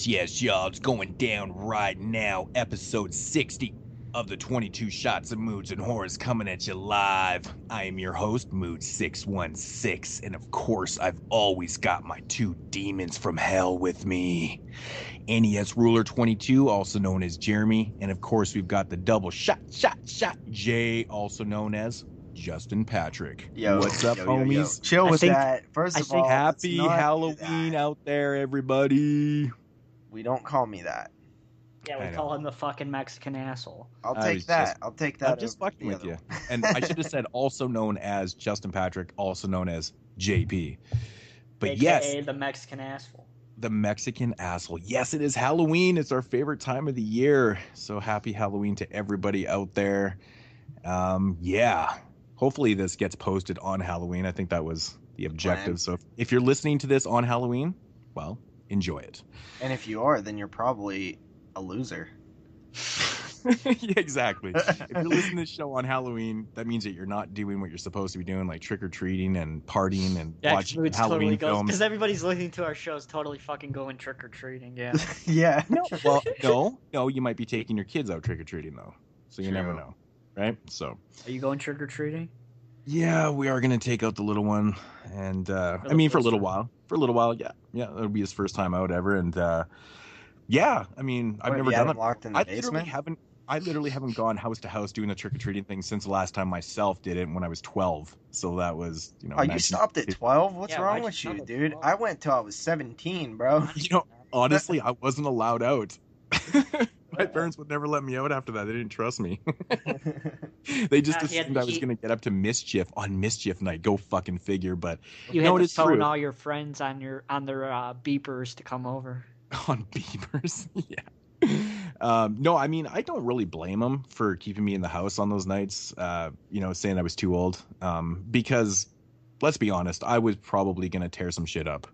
Yes, y'all, it's going down right now. Episode 60 of the 22 Shots of Moods and Horrors coming at you live. I am your host, Moodz 616, and of course, I've always got my two demons from hell with me. NES Ruler 22, also known as Jeremy, and of course, we've got the double shot Jay, also known as Justin Patrick. What's up, homies? Chill with that. First of all, happy Halloween out there, everybody. We don't call me that. Yeah, we call him the fucking Mexican asshole. I'll take that. I'm just fucking with you. And I should have said also known as Justin Patrick, also known as JP. But AKA yes, the Mexican asshole. The Mexican asshole. Yes, it is Halloween. It's our favorite time of the year. So happy Halloween to everybody out there. Yeah. Hopefully this gets posted on Halloween. I think that was the objective. So if you're listening to this on Halloween, well, enjoy it. And if you are, then you're probably a loser. Yeah, exactly. If you're listening to this show on Halloween, that means that you're not doing what you're supposed to be doing, like trick-or-treating and partying and watching Halloween films. Because everybody's listening to our shows totally fucking going trick-or-treating, yeah. Yeah. No, you might be taking your kids out trick-or-treating, though. So you never know, right? So. Are you going trick-or-treating? Yeah, we are going to take out the little one. And, for a little while. For a little while, yeah. Yeah, it'll be his first time out ever. And, yeah, I mean, I've never done it. Locked in the basement? I literally haven't gone house to house doing the trick-or-treating thing since the last time myself did it when I was 12. So that was, Oh, you stopped at 12? What's wrong with you, dude? I went till I was 17, bro. Honestly, I wasn't allowed out. My parents would never let me out after that. They didn't trust me. They just assumed I was going to get up to mischief on mischief night. Go fucking figure. But you had to phone all your friends on their beepers to come over. On beepers, yeah. No, I mean, I don't really blame them for keeping me in the house on those nights, saying I was too old. Because, let's be honest, I was probably going to tear some shit up.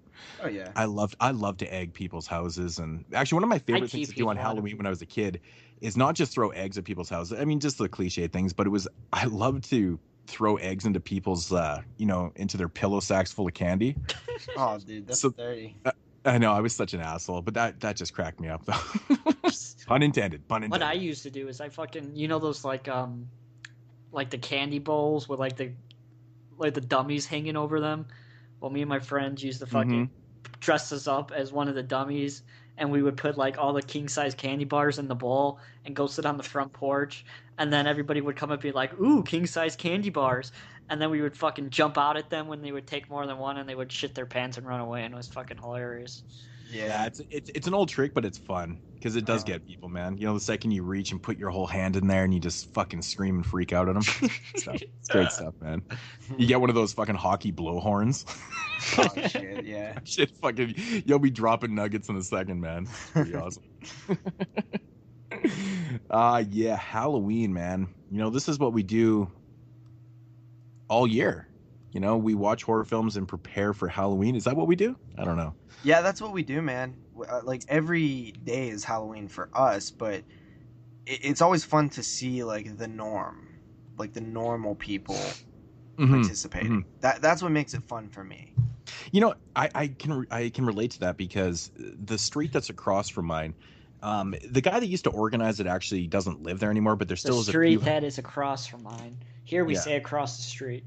Oh, yeah. I love to egg people's houses. And actually, one of my favorite things to do on Halloween when I was a kid is not just throw eggs at people's houses. I mean, just the cliche things, but I love to throw eggs into people's, into their pillow sacks full of candy. Oh, dude, that's dirty. I know, I was such an asshole, but that just cracked me up, though. Pun intended. What I used to do is I fucking, those like the candy bowls with like the dummies hanging over them. Well, me and my friends used to fucking dress us up as one of the dummies, and we would put like all the king size candy bars in the bowl and go sit on the front porch, and then everybody would come up and be like, "Ooh, king size candy bars." And then we would fucking jump out at them when they would take more than one, and they would shit their pants and run away, and it was fucking hilarious. Yeah, it's an old trick, but it's fun because it does get people, man. The second you reach and put your whole hand in there and you just fucking scream and freak out at them. It's great stuff, man. You get one of those fucking hockey blowhorns. Oh, shit, yeah. Shit, fucking, you'll be dropping nuggets in a second, man. It's pretty awesome. Yeah, Halloween, man. This is what we do all year. We watch horror films and prepare for Halloween. Is that what we do? I don't know. Yeah, that's what we do, man. Like, every day is Halloween for us, but it's always fun to see, like, the norm. Like, the normal people participating. That's what makes it fun for me. I can relate to that because the street that's across from mine, the guy that used to organize it actually doesn't live there anymore, but there still is a street that is across from mine. Here we say across the street.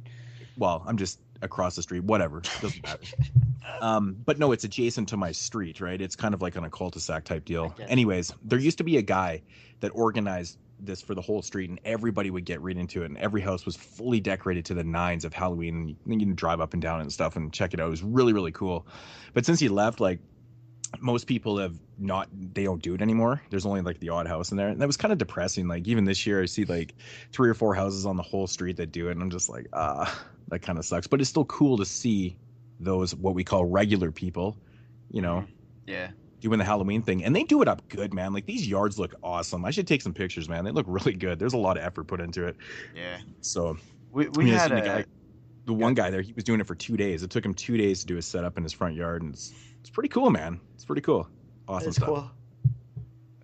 Well, I'm just across the street, whatever. Doesn't matter. But no, it's adjacent to my street, right? It's kind of like on a cul-de-sac type deal. Anyways, there used to be a guy that organized this for the whole street, and everybody would get right into it, and every house was fully decorated to the nines of Halloween, and you can drive up and down and stuff and check it out. It was really, really cool. But since he left, like, most people they don't do it anymore. There's only like the odd house in there. And that was kind of depressing. Like, even this year I see like 3 or 4 houses on the whole street that do it. And I'm just like, that kind of sucks. But it's still cool to see those, what we call regular people, Yeah. doing the Halloween thing. And they do it up good, man. Like, these yards look awesome. I should take some pictures, man. They look really good. There's a lot of effort put into it. Yeah. So we had the one guy there, he was doing it for 2 days. It took him 2 days to do a setup in his front yard. And it's pretty cool, man. It's pretty cool. Awesome stuff. Cool.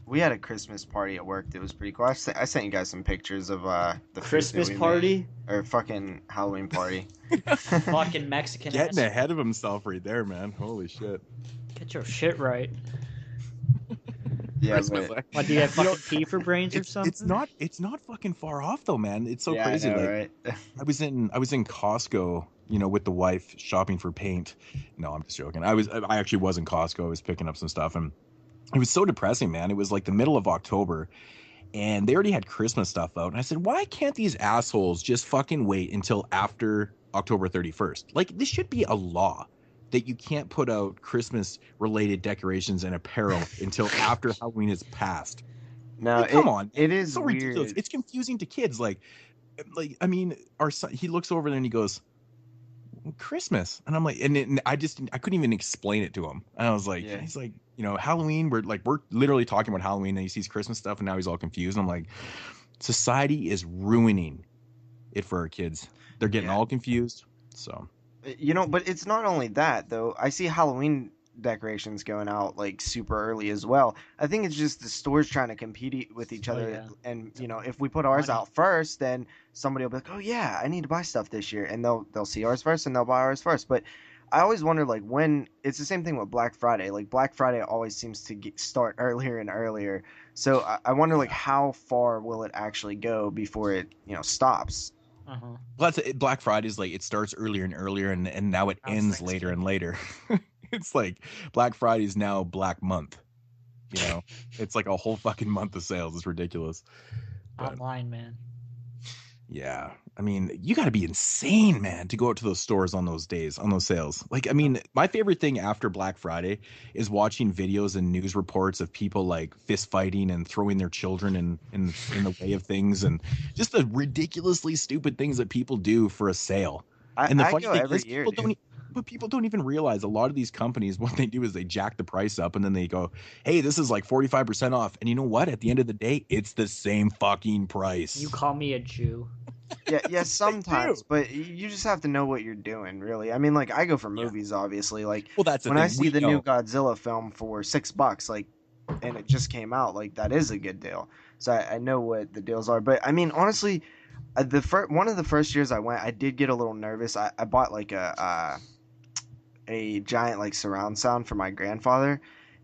We had a Christmas party at work that was pretty cool. I sent you guys some pictures of the Christmas party or fucking Halloween party. Fucking Mexican. Getting ahead of himself right there, man. Holy shit. Get your shit right. Yeah, Christmas. but What, do you have fucking pee for brains or It's something? it's not fucking far off though, man. It's so yeah, crazy. I know, Like right? I was in Costco, you know, with the wife shopping for paint. No, I'm just joking. I actually was in Costco. I was picking up some stuff, and it was so depressing, man. It was like the middle of October, and they already had Christmas stuff out. And I said, why can't these assholes just fucking wait until after October 31st? Like, this should be a law that you can't put out Christmas related decorations and apparel until after Halloween is passed. No, Like, come on, man. it It's is so ridiculous. weird. It's confusing to kids. Like I mean, our son, he looks over there and he goes, Christmas, and I'm like, and I couldn't even explain it to him. And I was like, Yeah. he's like, you know, Halloween. We're literally talking about Halloween, and he sees Christmas stuff, and now he's all confused. And I'm like, society is ruining it for our kids. They're getting Yeah. all confused. So You know, but it's not only that though. I see Halloween decorations going out like super early as well. I think it's just the stores trying to compete with each Oh, other. yeah. And you know, if we put ours Money. out first, then somebody will be like, "Oh yeah, I need to buy stuff this year," and they'll see ours first and they'll buy ours first. But I always wonder like when it's the same thing with Black Friday. Like Black Friday always seems to start earlier and earlier. So I wonder like how far will it actually go before it stops. Uh-huh. well, Black Friday's like it starts earlier and earlier, and now it Now ends it's later and Thanksgiving. later. It's like Black Friday's now Black Month. You know, it's like a whole fucking month of sales. It's ridiculous. But Online, man. yeah, I mean, you got to be insane, man, to go out to those stores on those days, on those sales. Like, I mean, my favorite thing after Black Friday is watching videos and news reports of people like fist fighting and throwing their children in the way of things, and just the ridiculously stupid things that people do for a sale. And the I funny go thing every is, year, people dude. don't. But people don't even realize a lot of these companies, what they do is they jack the price up and then they go, hey, this is like 45% off. And you know what? At the end of the day, it's the same fucking price. You call me a Jew. Yeah, yeah, That's what they sometimes, do. but you just have to know what you're doing, really. I mean, like I go for Yeah. movies, obviously. Like Well, that's the when I thing. see We the new know. Godzilla film for $6, like, and it just came out, like that is a good deal. So I know what the deals are. But I mean, honestly, one of the first years I went, I did get a little nervous. I bought like a giant like surround sound for my grandfather,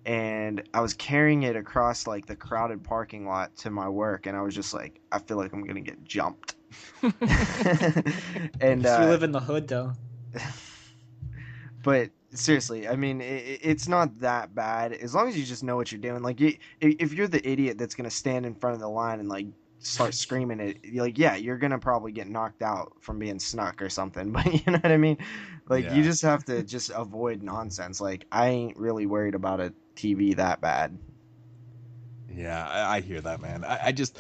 and I was carrying it across like the crowded parking lot to my work, and I was just like, I feel like I'm gonna get jumped. And You live in the hood, though. but seriously, I mean, it's not that bad as long as you just know what you're doing. Like, if you're the idiot that's gonna stand in front of the line and like start screaming it, like, yeah, you're gonna probably get knocked out from being snuck or something. But you know what I mean? Like, you Yeah. just have to just avoid nonsense. Like, I ain't really worried about a TV that bad. Yeah, I hear that, man. I just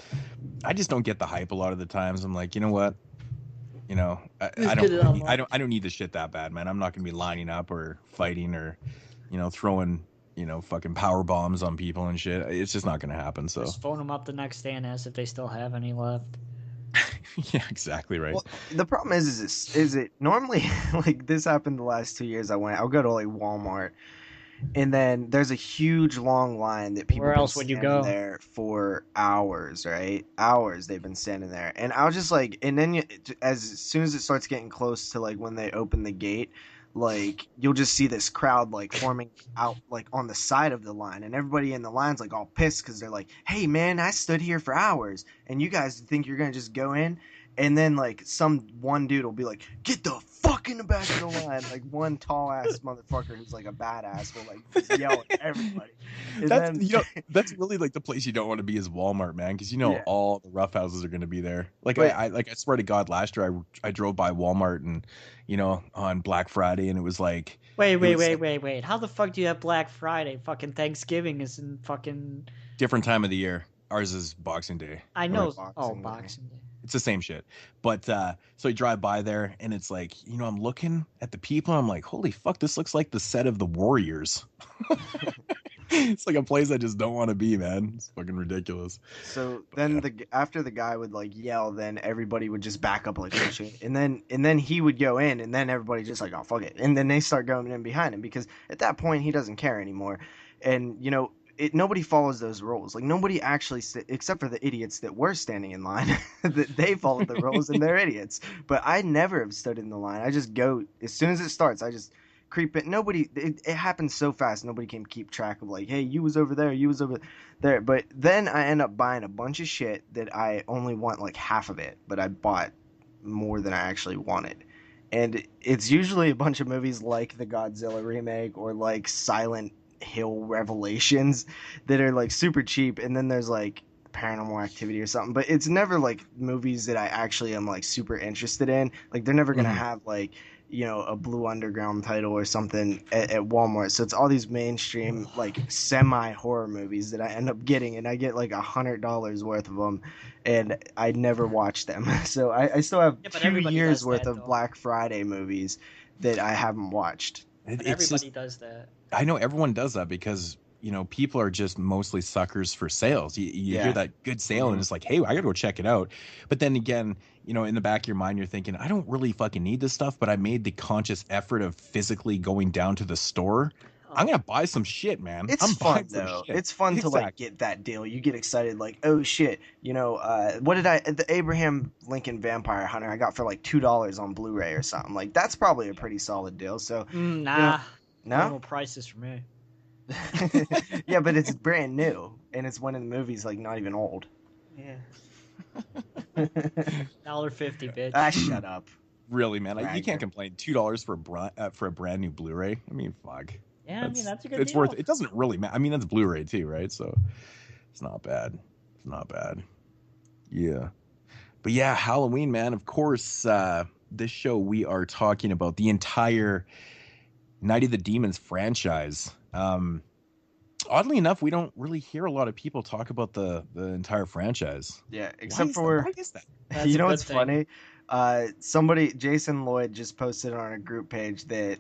don't get the hype a lot of the times. I'm like, you know what? You know, Just get it online. I don't need this shit that bad, man. I'm not gonna be lining up or fighting or, you know, throwing, you know, fucking power bombs on people and shit. It's just not gonna happen. So Just phone them up the next day and ask if they still have any left. yeah, exactly right. Well, the problem is it normally like this happened the last 2 years I went. I'll go to like Walmart, and then there's a huge long line that people Where been else would you standing go? there for hours, right? Hours they've been standing there, and I was just like, and then as soon as it starts getting close to like when they open the gate, like you'll just see this crowd like forming out like on the side of the line, and everybody in the line's like all pissed because they're like, hey man, I stood here for hours, and you guys think you're gonna just go in? And then like some one dude will be like, "Get the fuck in the back of the line!" Like one tall ass motherfucker who's like a badass will like just yell at everybody. And That's then you know that's really like the place you don't want to be is Walmart, man, because you know yeah, all the roughhouses are gonna be there. Like but I swear to God, last year I drove by Walmart and you know on Black Friday and it was like Wait, it wait, was wait, like wait, wait. How the fuck do you have Black Friday? Fucking Thanksgiving is in fucking. different time of the year. Ours is Boxing Day. I or know. Oh, Boxing Day. Boxing Day. It's the same shit. But so you drive by there and it's like, you know, I'm looking at the people, I'm like, holy fuck, this looks like the set of the Warriors. It's like a place I just don't want to be, man. It's fucking ridiculous. So But then yeah. after the guy would like yell, then everybody would just back up like oh shit, and then he would go in, and then everybody just like oh fuck it, and then they start going in behind him because at that point he doesn't care anymore, and you know nobody follows those rules. Like nobody actually except for the idiots that were standing in line, that they followed the rules and they're idiots. But I never have stood in the line. I just go as soon as it starts. I just creep in. Nobody. It happened so fast. Nobody can keep track of like, hey, you was over there, you was over there. But then I end up buying a bunch of shit that I only want like half of it, but I bought more than I actually wanted. And it's usually a bunch of movies like the Godzilla remake or like Silent Hill Revelations that are like super cheap, and then there's like Paranormal Activity or something, but it's never like movies that I actually am like super interested in. Like they're never gonna have like, you know, a Blue Underground title or something at Walmart. So it's all these mainstream like semi horror movies that I end up getting, and I get like $100 worth of them, and I never watch them. So I still have 2 years worth of Black Friday movies that I haven't watched. Everybody does that. I know everyone does that because, you know, people are just mostly suckers for sales. You hear that good sale and it's like, hey, I gotta go check it out. But then again, you know, in the back of your mind, you're thinking, I don't really fucking need this stuff, but I made the conscious effort of physically going down to the store. I'm gonna buy some shit, man. It's fun though. It's fun to like get that deal. You get excited, like, oh shit, you know, what did the Abraham Lincoln Vampire Hunter I got for like $2 on Blu-ray or something. Like that's probably a pretty solid deal. So nah, no normal prices for me. Yeah, but it's brand new, and it's one of the movies like not even old. Yeah. $1.50, bitch. Ah, shut up. Really, man? You can't complain. $2 for a brand new Blu-ray. I mean, fuck. Yeah, I mean that's a good. It's deal. worth. It doesn't really matter. I mean, that's Blu-ray too, right? So it's not bad. It's not bad. Yeah, but yeah, Halloween, man. Of course, this show we are talking about the entire Night of the Demons franchise. Oddly enough, we don't really hear a lot of people talk about the entire franchise. Yeah, except for why is that? You know what's funny? Somebody, Jason Lloyd, just posted on a group page that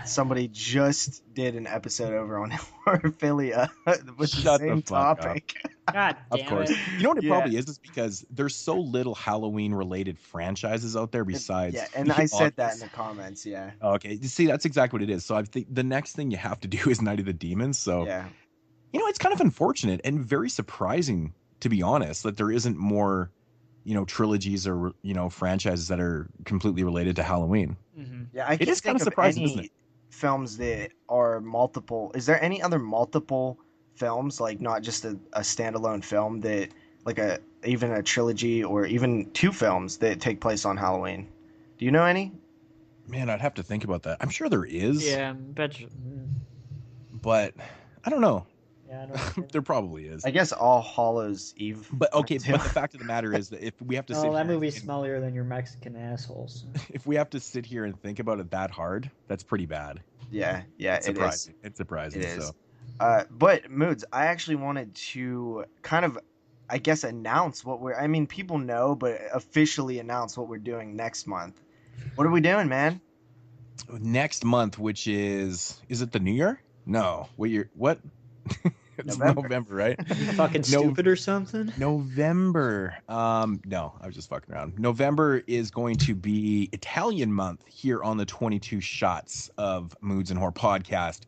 somebody just did an episode over on Horrorphilia with the same topic. God damn Of course. it. You know what it probably is because there's so little Halloween-related franchises out there besides... Yeah, and I said that in the comments, yeah. Okay, you see, that's exactly what it is. So I think the next thing you have to do is Night of the Demons. So, you know, it's kind of unfortunate and very surprising, to be honest, that there isn't more... you know, trilogies or, you know, franchises that are completely related to Halloween. Mm-hmm. Yeah, I can't think of any films that are multiple. Is there any other multiple films, like not just a standalone film that, like even a trilogy or even 2 films that take place on Halloween? Do you know any? Man, I'd have to think about that. I'm sure there is. Yeah, bet you. But I don't know. Yeah, I don't there probably is. I guess All Hallows Eve. But okay, but the fact of the matter is that if we have to sit that here movie's smellier than your Mexican assholes. If we have to sit here and think about it that hard, that's pretty bad. Yeah, it's surprising. It's surprising. It is. So. But Moodz, I actually wanted to kind of, I guess, announce what I mean, people know, but officially announce what we're doing next month. What are we doing, man? Next month, which is it the New Year? No. What? It's November, right? You fucking stupid or something? November. No, I was just fucking around. November is going to be Italian month here on the 22 Shots of Moodz and Horror podcast.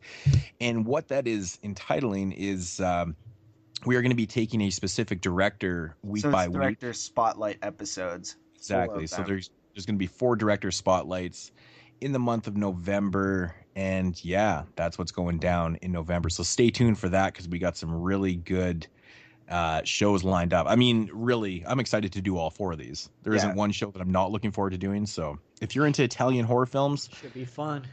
And what that is entitling is we are going to be taking a specific director week by week. Director spotlight episodes. Exactly. So there's going to be 4 director spotlights in the month of November. And yeah, that's what's going down in November. So stay tuned for that because we got some really good shows lined up. I mean, really, I'm excited to do all 4 of these. There isn't one show that I'm not looking forward to doing. So if you're into Italian horror films, should be fun.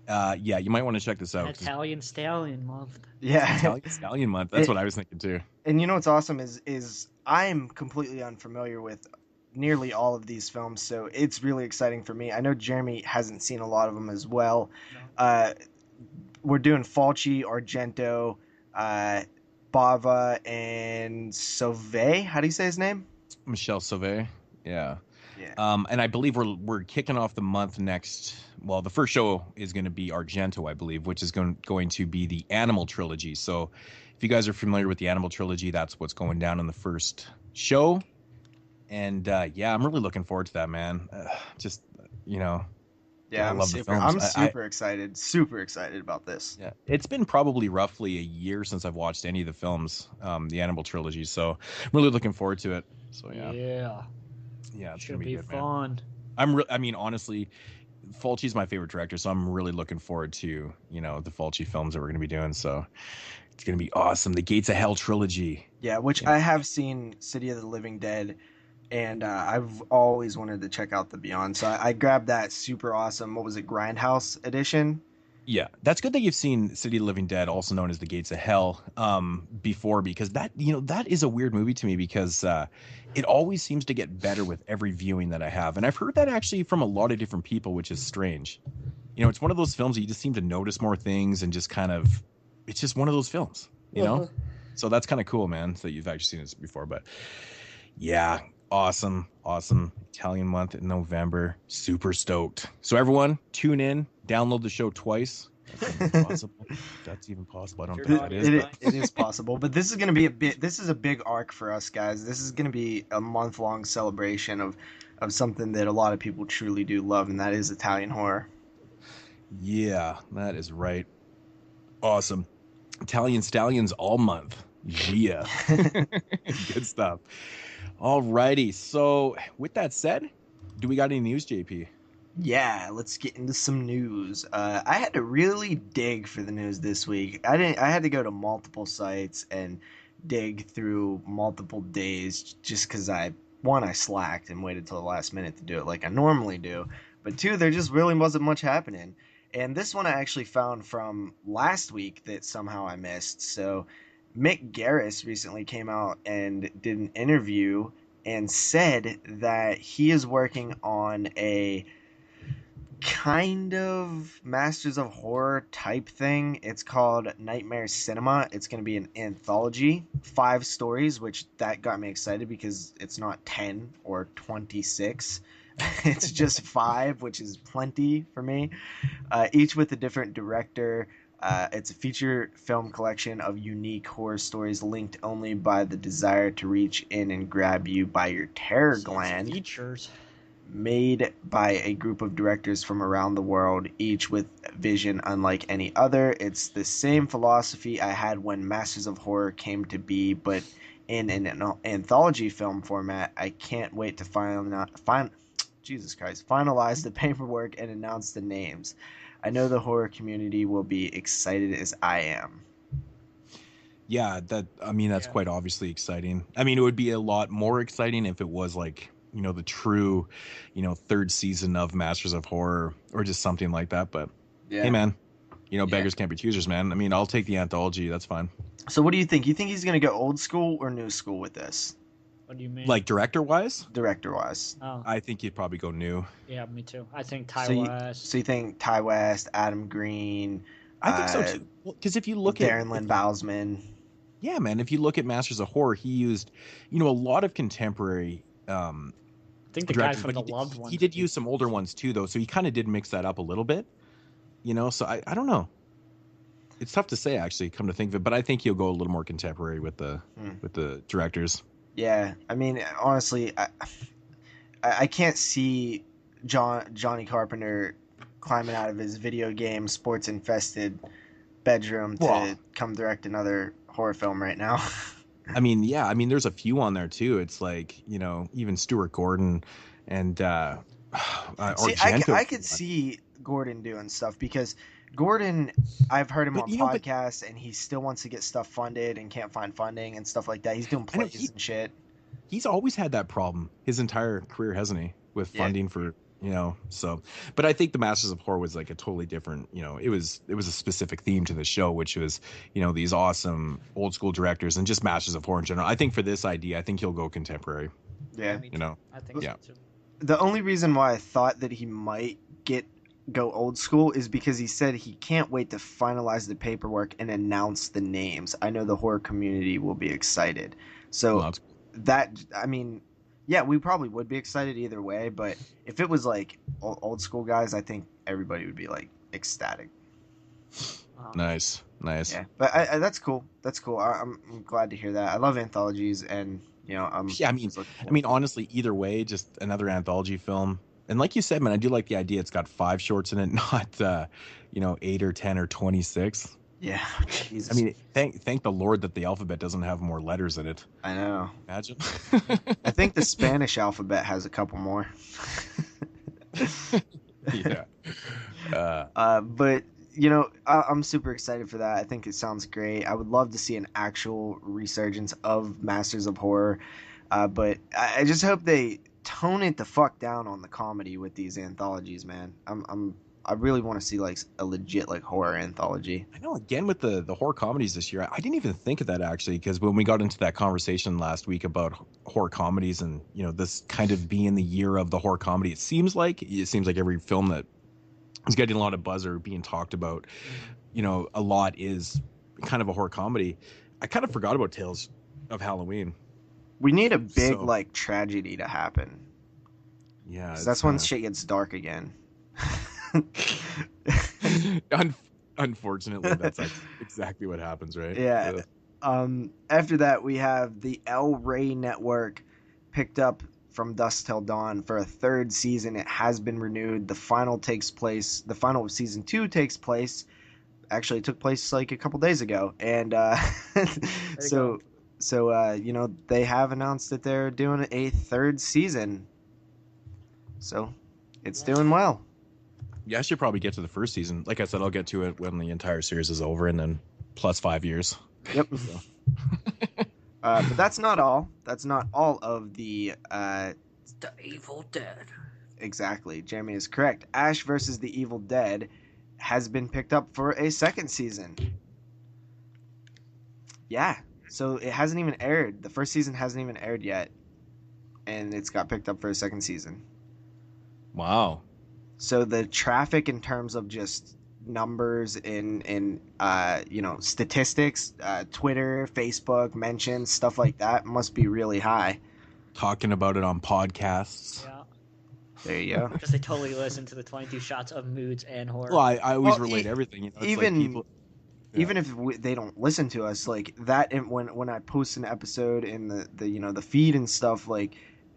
Yeah, you might want to check this out. Italian Stallion Month. Yeah, Italian Stallion Month. That's what I was thinking too. And you know what's awesome is I'm completely unfamiliar with nearly all of these films, so it's really exciting for me. I know Jeremy hasn't seen a lot of them as well. No. We're doing Fulci, Argento, Bava, and Sauvé. How do you say his name? Michel Sauvé. Yeah. And I believe we're kicking off the month next. Well, the first show is going to be Argento, I believe, which is going to be the Animal Trilogy. So if you guys are familiar with the Animal Trilogy, that's what's going down in the first show. And yeah, I'm really looking forward to that, man. Just, you know. Yeah, I'm super excited. Super excited about this. Yeah, it's been probably roughly a year since I've watched any of the films, the Animal Trilogy. So I'm really looking forward to it. So yeah. Yeah. Yeah, it's should gonna be good, fun. Man. I mean, honestly, Fulci's my favorite director, so I'm really looking forward to, the Fulci films that we're going to be doing. So it's going to be awesome. The Gates of Hell trilogy. Yeah, which I have seen City of the Living Dead, and I've always wanted to check out the Beyond. So I grabbed that super awesome, what was it, Grindhouse edition? Yeah, that's good that you've seen City of the Living Dead, also known as The Gates of Hell, before, because that is a weird movie to me, because it always seems to get better with every viewing that I have. And I've heard that actually from a lot of different people, which is strange. It's one of those films that you just seem to notice more things, and just kind of, it's just one of those films, So that's kind of cool, man, that you've actually seen this before. But yeah, awesome Italian month in November. Super stoked. So everyone, tune in, download the show twice. That's even possible. I don't think that is. It is possible, but this is going to be this is a big arc for us, guys. This is going to be a month-long celebration of something that a lot of people truly do love, and that is Italian horror. Yeah, that is right. Awesome. Italian Stallions all month. Yeah. Good stuff. All righty. So with that said, do we got any news, JP? Yeah, let's get into some news. I had to really dig for the news this week. I had to go to multiple sites and dig through multiple days, just because I slacked and waited till the last minute to do it like I normally do. But two, there just really wasn't much happening. And this one I actually found from last week that somehow I missed. So Mick Garris recently came out and did an interview and said that he is working on a kind of Masters of Horror type thing. It's called Nightmare Cinema. It's going to be an anthology, 5 stories, which that got me excited because it's not 10 or 26. It's just 5, which is plenty for me. Each with a different director. It's a feature film collection of unique horror stories linked only by the desire to reach in and grab you by your terror gland. Features. Made by a group of directors from around the world, each with vision unlike any other. It's the same philosophy I had when Masters of Horror came to be, but in an anthology film format. I can't wait to finalize the paperwork and announce the names. I know the horror community will be excited as I am. Yeah, that's quite obviously exciting. I mean, it would be a lot more exciting if it was like, the true, 3rd season of Masters of Horror or just something like that. But hey, man, beggars can't be choosers, man. I mean, I'll take the anthology. That's fine. So what do you think? You think he's going to go old school or new school with this? What do you mean? Like director-wise? Director-wise. Oh. I think he'd probably go new. Yeah, me too. I think Ty West. So you think Ty West, Adam Green? I think so too. Because if you look Darren Lynn Bousman. Yeah, man. If you look at Masters of Horror, he used, a lot of contemporary. I think the guy from The Loved Ones. He did use some older ones too, though. So he kind of did mix that up a little bit. So I don't know. It's tough to say, actually, come to think of it. But I think he'll go a little more contemporary with the directors. Yeah, I mean, honestly, I can't see Johnny Carpenter climbing out of his video game sports infested bedroom to come direct another horror film right now. I mean, yeah, there's a few on there too. It's like, even Stuart Gordon and I could see Gordon doing stuff because Gordon, I've heard him on podcasts, and he still wants to get stuff funded and can't find funding and stuff like that. He's doing plays and shit. He's always had that problem his entire career, hasn't he? With funding for, so. But I think the Masters of Horror was like a totally different, it was a specific theme to the show, which was, these awesome old school directors and just Masters of Horror in general. I think for this idea, I think he'll go contemporary. Yeah. I think so too. The only reason why I thought that he might go old school is because he said he can't wait to finalize the paperwork and announce the names. I know the horror community will be excited. So we probably would be excited either way, but if it was like old school guys, I think everybody would be like ecstatic. Nice. Yeah, but that's cool. I'm glad to hear that. I love anthologies, and honestly, either way, just another anthology film. And like you said, man, I do like the idea. It's got 5 shorts in it, not 8 or 10 or 26. Yeah, Jesus. I mean, thank the Lord that the alphabet doesn't have more letters in it. I know. Imagine. I think the Spanish alphabet has a couple more. Yeah. But I'm super excited for that. I think it sounds great. I would love to see an actual resurgence of Masters of Horror. But I just hope they tone it the fuck down on the comedy with these anthologies, man. I really want to see like a legit like horror anthology. I know, again, with the horror comedies this year, I didn't even think of that actually, because when we got into that conversation last week about horror comedies and, this kind of being the year of the horror comedy, it seems like every film that is getting a lot of buzz or being talked about, a lot is kind of a horror comedy. I kind of forgot about Tales of Halloween. We need a big like tragedy to happen. Yeah, that's when shit gets dark again. Unfortunately, that's exactly what happens, right? Yeah. After that, we have the El Rey Network picked up From Dusk Till Dawn for a third season. It has been renewed. The final of season 2 takes place. Actually, it took place like a couple days ago, and so they have announced that they're doing a third season. So it's doing well. Yeah, I should probably get to the first season. Like I said, I'll get to it when the entire series is over, and then plus 5 years. Yep. So. But that's not all. That's not all of the... The Evil Dead. Exactly. Jeremy is correct. Ash versus the Evil Dead has been picked up for a second season. Yeah. So it hasn't even aired. The first season hasn't even aired yet. And it's got picked up for a second season. Wow. So the traffic in terms of just numbers in statistics, Twitter, Facebook, mentions, stuff like that must be really high. Talking about it on podcasts. Yeah. There you go. Because they totally listen to the 22 shots of Moodz and horror. Well, I always relate everything. It's even like people, even if they don't listen to us, like that. And when I post an episode in the feed and stuff, like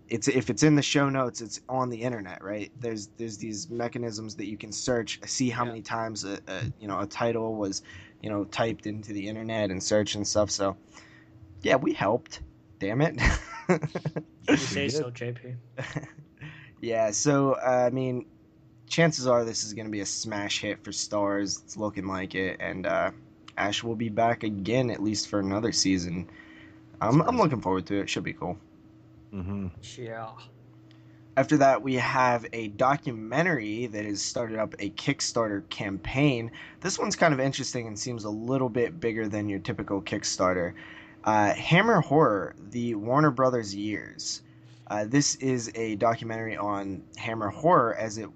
if it's in the show notes, it's on the internet, right? There's these mechanisms that you can search, see how many times a title was typed into the internet and search and stuff. So yeah, we helped. Damn it. You say so, JP. Yeah, so I mean, chances are this is going to be a smash hit for Stars. It's looking like it, and Ash will be back again, at least for another season. I'm looking forward to it. Should be cool. Mm-hmm. Yeah. After that, we have a documentary that has started up a Kickstarter campaign. This one's kind of interesting and seems a little bit bigger than your typical Kickstarter. Hammer Horror, the Warner Brothers years. This is a documentary on Hammer Horror as it,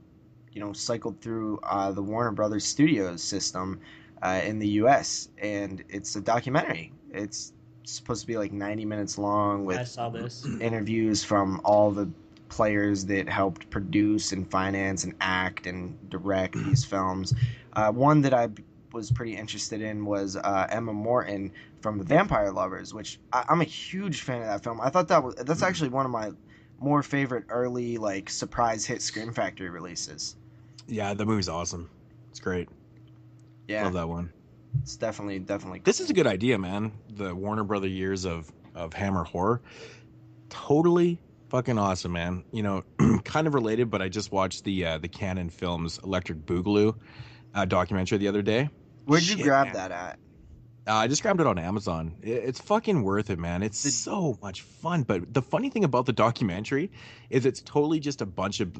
cycled through the Warner Brothers Studios system in the U.S. And it's a documentary. It's supposed to be like 90 minutes long with I saw this. interviews from all the players that helped produce and finance and act and direct these films. One that I was pretty interested in was Emma Morton from The Vampire Lovers, which I'm a huge fan of that film. I thought that's actually one of my more favorite early like surprise hit Scream Factory releases. Yeah, the movie's awesome. It's great. Yeah, love that one. It's definitely cool. This is a good idea, man. The Warner Brother years of Hammer Horror, totally fucking awesome, man. Kind of related, but I just watched the Canon Films Electric Boogaloo documentary the other day. Where'd you grab that at? I just grabbed it on Amazon. It's fucking worth it, man. It's so much fun. But the funny thing about the documentary is it's totally just a bunch of,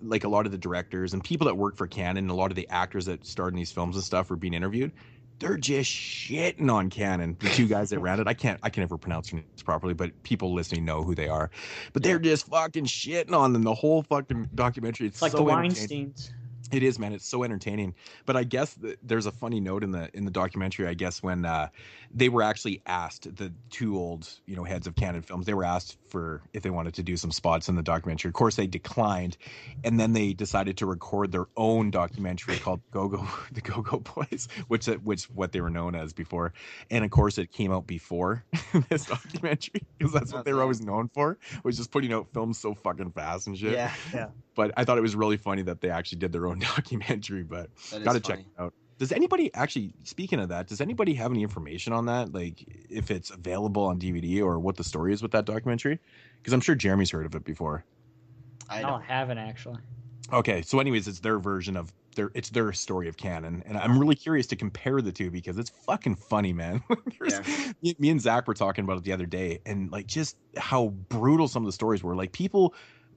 like a lot of the directors and people that work for Canon and a lot of the actors that starred in these films and stuff are being interviewed. They're just shitting on Canon. The two guys that ran it, I can never pronounce their names properly, but people listening know who they are. But they're just fucking shitting on them the whole fucking documentary. It's like so the Weinsteins. It is, man. It's so entertaining. But I guess there's a funny note in the documentary. I guess when they were actually asked, the two old heads of Canon Films, they were asked for if they wanted to do some spots in the documentary. Of course, they declined, and then they decided to record their own documentary called the Go-Go Boys, which what they were known as before. And of course, it came out before this documentary because that's what they were always known for, was just putting out films so fucking fast and shit. Yeah. But I thought it was really funny that they actually did their own documentary, but gotta check it out. Does anybody actually, speaking of that, does anybody have any information on that? Like if it's available on DVD or what the story is with that documentary? Because I'm sure Jeremy's heard of it before. I haven't actually. Okay, so anyways, it's their version of their story of canon, and I'm really curious to compare the two because it's fucking funny, man. Yeah. Me and Zach were talking about it the other day, and like just how brutal some of the stories were. Like people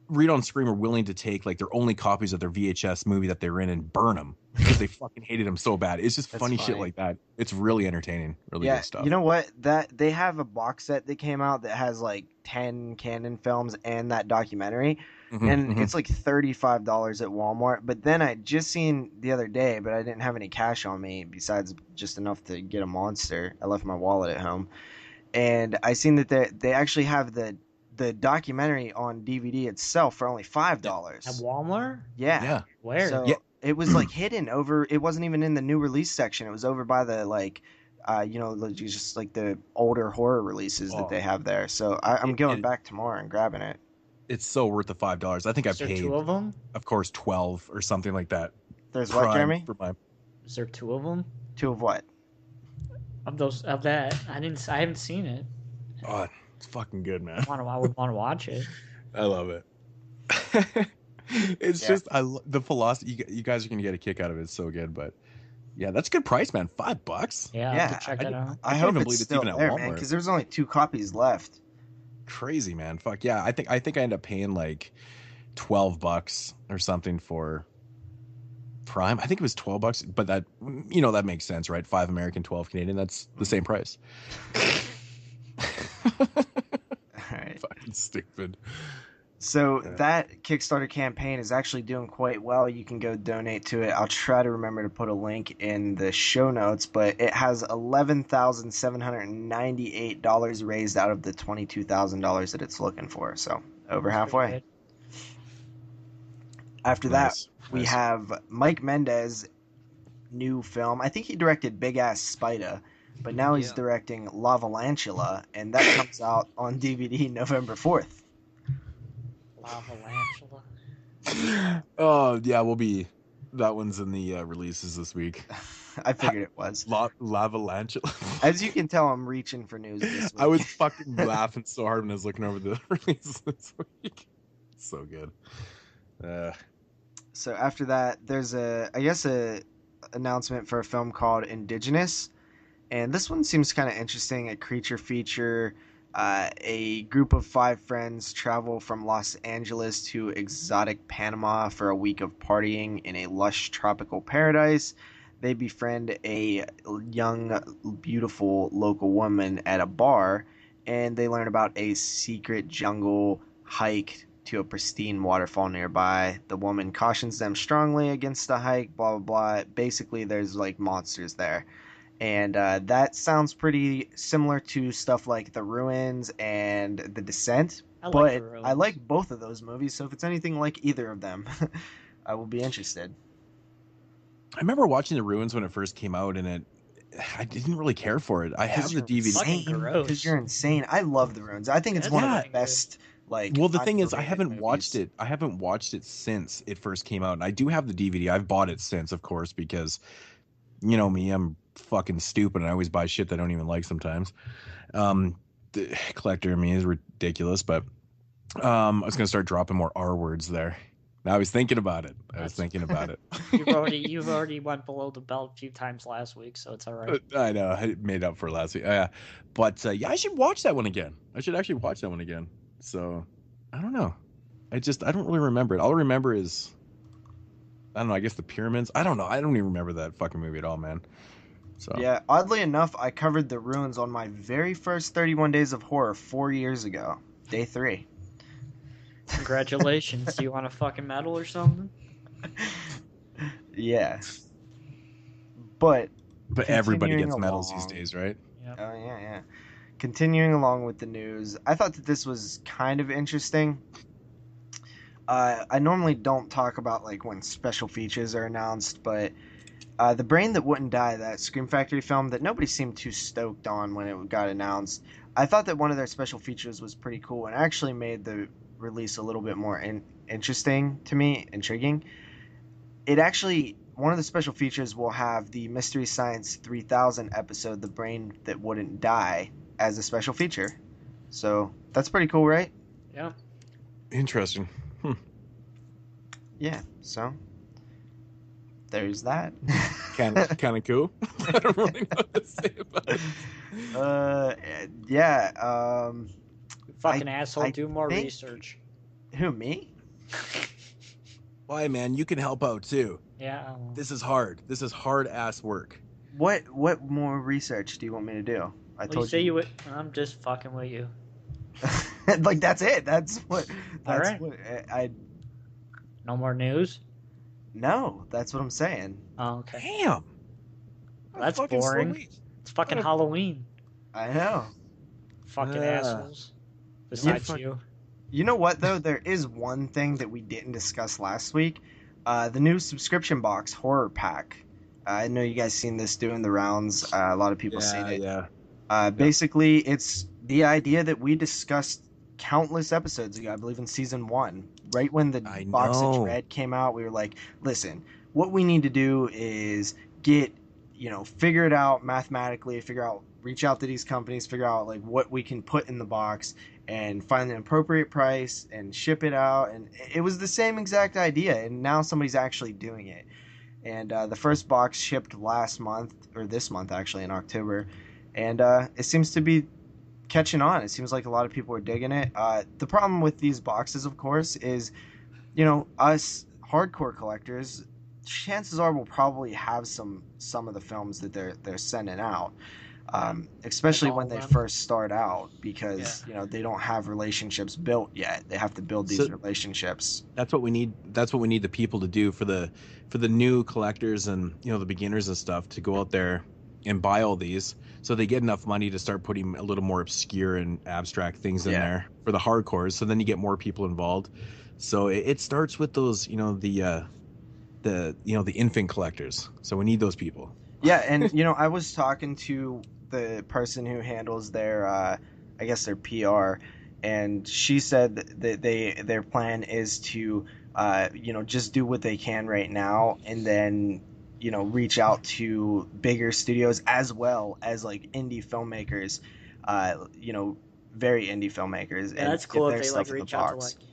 read on Scream are willing to take like their only copies of their VHS movie that they were in and burn them because they fucking hated them so bad. It's just funny shit like that. It's really entertaining, really good stuff. You know what? That they have a box set that came out that has like 10 canon films and that documentary, and it's like $35 at Walmart. But then I just seen the other day, but I didn't have any cash on me besides just enough to get a Monster. I left my wallet at home, and I seen that they actually have the documentary on DVD itself for only $5 At Walmart. Yeah. Where? So it was like hidden over. It wasn't even in the new release section. It was over by the like, just like the older horror releases that they have there. So I'm going back tomorrow and grabbing it. It's so worth the $5. I think I paid 2 of them. Of course, 12 or something like that. There's what, Jeremy? Is there 2 of them? 2 of what? Of that. I haven't seen it. Oh, it's fucking good, man. I would want to watch it. I love it. It's just the philosophy. You guys are gonna get a kick out of it. It's so good, but yeah, that's a good price, man. $5. Yeah, I have to check it out. I hope it's still there, man, because there's only 2 copies left. Crazy, man. Fuck yeah. I think I end up paying like $12 or something for Prime. I think it was $12, but that that makes sense, right? 5 American, 12 Canadian. That's the same price. All right. Fucking stupid. So that Kickstarter campaign is actually doing quite well. You can go donate to it. I'll try to remember to put a link in the show notes, but it has $11,798 raised out of the $22,000 that it's looking for. So over halfway. After that, we have Mike Mendez' new film. I think he directed Big Ass Spider, but now he's directing Lavalantula, and that comes out on DVD November 4th. Lavalantula. Oh yeah, that one's in the releases this week. I figured it was Lavalantula. As you can tell, I'm reaching for news this week. I was fucking laughing so hard when I was looking over the releases this week. So good. So after that, there's a announcement for a film called Indigenous, and this one seems kind of interesting. A creature feature. A group of 5 friends travel from Los Angeles to exotic Panama for a week of partying in a lush tropical paradise. They befriend a young, beautiful local woman at a bar, and they learn about a secret jungle hike to a pristine waterfall nearby. The woman cautions them strongly against the hike, blah, blah, blah. Basically, there's like monsters there. And that sounds pretty similar to stuff like The Ruins and The Descent. I like both of those movies, so if it's anything like either of them, I will be interested. I remember watching The Ruins when it first came out, and I didn't really care for it. I have the DVD. Because you're insane. I love The Ruins. I think it's one of the best. Well, the thing is, I haven't watched it. I haven't watched it since it first came out, and I do have the DVD. I've bought it since, of course, because you know me, I'm fucking stupid, and I always buy shit that I don't even like sometimes. The collector in me is ridiculous, but I was gonna start dropping more R words there. I was thinking about it. You've already went below the belt a few times last week, so it's all right. I know. I made up for last week. But I should watch that one again. I should actually watch that one again. So I don't know. I don't really remember it. All I remember is, I don't know, I guess the pyramids. I don't know. I don't even remember that fucking movie at all, man. So yeah, oddly enough, I covered The Ruins on my very first 31 Days of Horror 4 years ago. Day 3. Congratulations. Do you want a fucking medal or something? Yeah. But everybody gets medals these days, right? Yep. Oh, yeah. Continuing along with the news, I thought that this was kind of interesting. I normally don't talk about like when special features are announced, but The Brain That Wouldn't Die, that Scream Factory film that nobody seemed too stoked on when it got announced, I thought that one of their special features was pretty cool and actually made the release a little bit more interesting to me, intriguing. It actually, one of the special features will have the Mystery Science 3000 episode, The Brain That Wouldn't Die, as a special feature. So that's pretty cool, right? Yeah. Interesting. Yeah, so there's that. Kind of cool. I don't really know what to say about it. Yeah. Fucking asshole, I do more think- research. Who, me? Why, man? You can help out too. Yeah. This is hard. This is hard ass work. What more research do you want me to do? I Well, you told say you would. I'm just fucking with you. Like, that's it. That's what. That's Alright. what I. No more news? No, that's what I'm saying. Oh, okay. Damn. That's Fucking boring. sweet. It's fucking What a- Halloween. I know. Fucking Yeah. assholes. Besides fuck- you. You know what though? There is one thing that we didn't discuss last week. The new subscription box horror pack. I know you guys seen this doing the rounds. A lot of people seen it. Yeah. Basically, it's the idea that we discussed countless episodes ago. I believe in season 1, right when the I Box of know. Dread came out. We were like, listen, what we need to do is get, figure it out mathematically. Reach out to these companies, figure out like what we can put in the box, and find an appropriate price and ship it out. And it was the same exact idea. And now somebody's actually doing it. And the first box shipped last month, or this month actually, in October. And it seems to be catching on. It seems like a lot of people are digging it. The problem with these boxes, of course, is, us hardcore collectors, chances are we'll probably have some of the films that they're sending out. Especially Like all when of they them? first start out, because they don't have relationships built yet. They have to build these relationships. That's what we need. That's what we need the people to do for the new collectors and the beginners and stuff, to go out there and buy all these, so they get enough money to start putting a little more obscure and abstract things in there for the hardcores. So then you get more people involved. So it starts with those, the infant collectors. So we need those people. Yeah, and I was talking to the person who handles their, I guess their PR, and she said that their plan is to, just do what they can right now, and then, reach out to bigger studios as well as like indie filmmakers, very indie filmmakers. Yeah, and that's cool get if their they like stuff in the reach out to box. like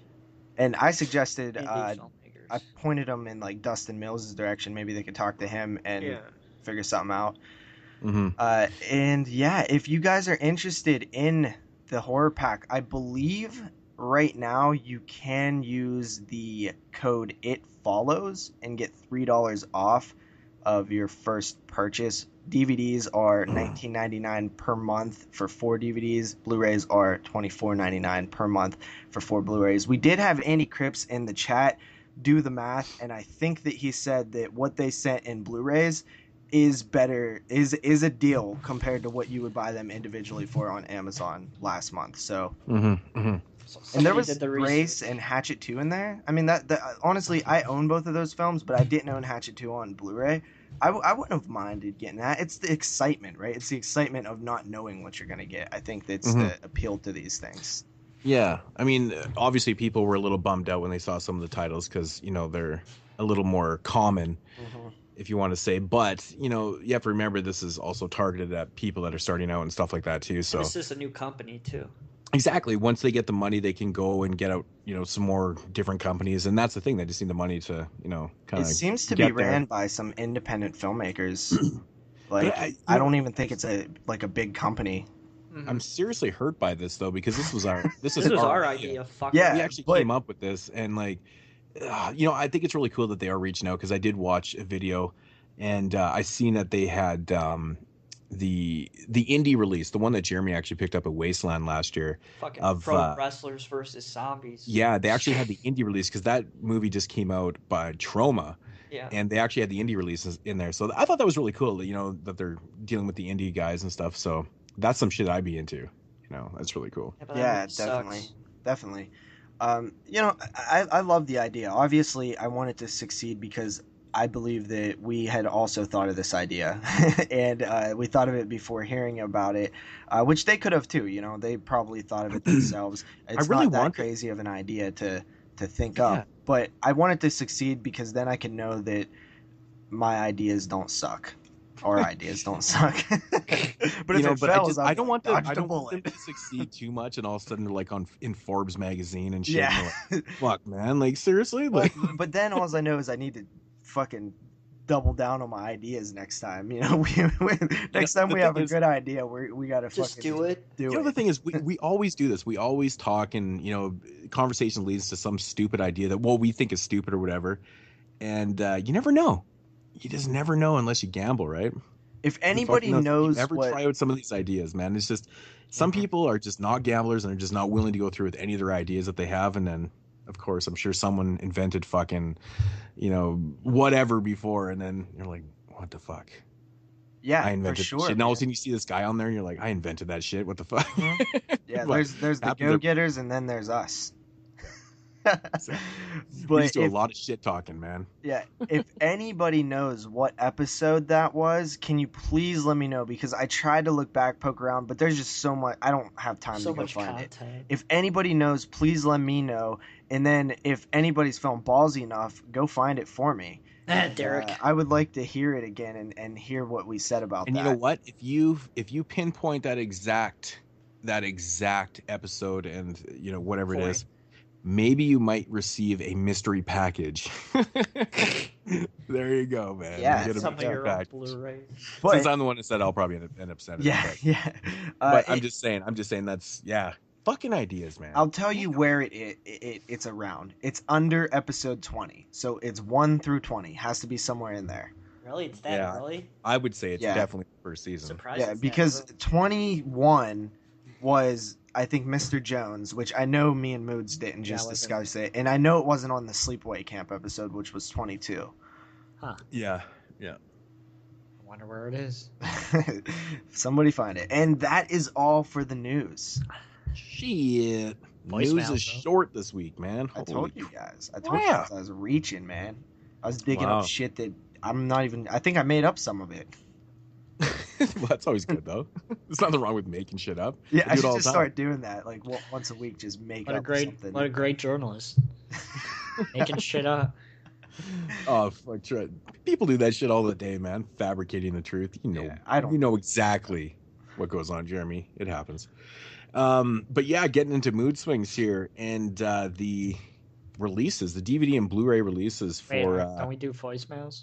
And I suggested, indie filmmakers. I pointed them in like Dustin Mills' direction. Maybe they could talk to him and figure something out. Mm-hmm. And yeah, if you guys are interested in the horror pack, I believe right now you can use the code ITFOLLOWS and get $3 off of your first purchase. DVDs are $19.99 per month for 4 DVDs. Blu-rays are $24.99 per month for 4 Blu-rays. We did have Andy Cripps in the chat do the math, and I think that he said that what they sent in Blu-rays is better, is a deal compared to what you would buy them individually for on Amazon last month. So and there was Grace and Hatchet 2 in there. I mean, that honestly, I own both of those films, but I didn't own Hatchet 2 on Blu-ray. I wouldn't have minded getting that. It's the excitement, right? It's the excitement of not knowing what you're going to get. I think that's the appeal to these things. Yeah, I mean, obviously people were a little bummed out when they saw some of the titles, because they're a little more common, if you want to say. But you have to remember, this is also targeted at people that are starting out and stuff like that too. So this is a new company too. Exactly. Once they get the money, they can go and get out, some more different companies, and that's the thing. They just need the money to, kind of. It seems to be ran by some independent filmmakers. Like, I don't even think it's a big company. I'm seriously hurt by this though, because this was our our idea. Fuck yeah, we actually came up with this, and like, I think it's really cool that they are reaching out, because I did watch a video, and I seen that they had the indie release, the one that Jeremy actually picked up at Wasteland last year, fucking of pro wrestlers versus zombies. Yeah, they actually had the indie release, because that movie just came out by Trauma. Yeah. And they actually had the indie releases in there, so I thought that was really cool. That they're dealing with the indie guys and stuff. So that's some shit I'd be into. That's really cool. Yeah, definitely. I love the idea. Obviously, I want it to succeed because I believe that we had also thought of this idea, and we thought of it before hearing about it, which they could have too. They probably thought of it themselves. It's not that crazy of an idea to think up, but I want it to succeed because then I can know that my ideas don't suck. Our ideas don't suck. But if it but fails, I don't want them dodged a bullet. to succeed too much, and all of a sudden they're like in Forbes magazine and shit. Yeah. And you're like, fuck, man, like seriously, Well, like. but then all I know is I need to fucking double down on my ideas next time. Next time we have a good idea, we gotta just fucking do it. The thing is, we always do this. We always talk, and conversation leads to some stupid idea that we think is stupid or whatever, and you never know. You just never know unless you gamble, right? If anybody knows try out some of these ideas, man. It's just some people are just not gamblers and are just not willing to go through with any of their ideas that they have, and then of course I'm sure someone invented fucking whatever before, and then you're like, what the fuck? Yeah, I invented for sure. shit. And all of a sudden you see this guy on there and you're like, I invented that shit. What the fuck? Yeah, there's the go-getters and then there's us. We just do a lot of shit talking, man. Yeah, if anybody knows what episode that was, can you please let me know? Because I tried to look back, poke around, but there's just so much. I don't have time to go find it. If anybody knows, please let me know. And then if anybody's feeling ballsy enough, go find it for me. Derek. I would like to hear it again and hear what we said about that. And you know what? If you pinpoint that exact episode and whatever it is, maybe you might receive a mystery package. There you go, man. Yeah, some of your own Blu-ray. Since I'm the one that said, I'll probably end up sending it. Yeah. But I'm just saying that's fucking ideas, man. I'll tell you where it's around. It's under episode 20, so it's 1 through 20. Has to be somewhere in there. Really, it's that early? I would say it's definitely the first season. Surprised. Yeah, because 21 was, I think, Mr. Jones, which I know me and Moodz didn't just discuss it, and I know it wasn't on the sleepaway camp episode, which was 22. Huh. Yeah. I wonder where it is. Somebody find it. And that is all for the news. Shit. News is short this week, man. I told you guys. I was reaching, man. I was digging up shit that I'm not even... I think I made up some of it. Well, that's always good, though. There's nothing wrong with making shit up. Yeah, I should just start doing that. Like, once a week, just make up something. What a great journalist. Making shit up. Oh, fuck. People do that shit all the day, man. Fabricating the truth. You know exactly what goes on, Jeremy. It happens. But yeah, getting into Moodz Swingz here, and the releases, the DVD and Blu-ray releases for... don't we do voicemails?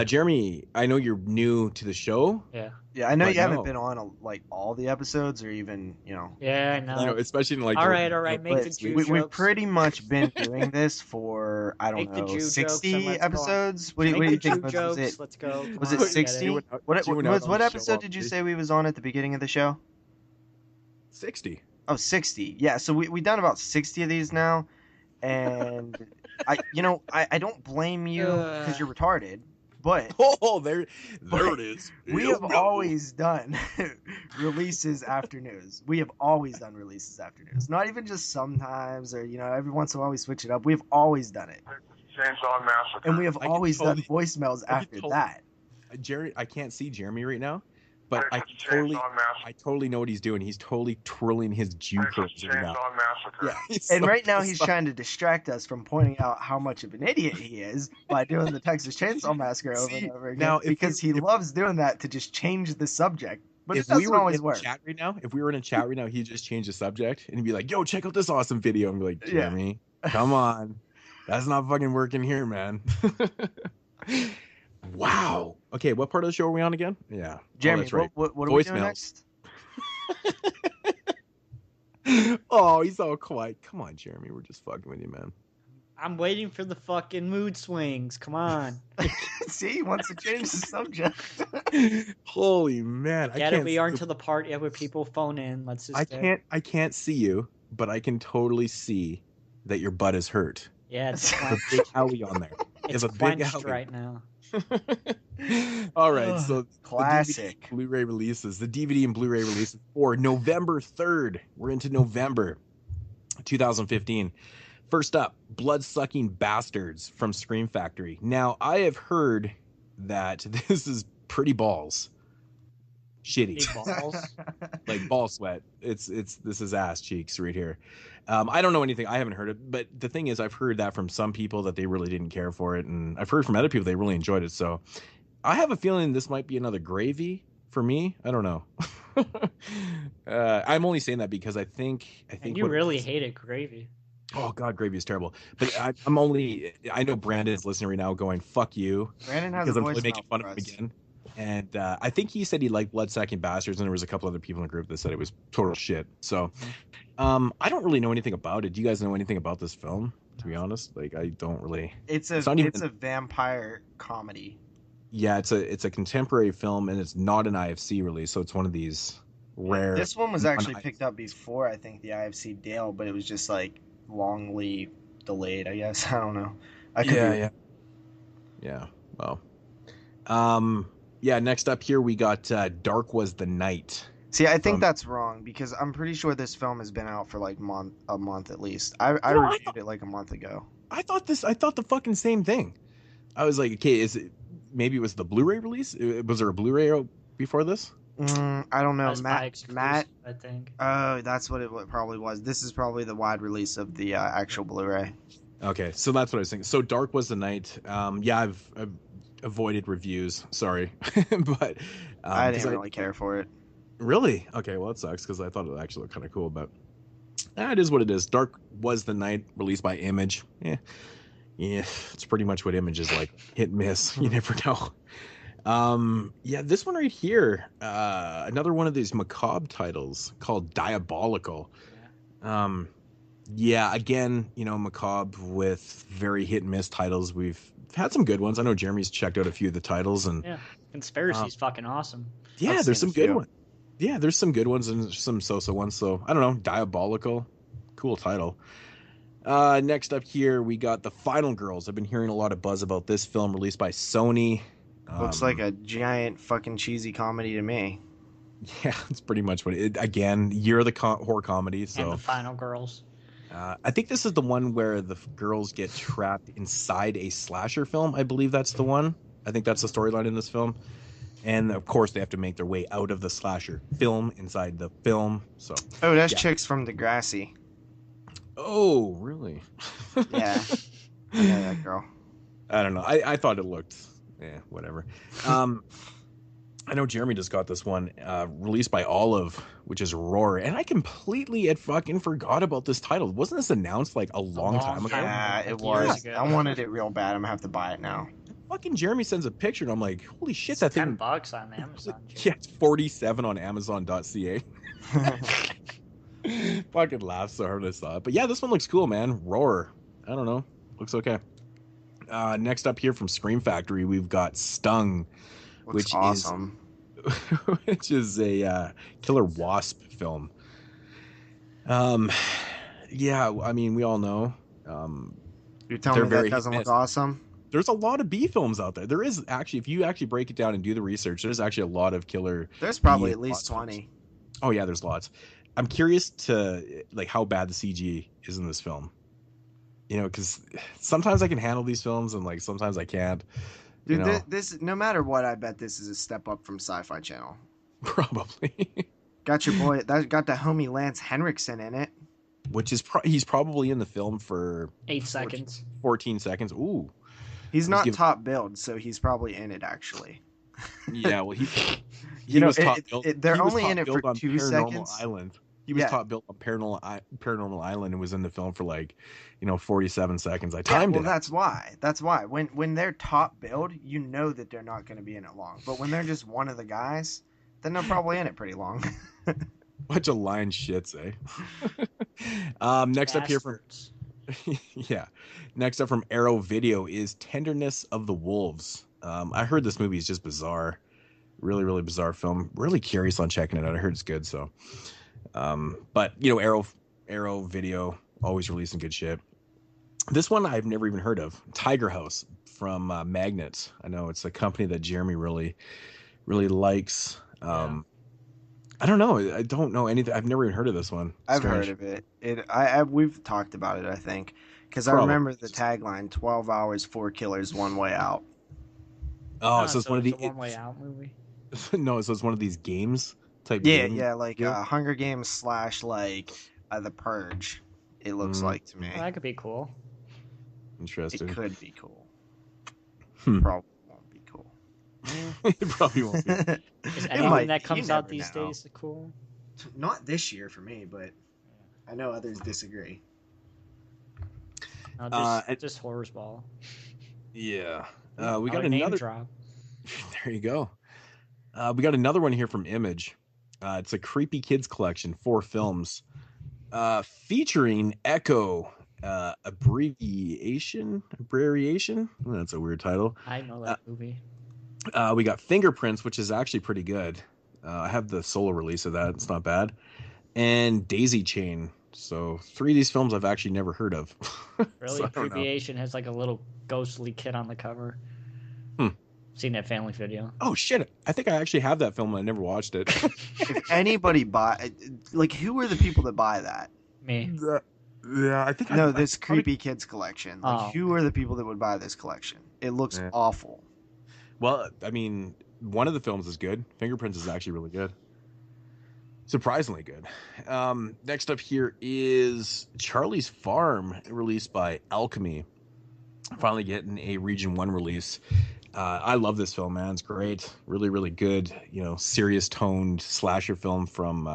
Jeremy, I know you're new to the show. Yeah, I know you haven't been on all the episodes, or even Yeah, I know. Especially in all right. Make the Jew jokes. We've pretty much been doing this for 60 episodes. What do you think? Was it? Let's go. Was it 60? What episode did you say we was on at the beginning of the show? 60. Oh, 60. Yeah, so we done about 60 of these now, and I don't blame you because you're retarded. But there it is. We have always done releases after news. We have always done releases after news. Not even just sometimes, or every once in a while we switch it up. We have always done it. Chainsaw Massacre. And we have always done voicemails after that. Jerry, I can't see Jeremy right now, but I totally know what he's doing. He's totally twirling his Jew curls right now. Yeah. And right now he's trying to distract us from pointing out how much of an idiot he is by doing the Texas Chainsaw Massacre over and over again. Now, because he loves doing that to just change the subject. But it doesn't always work. If we were in a chat right now, he'd just change the subject and he'd be like, yo, check out this awesome video. And be like, Jeremy, come on. That's not fucking working here, man. Wow. Okay, what part of the show are we on again? Yeah. Jeremy, what are we doing next? Oh, he's all quiet. Come on, Jeremy. We're just fucking with you, man. I'm waiting for the fucking Moodz Swingz. Come on. See, he wants to change the subject. Holy man. We aren't to the part yet where people phone in. Let's just I can't see you, but I can totally see that your butt is hurt. Yeah, it's a big Howie on there. It's a big Howie right now. All right, so classic the Blu-ray releases, the DVD and Blu-ray releases for November 3rd. We're into November 2015. First up, Blood-Sucking Bastards from Scream Factory. Now, I have heard that this is pretty balls. Shitty. Balls? Like ball sweat. This is ass cheeks right here. I don't know anything. I haven't heard it, but the thing is, I've heard that from some people that they really didn't care for it, and I've heard from other people they really enjoyed it. So I have a feeling this might be another gravy for me. I don't know. I'm only saying that because I think And you really hated gravy. Oh God, gravy is terrible. But I know Brandon's listening right now, going "fuck you," Brandon has because a I'm voicemail totally making fun of him again. And I think he said he liked Bloodsucking Bastards, and there was a couple other people in the group that said it was total shit. So, I don't really know anything about it. Do you guys know anything about this film? To be honest, like I don't really. It's a vampire comedy. Yeah, it's a contemporary film, and it's not an IFC release, so it's one of these rare. This one was actually picked up before I think the IFC deal, but it was just like longly delayed, I guess. I don't know. Yeah. Well. Yeah, next up here we got Dark Was the Night. See, I think that's wrong because I'm pretty sure this film has been out for like a month at least. I reviewed it like a month ago. I thought the fucking same thing. I was like, okay, maybe it was the Blu-ray release? Was there a Blu-ray before this? I don't know. Matt, I think. Oh, that's what it probably was. This is probably the wide release of the actual Blu-ray. Okay, so that's what I was thinking. So Dark Was the Night. Yeah, I've avoided reviews. Sorry, but I didn't really care for it. Really? Okay, well it sucks because I thought it actually looked kind of cool, but it is what it is. Dark Was the Night, released by Image. Yeah, it's pretty much what Image is like. Hit and miss. You never know. Yeah, this one right here, another one of these macabre titles called Diabolical. Yeah, again, macabre with very hit and miss titles. We've had some good ones. I know Jeremy's checked out a few of the titles, and Conspiracy's fucking awesome. Yeah, there's some good ones. Yeah, there's some good ones and some so-so ones. So I don't know, Diabolical, cool title. Next up here, we got The Final Girls. I've been hearing a lot of buzz about this film, released by Sony. Looks like a giant fucking cheesy comedy to me. Yeah, it's pretty much what it. Again, year of the horror comedy. So and The Final Girls. I think this is the one where the girls get trapped inside a slasher film. I believe that's the one. I think that's the storyline in this film. And of course, they have to make their way out of the slasher film inside the film. So. Oh, that's Chicks from Degrassi. Oh, really? Yeah. Yeah, that girl. I don't know. I thought it looked. Yeah, whatever. I know Jeremy just got this one released by Olive, which is Roar, and I completely had fucking forgot about this title. Wasn't this announced like a long time ago? Yeah, it was. I wanted it real bad. I'm gonna have to buy it now. Fucking Jeremy sends a picture, and I'm like, holy shit, it's that thing. $10 on Amazon. Yeah, it's 47 on Amazon.ca. Fucking laughed so hard I saw it. But yeah, this one looks cool, man. Roar. I don't know. Looks okay. Next up here from Scream Factory, we've got Stung. Looks awesome. Which is a killer wasp film. Yeah, I mean, we all know. You're telling me that doesn't look awesome? There's a lot of B films out there. There is actually, if you actually break it down and do the research, there's actually a lot of killer. There's probably at least 20. Films. Oh yeah, there's lots. I'm curious to like how bad the CG is in this film. Because sometimes I can handle these films and like sometimes I can't. Dude, this no matter what, I bet this is a step up from Sci-Fi Channel. Probably. Got your boy. That got the homie Lance Henriksen in it. Which is he's probably in the film for 8 seconds. 14 seconds. Ooh. He's not top billed, so he's probably in it actually. Yeah, well he was top billed. They're only in it for 2 seconds. Island. He was top billed on Paranormal Island and was in the film for 47 seconds. I timed it. Well, that's why. That's why. When they're top billed, you know that they're not going to be in it long. But when they're just one of the guys, then they're probably in it pretty long. Bunch of lying shits, eh? Next up here from Next up from Arrow Video is Tenderness of the Wolves. I heard this movie is just bizarre. Really, really bizarre film. Really curious on checking it out. I heard it's good, so. But Arrow Video always releasing good shit. This one I've never even heard of. Tiger House from Magnet. I know it's a company that Jeremy really, really likes. I don't know. I don't know anything. I've never even heard of this one. I've heard of it. We've talked about it, I think, because I remember the tagline: 12 hours, 4 killers, 1 way out. Oh, so it's one of the 1 way out movie. No, so it's one of these games type. Game? Yeah, like Hunger Games / like The Purge. It looks like to me. Well, that could be cool. Interesting. It could be cool. Probably won't be cool. It probably won't be. Is It anything might. that You comes out never these know. days cool? Not this year for me, but I know others disagree. No, just horror's ball. Yeah. We Another got name another. drop. There you go. We got another one here from Image. It's a creepy kids collection, 4 films, featuring Echo. Abbreviation. Oh, that's a weird title. I know that movie. We got Fingerprints, which is actually pretty good. I have the solo release of that. It's not bad. And Daisy Chain. So 3 of these films I've actually never heard of. Really? So I don't know. Abbreviation has like a little ghostly kid on the cover. Seen that family video. Oh shit! I think I actually have that film and I never watched it. If anybody who are the people that buy that? Me. Yeah, I think No, this creepy kids collection. Like, Oh. who are the people that would buy this collection? It looks Yeah. awful. Well, I mean, one of the films is good. Fingerprints is actually really good. Surprisingly good. Next up here is Charlie's Farm, released by Alchemy. Finally getting a Region 1 release. I love this film, man. It's great. Really, really good. Serious toned slasher film from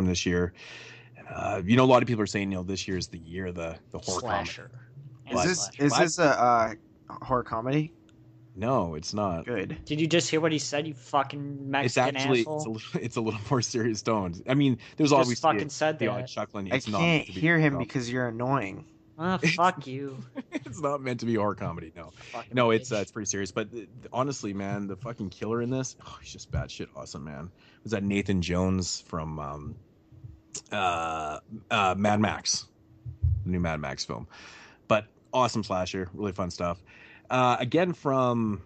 this year. A lot of people are saying, this year is the year of the horror Slasher. But- Is this a horror comedy? No, it's not. Good. Did you just hear what he said, you fucking It's Mexican actually asshole? it's a little more serious toned. I mean, there's Just always fucking said the that. odd chuckling. I It's not can't meant to be hear him comedy. because you're annoying. Ah, fuck you. It's not meant to be a horror comedy. No, Fucking no, bitch. it's pretty serious. But honestly, man, the fucking killer in this, he's just batshit awesome, man. Was that Nathan Jones from Mad Max, the new Mad Max film? But awesome slasher, really fun stuff. Again from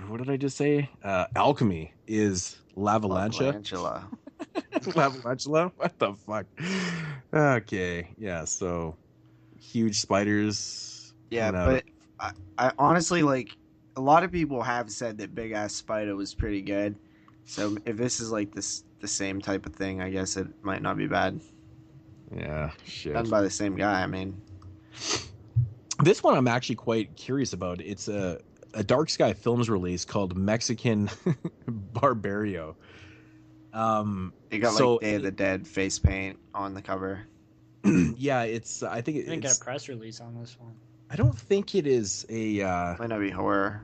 what did I just say? Alchemy is Lavalancha. Lavalancha. Lavalantula? What the fuck? Okay, yeah. So huge spiders. Yeah, coming out but I honestly, like, a lot of people have said that Big Ass Spider was pretty good. So if this is like the same type of thing, I guess it might not be bad. yeah, shit. Done by the same guy, I mean. This one I'm actually quite curious about. It's a Dark Sky Films release called Mexican Barbario. It got like Day of the Dead face paint on the cover. Yeah, it's. I think I didn't get it's. a press release on this one. I don't think it is a. Might not be horror.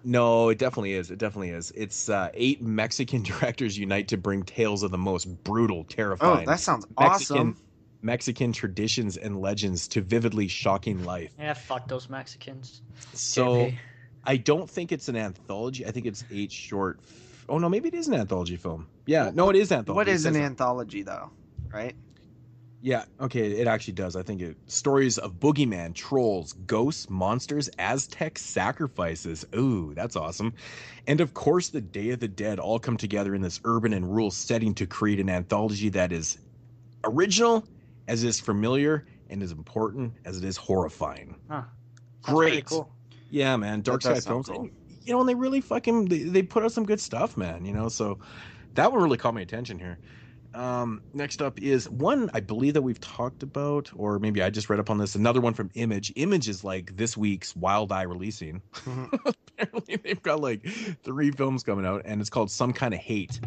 No, it definitely is. It definitely is. It's 8 Mexican directors unite to bring tales of the most brutal, terrifying. Oh, that sounds awesome. Mexican traditions and legends to vividly shocking life. Yeah, fuck those Mexicans. So JP. I don't think it's an anthology. I think it's 8 short. Oh no, maybe it is an anthology film. Yeah, no, it is anthology. What is It an says- anthology, though? Right? Yeah, okay, it actually does. I think stories of boogeyman, trolls, ghosts, monsters, Aztec sacrifices. Ooh, that's awesome. And of course, the Day of the Dead all come together in this urban and rural setting to create an anthology that is original, as it is familiar, and as important as it is horrifying. Huh. Sounds Great. pretty cool. Yeah, man. Dark Sky does sound Films. cool. And they really fucking they put out some good stuff, man. So that one really caught my attention here. Next up is one I believe that we've talked about, or maybe I just read up on this. Another one from Image. Image is like this week's Wild Eye releasing. Apparently, they've got like 3 films coming out, and it's called Some Kind of Hate.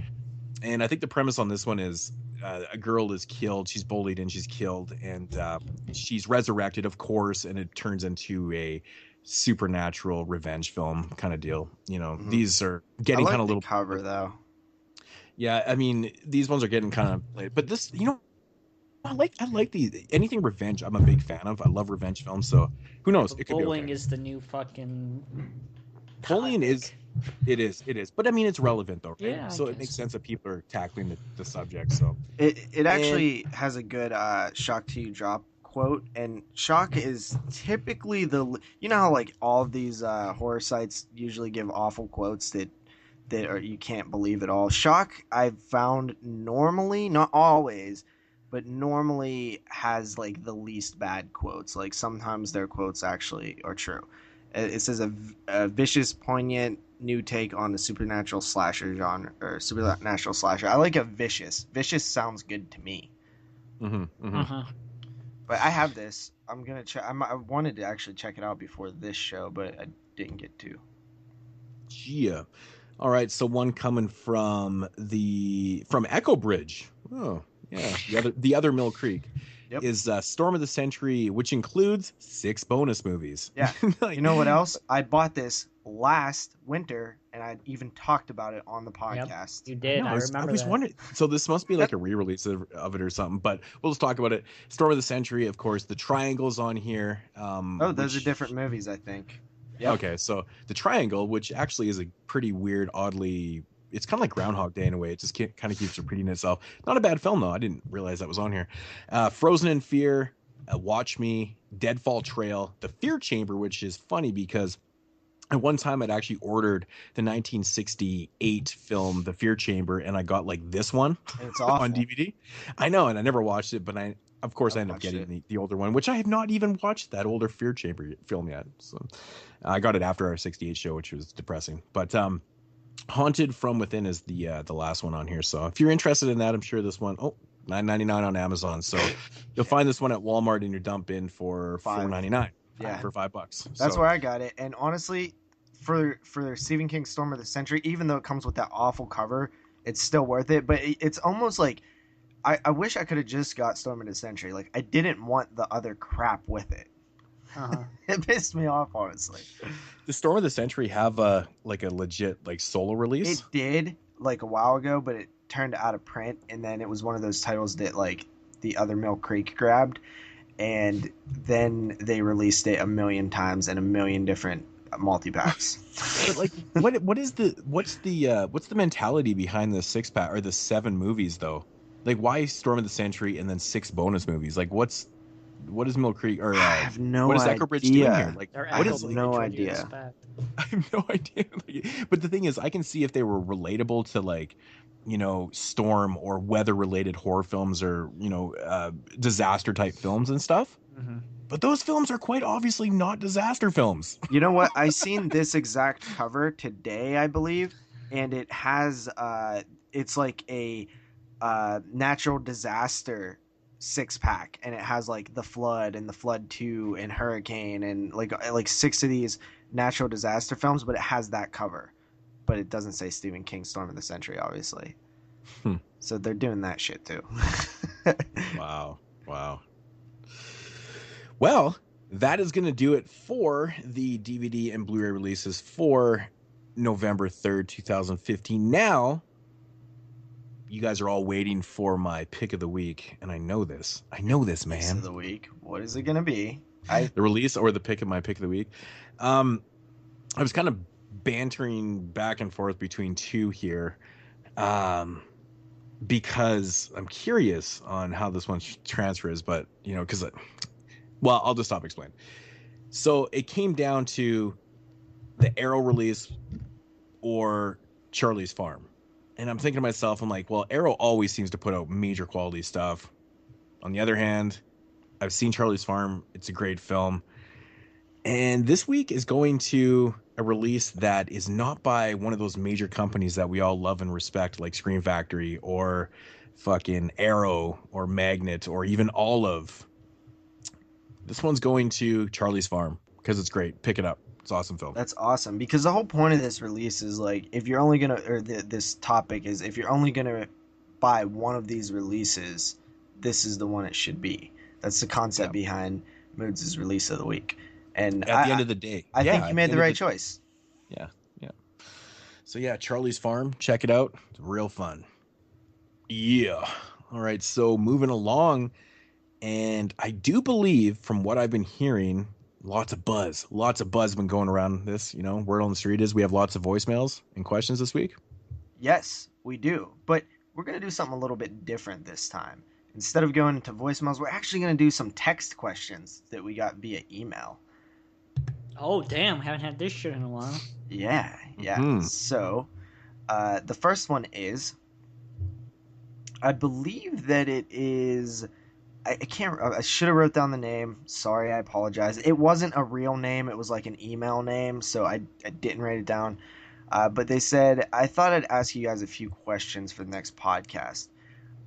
And I think the premise on this one is a girl is killed. She's bullied and she's killed, and she's resurrected, of course, and it turns into a supernatural revenge film kind of deal. These are getting I like kind of the little cover, though. Yeah, I mean, these ones are getting kind of late, but this, I like these. Anything revenge, I'm a big fan of. I love revenge films, so who knows? It could be Bullying okay. is the new fucking. Bullying topic. it is, but I mean, it's relevant though, right? Yeah, I So it guess. makes sense that people are tackling the subject. So It actually has a good shock to you drop quote, and shock is typically how like all of these horror sites usually give awful quotes that are you can't believe at all. Shock, I've found, normally, not always, but normally has like the least bad quotes. Like sometimes their quotes actually are true. It says a vicious, poignant new take on the supernatural slasher genre, or supernatural slasher. I like a vicious. Vicious sounds good to me. Uh-huh. But I have this. I'm gonna check. I wanted to actually check it out before this show, but I didn't get to. Yeah. All right, so one coming from Echo Bridge. Oh, yeah. The other Mill Creek Yep. is Storm of the Century, which includes 6 bonus movies. Yeah. Like, You know what else? I bought this last winter, and I even talked about it on the podcast. You did. I remember was that. wondering. So this must be like a re-release of it or something. But we'll just talk about it. Storm of the Century, of course. The Triangle's on here. Those are different movies, I think. Yep. Okay, so the Triangle, which actually is a pretty weird, oddly, it's kind of like Groundhog Day in a way. It just kind of keeps repeating itself. Not a bad film though. I didn't realize that was on here. Frozen in Fear, Watch Me, Deadfall Trail, The Fear Chamber, which is funny because at one time I'd actually ordered the 1968 film The Fear Chamber, and I got like this one It's awful. on DVD. I know, and I never watched it, but I ended up getting the older one, which I have not even watched that older Fear Chamber film yet. So I got it after our 68 show, which was depressing. But Haunted from Within is the last one on here. So if you're interested in that, I'm sure this one, $9.99 on Amazon. So you'll find this one at Walmart in your dump bin for $4.99. Yeah, for $5. That's where I got it. And honestly, for Stephen King's Storm of the Century, even though it comes with that awful cover, it's still worth it. But it's almost like I wish I could have just got Storm of the Century. Like, I didn't want the other crap with it. It pissed me off, honestly. Does Storm of the Century have a legit solo release? It did like a while ago, but it turned out of print, and then it was one of those titles that like the other Mill Creek grabbed, and then they released it a million times in a million different multi-packs. But what's the mentality behind the 6-pack or the 7 movies though? Like, why Storm of the Century and then 6 bonus movies? Like, what is Mill Creek or I have no what is idea. Echo Bridge doing here? Like, I have no idea. I have no idea. But the thing is, I can see if they were relatable to storm or weather related horror films or disaster type films and stuff. Mm-hmm. But those films are quite obviously not disaster films. You know what? I seen this exact cover today, I believe, and it has it's like a natural disaster 6-pack, and it has like the Flood and the Flood 2 and Hurricane and like 6 of these natural disaster films, but it has that cover, but it doesn't say Stephen King Storm of the Century, obviously. So they're doing that shit too. Wow. Well, that is going to do it for the DVD and Blu-ray releases for November 3rd, 2015. Now, you guys are all waiting for my pick of the week, and I know this, man. Pick of the week. What is it going to be? The release or the pick of my pick of the week? I was kind of bantering back and forth between two here, because I'm curious on how this one transfers, but I'll just stop explaining. So it came down to the Arrow release or Charlie's Farm. And I'm thinking to myself, I'm like, well, Arrow always seems to put out major quality stuff. On the other hand, I've seen Charlie's Farm. It's a great film. And this week is going to a release that is not by one of those major companies that we all love and respect, like Scream Factory or fucking Arrow or Magnet or even Olive. This one's going to Charlie's Farm because it's great. Pick it up. It's an awesome film. That's awesome, because the whole point of this release is like, if you're only gonna, or this topic is, if you're only gonna buy one of these releases, this is the one it should be. That's the concept behind Moodz' release of the week. And at the end of the day, I think you made the right choice. Yeah. So Charlie's Farm, check it out. It's real fun. Yeah. All right. So moving along, and I do believe, from what I've been hearing, lots of buzz been going around this. Word on the street is we have lots of voicemails and questions this week. Yes, we do. But we're going to do something a little bit different this time. Instead of going to voicemails, we're actually going to do some text questions that we got via email. Oh, damn. Haven't had this shit in a while. Yeah. Mm-hmm. So, the first one is, I believe that it is... I should have wrote down the name. Sorry, I apologize. It wasn't a real name. It was like an email name, so I didn't write it down. But they said, I thought I'd ask you guys a few questions for the next podcast.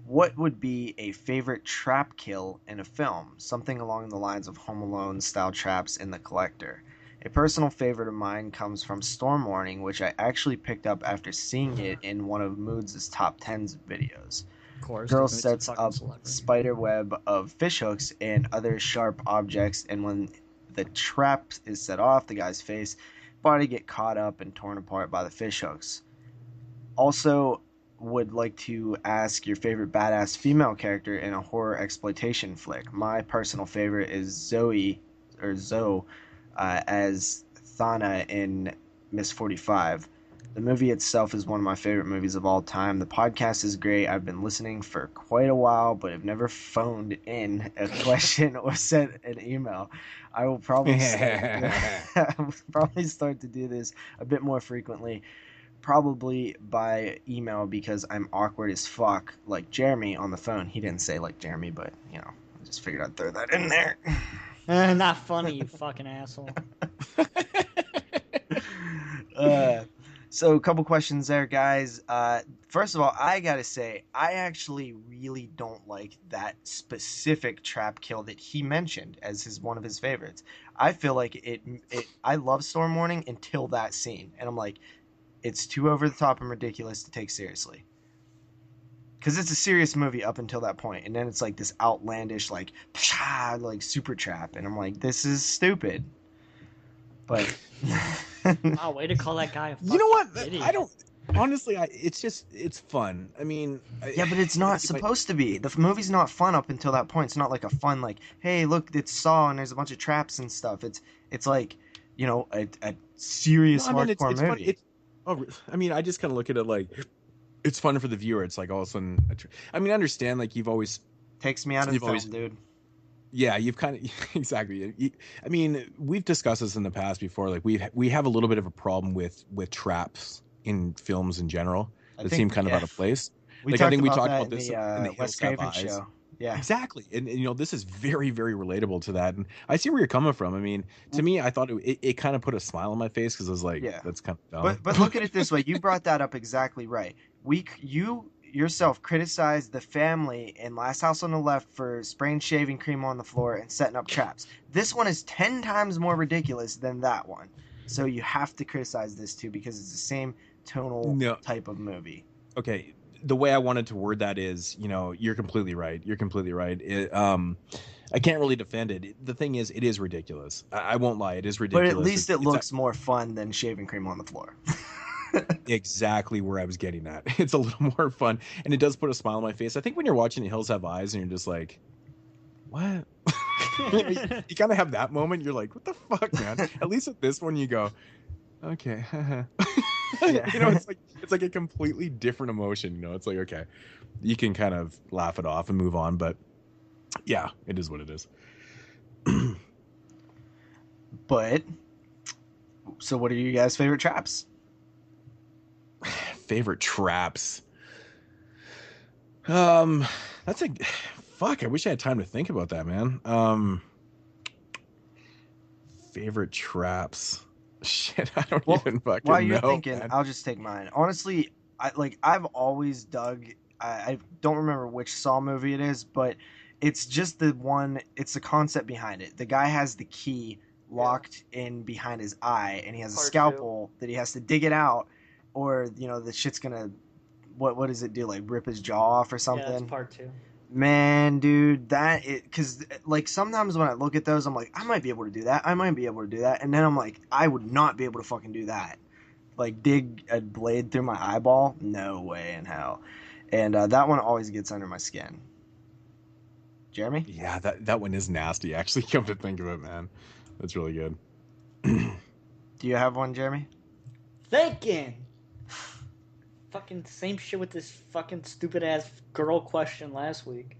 What would be a favorite trap kill in a film? Something along the lines of Home Alone style traps in The Collector. A personal favorite of mine comes from Storm Warning, which I actually picked up after seeing it in one of Moodz' top 10s videos. Of course, Girl 'cause Moodz is a sets fucking up celebrity. spider web of fishhooks and other sharp objects, and when the trap is set off, the guy's face, body get caught up and torn apart by the fishhooks. Also, would like to ask your favorite badass female character in a horror exploitation flick. My personal favorite is Zoe as Thana in Miss 45. The movie itself is one of my favorite movies of all time. The podcast is great. I've been listening for quite a while, but have never phoned in a question or sent an email. I will probably start to do this a bit more frequently, probably by email because I'm awkward as fuck, like Jeremy on the phone. He didn't say like Jeremy, but I just figured I'd throw that in there. Not funny, you fucking asshole. So a couple questions there, guys. First of all, I gotta say, I actually really don't like that specific trap kill that he mentioned as one of his favorites. I feel like I love Storm Warning until that scene, and I'm like, it's too over the top and ridiculous to take seriously. Because it's a serious movie up until that point, and then it's like this outlandish, like super trap, and I'm like, this is stupid. But Wow, way to call that guy a fucking You know what? idiot. I don't. Honestly, it's fun. I mean, yeah, but it's not supposed to be. The movie's not fun up until that point. It's not like a fun, like, hey, look, it's Saw and there's a bunch of traps and stuff. It's like, a serious hardcore movie. I just kind of look at it like it's fun for the viewer. It's like all of a sudden, I understand, like you've always takes me out of the film, dude. Yeah, you've kind of exactly. We've discussed this in the past before. Like we have a little bit of a problem with traps in films in general that seem kind of out of place. I think we talked about this in the Wes Craven show. Yeah, exactly. And this is very, very relatable to that. And I see where you're coming from. I mean, to me, I thought it kind of put a smile on my face because I was like, that's kind of dumb. But look at it this way. You brought that up exactly right. You yourself criticized the family in Last House on the Left for spraying shaving cream on the floor and setting up traps. This one is 10 times more ridiculous than that one. So you have to criticize this too because it's the same tonal type of movie. Okay. The way I wanted to word that is, you're completely right. You're completely right. I can't really defend it. The thing is, it is ridiculous. I won't lie. It is ridiculous. But at least it looks more fun than shaving cream on the floor. Exactly where I was getting at. It's a little more fun, and it does put a smile on my face. I think when you're watching The Hills Have Eyes and you're just like, what? You kind of have that moment. You're like, what the fuck, man? At least with this one, you go, okay. It's like a completely different emotion. It's like, okay, you can kind of laugh it off and move on, but yeah, it is what it is. But so what are you guys' favorite traps? Favorite traps? That's a fuck. I wish I had time to think about that, man. Favorite traps. Shit, I don't even fucking know. While you're thinking, man. I'll just take mine. Honestly, I've always dug. I don't remember which Saw movie it is, but it's just the one. It's the concept behind it. The guy has the key locked in behind his eye, and he has a scalpel that he has to dig it out, or the shit's gonna. What does it do? Like rip his jaw off or something? Yeah, that's part 2. Man, dude, because like sometimes when I look at those, I'm like, I might be able to do that. I might be able to do that, and then I'm like, I would not be able to fucking do that. Like dig a blade through my eyeball? No way in hell. And that one always gets under my skin. Jeremy? Yeah, that one is nasty. Actually, come to think of it, man, that's really good. Do you have one, Jeremy? Thinking. Fucking same shit with this fucking stupid ass girl question last week.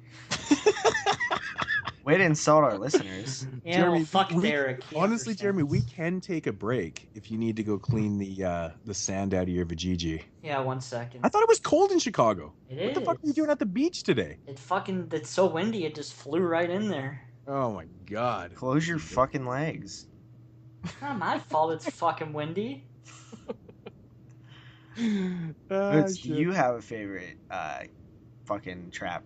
Way to insult our listeners. Yeah, Jeremy, fuck Derek. Honestly, Jeremy, we can take a break if you need to go clean the sand out of your vajiji. Yeah, 1 second. I thought it was cold in Chicago. What the fuck are you doing at the beach today? It's so windy, it just flew right in there. Oh my god. Close your fucking legs. It's not my fault it's fucking windy. Do you have a favorite fucking trap?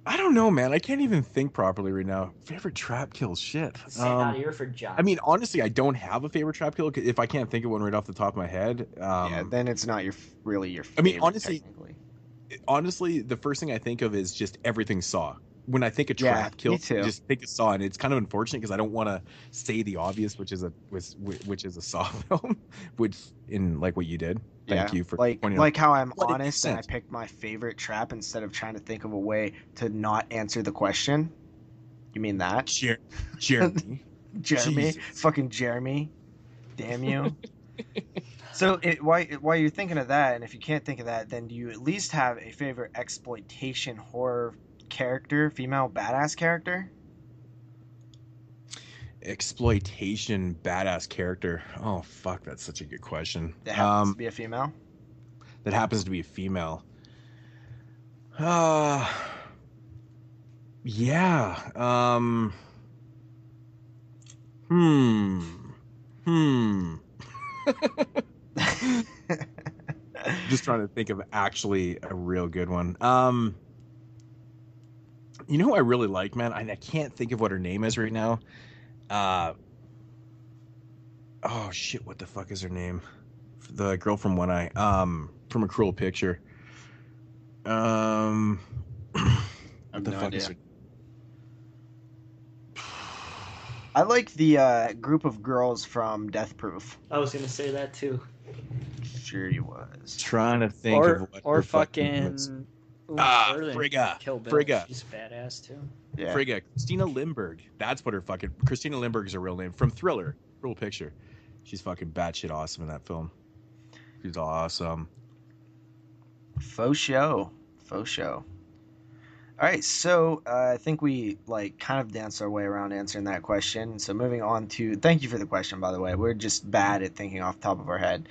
I don't know, man. I can't even think properly right now. Favorite trap kill, shit. Stand out here for John. I mean, honestly, I don't have a favorite trap kill if I can't think of one right off the top of my head. Yeah, then it's not really your favorite. I mean, honestly, the first thing I think of is just everything Saw. When I think of trap kill, I just think of Saw, and it's kind of unfortunate because I don't want to say the obvious, which is a Saw film, which in like what you did. Thank you for pointing out. Like how I'm honest and I picked my favorite trap instead of trying to think of a way to not answer the question. You mean that? Jeremy. Jeremy, fucking Jeremy. Damn you. So while you're thinking of that, and if you can't think of that, then do you at least have a favorite exploitation horror character, female badass character? Exploitation badass character. Oh fuck, that's such a good question. That happens to be a female. That happens to be a female. Yeah. Just trying to think of actually a real good one. You know who I really like, man? I can't think of what her name is right now. Oh shit, what the fuck is her name? The girl from One Eye. From A Cruel Picture. What the fuck is her? I like the group of girls from Death Proof. I was gonna say that too. Sure you was. Trying to think of what or fucking Frigga. She's badass too. Yeah. Frigga. Christina Lindbergh. That's what her fucking... Christina Lindbergh is her real name. From Thriller. Cruel Picture. She's fucking batshit awesome in that film. She's awesome. Faux show. All right, so I think we kind of danced our way around answering that question. So moving on to... Thank you for the question, by the way. We're just bad at thinking off the top of our head.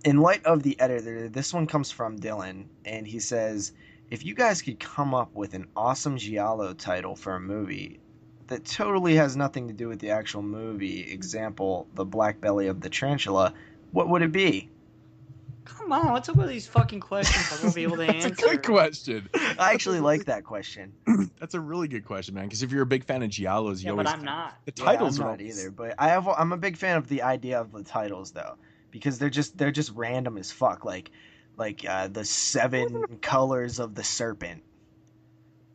In light of the editor, this one comes from Dylan, and he says, if you guys could come up with an awesome giallo title for a movie that totally has nothing to do with the actual movie, example, The Black Belly of the Tarantula, what would it be? Come on, what's up with these fucking questions I won't be able to answer? That's a good question. I actually like that question. That's a really good question, man, because if you're a big fan of giallos, but I'm not. The titles I'm are not either, but I'm a big fan of the idea of the titles, though, because they're just random as fuck, like the 7 colors of the serpent.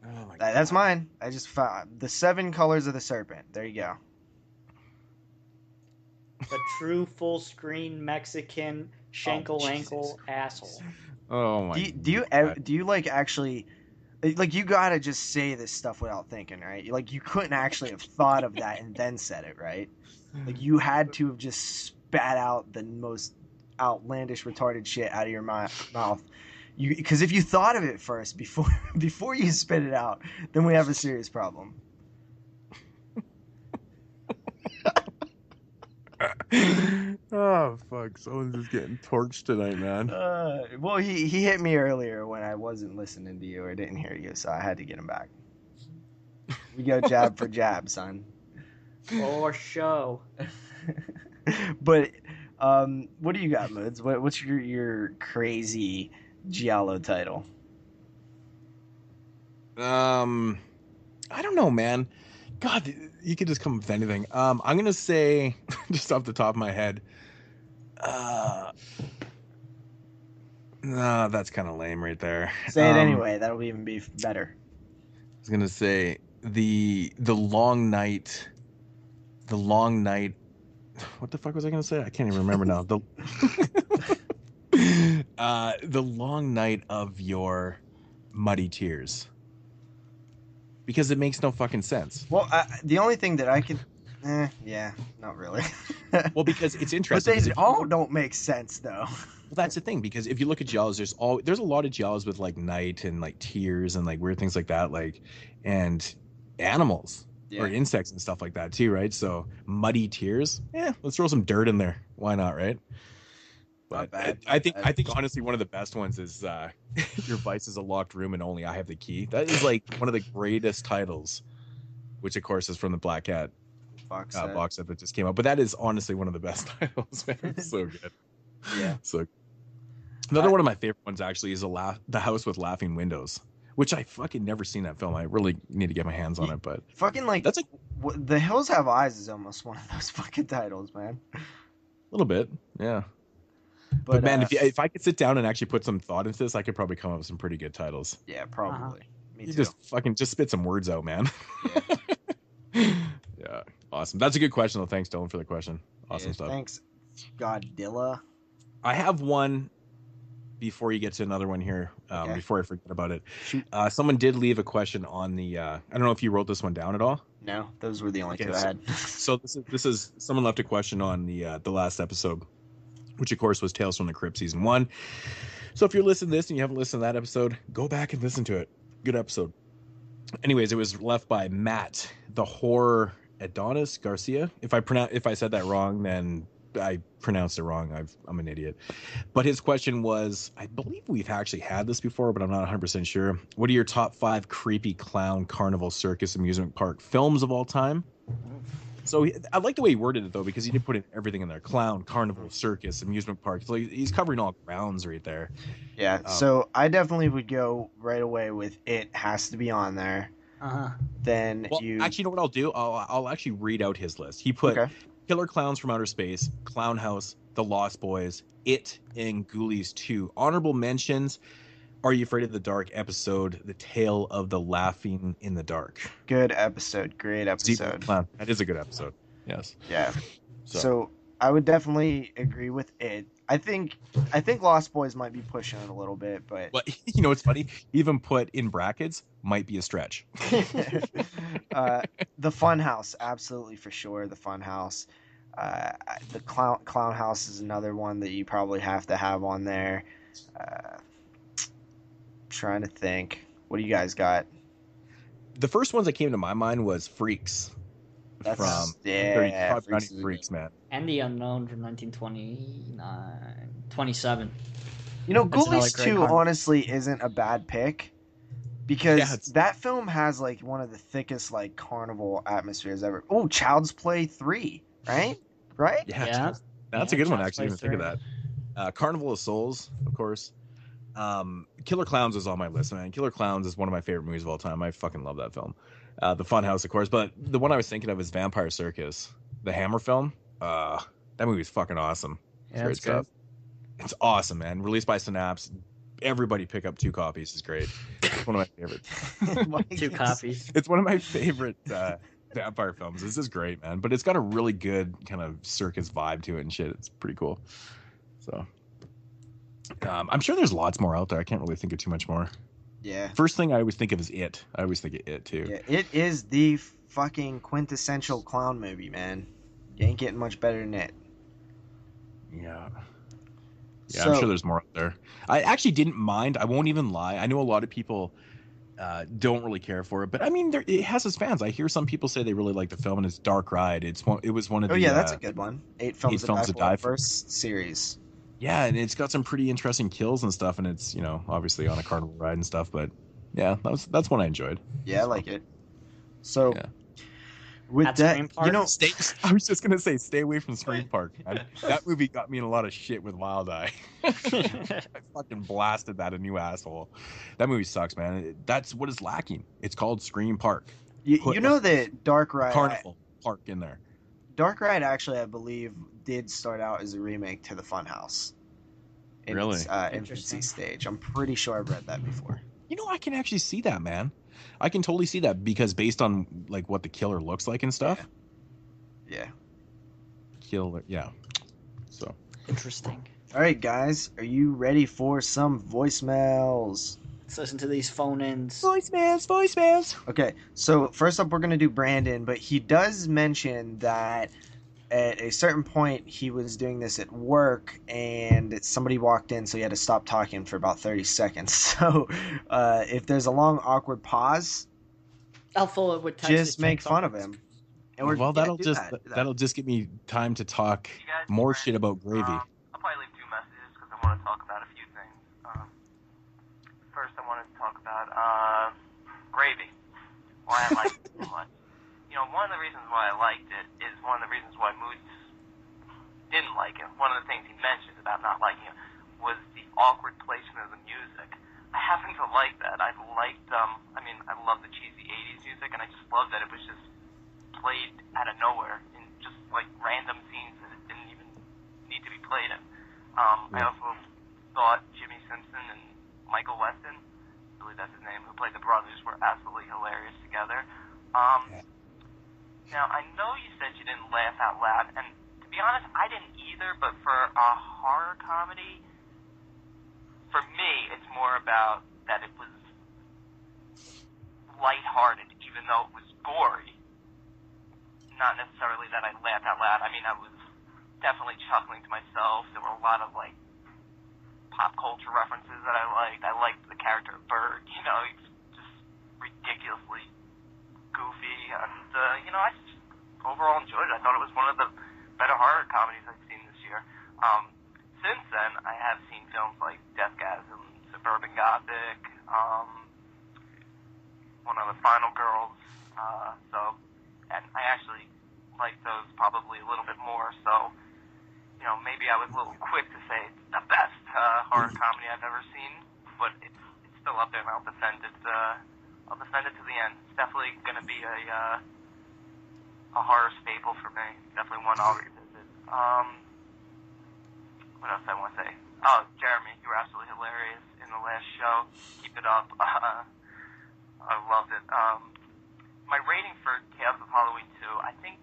Oh my God. That's mine. I just found the 7 colors of the serpent. There you go. The true full screen Mexican ankle asshole. Oh my. Do you like actually, like, you gotta just say this stuff without thinking, right? Like, you couldn't actually have thought of that and then said it, right? Like, you had to have just spat out the most outlandish, retarded shit out of your mouth. Because if you thought of it first before you spit it out, then we have a serious problem. Oh fuck! Someone's just getting torched tonight, man. Well, he hit me earlier when I wasn't listening to you or didn't hear you, so I had to get him back. We go jab for jab, son. For show. But what do you got, Moodz? What's your crazy giallo title? I don't know, man. God, you could just come up with anything. I'm gonna say, just off the top of my head, no, that's kind of lame right there. Say it anyway. That'll even be better. I was gonna say the long night. The long night. What the fuck was I gonna say? I can't even remember now. The long night of your muddy tears. Because it makes no fucking sense. Well, the only thing that I could... yeah, not really. Well, because it's interesting. But they all don't make sense, though. Well, that's the thing, because if you look at giallos, there's a lot of giallos with, like, night and, like, tears and, like, weird things like that, like, and animals or insects and stuff like that, too, right? So, muddy tears, let's throw some dirt in there. Why not, right? But I think honestly one of the best ones is your vice is a locked room and only I have the key. That is like one of the greatest titles, which of course is from the Black Cat box set that just came out. But that is honestly one of the best titles, man. It's so good. Yeah. So another one of my favorite ones actually is the House with Laughing Windows, which I fucking never seen that film. I really need to get my hands on it, but fucking like that's The Hills Have Eyes is almost one of those fucking titles, man. a little bit, yeah. But man, if I could sit down and actually put some thought into this, I could probably come up with some pretty good titles. Yeah, probably. Me you too. just spit some words out, man. Yeah. Yeah, awesome. That's a good question, though. Thanks, Dylan, for the question. Awesome stuff. Thanks, Godzilla. I have one before you get to another one here. Before I forget about it, someone did leave a question on the. I don't know if you wrote this one down at all. No, those were the only two I had. So this is someone left a question on the last episode, which of course was Tales from the Crypt season 1. So if you're listening to this and you haven't listened to that episode, go back and listen to it. Good episode. Anyways, it was left by Matt, the horror Adonis Garcia. If I said that wrong, then I pronounced it wrong. I'm an idiot. But his question was, I believe we've actually had this before, but I'm not 100% sure. What are your top 5 creepy clown, carnival, circus, amusement park films of all time? So I like the way he worded it, though, because he did put in everything in there. Clown, carnival, circus, amusement park. So he's covering all grounds right there. Yeah, so I definitely would go right away with It Has to be on there. Uh-huh. Then Actually, you know what I'll do? I'll actually read out his list. He put Killer Clowns from Outer Space, Clown House, The Lost Boys, It, and Ghoulies 2. Honorable mentions: Are You Afraid of the Dark episode, The Tale of the Laughing in the Dark. Good episode. Great episode. Clown. That is a good episode. Yes. Yeah. So I would definitely agree with It. I think Lost Boys might be pushing it a little bit, but you know, it's funny. Even put in brackets, might be a stretch. The Funhouse, absolutely for sure. The Funhouse. The Clown House is another one that you probably have to have on there. Trying to think. What do you guys got? The first ones that came to my mind was Freaks. Freaks, man. And The Unknown from 27. You know, Ghoulies 2 honestly isn't a bad pick, because that film has like one of the thickest like carnival atmospheres ever. Oh, Child's Play 3, right? Yeah. That's a good one, actually. I didn't think of that. Carnival of Souls, of course. Killer Clowns is on my list, man. Killer Clowns is one of my favorite movies of all time. I fucking love that film. The Funhouse, of course, but the one I was thinking of is Vampire Circus, the Hammer film. That movie's fucking awesome. Yeah, great stuff. It's awesome, man. Released by Synapse. Everybody pick up 2 copies. It's great. It's one of my favorites. 2 copies. It's one of my favorite vampire films. This is great, man. But it's got a really good kind of circus vibe to it and shit. It's pretty cool. So I'm sure there's lots more out there. I can't really think of too much more. Yeah. First thing I always think of is It. I always think of It too. Yeah, It is the fucking quintessential clown movie, man. You ain't getting much better than It. Yeah. Yeah, I'm sure there's more out there. I actually didn't mind. I won't even lie. I know a lot of people don't really care for it, but I mean, it has its fans. I hear some people say they really like the film, and it's Dark Ride. It was one of the. Oh yeah, that's a good one. 8 films to die for. First series. Yeah, and it's got some pretty interesting kills and stuff, and it's, you know, obviously on a carnival ride and stuff, but yeah, that's one I enjoyed. Yeah, I like it. So with that, you know, I was just gonna say, stay away from Scream Park. That movie got me in a lot of shit with Wild Eye. I fucking blasted that a new asshole. That movie sucks, man. That's what is lacking. It's called Scream Park. You know that Dark Ride Carnival Park in there. Dark Ride actually, I believe, did start out as a remake to the Funhouse. In its infancy stage. I'm pretty sure I've read that before. You know, I can actually see that, man. I can totally see that, because based on like what the killer looks like and stuff. Yeah. Killer, yeah. So interesting. All right, guys, are you ready for some voicemails? Let's listen to these phone-ins. Voicemails. Okay, so first up, we're gonna do Brandon, but he does mention that at a certain point he was doing this at work and somebody walked in, so he had to stop talking for about 30 seconds. So if there's a long awkward pause, I'll follow it with text. Just make fun of him. And well, that'll just give me time to talk more shit about gravy. I'll probably leave 2 messages because I want to talk about a few things. First, I wanted to talk about gravy. Why I like it so much. You know, one of the reasons why I liked it is one of the reasons why Moodz didn't like it. One of the things he mentioned about not liking it was the awkward placement of the music. I happen to like that. I liked, I mean, I love the cheesy 80s music, and I just love that it was just played out of nowhere in just, like, random scenes that it didn't even need to be played in. I also thought Jimmy Simpson and Michael Weston, I believe that's his name, who played the brothers, were absolutely hilarious together. Now, I know you said you didn't laugh out loud, and to be honest, I didn't either, but for a horror comedy, for me, it's more about that it was lighthearted, even though it was gory. Not necessarily that I laughed out loud. I mean, I was definitely chuckling to myself. There were a lot of, like, pop culture references that I liked. I liked the character of Bird. You know, he's just ridiculously goofy. And, you know, I just overall enjoyed it. I thought it was one of the better horror comedies I've seen this year. Since then, I have seen films like Deathgasm, Suburban Gothic, one of the Final Girls, and I actually like those probably a little bit more, so, you know, maybe I was a little quick to say it's the best horror comedy I've ever seen, but it's still up there, and I'll defend it to the end. It's definitely going to be a horror staple for me. Definitely one I'll revisit. What else I want to say? Oh, Jeremy, you were absolutely hilarious in the last show. Keep it up. I loved it. My rating for Tales of Halloween 2, I think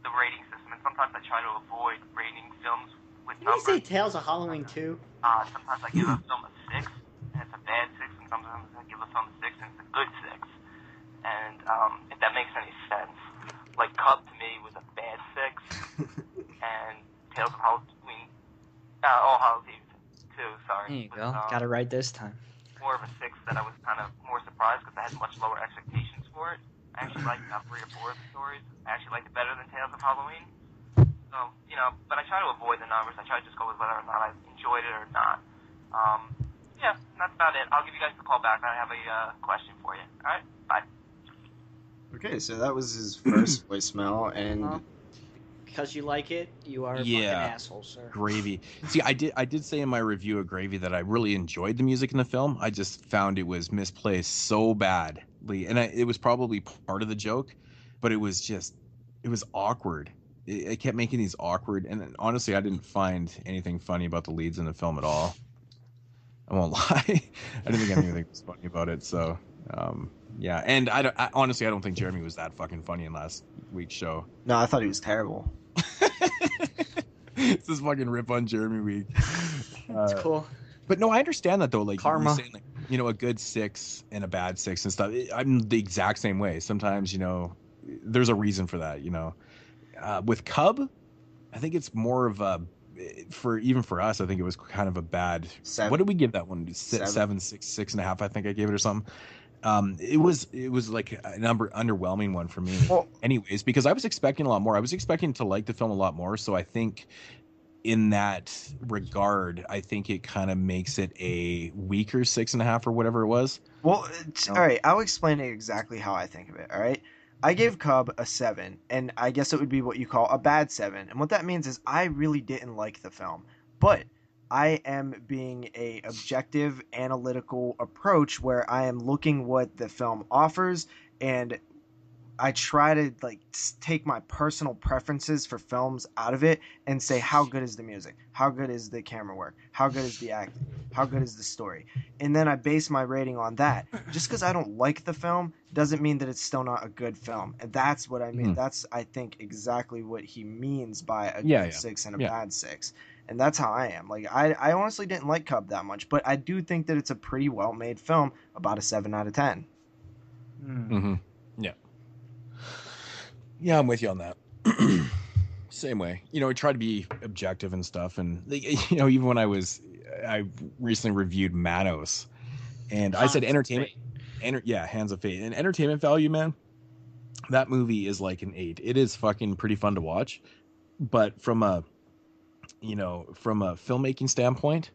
the rating system, and sometimes I try to avoid rating films with Did you numbers. say Tales of Halloween 2? Sometimes I give a film a 6, and it's a bad 6, and sometimes I give a film a 6, and it's a good 6. And if that makes any sense. Like, Cub to me was a bad 6, and Tales of Halloween, All Hallows Eve 2, sorry. There you go. Got it right this time. More of a 6 that I was kind of more surprised because I had much lower expectations for it. I actually liked about 3 or 4 of the stories. I actually liked it better than Tales of Halloween. So, you know, but I try to avoid the numbers. I try to just go with whether or not I enjoyed it or not. Yeah, that's about it. I'll give you guys a call back. I have a question for you. All right? Bye. Okay, so that was his first voicemail, and Because you like it, you are a fucking asshole, sir. Gravy. See, I did say in my review of Gravy that I really enjoyed the music in the film. I just found it was misplaced so badly, and it was probably part of the joke, but it was awkward. It kept making these awkward, and honestly, I didn't find anything funny about the leads in the film at all. I won't lie. I didn't think anything was funny about it. So, yeah, and I honestly, I don't think Jeremy was that fucking funny in last week's show. no, I thought he was terrible. It's this fucking rip on Jeremy week. It's cool. But no, I understand that though. Like Karma. you're saying, like, you know, a good 6 and a bad 6 and stuff. I'm the exact same way. Sometimes, you know, there's a reason for that. You know, with Cub, I think it's more of a for us. I think it was kind of a bad. 7. What did we give that one? 7. 7, 6, 6.5. I think I gave it or something. It was like an underwhelming one for me. Well, anyways, because I was expecting a lot more. I was expecting to like the film a lot more. So I think in that regard, I think it kind of makes it a weaker 6.5 or whatever it was. well, all right. I'll explain it exactly how I think of it. All right. I gave Cub a 7, and I guess it would be what you call a bad 7. And what that means is I really didn't like the film, but I am being a objective, analytical approach where I am looking what the film offers, and I try to like take my personal preferences for films out of it and say how good is the music, how good is the camera work, how good is the acting, how good is the story, and then I base my rating on that. Just because I don't like the film doesn't mean that it's still not a good film, and that's what I mean. That's, I think, exactly what he means by a good 6 and a bad 6. And that's how I am. Like, I honestly didn't like Cub that much, but I do think that it's a pretty well-made film, about a 7 out of 10. Mm-hmm. Yeah. Yeah, I'm with you on that. Same way. You know, I try to be objective and stuff. And, you know, even when I recently reviewed Manos, and I said entertainment. Hands of Fate. And entertainment value, man, that movie is like an 8. It is fucking pretty fun to watch. But from a filmmaking standpoint,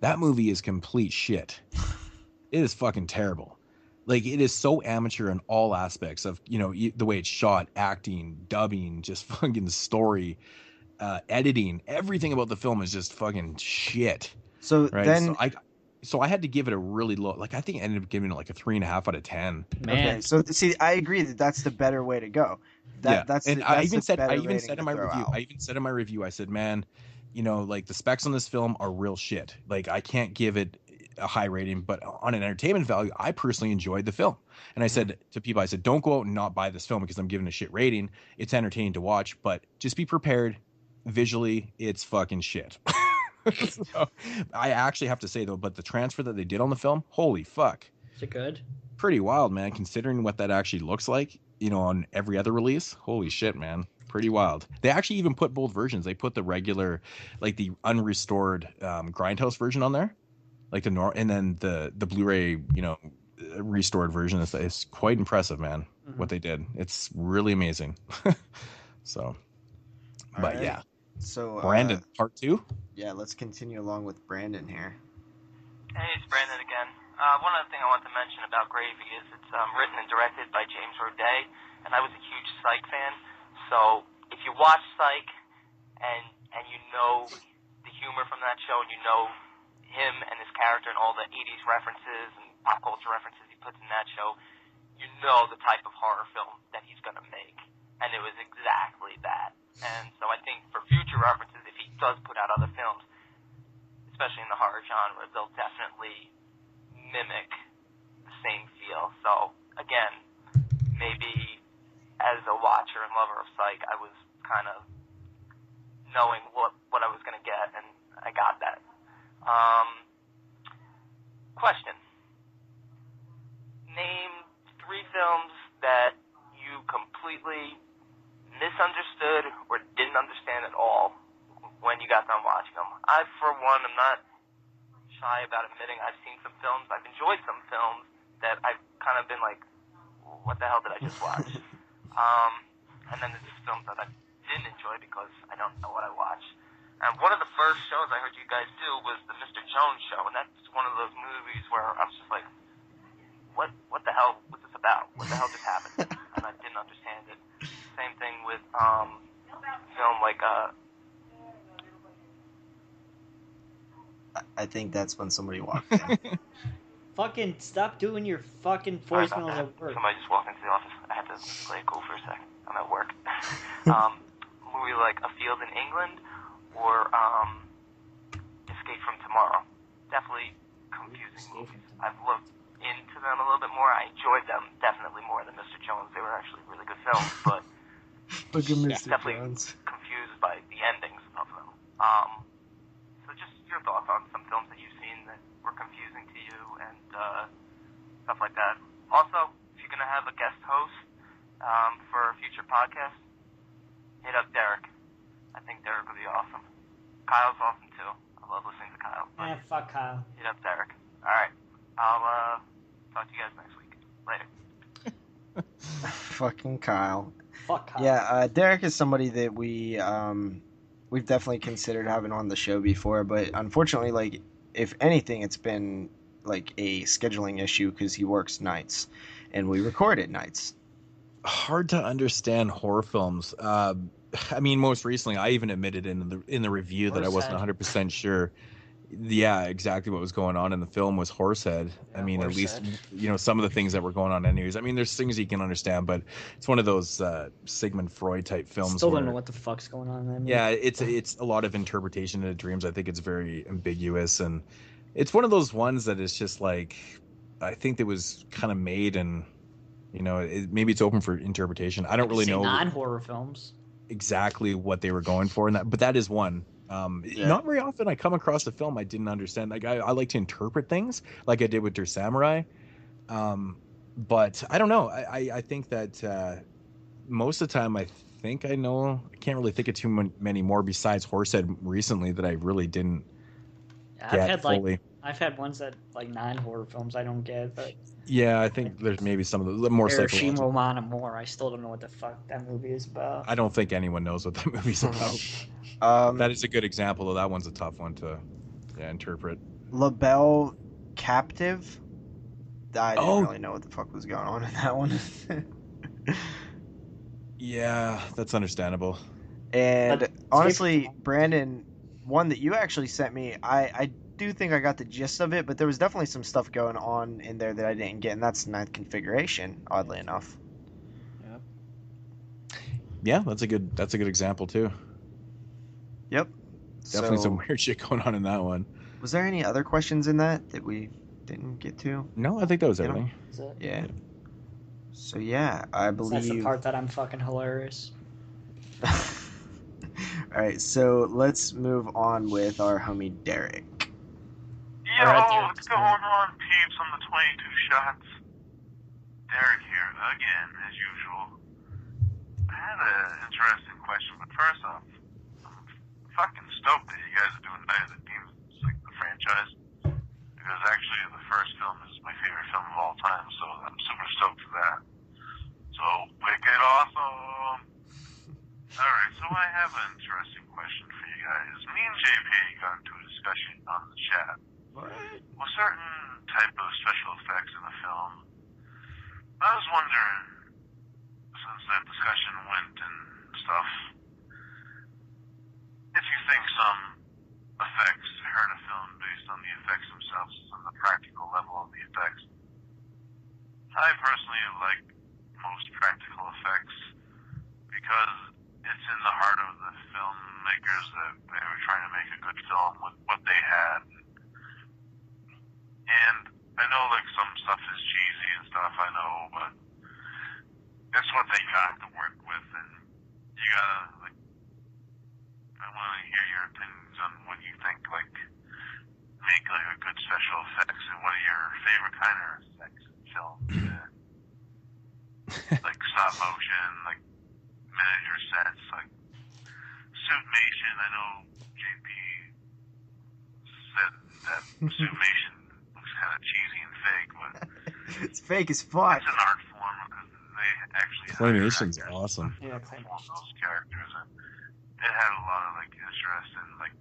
that movie is complete shit. It is fucking terrible. Like, it is so amateur in all aspects of, you know, the way it's shot, acting, dubbing, just fucking story, editing. Everything about the film is just fucking shit. So right? then, so So I had to give it a really low, like I think I ended up giving it like a 3.5 out of 10. Man, Okay, so see, I agree that that's the better way to go. That's I even said in my review, I said, man, you know, like the specs on this film are real shit. Like I can't give it a high rating, but on an entertainment value, I personally enjoyed the film. And I said to people, I said, don't go out and not buy this film because I'm giving a shit rating. It's entertaining to watch, but just be prepared. Visually, it's fucking shit. So, I actually have to say though, but the transfer that they did on the film, holy fuck. is it good? Pretty wild, man, considering what that actually looks like, you know, on every other release. Holy shit, man. Pretty wild. They actually even put both versions. They put the regular, like the unrestored Grindhouse version on there, like and then the Blu-ray, you know, restored version. It's quite impressive, man, what they did. It's really amazing. So, but right. yeah. So Brandon, part 2? Yeah, let's continue along with Brandon here. Hey, it's Brandon again. One other thing I want to mention about Gravy is it's written and directed by James Roday, and I was a huge Psych fan. So if you watch Psych and you know the humor from that show, and you know him and his character and all the 80s references and pop culture references he puts in that show, you know the type of horror film that he's going to make. And it was exactly that. And so I think for future references, if he does put out other films, especially in the horror genre, they'll definitely mimic the same feel. So, again, maybe as a watcher and lover of Psych, I was kind of knowing what I was going to get, and I got that. Question. Name 3 films that you completely misunderstood or didn't understand at all when you got done watching them. I, for one, am not shy about admitting I've seen some films, I've enjoyed some films that I've kind of been like, what the hell did I just watch? And then there's just films that I didn't enjoy because I don't know what I watched. And one of the first shows I heard you guys do was the Mr. Jones show, and that's one of those movies where I was just like, what the hell was this about? What the hell just happened? And I didn't understand it. Same thing with film like I think that's when somebody walked in. Fucking stop doing your fucking voicemails at work. Somebody just walked into the office. I had to play it cool for a second. I'm at work. Movie like A Field in England or Escape from Tomorrow. Definitely confusing movies. I've looked into them a little bit more. I enjoyed them definitely more than Mr. Jones. They were actually really good films, but Look at Mr. definitely Jones. confused by the endings of them. So just your thoughts on some films that you've seen that were confusing to you and stuff like that. Also, if you're going to have a guest host for a future podcast, hit up Derek. I think Derek would be awesome. Kyle's awesome too. I love listening to Kyle. Fuck Kyle. Hit up Derek. All right. I'll talk to you guys next week. Later. Fucking Kyle. Fuck Kyle. Yeah, Derek is somebody that we've definitely considered having on the show before, but unfortunately, like, if anything, it's been like a scheduling issue because he works nights, and we record at nights. Hard to understand horror films. I mean, most recently, I even admitted in the review that I wasn't 100% sure. Yeah, exactly what was going on in the film was Horsehead. Yeah, I mean, Horsehead. at least, you know, some of the things that were going on anyways. I mean, there's things you can understand, but it's one of those Sigmund Freud type films. Still don't know what the fuck's going on in that movie. Yeah, it's a lot of interpretation of dreams. I think it's very ambiguous, and it's one of those ones that is just like, I think that was kind of made, and you know, maybe it's open for interpretation. I don't really know non-horror films exactly what they were going for in that, but that is one. Not very often I come across a film I didn't understand. Like I like to interpret things like I did with Der Samurai. But I don't know. I think that most of the time I think I know. I can't really think of too many more besides Horsehead recently that I really didn't get fully. I've had ones that like non-horror films I don't get, but yeah, I think there's maybe some of the more psychological. Hiroshima More. I still don't know what the fuck that movie is about. I don't think anyone knows what that movie's about. That is a good example, though. That one's a tough one to interpret. La Belle Captive? I didn't really know what the fuck was going on in that one. Yeah, that's understandable. And honestly, Brandon, one that you actually sent me, I do think I got the gist of it, but there was definitely some stuff going on in there that I didn't get, and that's ninth configuration, oddly enough. Yep. Yeah, that's a good example too. Yep. Definitely So, some weird shit going on in that one. was there any other questions in that we didn't get to? No, I think that was You know? everything. Is it? Yeah. So yeah, I That's the believe. part that I'm fucking hilarious. Alright, so let's move on with our homie Derek. Yo, Alright, Derek, what's going on, peeps, on the 22 shots? Derek here, again, as usual. I had an interesting question, but first off, I'm fucking stoked that you guys are doing Night of the Demons, like the franchise. Because actually, the first film is my favorite film of all time, so I'm super stoked for that. So, wicked awesome! Alright, so I have an interesting question for you guys. Me and JP got into a discussion on the chat. With certain type of special effects in the film, I was wondering, since that discussion went and stuff, if you think some effects hurt a film based on the effects themselves and the practical level of the effects. I personally like most practical effects because it's in the heart of the filmmakers that they were trying to make a good film with what they had. And I know like some stuff is cheesy and stuff, I know, but it's what they got to work with, and you gotta like, I want to hear your opinions on what you think like make like a good special effects and what are your favorite kind of effects in films. Like stop motion, like miniature sets, like Suitmation. I know JP said that Suitmation looks kind of cheesy and fake, but It's fake as fuck. it's an art form because they actually Claymation's hire actors awesome. Yeah, to perform those characters, and it had a lot of like interest and like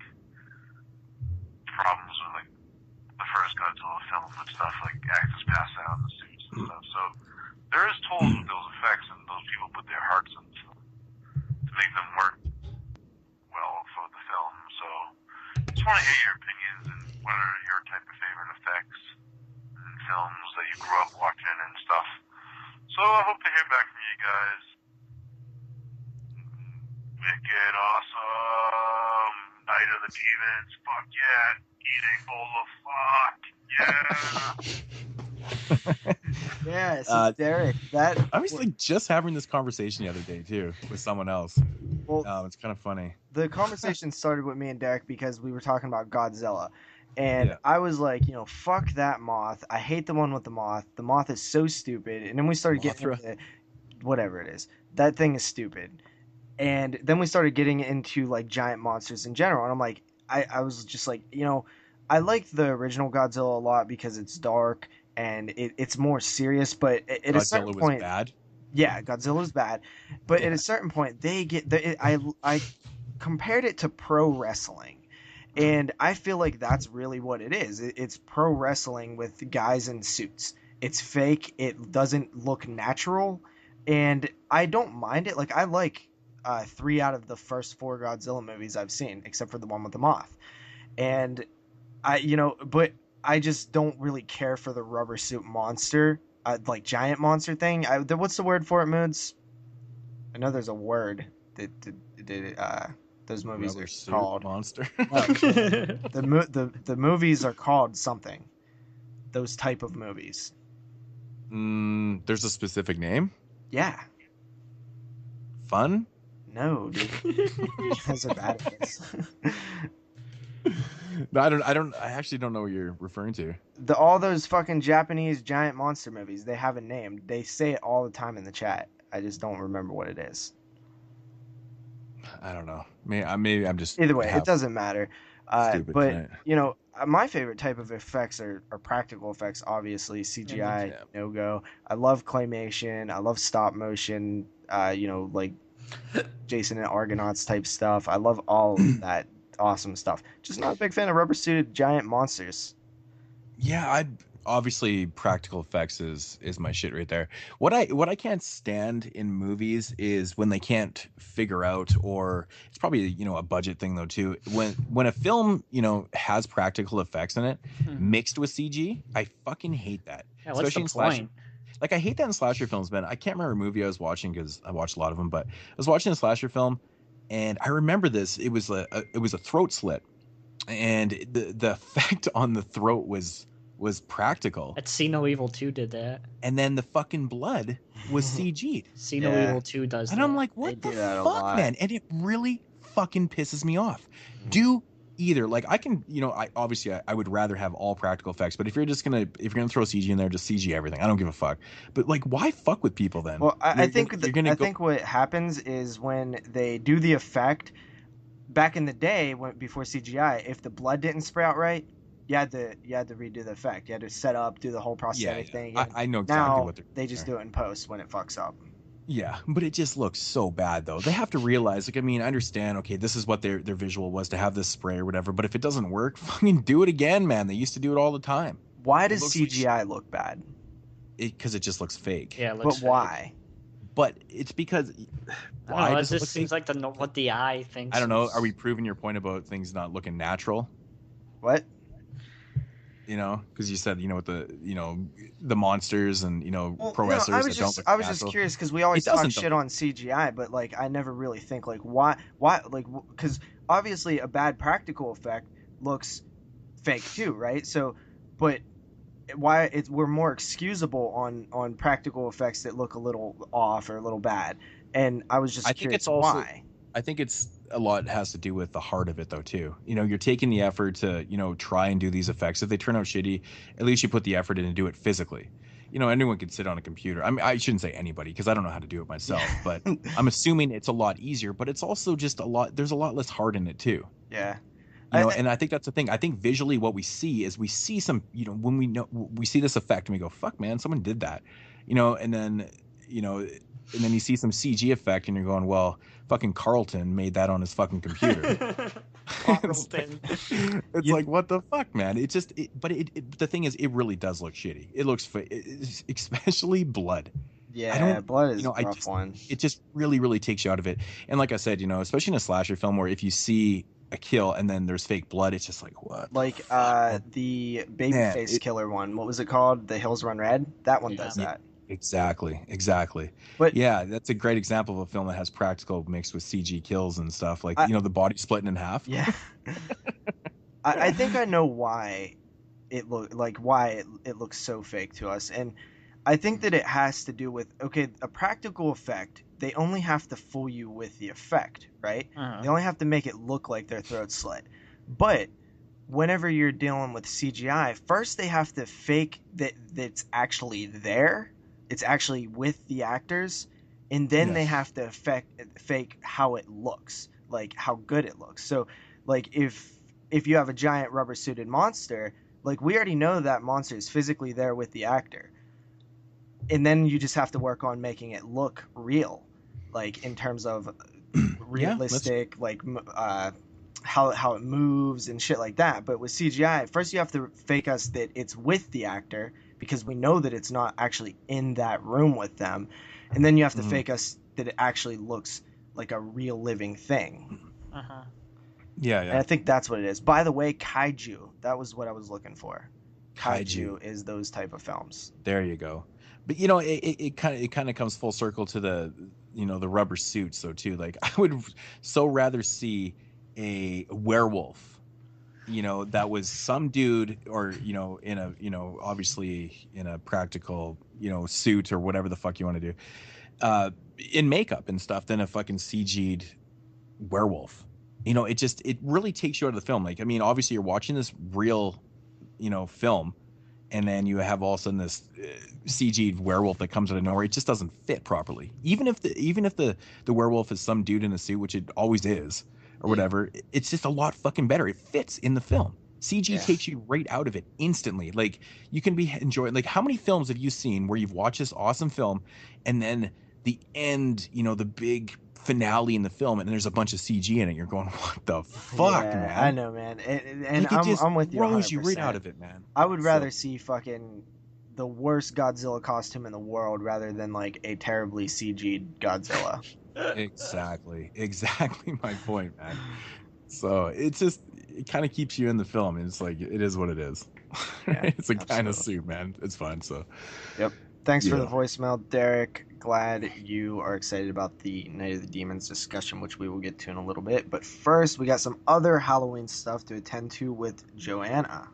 problems with like the first Godzilla film and stuff, like actors pass out in the suits and stuff. So there is tools with those effects, and those people put their hearts into them to make them work well for the film. So just want to hear your opinions and what are your type of favorite effects in films that you grew up watching and stuff. So I hope to hear back from you guys. Wicked awesome! Night of the Demons, fuck yeah! Eating bowl of fuck, yeah! Yes, Derek. I was like just having this conversation the other day too with someone else. Well, It's kind of funny. the conversation started with me and Derek because we were talking about Godzilla. And Yeah. I was like, fuck that moth. I hate the one with the moth. The moth is so stupid. And then we started getting Mothra. into whatever it is. That thing is stupid. And then we started getting into like giant monsters in general. And I'm like, I was just like, I like the original Godzilla a lot because it's dark and it's more serious. But at a certain Godzilla was point, bad. yeah, Godzilla's bad. But at a certain point, I compared it to pro wrestling. And I feel like that's really what it is. It's pro wrestling with guys in suits. It's fake. It doesn't look natural. And I don't mind it. Like, I like 3 out of the first 4 Godzilla movies I've seen, except for the one with the moth. And but I just don't really care for the rubber suit monster, like giant monster thing. What's the word for it, Moodz? I know there's a word that those movies Rubber are suit called. monster. The movies are called something. Those type of movies. There's a specific name. Yeah. Fun. No, dude. You guys are bad at this. No, I actually don't know what you're referring to. All those fucking Japanese giant monster movies, they have a name. They say it all the time in the chat. I just don't remember what it is. I don't know. Maybe I'm just Either way, it doesn't matter. stupid But tonight. my favorite type of effects are practical effects. Obviously, CGI Yeah. no go. I love claymation. I love stop motion. Like Jason and Argonauts type stuff. I love all of that awesome stuff. Just not a big fan of rubber suited giant monsters. Yeah, obviously practical effects is my shit right there. What I can't stand in movies is when they can't figure out, or it's probably, you know, a budget thing though too, when a film, you know, has practical effects in it mixed with CG. I fucking hate that. Yeah, what's Especially the in slasher. point? Like I hate that in slasher films, man. I can't remember a movie I was watching because I watched a lot of them, but I was watching a slasher film and I remember this. It was a throat slit, and the effect on the throat was practical. At See No Evil 2 did that. And then the fucking blood was CG'd. See No Evil 2 does and that. I'm like, what the fuck, man? And it really fucking pisses me off. Do either. Like, I can, you know, I would rather have all practical effects, but if you're gonna throw CG in there, just CG everything. I don't give a fuck. But like, why fuck with people then? Well, I think what happens is when they do the effect back in the day, before CGI, if the blood didn't spray out right, you had to redo the effect. You had to set up, do the whole prosthetic thing. I know exactly now, what they just do it in post when it fucks up. Yeah, but it just looks so bad though. They have to realize, like, I mean, I understand, okay, this is what their visual was, to have this spray or whatever, but if it doesn't work, fucking do it again, man. They used to do it all the time. Why does CGI look bad? Because it just looks fake. Yeah, it looks but why? But it's because why does it seems like what the eye thinks. I don't know. Are we proving your point about things not looking natural? What? You know, because you said, you know, with the monsters and, you know, pro wrestlers. I was just curious because we always talk shit on CGI, but like I never really think like why like, because obviously a bad practical effect looks fake too, right? So, but why we're more excusable on practical effects that look a little off or a little bad, and I was just curious why. I think it's a lot has to do with the heart of it though too. You know, you're taking the effort to, you know, try and do these effects. If they turn out shitty, at least you put the effort in to do it physically. You know, anyone can sit on a computer. I mean, I shouldn't say anybody because I don't know how to do it myself, but I'm assuming it's a lot easier, but it's also just there's a lot less heart in it too. Yeah. You know, and I think that's the thing. I think visually what we see is we see some, you know, when we see this effect and we go, fuck man, someone did that, you know, and then, you know, and then you see some CG effect and you're going, well, fucking Carlton made that on his fucking computer. Carlton. It's like, what the fuck, man? It just, but the thing is, it really does look shitty. It looks, especially blood. Yeah, blood is a rough one. It just really, really takes you out of it. And like I said, you know, especially in a slasher film where if you see a kill and then there's fake blood, it's just like, what? Like the babyface killer one. What was it called? The Hills Run Red? That one does that. Exactly. But yeah, that's a great example of a film that has practical mixed with CG kills and stuff. Like, you know, the body splitting in half. Yeah. I think I know why it looks so fake to us, and I think that it has to do with, okay, a practical effect, they only have to fool you with the effect, right? They only have to make it look like their throat slit. But whenever you're dealing with CGI, first they have to fake that it's actually there. It's actually with the actors, and then they have to fake how it looks, like how good it looks. So, like if you have a giant rubber suited monster, like we already know that monster is physically there with the actor, and then you just have to work on making it look real, like in terms of realistic, like how it moves and shit like that. But with CGI, first you have to fake us that it's with the actor, because we know that it's not actually in that room with them, and then you have to fake us that it actually looks like a real living thing. Yeah. And I think that's what it is. By the way, kaiju, that was what I was looking for. Kaiju is those type of films. There you go. But you know, it kind of comes full circle to the, you know, the rubber suits though too. Like I would so rather see a werewolf, you know, that was some dude, or, you know, in a, you know, obviously in a practical, you know, suit or whatever the fuck you want to do, in makeup and stuff, than a fucking CG'd werewolf. You know, it really takes you out of the film. Like, I mean, obviously you're watching this real, you know, film, and then you have all of a sudden this CG'd werewolf that comes out of nowhere. It just doesn't fit properly. Even if the werewolf is some dude in a suit, which it always is, or whatever, it's just a lot fucking better. It fits in the film. CG takes you right out of it instantly. Like, you can be enjoying, like, how many films have you seen where you've watched this awesome film and then the end, the big finale in the film, and there's a bunch of CG in it. You're going, what the fuck, Yeah, man? I know, man. And Like, I'm with you 100%. throws you right out of it, man. I would rather see fucking the worst Godzilla costume in the world rather than like a terribly CG'd Godzilla. Exactly my point, man. So it kind of keeps you in the film. It's like, it is what it is. Yeah, it's a kind of soup, man. It's fun. So yep. Thanks for the voicemail, Derek. Glad you are excited about the Night of the Demons discussion, which we will get to in a little bit. But first, we got some other Halloween stuff to attend to with Joanna.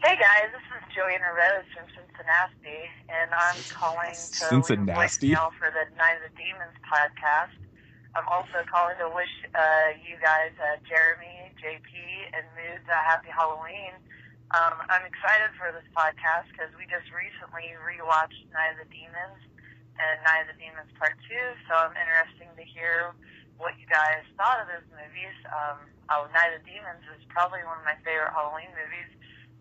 Hey guys, this is Joanna Rose from Cincinnati, and I'm calling to leave a voicemail for the Night of the Demons podcast. I'm also calling to wish you guys, Jeremy, JP, and Moodz, a happy Halloween. I'm excited for this podcast because we just recently rewatched Night of the Demons and Night of the Demons Part 2, so I'm interested to hear what you guys thought of those movies. Night of the Demons is probably one of my favorite Halloween movies,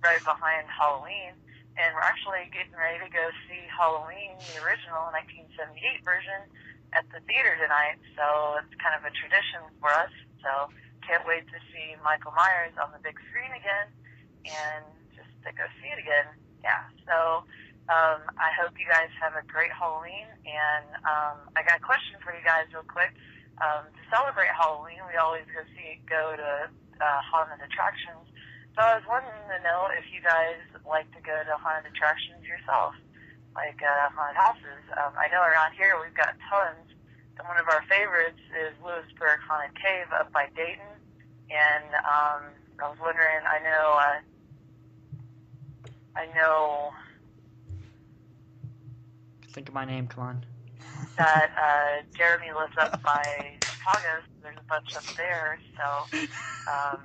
right behind Halloween, and we're actually getting ready to go see Halloween, the original 1978 version, at the theater tonight, so it's kind of a tradition for us, so can't wait to see Michael Myers on the big screen again, and just to go see it again. Yeah, so I hope you guys have a great Halloween, and I got a question for you guys real quick. To celebrate Halloween, we always go to haunted attractions. So I was wanting to know if you guys like to go to haunted attractions yourself, like haunted houses. I know around here we've got tons, and one of our favorites is Lewisburg Haunted Cave up by Dayton. And I was wondering, I know. Think of my name, come on. That Jeremy lives up by Chicago, so there's a bunch up there. So I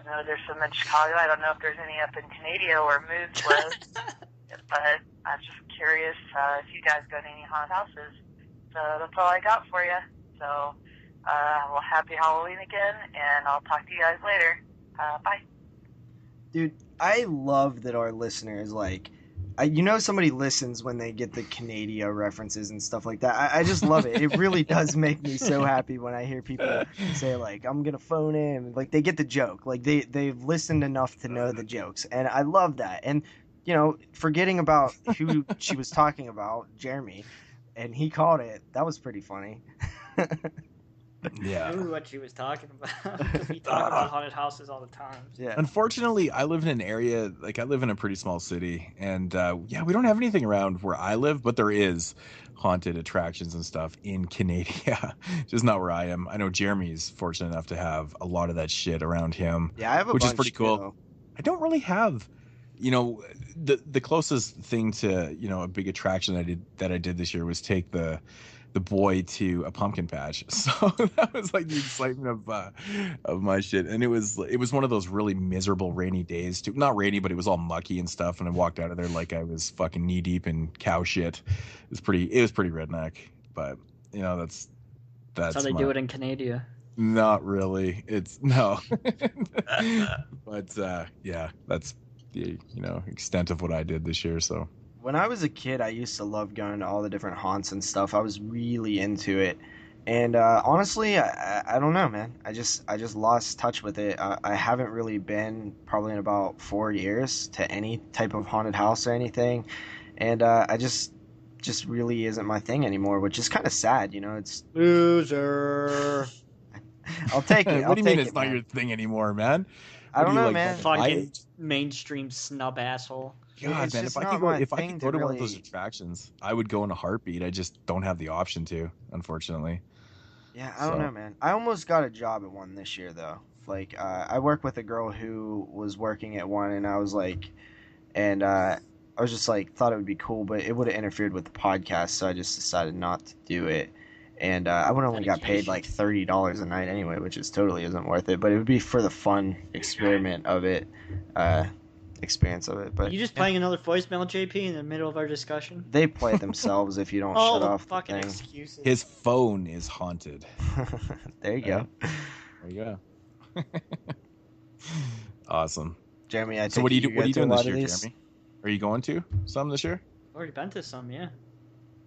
know there's some in Chicago. I don't know if there's any up in Canada where Moodz lives, but I'm just curious if you guys go to any haunted houses. So that's all I got for you. So, well, happy Halloween again, and I'll talk to you guys later. Bye. Dude, I love that our listeners, like, somebody listens when they get the Canada references and stuff like that. I just love it. It really does make me so happy when I hear people say, like, I'm going to phone in. Like, they get the joke. Like, they've listened enough to know the jokes. And I love that. And, forgetting about who she was talking about, Jeremy, and he called it, that was pretty funny. Yeah. I knew what she was talking about. We talk about haunted houses all the time. Yeah. Unfortunately, I live in an area, like I live in a pretty small city, and we don't have anything around where I live, but there is haunted attractions and stuff in Canada, just not where I am. I know Jeremy's fortunate enough to have a lot of that shit around him. Yeah, I have which bunch is pretty cool. too. I don't really have, the closest thing to a big attraction I did this year was take the boy to a pumpkin patch. So that was like the excitement of my shit. And it was one of those really miserable rainy days too. Not rainy, but it was all mucky and stuff. And I walked out of there like I was fucking knee deep in cow shit. It was pretty redneck, but that's how they do it in Canada. Not really. It's no. But yeah, that's the extent of what I did this year. So when I was a kid, I used to love going to all the different haunts and stuff. I was really into it. And honestly, I don't know, man. I just lost touch with it. I haven't really been probably in about 4 years to any type of haunted house or anything. And I just really isn't my thing anymore, which is kind of sad, It's loser. I'll take it. What do you mean it's not your thing anymore, man? I don't know, man. Fucking mainstream snub asshole. God, man, if I could go to one of those attractions, I would go in a heartbeat. I just don't have the option to, unfortunately. Yeah, I don't know, man. I almost got a job at one this year, though. Like, I work with a girl who was working at one, and I was like, I was just like, thought it would be cool, but it would have interfered with the podcast, so I just decided not to do it. And I would only got paid like $30 a night anyway, which totally isn't worth it. But it would be for the fun experience of it. But you just playing another voicemail, JP, in the middle of our discussion? They play themselves if you don't shut off the thing. Excuses. His phone is haunted. There you go. There you go. Awesome. Jeremy, what are you doing this year, Jeremy? Are you going to some this year? I've already been to some, yeah.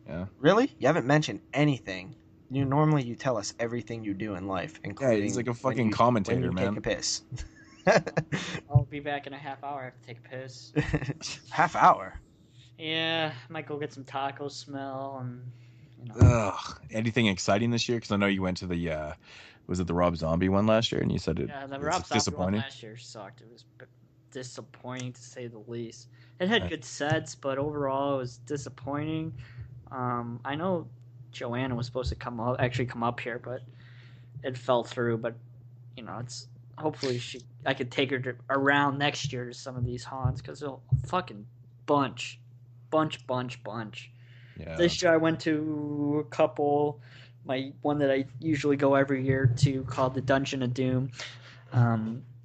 Yeah. Really? You haven't mentioned anything. Normally you tell us everything you do in life, including he's like a fucking commentator, when you man. take a piss. I'll be back in a half hour. I have to take a piss. Half hour? Yeah, might go get some taco smell and, Ugh. Anything exciting this year? Because I know you went to the, was it the Rob Zombie one last year? And you said the Rob Zombie disappointing. one last year sucked. It was disappointing to say the least. It had good sets, but overall it was disappointing. I know Joanna was supposed to come up here, but it fell through. But it's hopefully I could take her around next year to some of these haunts because they'll fucking bunch. Yeah. This year I went to a couple. My one that I usually go every year to called the Dungeon of Doom.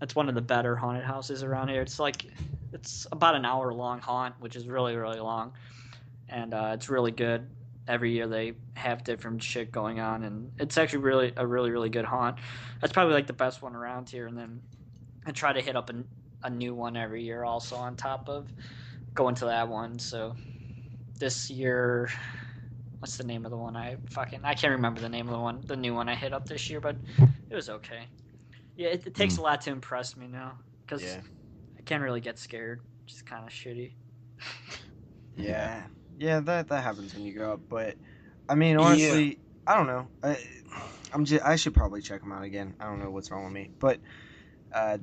It's one of the better haunted houses around here. It's about an hour long haunt, which is really, really long, and it's really good. Every year they have different shit going on, and it's actually really, really good haunt. That's probably like the best one around here. And then I try to hit up a new one every year, also on top of going to that one. So this year, what's the name of the one? I can't remember the name of the new one I hit up this year, but it was okay. Yeah, it takes a lot to impress me now because I can't really get scared. It's just kind of shitty. Yeah, that happens when you grow up. But I mean, honestly, I don't know. I should probably check them out again. I don't know what's wrong with me, but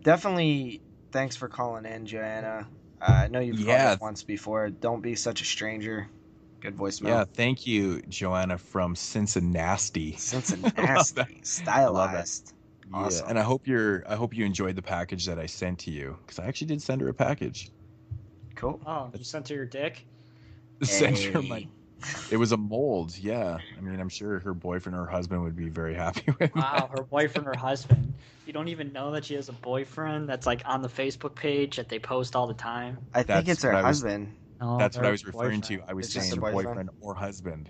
definitely thanks for calling in, Joanna. I know you've called it once before. Don't be such a stranger. Good voicemail. Yeah, thank you, Joanna from Cincinnati. Stylized. Awesome. Yeah, and I hope you enjoyed the package that I sent to you because I actually did send her a package. Cool. Oh, you sent her your dick? Sent her it was a mold. Yeah, I mean, I'm sure her boyfriend or her husband would be very happy with. Wow, her boyfriend or husband. You don't even know that she has a boyfriend that's like on the Facebook page that they post all the time. I think it's her husband. That's what I was referring to. I was saying boyfriend or husband.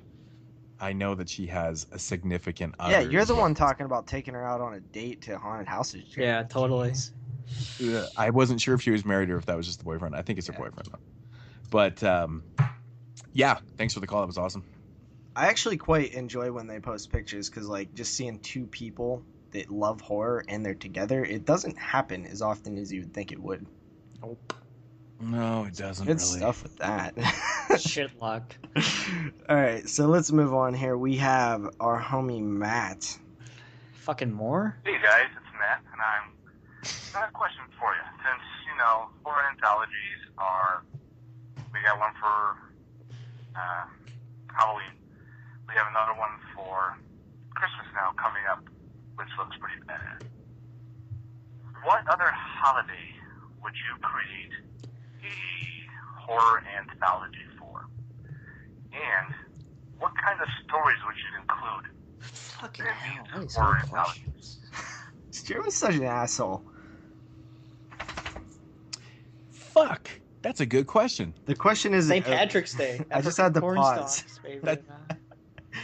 I know that she has a significant other. Yeah, you're the one talking about taking her out on a date to haunted houses. Yeah, totally. I wasn't sure if she was married or if that was just the boyfriend. I think it's her boyfriend. But yeah, thanks for the call. That was awesome. I actually quite enjoy when they post pictures because, like, just seeing two people that love horror and they're together, it doesn't happen as often as you would think it would. Nope. No, it doesn't. Good really. stuff with that. Shit luck. All right, so let's move on here. We have our homie Matt. Fucking more? Hey guys, it's Matt, and I have a question for you. Since, horror anthologies we got one for Halloween. We have another one for Christmas now coming up, which looks pretty bad. What other holiday would you create a horror anthology for? And what kind of stories would you include? Fucking hell, that is horror no anthologies? Jeremy's such an asshole. Fuck. That's a good question. The question is St. Patrick's Day. I just had to pause.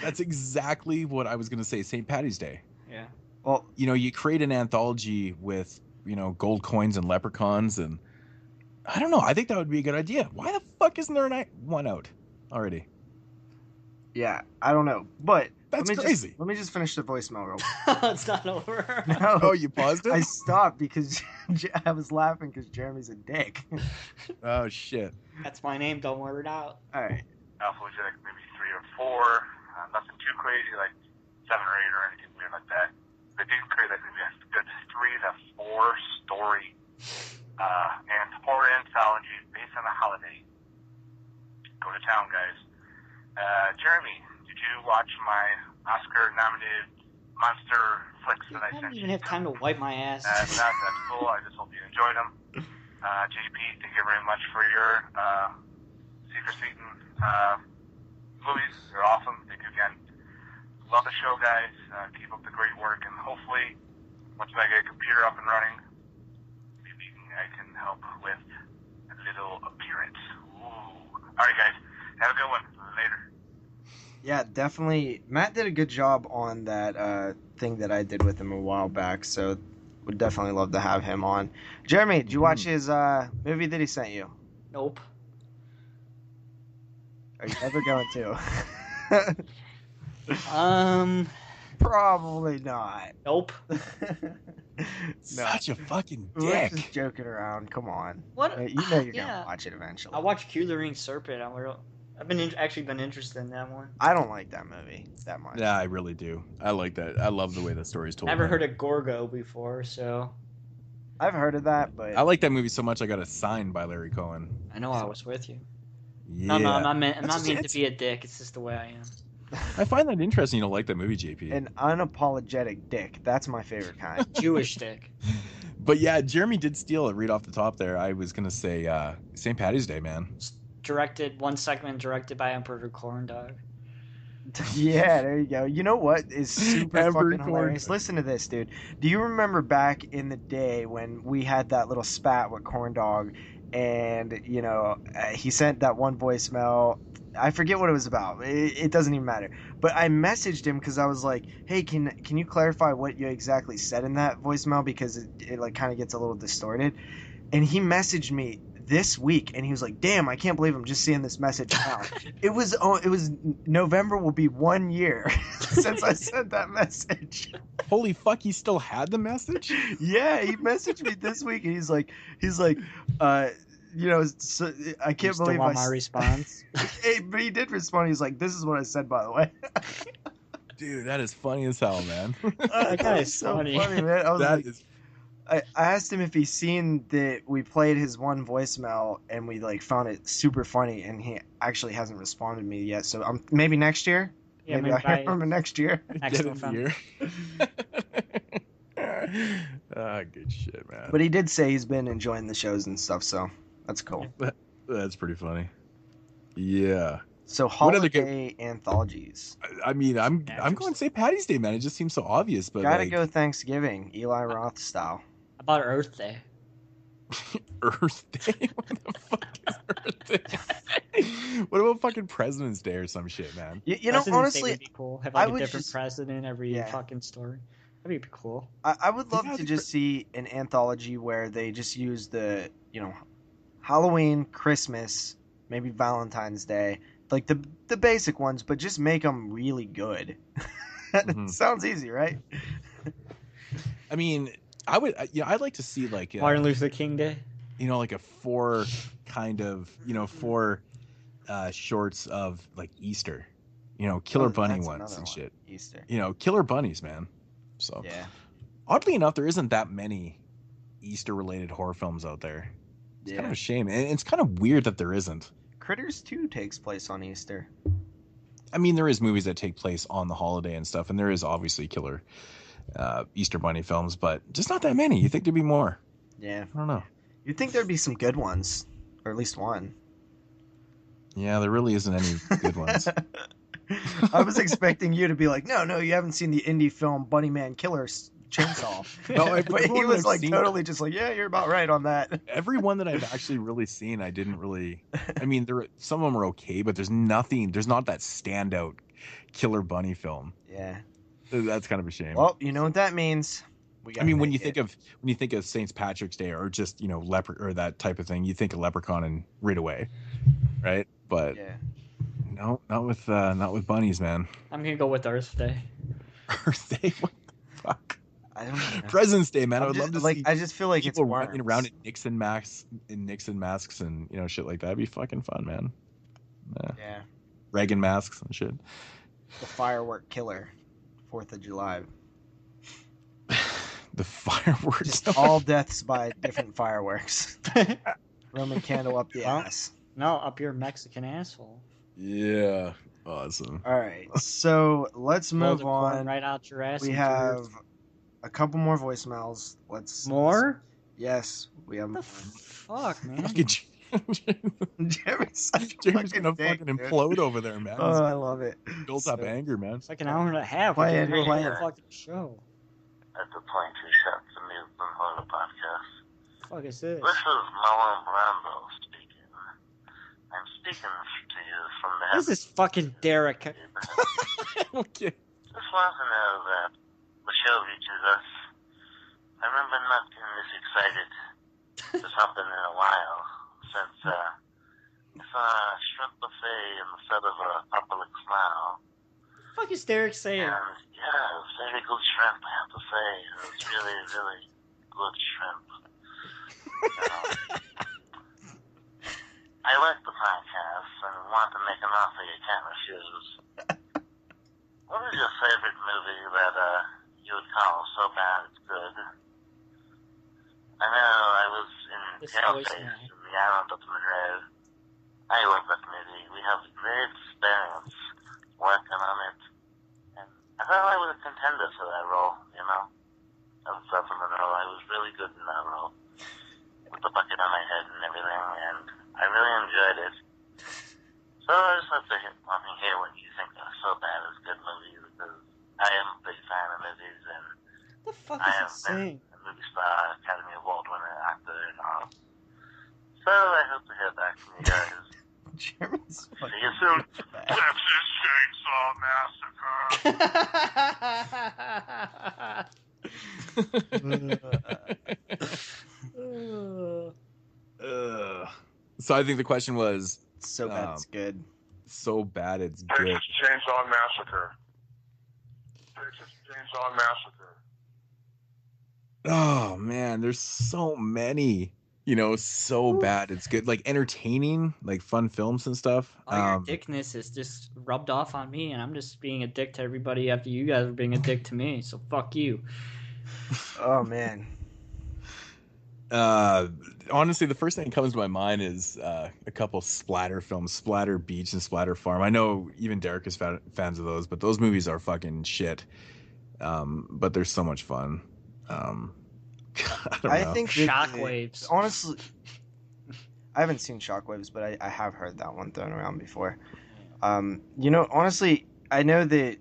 That's exactly what I was going to say. St. Patty's Day. Yeah. Well, you create an anthology with, gold coins and leprechauns, and I don't know. I think that would be a good idea. Why the fuck isn't there one out already? Yeah, I don't know, but that's crazy. Let me just finish the voicemail real quick. It's not over. No. Oh, you paused it? I stopped because I was laughing because Jeremy's a dick. Oh, shit. That's my name. Don't wear it out. All right. Also, would you like maybe 3 or 4? Nothing too crazy, like 7 or 8 or anything weird like that. They do create like maybe a good 3 to 4 story and horror anthology based on a holiday. Go to town, guys. Jeremy, did you watch my Oscar-nominated monster flicks that I sent you? I don't even have time to wipe my ass. That's cool. I just hope you enjoyed them. JP, thank you very much for your Secret Satan movies. They're awesome. Thank you again. Love the show, guys. Keep up the great work, and hopefully, once I get a computer up and running, maybe I can help with a little appearance. Ooh. All right, guys. Have a good one. Later. Yeah, definitely. Matt did a good job on that thing that I did with him a while back, so would definitely love to have him on. Jeremy, did you watch his movie that he sent you? Nope. Are you ever going to? Probably not. Nope. Such a fucking We're dick. just joking around. Come on. What? You know you're Yeah. gonna watch it eventually. I watched Q the Ring Serpent. I've been actually been interested in that one. I don't like that movie that much. Yeah, I really do. I like that. I love the way the story's told. Never heard of Gorgo before, so I've heard of that, but I like that movie so much I got it signed by Larry Cohen. I know I was with you. Yeah. No, I'm not meant to be a dick. It's just the way I am. I find that interesting. You don't like that movie, JP. an unapologetic dick. That's my favorite kind. Jewish dick. But yeah, Jeremy did steal it right off the top there. I was gonna say St. Patty's Day, man. One segment directed by Emperor Corndog. Yeah, there you go. You know what is super Amber fucking hilarious? Corn. Listen to this, dude. Do you remember back in the day when we had that little spat with Corndog, and you know he sent that one voicemail? I forget what it was about. It doesn't even matter. But I messaged him because I was like, "Hey, can you clarify what you exactly said in that voicemail because it like kind of gets a little distorted?" And he messaged me this week, and he was like, "Damn, I can't believe I'm just seeing this message now." It was November will be 1 year since I sent that message. Holy fuck, he still had the message? Yeah, he messaged me this week, and he's like, you know, so, I can't Still believe want my response. Hey, but he did respond. He's like, "This is what I said, by the way." Dude, that is funny as hell, man. That guy is so funny. man. I was That like, is I asked him if he's seen that we played his one voicemail and we like found it super funny, and he actually hasn't responded to me yet. So maybe next year. Yeah, maybe I hear from him next year. Next Get in November. here. Good shit, man. But he did say he's been enjoying the shows and stuff, so that's cool. That's pretty funny. Yeah. So What other holiday anthologies. I mean, I'm going to say Patty's Day, man. It just seems so obvious, but Gotta like, go Thanksgiving, Eli Roth style. How about Earth Day? Earth Day. What the fuck is Earth Day? What about fucking President's Day or some shit, man? You know, President's Day honestly, would be cool. Have I like a would different just- president every Yeah. fucking story. That'd be cool. I would love Yeah, to just see an anthology where they just use the, you know, Halloween, Christmas, maybe Valentine's Day, like the basic ones, but just make them really good. Mhm. Sounds easy, right? I mean, I'd like to see like Martin Luther King Day. you know, like a four shorts of like Easter, you know, killer Oh, bunny that's ones another and one. shit. Easter. You know, killer bunnies, man. So Yeah. oddly enough, there isn't that many Easter related horror films out there. It's kind of a shame, and it's kind of weird that there isn't. Critters 2 takes place on Easter. I mean, there is movies that take place on the holiday and stuff, and there is obviously killer Easter bunny films, but just not that many. You think there'd be more? Yeah. I don't know. You'd think there'd be some good ones, or at least one. Yeah, there really isn't any good ones. I was expecting you to be like, no, you haven't seen the indie film Bunny Man Killer Chainsaw. No, But he everyone was I've like seen- totally just like, yeah, you're about right on that. Every one that I've actually really seen, I didn't really. I mean, some of them are okay, but there's not that standout killer bunny film. Yeah. That's kind of a shame. Well, you know what that means. I mean, when you think of St. Patrick's Day or just, you know, or that type of thing, you think of Leprechaun and right away, right? But yeah. no, not with bunnies, man. I'm gonna go with Earth Day. Earth Day, what the fuck? I don't know. President's Day, man. I would love to see I just feel like it's people running worms. around in Nixon masks and, you know, shit like that. It'd be fucking fun, man. Yeah. Reagan masks and shit. The firework killer. 4th of July. The fireworks. Just all deaths by different fireworks. Roman candle up the Well, ass. No, up your Mexican asshole. Yeah. Awesome. All right. So let's Blow move the corn on. right out your ass. We and have a couple more voicemails. more. Yes, we have What the more. fuck, man? Fucking Jeremy's such a James gonna dick, fucking dude. implode over there, man. Oh, I love it. Built up anger, man. It's like an hour and a half. Play We it, can do a play whole it. fucking show. At the 22 Shots Amusement Horror Podcast. Fuck is this? This is Marlon Brando speaking. I'm speaking to you from the This is fucking Derek. Okay. Just want to know that the show reaches us. I remember not getting this excited for something in a while since I saw a shrimp buffet in the set of Public Smile. fuck is Derek saying? Yeah, it was very good shrimp, I have to say. It was really, really good shrimp. I like the podcast and want to make an offer you can't refuse. What is your favorite movie that you would call so bad it's good? I know I was in Paleface in the island of Madrid. I love that movie. We have a great experience working on it. And I thought I was a contender for that role, you know? I was up in the role. I was really good in that role. With the bucket on my head and everything, and I really enjoyed it. So I just have to want to hear what you think are so bad as good movies, because I am a big fan of movies, and What the fuck I is have he been saying? a movie star, Academy Award winner, actor, and all. So I hope to hear back from you guys. Jeremy's See you soon. Texas Chainsaw Massacre. So I think the question was so bad it's good. So bad it's good. Texas Chainsaw Massacre. Texas Chainsaw Massacre. Oh man, there's so many. You know, so bad it's good. Like entertaining, like fun films and stuff. All your dickness is just rubbed off on me, and I'm just being a dick to everybody after you guys are being a dick to me. So fuck you. Oh man. Honestly, the first thing that comes to my mind is a couple splatter films, Splatter Beach and Splatter Farm. I know even Derek is fans of those, but those movies are fucking shit. But they're so much fun. I think Shockwaves. Honestly, I haven't seen Shockwaves, but I have heard that one thrown around before. You know, honestly, I know that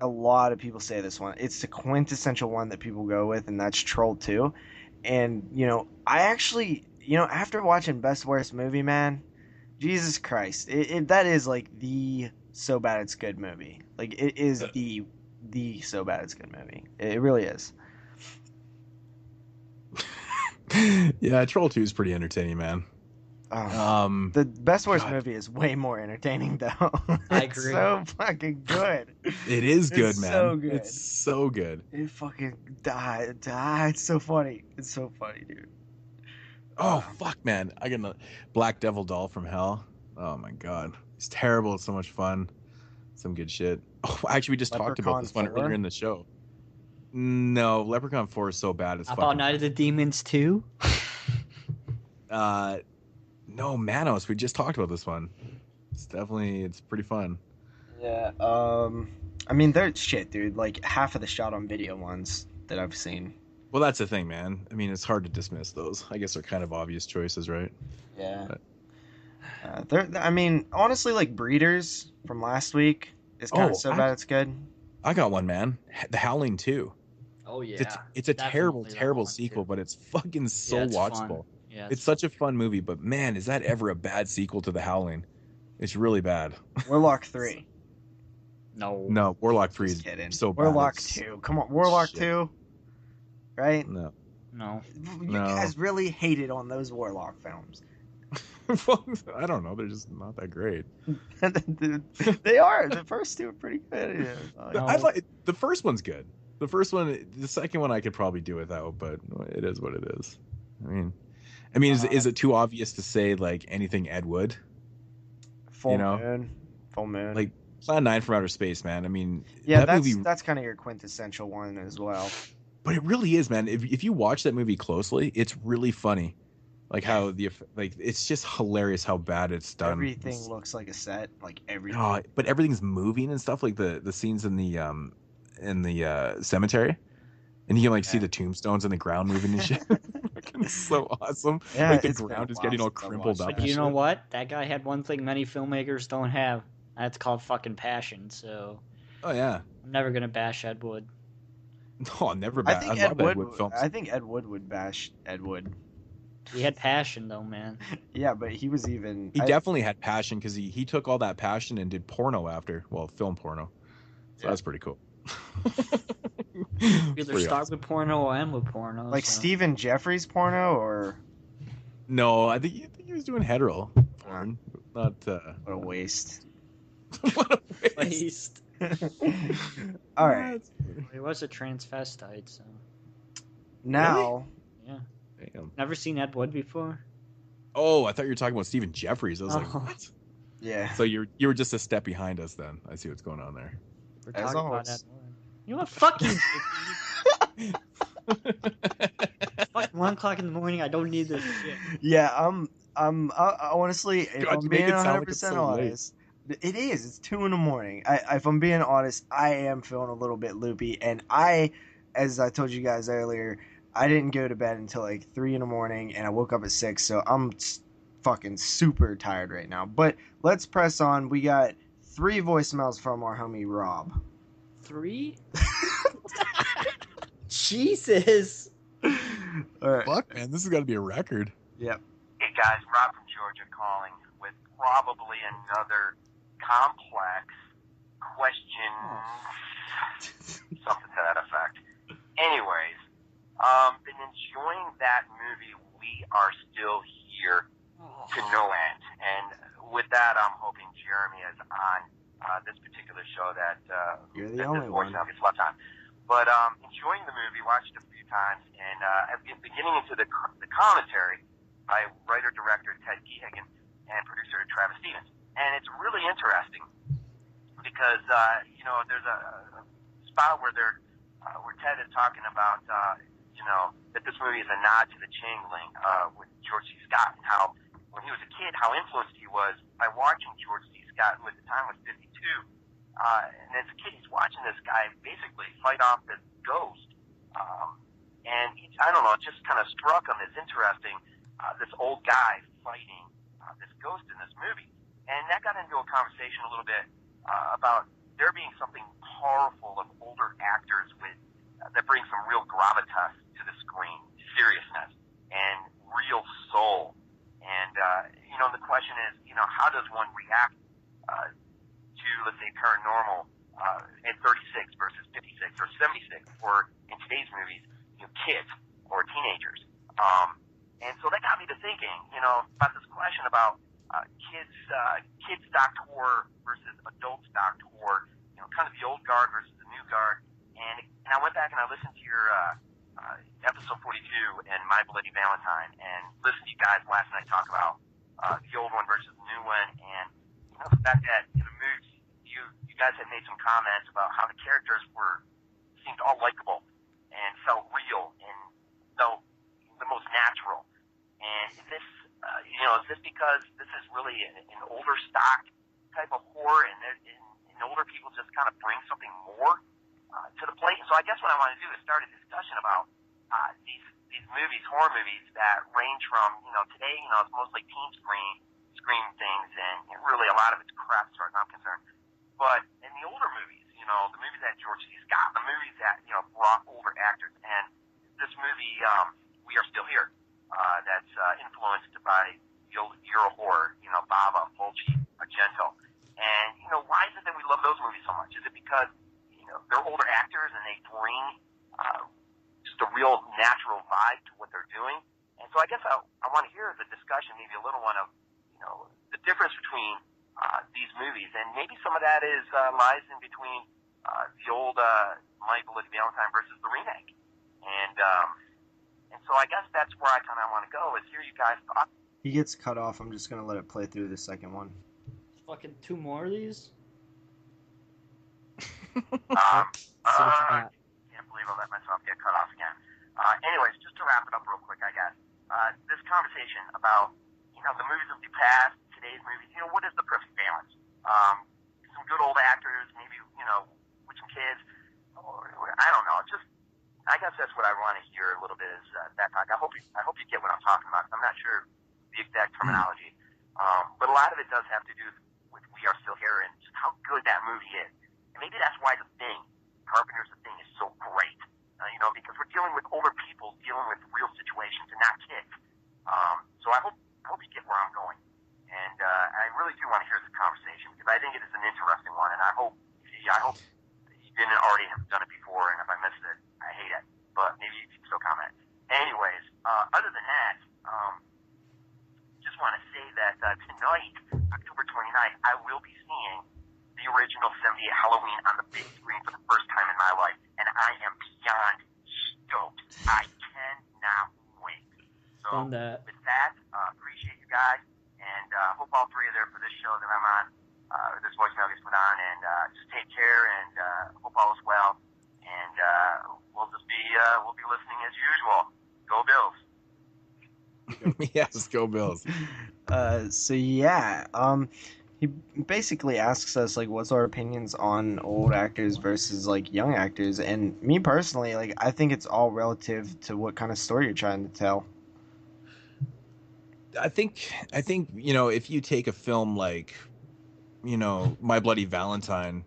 a lot of people say this one. It's the quintessential one that people go with, and that's Troll 2. And, you know, I actually, you know, after watching Best Worst Movie, man, Jesus Christ, that is like the so bad it's good movie. Like, it is the so bad it's good movie. It really is. Yeah, Troll 2 is pretty entertaining, man. The Best Worst Movie is way more entertaining, though. I It's agree. so fucking good. It is good, It's man. so good. It's so good. It fucking died. It's so funny. It's so funny, dude. Oh fuck, man! I got a Black Devil Doll from Hell. Oh my god, it's terrible. It's so much fun. Some good shit. Oh, actually, we just talked about this one 4? earlier in the show. No, Leprechaun 4 is so bad. It's How fucking. about Night of the Demons 2? No, Manos. We just talked about this one. It's pretty fun. Yeah. I mean, they're shit, dude. Like half of the shot on video ones that I've seen. Well, that's the thing, man. I mean, it's hard to dismiss those. I guess they're kind of obvious choices, right? Yeah. But... I mean, honestly, like Breeders from last week is kind of so bad it's good. I got one, man. The Howling 2. Oh yeah. It's a Definitely that terrible one, sequel, too. but it's fucking so Yeah, it's watchable. fun. Yeah, It's such a fun movie, but man, is that ever a bad sequel to The Howling? It's really bad. Warlock 3. No, Warlock 3 Just is kidding. so bad. Warlock It's- 2. Come on, Warlock Shit. 2. Right? No. You guys really hated on those Warlock films. I don't know. They're just not that great. They are. The first two are pretty good. Yeah. I like the first one's good. The first one, the second one, I could probably do without, but it is what it is. I mean, is it too obvious to say like anything Ed Wood? Full Moon. Like Plan 9 from Outer Space, man. I mean, yeah, that movie, that's kind of your quintessential one as well. but it really is, man. If you watch that movie closely, it's really funny. Like how it's just hilarious how bad it's done. Everything looks like a set, like everything. Oh, but everything's moving and stuff. Like the scenes in the cemetery, and you can like see the tombstones in the ground moving and shit. It's so awesome. Yeah, like the it's been ground a is while getting all since I crumpled watched up. But and you know shit. what? That guy had one thing many filmmakers don't have. That's called fucking passion. So Oh yeah. I'm never gonna bash Ed Wood. No, I'll never. I think Ed love Wood. films. I think Ed Wood would bash Ed Wood. He had passion though, man. Yeah, but he was even. He definitely had passion because he took all that passion and did porno after. Well, film porno. So that's pretty cool. Either start with porno or end with porno. Like so. Stephen Jeffries porno, or No, I think he was doing hetero porn, not. what a waste. What a waste. Waste. All right. He was a transvestite, so. Now. Really? Yeah. Damn. Never seen Ed Wood before? Oh, I thought you were talking about Stephen Jeffries. I was like, Oh. what? Yeah. So you were just a step behind us then. I see what's going on there. We're As talking about always. Ed Wood. You know what? Fuck you. Fuck 1 o'clock in the morning. I don't need this shit. Yeah, honestly, if God, I'm you make being it sound 100% like it's so late. honest, it is. It's 2 in the morning. If I'm being honest, I am feeling a little bit loopy, and as I told you guys earlier, I didn't go to bed until like 3 in the morning, and I woke up at 6, so I'm fucking super tired right now. But let's press on. We got 3 voicemails from our homie Rob. 3? Jesus. All right. Fuck, man, this has got to be a record. Yep. Hey guys, Rob from Georgia calling with probably another complex question, something to that effect. Anyways, been enjoying that movie, We Are Still Here, to no end. And with that, I'm hoping Jeremy is on this particular show that You're the only one. Gets left on. But enjoying the movie, watched it a few times, and beginning into the commentary by writer-director Ted Geoghegan and producer Travis Stevens. And it's really interesting because, there's a spot where Ted is talking about, that this movie is a nod to the Changeling with George C. Scott, and how when he was a kid, how influenced he was by watching George C. Scott, who at the time was 52. And as a kid, he's watching this guy basically fight off this ghost. And I don't know, it just kind of struck him as interesting, this old guy fighting this ghost in this movie. And that got into a conversation a little bit about there being something powerful of older actors that brings some real gravitas to the screen, seriousness, and real soul. And, the question is, how does one react to, let's say, paranormal at 36 versus 56 or 76, or in today's movies, kids or teenagers. And so that got me to thinking, about this question about kids stock horror versus adult stock horror, kind of the old guard versus the new guard. And I went back and I listened to your episode 42 and My Bloody Valentine, and listened to you guys last night talk about the old one versus the new one, and the fact that in the Moodz, you guys had made some comments about how the characters seemed all likable and felt real and felt the most natural. And is this, is this because this is really an older stock type of horror, and older people just kind of bring something more to the plate? And so I guess what I want to do is start a discussion about these movies, horror movies that range from, today, it's mostly teen scream things, and really a lot of it's crap as far as I'm concerned. But in the older movies, the movies that George C. Scott, the movies that, brought older actors, and this movie, We Are Still Here, that's influenced by the old Euro horror, Bava, Fulci, Argento. And, why is it that we love those movies so much? Is it because, they're older actors and they bring just a real natural vibe to what they're doing? And so I guess I want to hear the discussion, maybe a little one of, the difference between these movies, and maybe some of that is lies in between the old My Bloody Valentine versus the remake, and so I guess that's where I kind of want to go, is hear you guys talk. He gets cut off. I'm just gonna let it play through the second one. Fucking 2 more of these. Can't believe I let myself get cut off again. Anyways, just to wrap it up real quick, I guess this conversation about the movies of the past, today's movies, what is the perfect balance? Some good old actors, maybe, with some kids, or I don't know. Just, I guess that's what I want to hear a little bit is that talk. I hope you get what I'm talking about, 'cause I'm not sure the exact terminology. But a lot of it does have to do with We Are Still Here and just how good that movie is. And maybe that's why Carpenter's The Thing is so great. Because we're dealing with older people dealing with real situations and not kids. So I hope you get where I'm going. And I really do want to hear this conversation, because I think it is an interesting one, and I hope you didn't already have done it before, and if I missed it, I hate it. But maybe you can still comment. Anyways, other than that, just want to say that tonight, October 29th, I will be seeing the original original 78 Halloween on the big screen for the first time in my life, and I am beyond stoked. I cannot wait. So with that, appreciate you guys, and hope all three are there for this show that I'm on, or this voicemail gets put on, and just take care, and hope all is well, and we'll be listening as usual. Go Bills. Yes, go Bills. So yeah, he basically asks us like, what's our opinions on old actors versus like young actors, and me personally, like, I think it's all relative to what kind of story you're trying to tell. I think if you take a film like, My Bloody Valentine,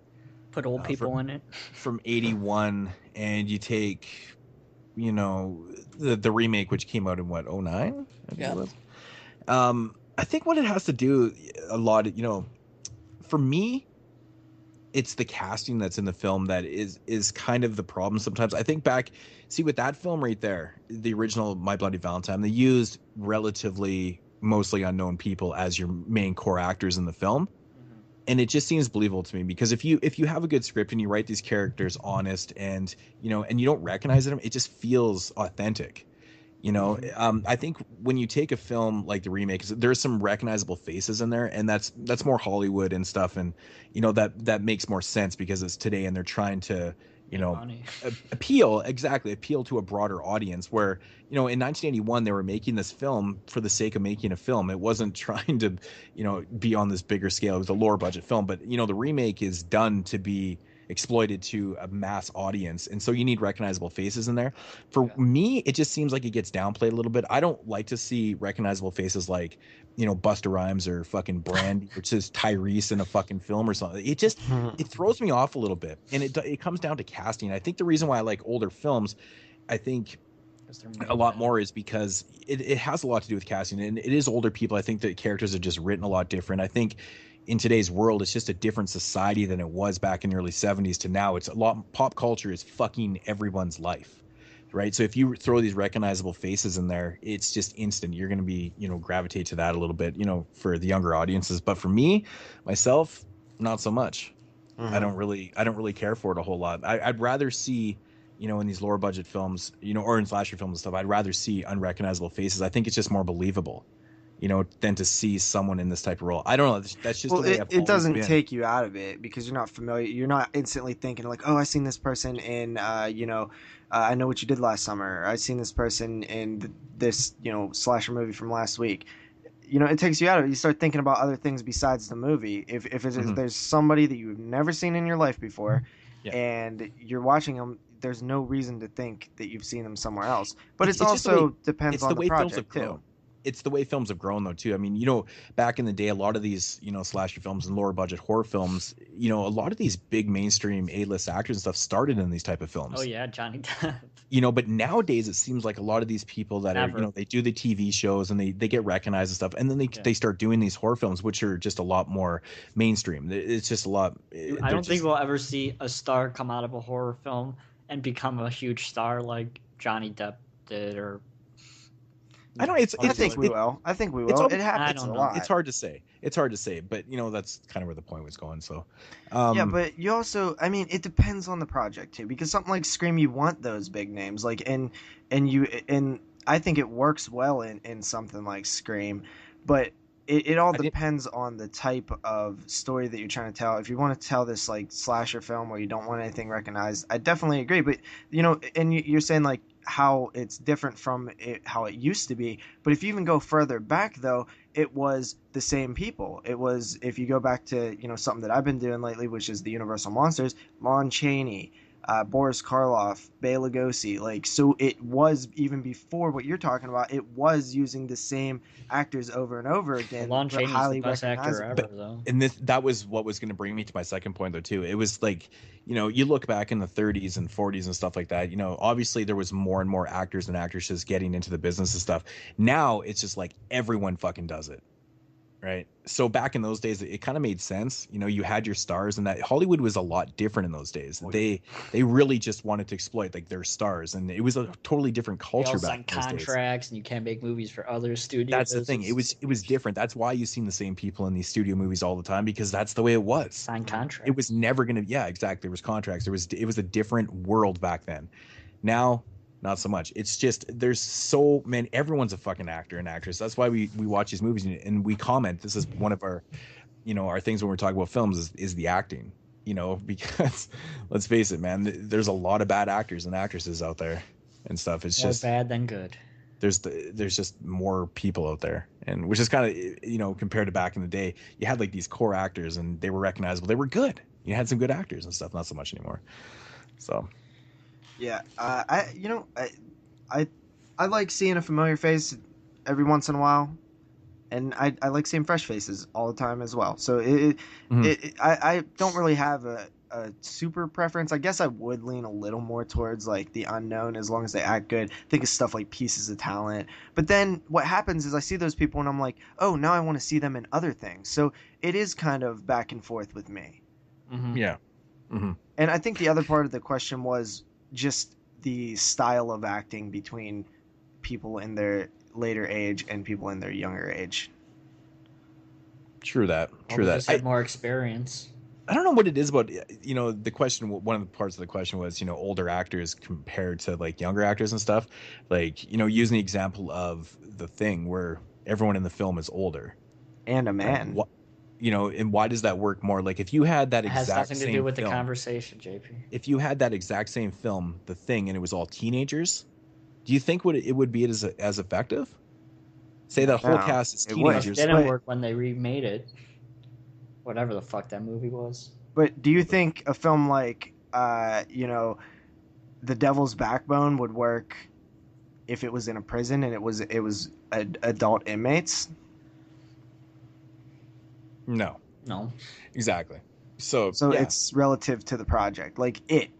put old people in it from 81, and you take the remake, which came out in what, 09? I think what it has to do a lot, for me, it's the casting that's in the film that is kind of the problem sometimes. I think with that film right there, the original My Bloody Valentine, they used relatively mostly unknown people as your main core actors in the film. And it just seems believable to me, because if you have a good script and you write these characters honest, and and you don't recognize them, it just feels authentic. I think when you take a film like the remake, there's some recognizable faces in there, and that's more Hollywood and stuff, and that makes more sense because it's today, and they're trying to appeal to a broader audience, where in 1981 they were making this film for the sake of making a film. It wasn't trying to be on this bigger scale. It was a lower budget film, but the remake is done to be exploited to a mass audience, and so you need recognizable faces in there. For me, it just seems like it gets downplayed a little bit. I don't like to see recognizable faces like Busta Rhymes or fucking Brandy, which is Tyrese in a fucking film or something. It just it throws me off a little bit, and it comes down to casting. I think the reason why I like older films, I think a lot more, is because it has a lot to do with casting, and it is older people. I think the characters are just written a lot different. I think in today's world, it's just a different society than it was back in the early 70s to now. It's a lot, pop culture is fucking everyone's life, right? So if you throw these recognizable faces in there, it's just instant. You're going to be, gravitate to that a little bit, for the younger audiences. But for me, myself, not so much. I don't really care for it a whole lot. I'd rather see, in these lower budget films, or in slasher films and stuff, I'd rather see unrecognizable faces. I think it's just more believable, than to see someone in this type of role. I don't know. That's just the way it doesn't take you out of it, because you're not familiar. You're not instantly thinking like, oh, I seen this person in, I Know What You Did Last Summer. Or I seen this person in this, slasher movie from last week. It takes you out of it. You start thinking about other things besides the movie. If there's somebody that you've never seen in your life before, and you're watching them, there's no reason to think that you've seen them somewhere else. But it also depends on the project too. It's the way films have grown, though, too. I mean, back in the day, a lot of these, slasher films and lower budget horror films, a lot of these big mainstream A-list actors and stuff started in these type of films. Oh yeah, Johnny Depp. But nowadays it seems like a lot of these people that are, they do the TV shows and they get recognized and stuff, and then they start doing these horror films, which are just a lot more mainstream. It's just a lot. I don't think we'll ever see a star come out of a horror film and become a huge star like Johnny Depp did, or. I don't. I think we will. It happens a lot. It's hard to say, but that's kind of where the point was going. So, yeah, but you also, it depends on the project too, because something like Scream, you want those big names, like, and I think it works well in something like Scream, but it all depends on the type of story that you're trying to tell. If you want to tell this like slasher film where you don't want anything recognized, I definitely agree. But and you're saying like how it's different from how it used to be. But if you even go further back, though, it was the same people. It was, if you go back to something that I've been doing lately, which is the Universal Monsters, Lon Chaney, Boris Karloff, Bela Lugosi, like, so it was, even before what you're talking about, it was using the same actors over and over again. Lon Chaney's the best actor ever, though. And that was what was going to bring me to my second point, though, too. It was like, you look back in the 30s and 40s and stuff like that, obviously there was more and more actors and actresses getting into the business and stuff. Now it's just like everyone fucking does it. right? So back in those days, it kind of made sense. You know, you had your stars, and that Hollywood was a lot different in those days. They really just wanted to exploit like their stars, and it was a totally different They culture all back sign in those days. contracts, and you can't make movies for other studios. That's the thing. It was different. That's why you've seen the same people in these studio movies all the time, because that's the way it was. Sign contracts. It was never gonna. Yeah, exactly. There was contracts. It was a different world back then. Now, not so much. It's just there's so man. Everyone's a fucking actor and actress. That's why we watch these movies and we comment. This is one of our, you know, our things when we're talking about films is the acting. You know, because let's face it, man. There's a lot of bad actors and actresses out there and stuff. It's more just bad than good. There's just more people out there, and which is kind of, you know, compared to back in the day, you had like these core actors and they were recognizable. They were good. You had some good actors and stuff. Not so much anymore. So. Yeah, I like seeing a familiar face every once in a while, and I like seeing fresh faces all the time as well. So I don't really have a super preference. I guess I would lean a little more towards like the unknown as long as they act good. Think of stuff like Pieces of Talent. But then what happens is I see those people and I'm like, oh, now I want to see them in other things. So it is kind of back and forth with me. Mm-hmm. Yeah. Mm-hmm. And I think the other part of the question was just the style of acting between people in their later age and people in their younger age. True that. Well, just had more experience. I don't know what it is about, you know, the question, one of the parts of the question was, you know, older actors compared to like younger actors and stuff. Like, you know, using the example of The Thing where everyone in the film is older. And a man. Right? You know, and why does that work more? Like if you had that exact same film. It has nothing to do with the conversation, JP. If you had that exact same film, The Thing, and it was all teenagers, do you think it would be as effective? Say that whole cast is teenagers. It didn't work when they remade it. Whatever the fuck that movie was. But do you think a film like, you know, The Devil's Backbone would work if it was in a prison and it was adult inmates? No. Exactly. So yeah. It's relative to the project. Like it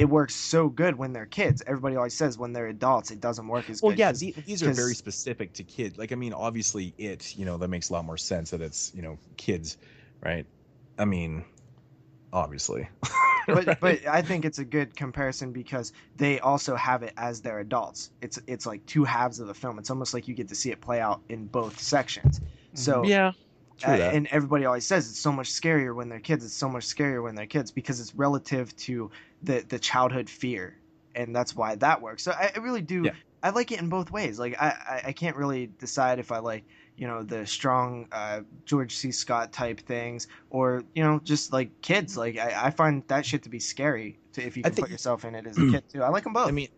works so good when they're kids. Everybody always says when they're adults, it doesn't work as good. Well, yeah, these are very specific to kids. Like, I mean, obviously you know, that makes a lot more sense that it's, you know, kids, right? I mean, obviously. But I think it's a good comparison because they also have it as their adults. It's like two halves of the film. It's almost like you get to see it play out in both sections. So yeah. And everybody always says it's so much scarier when they're kids. It's so much scarier when they're kids because it's relative to the childhood fear, and that's why that works. So I really do. Yeah. I like it in both ways. Like I can't really decide if I like, you know, the strong George C. Scott type things or, you know, just like kids. Like I find that shit to be scary if you can put yourself in it as a kid too. I like them both. I mean,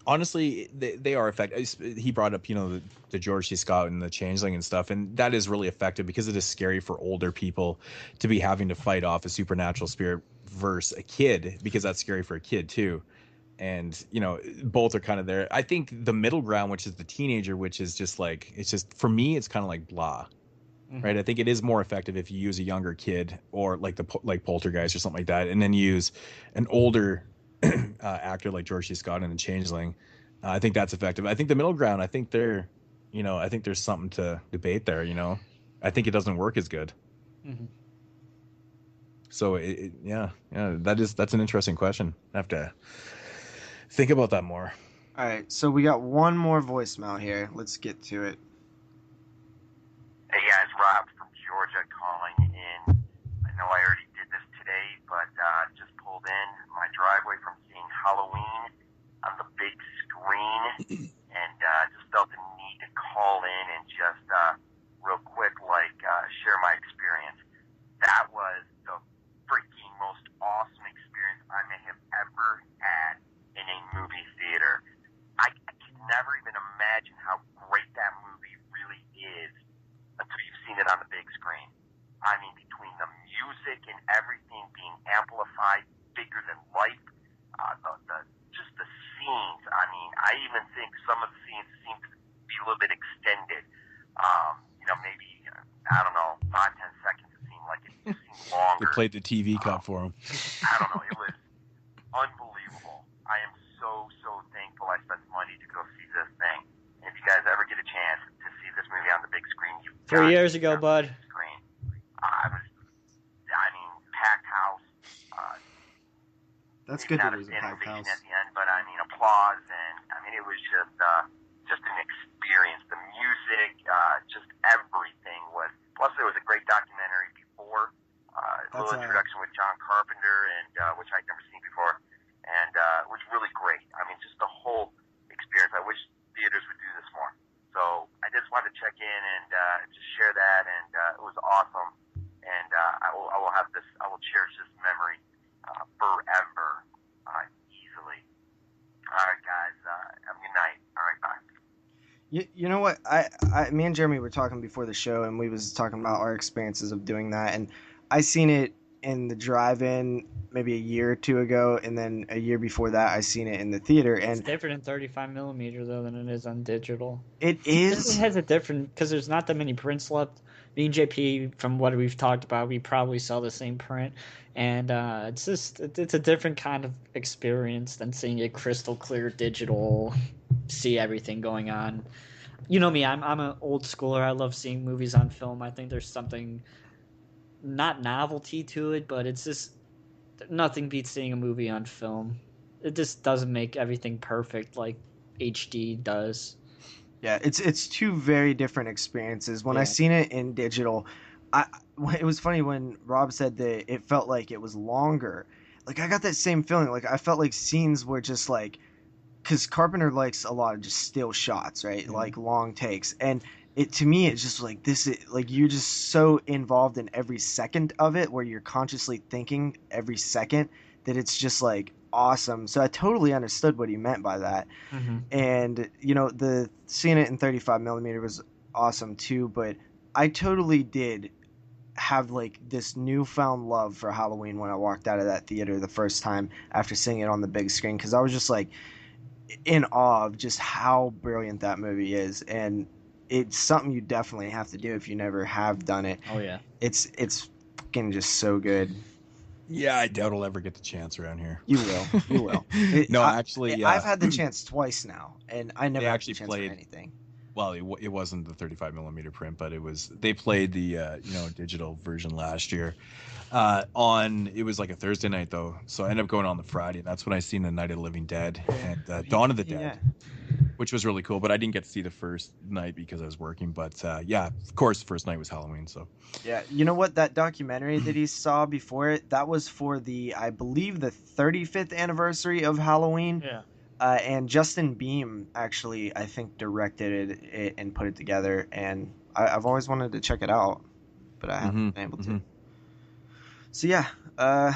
honestly, they are effective. He brought up, you know, the George C. Scott and the Changeling and stuff, and that is really effective because it is scary for older people to be having to fight off a supernatural spirit versus a kid, because that's scary for a kid too. And, you know, both are kind of there. I think the middle ground, which is the teenager, which is just like, it's just, for me, it's kind of like blah. Mm-hmm. Right? I think it is more effective if you use a younger kid or like Poltergeist or something like that, and then use an older actor like George C. Scott and the Changeling. I think that's effective. I think the middle ground, I think there's something to debate there, you know. I think it doesn't work as good. Mm-hmm. So that's an interesting question. I have to think about that more. All right, so we got one more voicemail here. Let's get to it. Hey guys, Rob from Georgia calling in. I know I already did this today, but just pulled in my driveway from seeing Halloween on the big screen, and just felt the need to call in and just real quick, share my experience. That was the freaking most awesome experience I may have ever had in a movie theater. I can never even imagine how great that movie really is until you've seen it on the big screen. I mean, between the music and everything being amplified, bigger than life, just the scenes. I mean, I even think some of the scenes seem to be a little bit extended. Maybe, I don't know, 5-10 seconds. It seemed like it seemed longer. They played the TV cut for him. I don't know. It was unbelievable. I am so thankful I spent money to go see this thing. And if you guys ever get a chance to see this movie on the big screen, you've 3 years ago, bud. Screen. Packed house. That's good not that it was a packed house. At the end, but applause, and it was just an experience. The music, just everything was. Plus, there was a great documentary before, a little introduction with John Carpenter, and which I'd never seen before, and it was really great. Just the whole experience. I wish theaters would do this more. So I just wanted to check in and just share that, and it was awesome. And I will have this. I will cherish this memory forever, easily. All right, guys. Have a good night. All right, bye. You know what? Me and Jeremy were talking before the show, and we was talking about our experiences of doing that. And I seen it in the drive-in maybe a year or two ago, and then a year before that, I seen it in the theater. And it's different in 35 millimeter though than it is on digital. It is. It has a different because there's not that many prints left. Me and JP, from what we've talked about, we probably saw the same print, and it's a different kind of experience than seeing it crystal clear digital, see everything going on. You know me, I'm an old schooler. I love seeing movies on film. I think there's something, not novelty to it, but it's just nothing beats seeing a movie on film. It just doesn't make everything perfect like HD does. Yeah, it's two very different experiences. When I seen it in digital, it was funny when Rob said that it felt like it was longer. Like, I got that same feeling. Like, I felt like scenes were just like, because Carpenter likes a lot of just still shots, right? Mm-hmm. Like long takes, and to me, it's just like this. Like, you're just so involved in every second of it, where you're consciously thinking every second, that it's just like awesome. So I totally understood what he meant by that. Mm-hmm. And the seeing it in 35 millimeter was awesome too, but I totally did have like this newfound love for Halloween when I walked out of that theater the first time after seeing it on the big screen, because I was just like in awe of just how brilliant that movie is. And it's something you definitely have to do if you never have done it. Oh yeah, it's fucking just so good. Yeah, I doubt I'll ever get the chance around here. You will. You will. I've had the chance twice now, and I never actually played anything. Well, it wasn't the 35 millimeter print, but they played the digital version last year. It was like a Thursday night though, so I ended up going on the Friday, and that's when I seen the Night of the Living Dead and Dawn of the Dead, which was really cool. But I didn't get to see the first night because I was working. But of course, the first night was Halloween. So yeah, you know what? That documentary that he saw before it, that was for I believe the 35th anniversary of Halloween. Yeah. And Justin Beam actually, I think, directed it and put it together. And I've always wanted to check it out, but I haven't been able to. So yeah,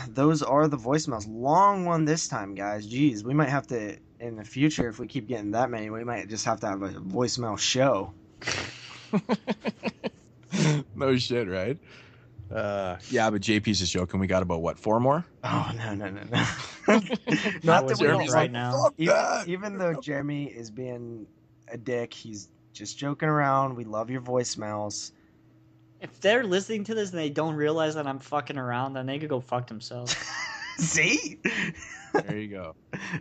those are the voicemails. Long one this time, guys. Jeez, we might have to, in the future, if we keep getting that many, we might just have to have a voicemail show. No shit, right? Yeah, but JP's just joking. We got about 4 more? Oh no. Not that Jeremy's right now. Even though Jeremy is being a dick, he's just joking around. We love your voicemails. If they're listening to this and they don't realize that I'm fucking around, then they could go fuck themselves. See? There you go.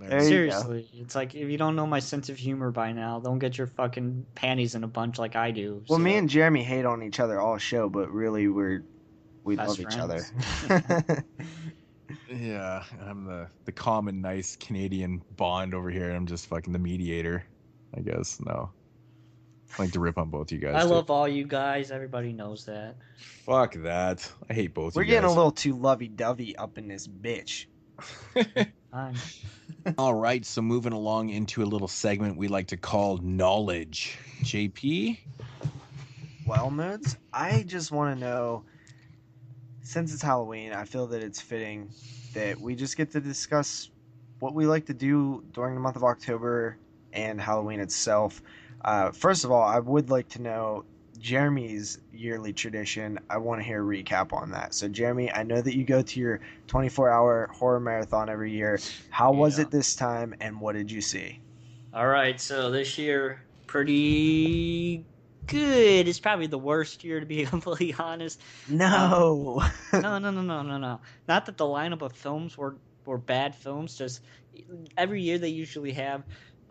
Seriously, it's like, if you don't know my sense of humor by now, don't get your fucking panties in a bunch like I do. Well, me and Jeremy hate on each other all show, but really we love each other. Yeah, I'm the common nice Canadian bond over here, and I'm just fucking the mediator, I guess. No. I like to rip on both you guys. I love all you guys. Everybody knows that. Fuck that. I hate both We're you guys. getting a little too lovey-dovey up in this bitch. All right, so moving along into a little segment we like to call Knowledge. JP? Well, Moodz, I just want to know, since it's Halloween, I feel that it's fitting that we just get to discuss what we like to do during the month of October and Halloween itself. First of all, I would like to know Jeremy's yearly tradition. I want to hear a recap on that. So, Jeremy, I know that you go to your 24-hour horror marathon every year. How was it this time, and what did you see? All right, so this year, pretty good. It's probably the worst year, to be completely honest. No. No. Not that the lineup of films were bad films. Just every year they usually have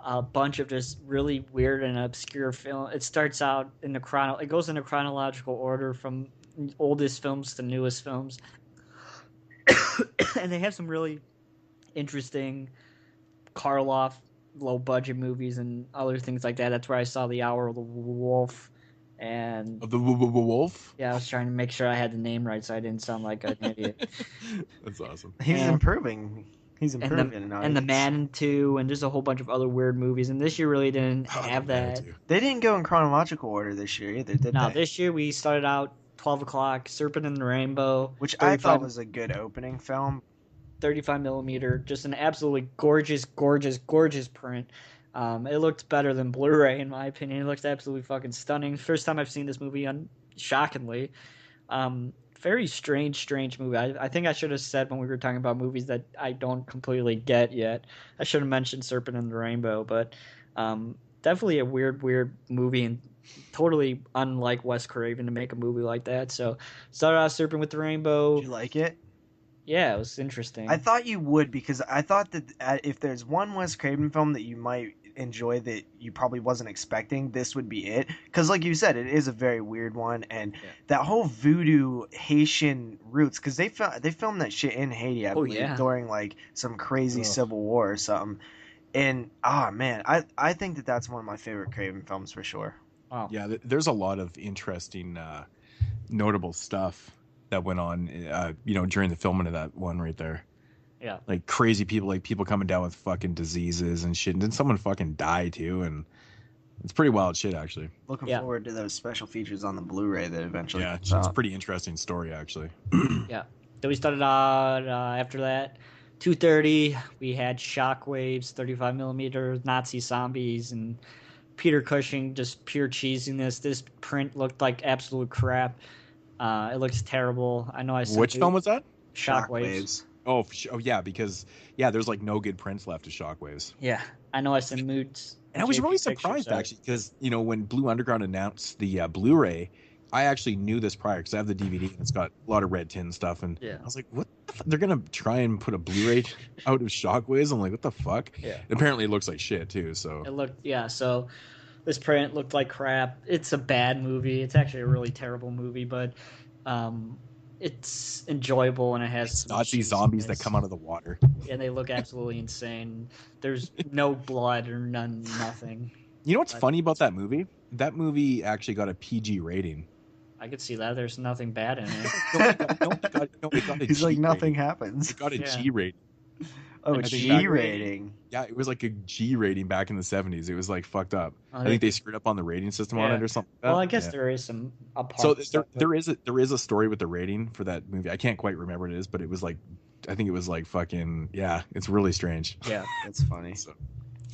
a bunch of just really weird and obscure film. It starts out in it goes in a chronological order from oldest films to newest films, and they have some really interesting Karloff low budget movies and other things like that. That's where I saw The Hour of the Wolf. And Of the wolf? Yeah, I was trying to make sure I had the name right so I didn't sound like an idiot. That's awesome. He's improving. He's improving. And The Man 2, and there's a whole bunch of other weird movies. And this year really didn't have that. They didn't go in chronological order this year either, did they? No, this year we started out 12 o'clock, Serpent and the Rainbow. Which I thought was a good opening film. 35 millimeter, just an absolutely gorgeous print. It looked better than Blu-ray in my opinion. It looks absolutely fucking stunning. First time I've seen this movie, shockingly. Very strange movie. I think I should have said when we were talking about movies that I don't completely get yet. I should have mentioned Serpent and the Rainbow, but definitely a weird movie and totally unlike Wes Craven to make a movie like that. So started out Serpent with the Rainbow. Did you like it? Yeah, it was interesting. I thought you would, because I thought that if there's one Wes Craven film that you might enjoy that you probably wasn't expecting, this would be it. Because like you said, it is a very weird one, and that whole voodoo Haitian roots, because they filmed that shit in Haiti, I believe, during like some crazy civil war or something. And man, I think that that's one of my favorite Craven films for sure. Wow. Yeah, there's a lot of interesting, notable stuff that went on, during the filming of that one right there. Yeah. Like crazy people, like people coming down with fucking diseases and shit. And then someone fucking died too. And it's pretty wild shit, actually. Looking forward to those special features on the Blu-ray that eventually it's a pretty interesting story, actually. Yeah. Then we started out after that. 2:30, we had Shockwaves, 35 millimeter, Nazi zombies, and Peter Cushing, just pure cheesiness. This print looked like absolute crap. It looks terrible. I know I said Which film was that? Shockwaves. Oh yeah, because there's like no good prints left of Shockwaves. Yeah, I know I sent Moodz. And I was really surprised actually, because when Blue Underground announced the Blu-ray, I actually knew this prior because I have the DVD and it's got a lot of red tin stuff, and I was like, what the fuck? They're gonna try and put a Blu-ray out of Shockwaves? I'm like, what the fuck? Yeah. And apparently it looks like shit too. So it looked so. This print looked like crap. It's a bad movie. It's actually a really terrible movie, but it's enjoyable and it has Nazi zombies that come out of the water. And they look absolutely insane. There's no blood or nothing. You know what's funny about that movie? That movie actually got a PG rating. I could see that. There's nothing bad in it. He's like, nothing happens. It got a G rating. Oh, a G rating. Yeah, it was like a G rating back in the 70s. It was like fucked up. I think they screwed up on the rating system on it or something. Well, I guess there is some. So there is a story with the rating for that movie. I can't quite remember what it is, but it was like, I think it was like fucking it's really strange. Yeah, that's funny. So.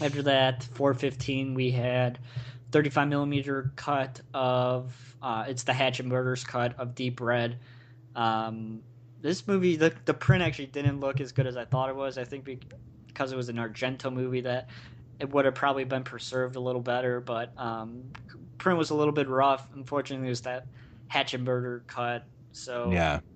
After that, 4:15, we had 35 millimeter cut of it's the Hatchet Murders cut of Deep Red. This movie, the print actually didn't look as good as I thought it was. I think because it was an Argento movie that it would have probably been preserved a little better, but print was a little bit rough. Unfortunately, it was that Hatchet Murder cut, so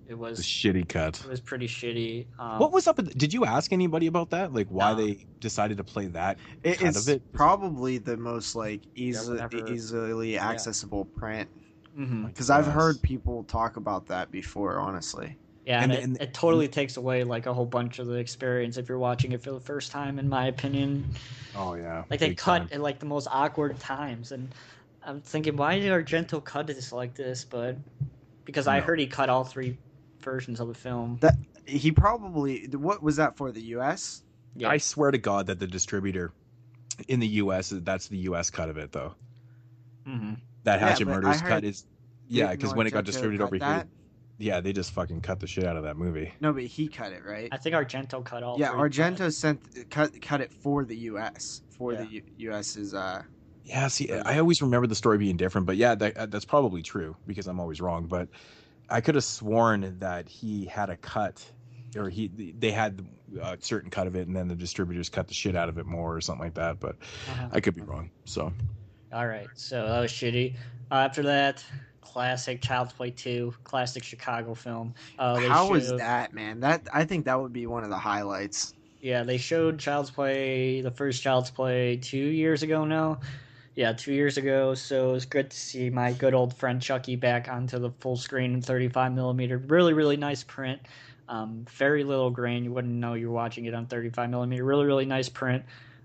it was a shitty cut. It was pretty shitty. What was up? Did you ask anybody about that? Like why they decided to play that cut of it? Probably the most like easily accessible print. Because I've heard people talk about that before, honestly. Yeah, and it totally takes away like a whole bunch of the experience if you're watching it for the first time, in my opinion. Oh yeah. Like they cut at like the most awkward times, and I'm thinking, why did Argento cut this like this? But because I heard he cut all 3 versions of the film. That he probably what was that for the U.S.? Yeah. I swear to God that the distributor in the U.S. that's the U.S. cut of it though. Mm-hmm. That Hatchet Murders cut is because when it got distributed over here. Yeah, they just fucking cut the shit out of that movie. No, but he cut it, right? I think Argento cut all. Yeah, Argento cut it for the U.S. The U.S.'s. Yeah, see, I always remember the story being different, but yeah, that's probably true because I'm always wrong. But I could have sworn that he had a cut, or they had a certain cut of it, and then the distributors cut the shit out of it more or something like that. But I could be wrong. So. All right, so that was shitty. After that. Classic Child's Play 2, classic Chicago film. How was that, man? I think that would be one of the highlights. Yeah, they showed Child's Play, the first Child's Play 2 years ago now. Yeah, 2 years ago. So it's good to see my good old friend Chucky back onto the full screen in 35 millimeter. Really, really nice print. Very little grain. You wouldn't know you're watching it on 35 millimeter. Really, really nice print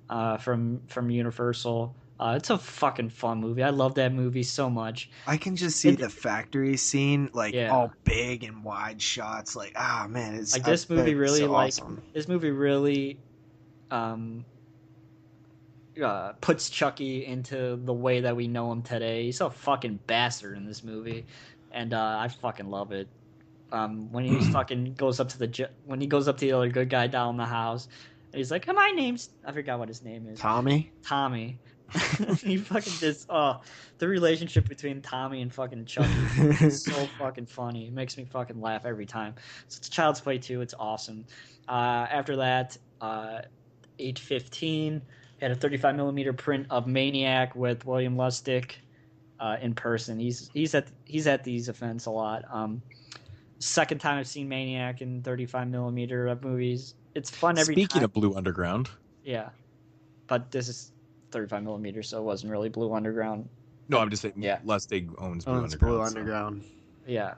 from Universal. It's a fucking fun movie. I love that movie so much. I can just see the factory scene, like all Yeah. big and wide shots. Like, ah, man, it's Like this movie really so like awesome. this movie really puts Chucky into the way that we know him today. He's a fucking bastard in this movie, and I fucking love it. When he fucking goes up to the other good guy down in the house, and he's like, "My name's," I forgot what his name is. Tommy. He fucking just the relationship between Tommy and fucking Chucky is so fucking funny. It makes me fucking laugh every time. So it's Child's Play 2. It's awesome. After that, 8/15 had a 35 millimeter print of Maniac with William Lustig in person. He's at these events a lot. Second time I've seen Maniac in 35 millimeter of movies. It's fun every time. Speaking of Blue Underground. Yeah, but this is 35 millimeter, so it wasn't really Blue Underground. No, I'm just saying. Yeah. Lustig owns Blue Underground. Blue Underground. Yeah.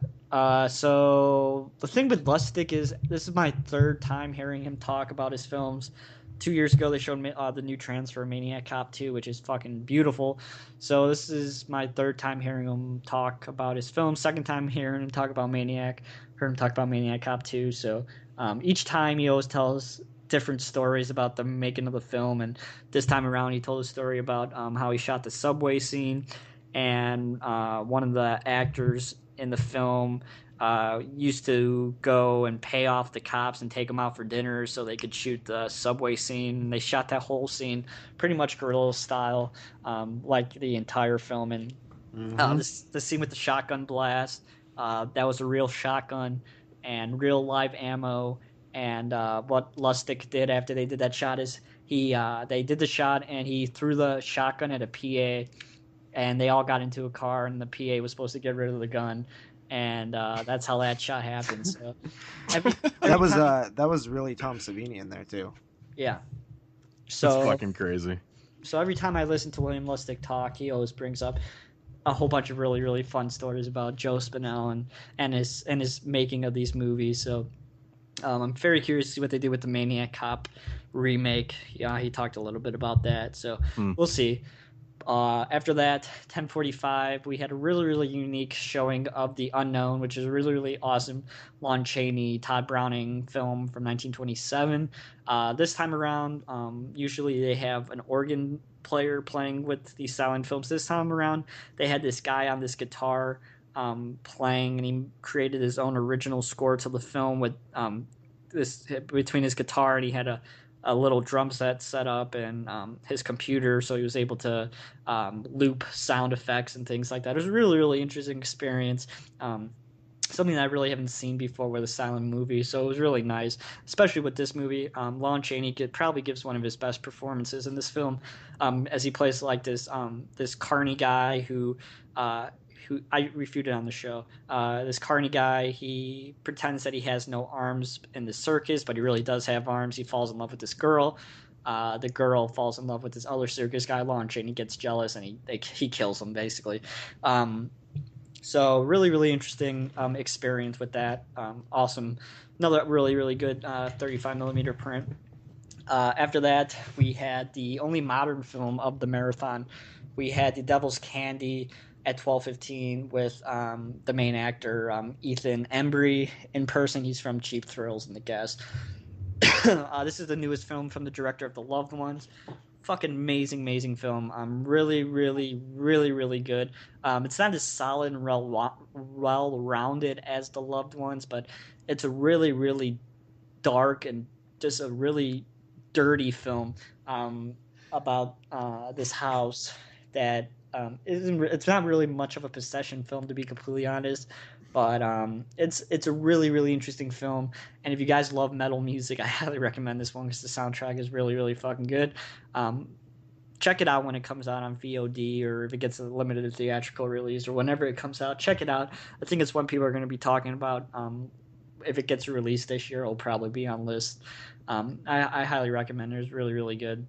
So the thing with Lustig is this is my third time hearing him talk about his films. 2 years ago they showed me the new transfer Maniac Cop 2, which is fucking beautiful. So this is my third time hearing him talk about his film. Second time hearing him talk about Maniac. Heard him talk about Maniac Cop 2. So each time he always tells different stories about the making of the film, and this time around he told a story about how he shot the subway scene, and one of the actors in the film used to go and pay off the cops and take them out for dinner so they could shoot the subway scene. And they shot that whole scene pretty much guerrilla style, like the entire film. And the scene with the shotgun blast, that was a real shotgun and real live ammo. And what Lustig did after they did that shot is they did the shot and he threw the shotgun at a PA, and they all got into a car, and the PA was supposed to get rid of the gun, and that's how that shot happened. So that was really Tom Savini in there too. Yeah. So that's fucking crazy. So every time I listen to William Lustig talk, he always brings up a whole bunch of really, really fun stories about Joe Spinell and his making of these movies. So I'm very curious to see what they do with the Maniac Cop remake. Yeah, he talked a little bit about that, so we'll see. After that, 10:45, we had a really, really unique showing of The Unknown, which is a really, really awesome Lon Chaney, Todd Browning film from 1927. This time around, usually they have an organ player playing with these silent films. This time around, they had this guy on this guitar playing, and he created his own original score to the film with this between his guitar, and he had a little drum set up and his computer, so he was able to loop sound effects and things like that. It was a really, really interesting experience. Something that I really haven't seen before with a silent movie, so it was really nice, especially with this movie. Lon Chaney probably gives one of his best performances in this film, as he plays like this carny guy who I refuted on the show. This carny guy, he pretends that he has no arms in the circus, but he really does have arms. He falls in love with this girl. The girl falls in love with this other circus guy, Lon Chaney, gets jealous, and he kills him, basically. So really, really interesting experience with that. Awesome. Another really, really good 35 millimeter print. After that, we had the only modern film of the marathon. We had The Devil's Candy at 12:15 with the main actor, Ethan Embry, in person. He's from Cheap Thrills and The Guest. This is the newest film from the director of The Loved Ones. Fucking amazing film. Really, really, really, really good. It's not as solid and well-rounded as The Loved Ones, but it's a really, really dark and just a really dirty film about this house that it's not really much of a possession film, to be completely honest, but it's a really, really interesting film. And if you guys love metal music, I highly recommend this one because the soundtrack is really, really fucking good. Check it out when it comes out on VOD, or if it gets a limited theatrical release, or whenever it comes out. Check it out. I think it's one people are going to be talking about if it gets released this year, it'll probably be on list. I highly recommend it. It's really, really good.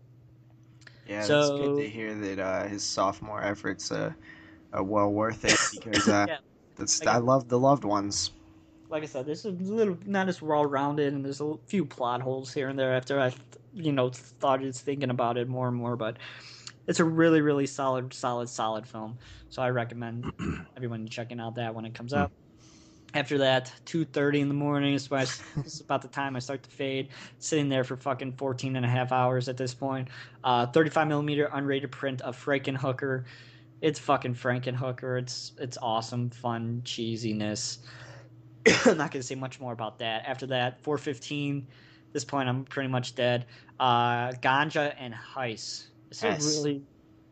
Yeah, it's good to hear that his sophomore efforts are well worth it because I love the loved ones. Like I said, this is a little not as well rounded, and there's a few plot holes here and there after I, started thinking about it more and more. But it's a really, really solid film. So I recommend everyone checking out that when it comes out. After that, 2:30 in the morning is about the time I start to fade. Sitting there for fucking 14 and a half hours at this point. 35mm unrated print of Frankenhooker. It's fucking Frankenhooker. It's awesome, fun cheesiness. I'm not going to say much more about that. After that, 4:15. At this point, I'm pretty much dead. Ganja and Heiss. This is really...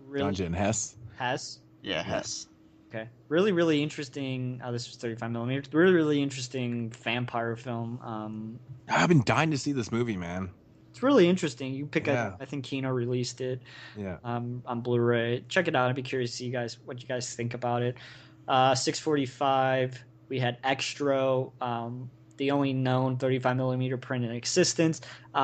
Ganja and Hess? Hess? Yeah, Hess. Okay. Really, really interesting. This was 35mm. Really, really interesting vampire film. I've been dying to see this movie, man. It's really interesting. You pick I think Kino released it. Yeah. On Blu-ray. Check it out. I'd be curious to see what you guys think about it. 6:45. We had Extra. The only known 35mm print in existence.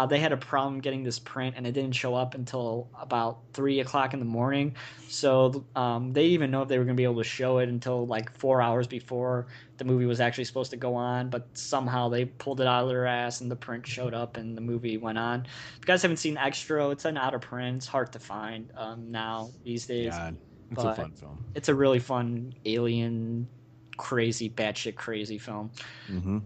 They had a problem getting this print, and it didn't show up until about 3 o'clock in the morning. So they didn't even know if they were going to be able to show it until like 4 hours before the movie was actually supposed to go on. But somehow they pulled it out of their ass, and the print showed up, and the movie went on. If you guys haven't seen Extra, it's an out of print. It's hard to find now these days. Yeah, it's a fun film. It's a really fun alien, crazy, batshit crazy film. Mm-hmm.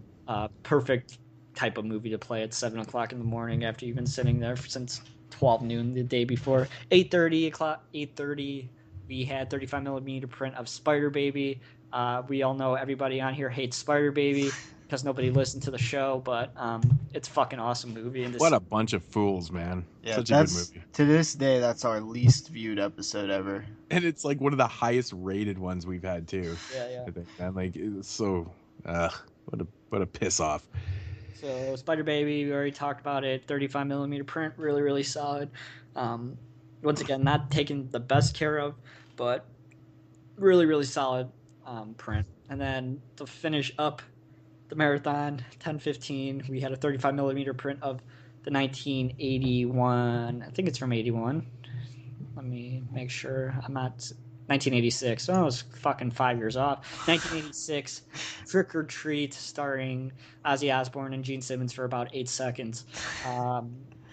Perfect type of movie to play at 7 o'clock in the morning after you've been sitting there since 12 noon the day before. 8:30 we had 35mm print of Spider Baby. We all know everybody on here hates Spider Baby because nobody listened to the show, but it's a fucking awesome movie. And what a bunch of fools, man. Yeah, such a good movie. To this day, that's our least viewed episode ever. And it's like one of the highest rated ones we've had too. Yeah. I think, man, like it's so what a piss off. So Spider Baby, we already talked about it. 35mm print, really, really solid. Once again, not taken the best care of, but really, really solid print. And then to finish up the marathon, 10:15, we had a 35mm print of the 1981. I think it's from 81. Let me make sure I'm not. 1986. Oh, I was fucking 5 years off. 1986, Trick or Treat, starring Ozzy Osbourne and Gene Simmons for about 8 seconds.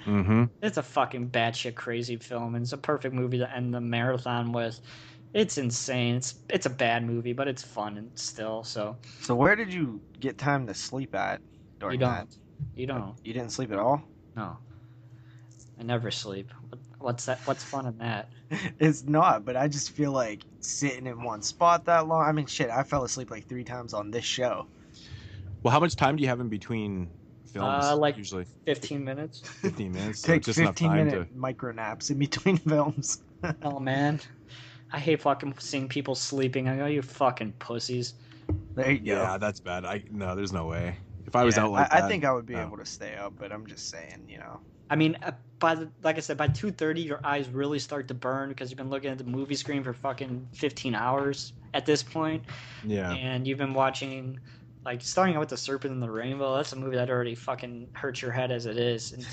It's a fucking batshit crazy film, and it's a perfect movie to end the marathon with. It's insane. It's a bad movie, but it's fun and still. So where did you get time to sleep at during that? You don't. You didn't sleep at all? No. I never sleep. What's that? What's fun in that? It's not, but I just feel like sitting in one spot that long. I mean, shit, I fell asleep like 3 times on this show. Well, how much time do you have in between films? Like usually 15 minutes. 15 minutes. Take just 15-minute micro naps in between films. Oh man, I hate fucking seeing people sleeping. I go, you fucking pussies. There you go. Yeah, that's bad. No, there's no way. If I was out like that, I think I would be able to stay up, but I'm just saying, I mean, like I said, by 2:30, your eyes really start to burn because you've been looking at the movie screen for fucking 15 hours at this point. Yeah. And you've been watching, like, starting out with The Serpent and the Rainbow. That's a movie that already fucking hurts your head as it is. And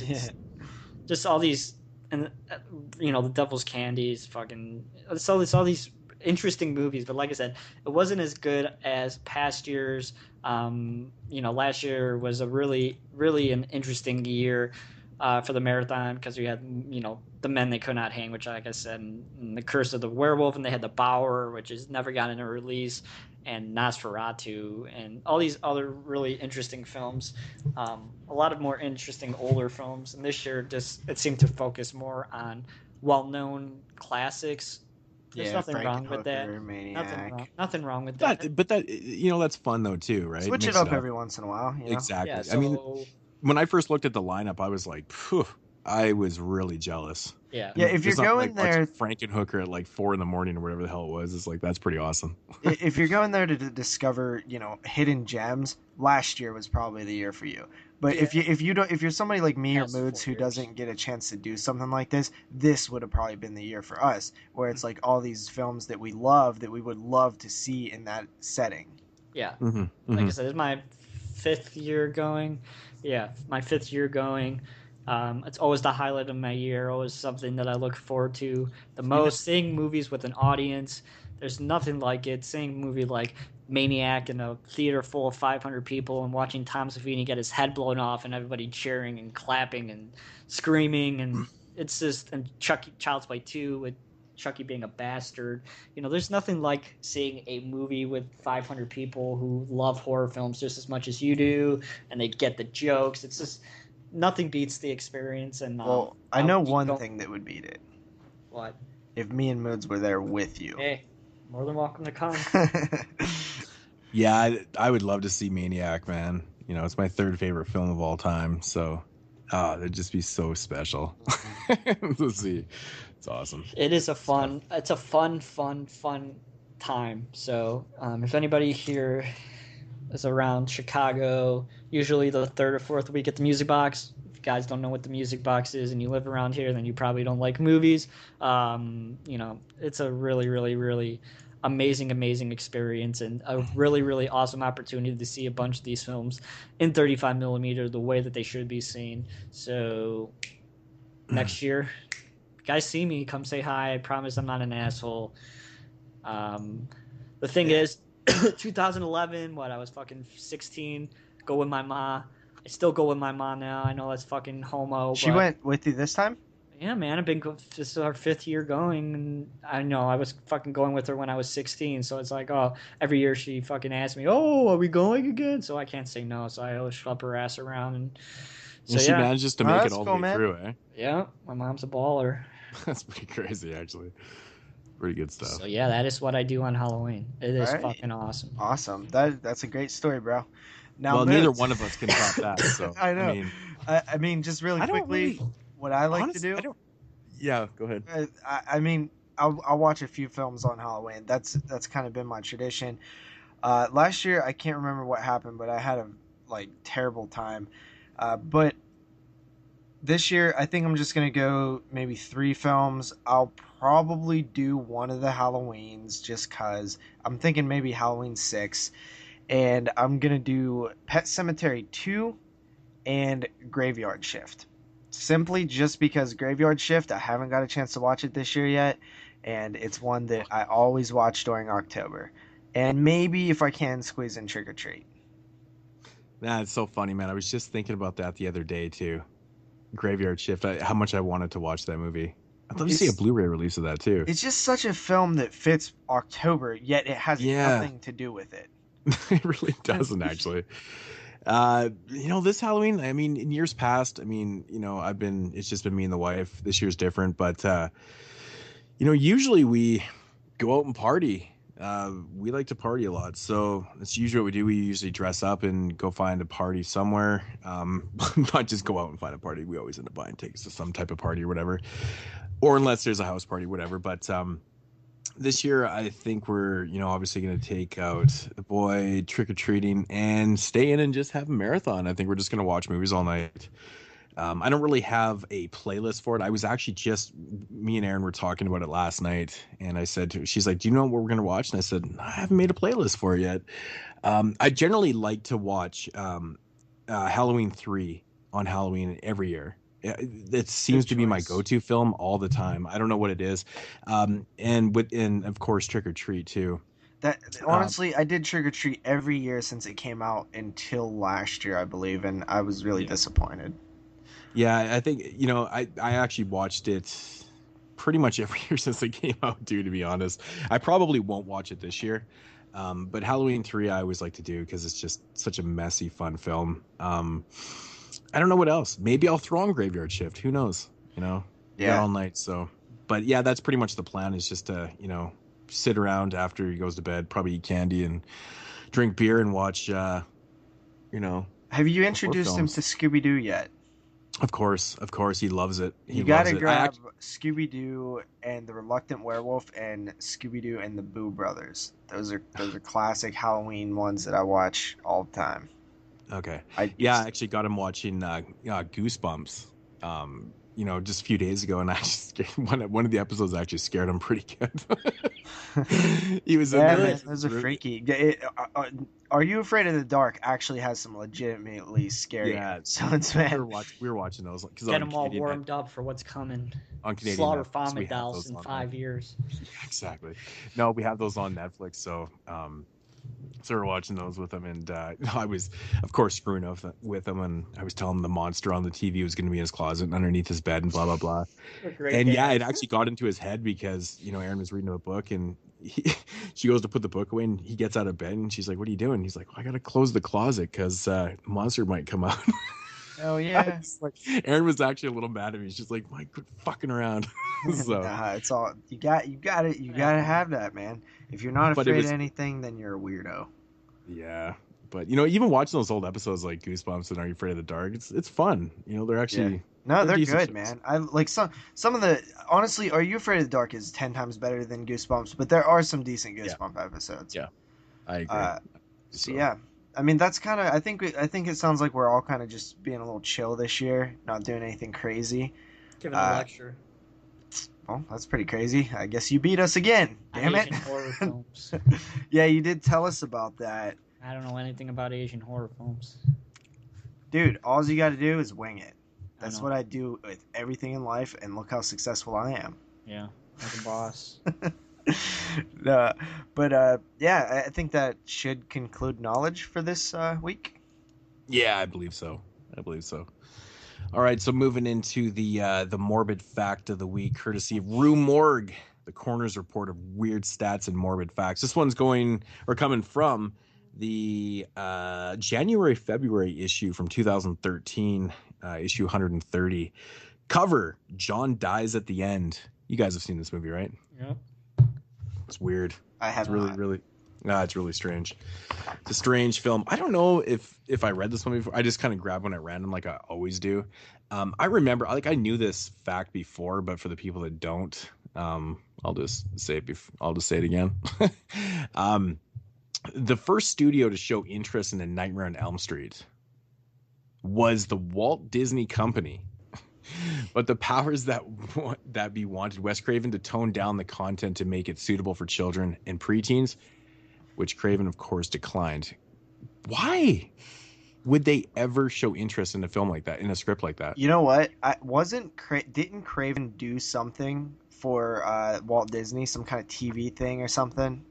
just all these, and The Devil's Candy is fucking. It's all these interesting movies, but like I said, it wasn't as good as past years. Last year was a really, really an interesting year. For the marathon because we had The Men They Could Not Hang, which like I said, and The Curse of the Werewolf, and they had The Bower, which has never gotten a release, and Nosferatu, and all these other really interesting films. A lot of more interesting older films, and this year it seemed to focus more on well-known classics. There's nothing wrong with that. Nothing wrong with that. But that that's fun though too, right? Switch it up every once in a while. Exactly. Yeah, so, I mean, when I first looked at the lineup, I was like, phew, I was really jealous. Yeah. Yeah, if you're going there, Frankenhooker at like 4 a.m. or whatever the hell it was, it's like that's pretty awesome. If you're going there to discover, hidden gems, last year was probably the year for you. But if you're somebody like me or Moodz who doesn't get a chance to do something like this would have probably been the year for us, where it's like all these films that we love that we would love to see in that setting. Yeah. Like I said, it's my fifth year going. Yeah, my fifth year going. It's always the highlight of my year. Always something that I look forward to the most. Seeing movies with an audience. There's nothing like it. Seeing a movie like Maniac in a theater full of 500 people and watching Tom Savini get his head blown off and everybody cheering and clapping and screaming, and it's just, and Child's Play 2 with Chucky being a bastard. There's nothing like seeing a movie with 500 people who love horror films just as much as you do, and they get the jokes. It's just, nothing beats the experience. And well, I know one thing that would beat it. What? If me and Moodz were there with you. Hey, more than welcome to come. Yeah, I would love to see Maniac, man. It's my third favorite film of all time. So, it'd just be so special. Let's see. It's awesome. It is a fun time. So, if anybody here is around Chicago, usually the third or fourth week at the Music Box. If you guys don't know what the Music Box is and you live around here, then you probably don't like movies. It's a really, really, really amazing experience, and a really, really awesome opportunity to see a bunch of these films in 35 millimeter the way that they should be seen. So next year, if you guys see me, come say hi. I promise I'm not an asshole. The thing is, 2011, I was fucking 16, go with my ma. I still go with my mom now. I know that's fucking homo. She went with you this time? Yeah, man, this is our fifth year going, and I know I was fucking going with her when I was 16, so it's like, every year she fucking asks me, are we going again? So I can't say no, so I always schlep her ass around. And so, she manages to make it all the way through, eh? Yeah, my mom's a baller. That's pretty crazy, actually. Pretty good stuff. So yeah, that is what I do on Halloween. It is fucking awesome. Awesome. That's a great story, bro. Now, well, neither one of us can top that, so. I know. I mean, just really quickly... What I like to do? Yeah, go ahead. I'll watch a few films on Halloween. That's kind of been my tradition. Last year, I can't remember what happened, but I had a terrible time. But this year, I think I'm just gonna go maybe 3 films. I'll probably do one of the Halloweens just cause I'm thinking maybe Halloween 6, and I'm gonna do Pet Sematary 2 and Graveyard Shift. Simply just because Graveyard Shift, I haven't got a chance to watch it this year yet, and it's one that I always watch during October. And maybe if I can squeeze in Trick or Treat. It's so funny, man. I was just thinking about that the other day too. Graveyard Shift. How much I wanted to watch that movie. I'd love to see a Blu-ray release of that too. It's just such a film that fits October, yet it has nothing to do with it. It really doesn't, actually. This Halloween, in years past, it's just been me and the wife. This year's different, but, usually we go out and party. We like to party a lot. So that's usually what we do. We usually dress up and go find a party somewhere. Not just go out and find a party. We always end up buying tickets to some type of party or whatever, or unless there's a house party, whatever. But, this year, I think we're, obviously going to take out the boy trick-or-treating and stay in and just have a marathon. I think we're just going to watch movies all night. I don't really have a playlist for it. I was actually me and Erin were talking about it last night, and I said to her, she's like, do you know what we're going to watch? And I said, I haven't made a playlist for it yet. I generally like to watch Halloween 3 on Halloween every year. It seems to be my go-to film all the time. I don't know what it is. And of course Trick or Treat too. That honestly, I did Trick or Treat every year since it came out until last year, I believe, and I was really disappointed. Yeah, I think I actually watched it pretty much every year since it came out too, to be honest. I probably won't watch it this year. But Halloween 3 I always like to do because it's just such a messy, fun film. I don't know what else. Maybe I'll throw on Graveyard Shift. Who knows? All night. So, but yeah, that's pretty much the plan. Is just to sit around after he goes to bed, probably eat candy and drink beer and watch. Have you introduced him to Scooby-Doo yet? Of course, he loves it. You gotta grab Scooby-Doo and the Reluctant Werewolf and Scooby-Doo and the Boo Brothers. Those are classic Halloween ones that I watch all the time. Okay. I actually got him watching Goosebumps just a few days ago, and I just one of the episodes actually scared him pretty good. He was in there. Man, those are freaky. Are You Afraid of the Dark actually has some legitimately scary episodes, man. We were watching those. Get them all warmed up for what's coming. On Canadian Slaughter Netflix, vomit dolls in 5 years. Yeah, exactly. No, we have those on Netflix, so we're watching those with him, and I was, of course, screwing off with him, and I was telling him the monster on the TV was going to be in his closet and underneath his bed and blah blah blah. And yeah, it actually got into his head because Aaron was reading a book, and she goes to put the book away, and he gets out of bed, and she's like, "What are you doing?" He's like, "I got to close the closet because monster might come out." Oh yeah. Aaron was actually a little mad at me. She's like, "Mike, quit fucking around." So it's all you got it. You gotta have that, man. If you're not afraid of anything, then you're a weirdo. Yeah, but even watching those old episodes like Goosebumps and Are You Afraid of the Dark, it's fun. They're actually they're good, shows. Man. I like some of the honestly, Are You Afraid of the Dark is 10 times better than Goosebumps, but there are some decent Goosebumps episodes. Yeah, I agree. So yeah. I mean, that's kind of. I think it sounds like we're all kind of just being a little chill this year, not doing anything crazy. Giving a lecture. Well, that's pretty crazy. I guess you beat us again. Damn it! Asian horror films. Yeah, you did tell us about that. I don't know anything about Asian horror films. Dude, all you got to do is wing it. That's what I do with everything in life, and look how successful I am. Yeah, like a boss. Yeah, I think that should conclude knowledge for this week. Yeah, I believe so. All right, so moving into the morbid fact of the week, courtesy of Rue Morgue, the coroner's report of weird stats and morbid facts. This one's coming from the January-February issue from 2013, issue 130. Cover: John dies at the end. You guys have seen this movie, right? Yep. It's weird. I have it's really strange. It's a strange film. I don't know if I read this one before. I just kind of grab one at random like I always do. I remember, I knew this fact before, but for the people that don't, I'll just say it again. The first studio to show interest in A Nightmare on Elm Street was the Walt Disney Company. But the powers that be wanted Wes Craven to tone down the content to make it suitable for children and preteens, which Craven, of course, declined. Why would they ever show interest in a film like that, in a script like that? You know what? Didn't Craven do something for Walt Disney, some kind of TV thing or something?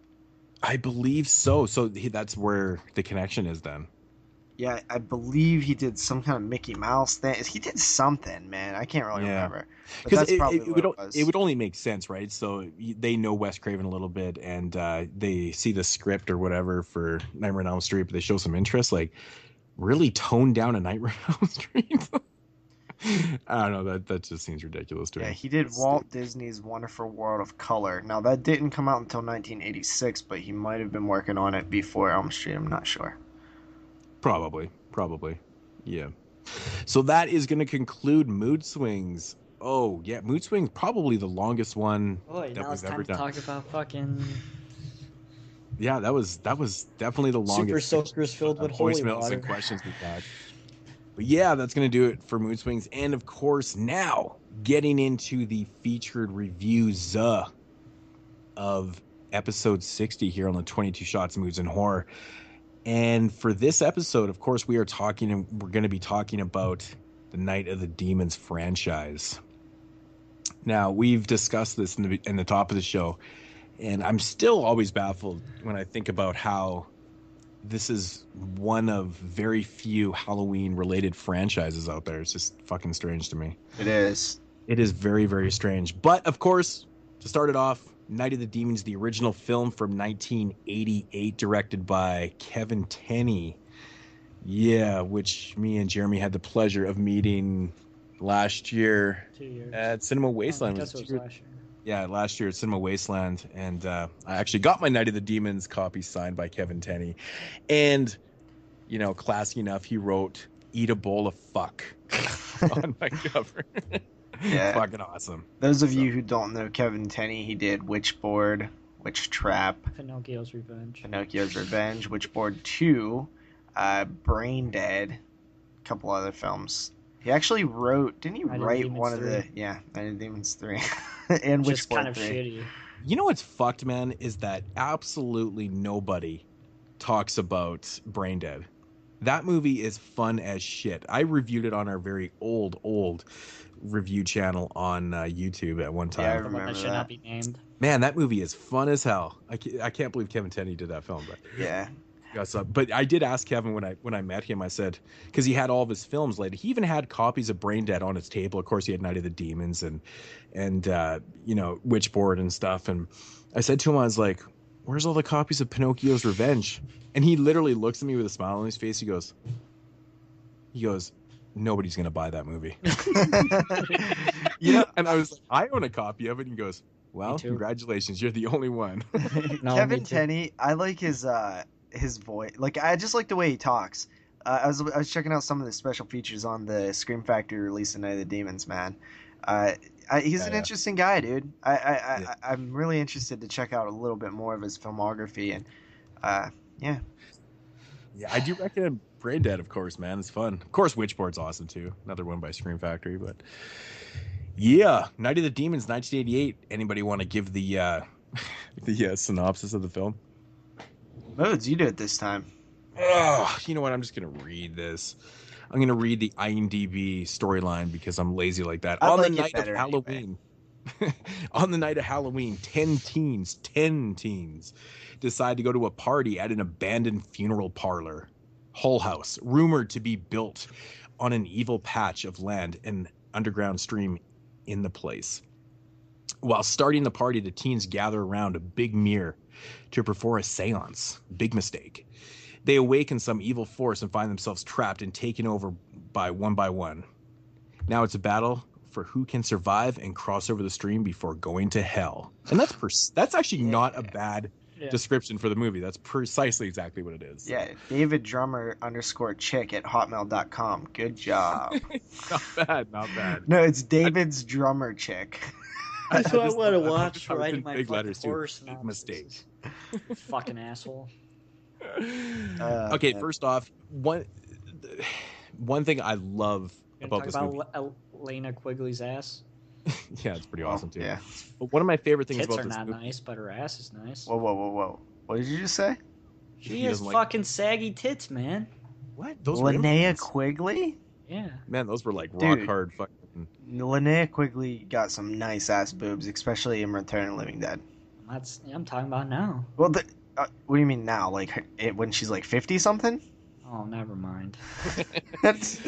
I believe so. So that's where the connection is then. Yeah, I believe he did some kind of Mickey Mouse thing. He did something, man. I can't really remember. Because it would only make sense, right? So they know Wes Craven a little bit, and they see the script or whatever for Nightmare on Elm Street, but they show some interest. Like, really tone down A Nightmare on Elm Street? I don't know. That just seems ridiculous to me. Yeah, he did Walt Disney's Wonderful World of Color. Now, that didn't come out until 1986, but he might have been working on it before Elm Street. I'm not sure. Probably. Yeah. So that is going to conclude Moodz Swingz. Oh, yeah. Moodz Swingz, probably the longest one that we've ever done. Talk about fucking... Yeah, that was definitely the longest. Super soakers filled with holy voicemails water. And questions we've had. But yeah, that's going to do it for Moodz Swingz. And of course, now getting into the featured reviews of episode 60 here on the 22 Shots of Moods and Horror. And for this episode, of course, we're going to be talking about the Night of the Demons franchise. Now, we've discussed this in the top of the show, and I'm still always baffled when I think about how this is one of very few Halloween-related franchises out there. It's just fucking strange to me. It is. It is very, very strange. But, of course, to start it off, Night of the Demons, the original film from 1988, directed by Kevin Tenney. Yeah, which me and Jeremy had the pleasure of meeting last year 2 years. at Cinema Wasteland. Last year. Yeah, last year at Cinema Wasteland. And I actually got my Night of the Demons copy signed by Kevin Tenney. And, classy enough, he wrote, "Eat a bowl of fuck" on my cover. Yeah. Fucking awesome. Those of you who don't know Kevin Tenney, he did Witchboard, Witch Trap, Pinocchio's Revenge, Witchboard 2, Brain Dead, a couple other films. He actually wrote. Didn't he Night of the write Demons one of 3. the? Yeah, Night of the Demons 3, and Which is Witchboard kind of 3. shitty. You know what's fucked, man, is that absolutely nobody talks about Braindead. That movie is fun as shit. I reviewed it on our very old review channel on YouTube at one time. Yeah, I The one remember that should that. not be named. Man, that movie is fun as hell. I can't believe Kevin Tenney did that film, but Yeah. But I did ask Kevin when I met him. I said, because he had all of his films later. He even had copies of Braindead on his table. Of course, he had Night of the Demons and Witchboard and stuff. And I said to him, I was like, "Where's all the copies of Pinocchio's Revenge?" And he literally looks at me with a smile on his face. He goes, "Nobody's gonna buy that movie." Yeah. And I was like, "I own a copy of it." And he goes, "Well, too. congratulations, you're the only one." No, Kevin me too. Tenney, I like his voice. Like, I just like the way he talks. I was checking out some of the special features on the Scream Factory release of Night of the Demons, man. He's an interesting guy, dude. I'm really interested to check out a little bit more of his filmography, and yeah. Yeah, I do recommend Braindead, of course, man. It's fun. Of course, Witchboard's awesome too. Another one by Scream Factory, but yeah, Night of the Demons, 1988. Anybody want to give the synopsis of the film? Moodz, you do it this time. Oh, you know what? I'm just gonna read this. I'm gonna read the IMDb storyline because I'm lazy like that. On the night of Halloween, on the night of Halloween, 10 teens decide to go to a party at an abandoned funeral parlor. Hull House, rumored to be built on an evil patch of land and underground stream in the place. While starting the party, the teens gather around a big mirror to perform a seance. Big mistake. They awaken some evil force and find themselves trapped and taken over by one. Now it's a battle for who can survive and cross over the stream before going to hell. And that's actually not a bad description for the movie. That's precisely exactly what it is. Yeah, David Drummer _chick at hotmail.com. Good job. Not bad. No, it's David's drummer chick. That's what I want to watch. I was Riding in my big fucking letters, too. horse. Big mistake. Fucking asshole. Okay, first off, one thing I love about this movie. Lena Quigley's ass. Yeah, it's pretty awesome too. Yeah. But one of my favorite things Tits about are this not movie, nice, but her ass is nice. Whoa. What did you just say? She has fucking saggy tits, man. What? Those Linnea Quigley? Yeah. Man, those were like rock hard fucking. Linnea Quigley got some nice ass boobs, especially in Return of the Living Dead. I'm talking about now. Well, what do you mean now? Like when she's like 50 something? Oh, never mind. That's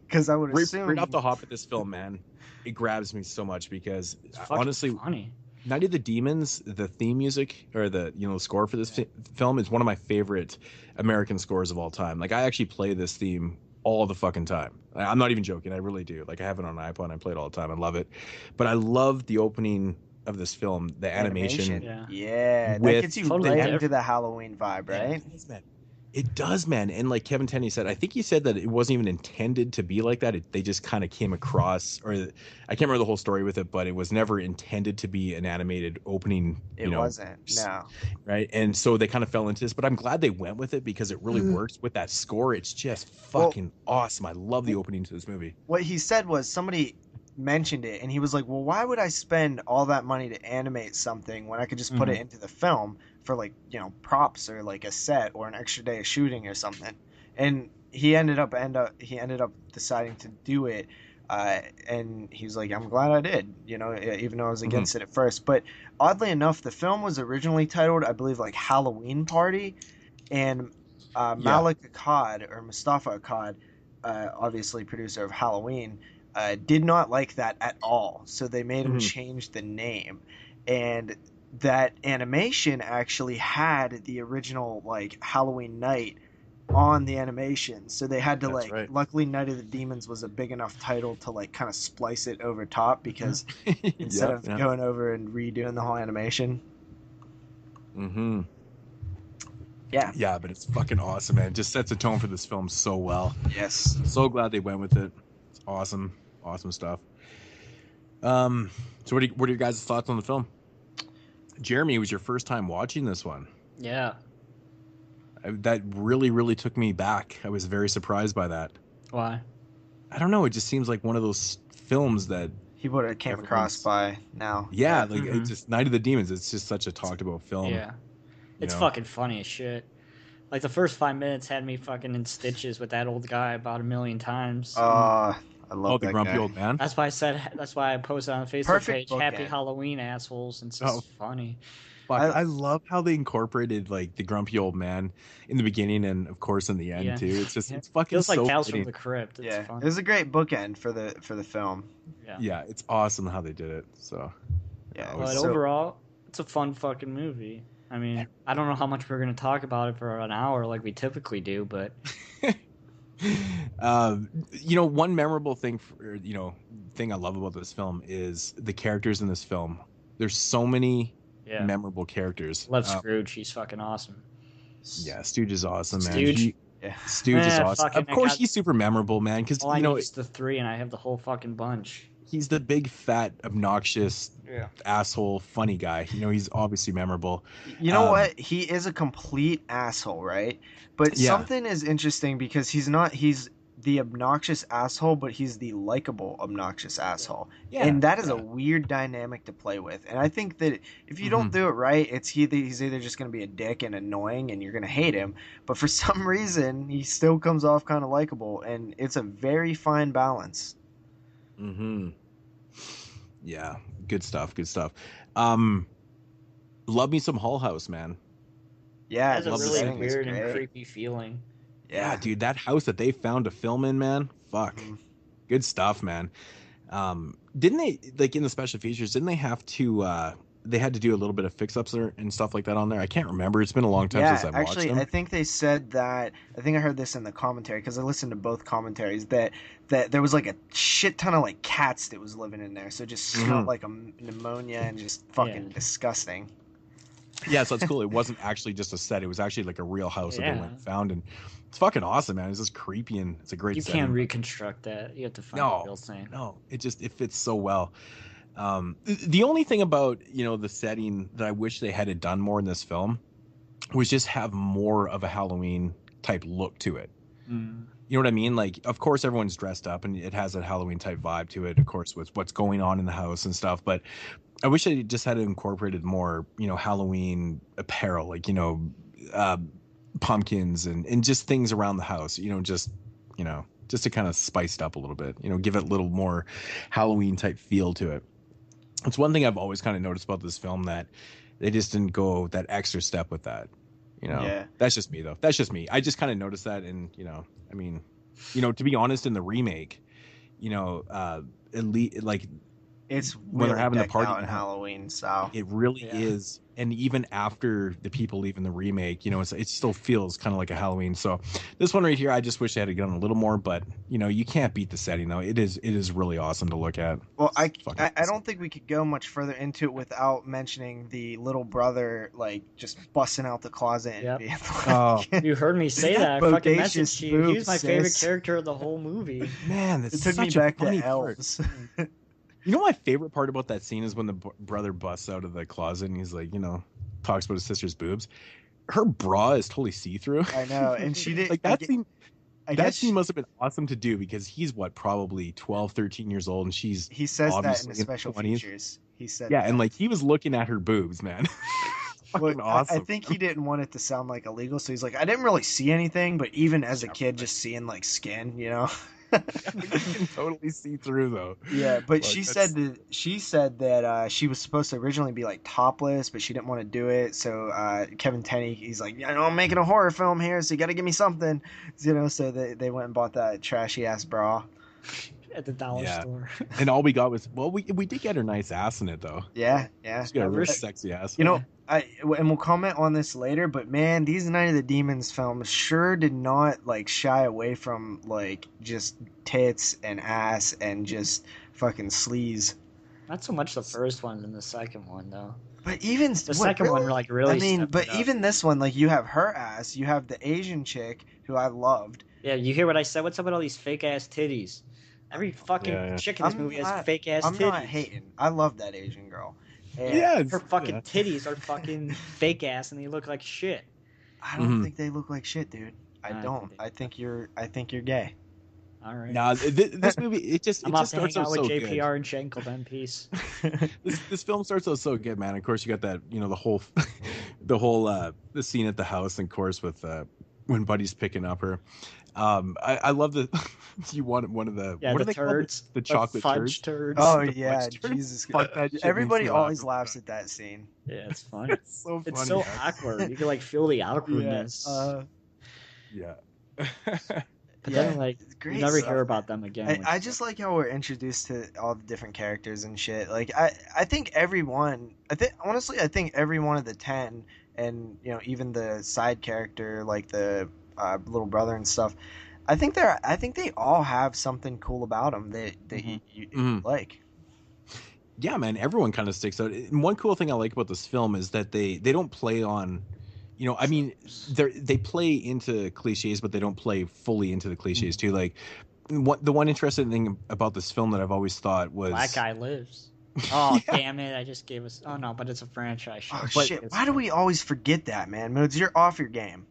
because I would assume. Right off the hop of this film, man, it grabs me so much because It's honestly, funny. Night of the Demons, the theme music or the score for this film is one of my favorite American scores of all time. Like I actually play this theme all the fucking time. I'm not even joking. I really do. Like I have it on an iPod and I play it all the time. I love it. But I love the opening of this film, the animation. Yeah, that gets you totally right into the Halloween vibe, right? It does, man. And like Kevin Tenney said, I think he said that it wasn't even intended to be like that. They just kind of came across, or I can't remember the whole story with it, but it was never intended to be an animated opening. It wasn't, no. Right? And so they kind of fell into this, but I'm glad they went with it because it really works with that score. It's just fucking awesome. I love the opening to this movie. What he said was somebody mentioned it and he was like, well, why would I spend all that money to animate something when I could just put it into the film for like props or like a set or an extra day of shooting or something? And he ended up deciding to do it, and he was like, I'm glad I did, even though I was against it at first. But oddly enough, the film was originally titled, I believe, like Halloween Party, and Malik Akkad, or Mustafa Akkad, obviously producer of Halloween, did not like that at all, so they made him change the name. And that animation actually had the original like Halloween night on the animation, so they had to luckily Night of the Demons was a big enough title to like kind of splice it over top, because instead of going over and redoing the whole animation. Yeah, but it's fucking awesome, man. It just sets a tone for this film so well. Yes, so glad they went with it. It's awesome stuff. So what are your guys' thoughts on the film? Jeremy, it was your first time watching this one. Yeah. That really took me back. I was very surprised by that. Why? I don't know. It just seems like one of those films that he would have came across by now. Yeah, like it's just Night of the Demons. It's just such a talked about film. Yeah, it's fucking funny as shit. Like the first 5 minutes had me fucking in stitches with that old guy about 1,000,000 times. I love the grumpy old man. That's why I said. That's why I posted on the Facebook Perfect page. Happy bookend. Halloween, assholes! And it's just funny. I love how they incorporated like the grumpy old man in the beginning and of course in the end too. It's just it's fucking feels like so Tales funny. from the Crypt. It's fun. It was a great bookend for the film. Yeah, it's awesome how they did it. So but overall, it's a fun fucking movie. I mean, I don't know how much we're gonna talk about it for an hour like we typically do, but one memorable thing thing I love about this film is the characters in this film. There's so many memorable characters. Love Scrooge. He's fucking awesome. Yeah, Stooge is awesome, man. Stooge. Stooge is awesome. Of course, he's super memorable, man. Because it's the 3, and I have the whole fucking bunch. He's the big, fat, obnoxious, asshole, funny guy. He's obviously memorable. You know what? He is a complete asshole, right? But something is interesting because he's the obnoxious asshole, but he's the likable obnoxious asshole. Yeah, and that is a weird dynamic to play with. And I think that if you don't do it right, he's either just going to be a dick and annoying and you're going to hate him. But for some reason, he still comes off kind of likable. And it's a very fine balance. Mm-hmm. Yeah, good stuff. Love me some Hull House, man. Yeah, it's a really weird and creepy feeling. Yeah, dude, that house that they found to film in, man, fuck. Good stuff, man. Didn't they, like in the special features, didn't they have to, they had to do a little bit of fix-ups and stuff like that on there? I can't remember. It's been a long time since I've watched them. I think they said that, I think I heard this in the commentary, because I listened to both commentaries, that there was like a shit ton of like cats that was living in there, so it just smelled like a pneumonia and just fucking disgusting. Yeah, so it's cool. It wasn't actually just a set. It was actually like a real house that they went and found, and it's fucking awesome, man. It's just creepy and it's a great setting. You can't reconstruct that. You have to find the real thing. No, it fits so well. The only thing about the setting that I wish they had done more in this film was just have more of a Halloween type look to it. You know what I mean? Like, of course, everyone's dressed up and it has a Halloween type vibe to it, of course, with what's going on in the house and stuff. But I wish they just had incorporated more, Halloween apparel, like, pumpkins and just things around the house, just to kind of spice it up a little bit, give it a little more Halloween type feel to it. It's one thing I've always kind of noticed about this film, that they just didn't go that extra step with that. That's just me though. That's just me. I just kind of noticed that, and I mean, to be honest, in the remake, like it's when they're having the party on Halloween, so it really is. And even after the people leave in the remake, it still feels kind of like a Halloween. So this one right here, I just wish they had done a little more, but you can't beat the setting though. It is really awesome to look at. Well, I don't think we could go much further into it without mentioning the little brother, like just busting out the closet and being like, you heard me say that. I fucking messaged you. He was my favorite character of the whole movie. Man, it took me back to Elves. My favorite part about that scene is when the brother busts out of the closet and he's like, talks about his sister's boobs. Her bra is totally see-through. I know, and she did like that scene. That scene must have been awesome to do because he's probably 12, 13 years old, and he says that in the special features. He said, and like he was looking at her boobs, man. Fucking awesome. I think he didn't want it to sound like illegal, so he's like, I didn't really see anything, but even as a kid, just seeing like skin, you can totally see through though. Yeah, but she said that she was supposed to originally be like topless, but she didn't want to do it. So Kevin Tenney, he's like, I'm making a horror film here, so you got to give me something, So they went and bought that trashy ass bra at the dollar store. And all we got was we did get her nice ass in it though. Yeah. She got a really sexy ass. And we'll comment on this later, but man, these Night of the Demons films sure did not like shy away from like just tits and ass and just fucking sleaze. Not so much the first one than the second one though. But even the second one, like really. I mean, but even this one, like you have her ass, you have the Asian chick who I loved. Yeah, you hear what I said? What's up with all these fake ass titties? Every fucking chick in this movie has fake ass titties. I'm not hating. I love that Asian girl. And her fucking titties are fucking fake ass, and they look like shit. I don't think they look like shit, dude. I don't. I think you're gay. All right. Nah, this movie it just I'm off to starts hang out out with so JPR good. and Schenkel then. Peace. This film starts out so good, man. Of course, you got that, the whole the scene at the house, and of course with when Buddy's picking up her. I love the you want one of the what the are they turds, called? The chocolate fudge turds. turds. Oh The yeah, fudge turds. Jesus. Fuck that shit Everybody makes me laugh always so laughs bad. at that scene. Yeah, it's funny. It's so funny. It's so man. awkward. You can like feel the awkwardness. Yeah. But yeah, then like great you never stuff, hear man. about them again. I just like how we're introduced to all the different characters and shit. Like I think every one of the 10, and even the side character like the little brother and stuff. I think they all have something cool about them that you like. Yeah, man, everyone kind of sticks out. And one cool thing I like about this film is that they don't play on, I mean, they play into cliches, but they don't play fully into the cliches too. Like, the one interesting thing about this film that I've always thought was Black Guy Lives. Oh Yeah. damn it! I just gave us. Oh no, but it's a franchise show. Oh But shit! Why do we always forget that, man? Moods, you're off your game.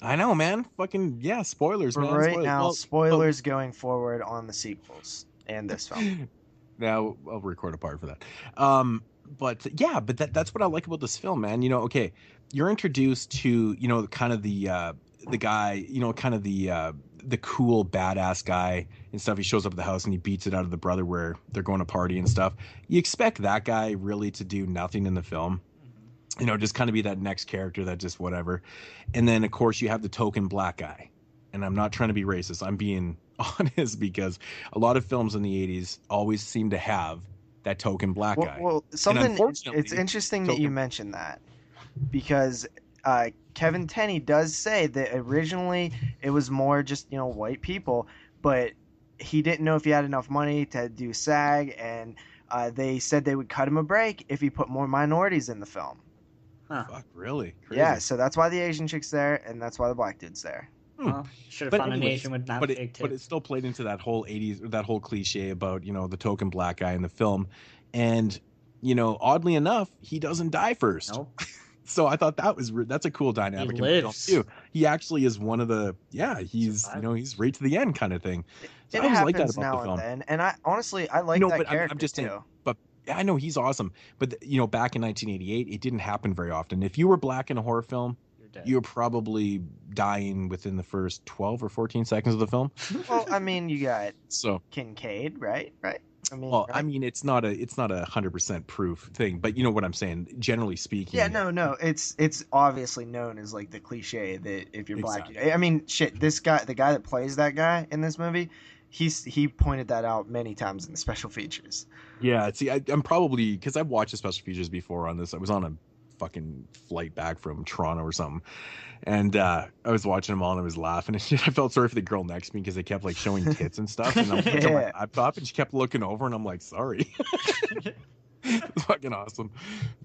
I know, man. Fucking yeah, spoilers, man. Right Spoilers. now, Well, spoilers going forward on the sequels and this film. now I'll record a part for that. But yeah, but that's what I like about this film, man. Okay, you're introduced to kind of the guy, kind of the cool badass guy and stuff. He shows up at the house and he beats it out of the brother where they're going to party and stuff. You expect that guy really to do nothing in the film. Just kind of be that next character that just whatever. And then, of course, you have the token black guy. And I'm not trying to be racist. I'm being honest because a lot of films in the 80s always seem to have that token black guy. Well, it's interesting that you mentioned that because Kevin Tenney does say that originally it was more just, white people, but he didn't know if he had enough money to do SAG, and they said they would cut him a break if he put more minorities in the film. Huh. Fuck, really? Crazy. Yeah, so that's why the Asian chick's there, and that's why the black dude's there. Well, should have found an Asian with not big tits. But it still played into that whole 80s, that whole cliche about, the token black guy in the film. And, oddly enough, he doesn't die first. Nope. So I thought that's a cool dynamic. He lives. Too. He actually is one of the, he's right to the end kind of thing. So It I always happens like that about now the film. and then, and I honestly like that but character I'm just saying, too. but I know he's awesome. But back in 1988, it didn't happen very often. If you were black in a horror film, you're probably dying within the first 12 or 14 seconds of the film. Well, I mean, you got So Kincaid, right? I mean, well, I mean, it's not a 100% proof thing, but you know what I'm saying. Generally speaking, yeah, no, it's obviously known as like the cliche that if you're black, Exactly. I mean, shit, the guy that plays that guy in this movie, he pointed that out many times in the special features. Yeah, see, I'm probably because I've watched the special features before on this. I was on a fucking flight back from Toronto or something, and I was watching them all and I was laughing and shit. I felt sorry for the girl next to me because they kept like showing tits and stuff, and I'm like, on my laptop, and she kept looking over, and I'm like, sorry. It's fucking awesome,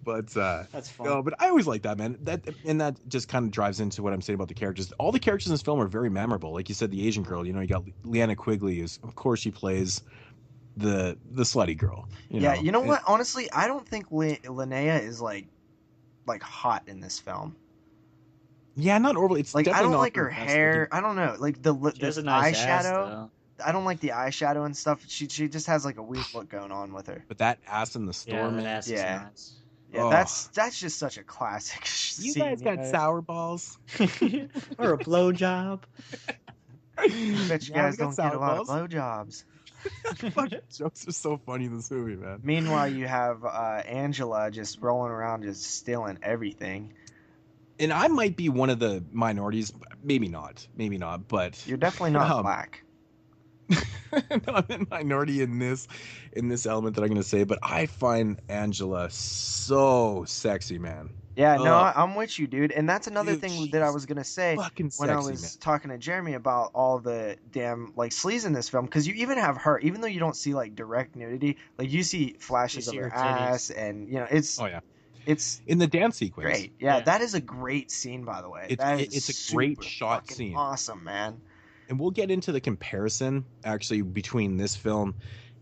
but that's fun. no, but I always like that, man. That just kind of drives into what I'm saying about the characters. All the characters in this film are very memorable. Like you said, the Asian girl. You got Leanna Quigley, is of course she plays the slutty girl. You know what? Honestly, I don't think Linnea is like hot in this film. Yeah, not overly. It's like I don't like her best hair. looking. I don't know, like the She has a nice ass, eyeshadow. though. I don't like the eyeshadow and stuff. She just has like a weird look going on with her. But that ass in the Yeah, store, that man. ass is Yeah. nice. Yeah, Oh. that's just such a classic. You scene, guys got know? sour balls. Or a blowjob. I bet you Yeah, guys we got don't get sour a lot balls. of blowjobs. Fucking jokes are so funny in this movie, man. Meanwhile, you have Angela just rolling around, just stealing everything. And I might be one of the minorities, maybe not, but You're definitely not black. no, I'm in minority in this element that I'm going to say, but I find Angela so sexy, man. Yeah, no, I'm with you, dude. And that's another Dude, thing that I was gonna say fucking when I sexy, was man. talking to Jeremy about all the damn like sleaze in this film, because you even have her, even though you don't see like direct nudity, like you see flashes You see of her her titties. ass, and it's Oh yeah, it's in the dance sequence. great. Yeah, Yeah. that is a great scene, by the way. It's a great super shot fucking scene. Awesome, man. And we'll get into the comparison actually between this film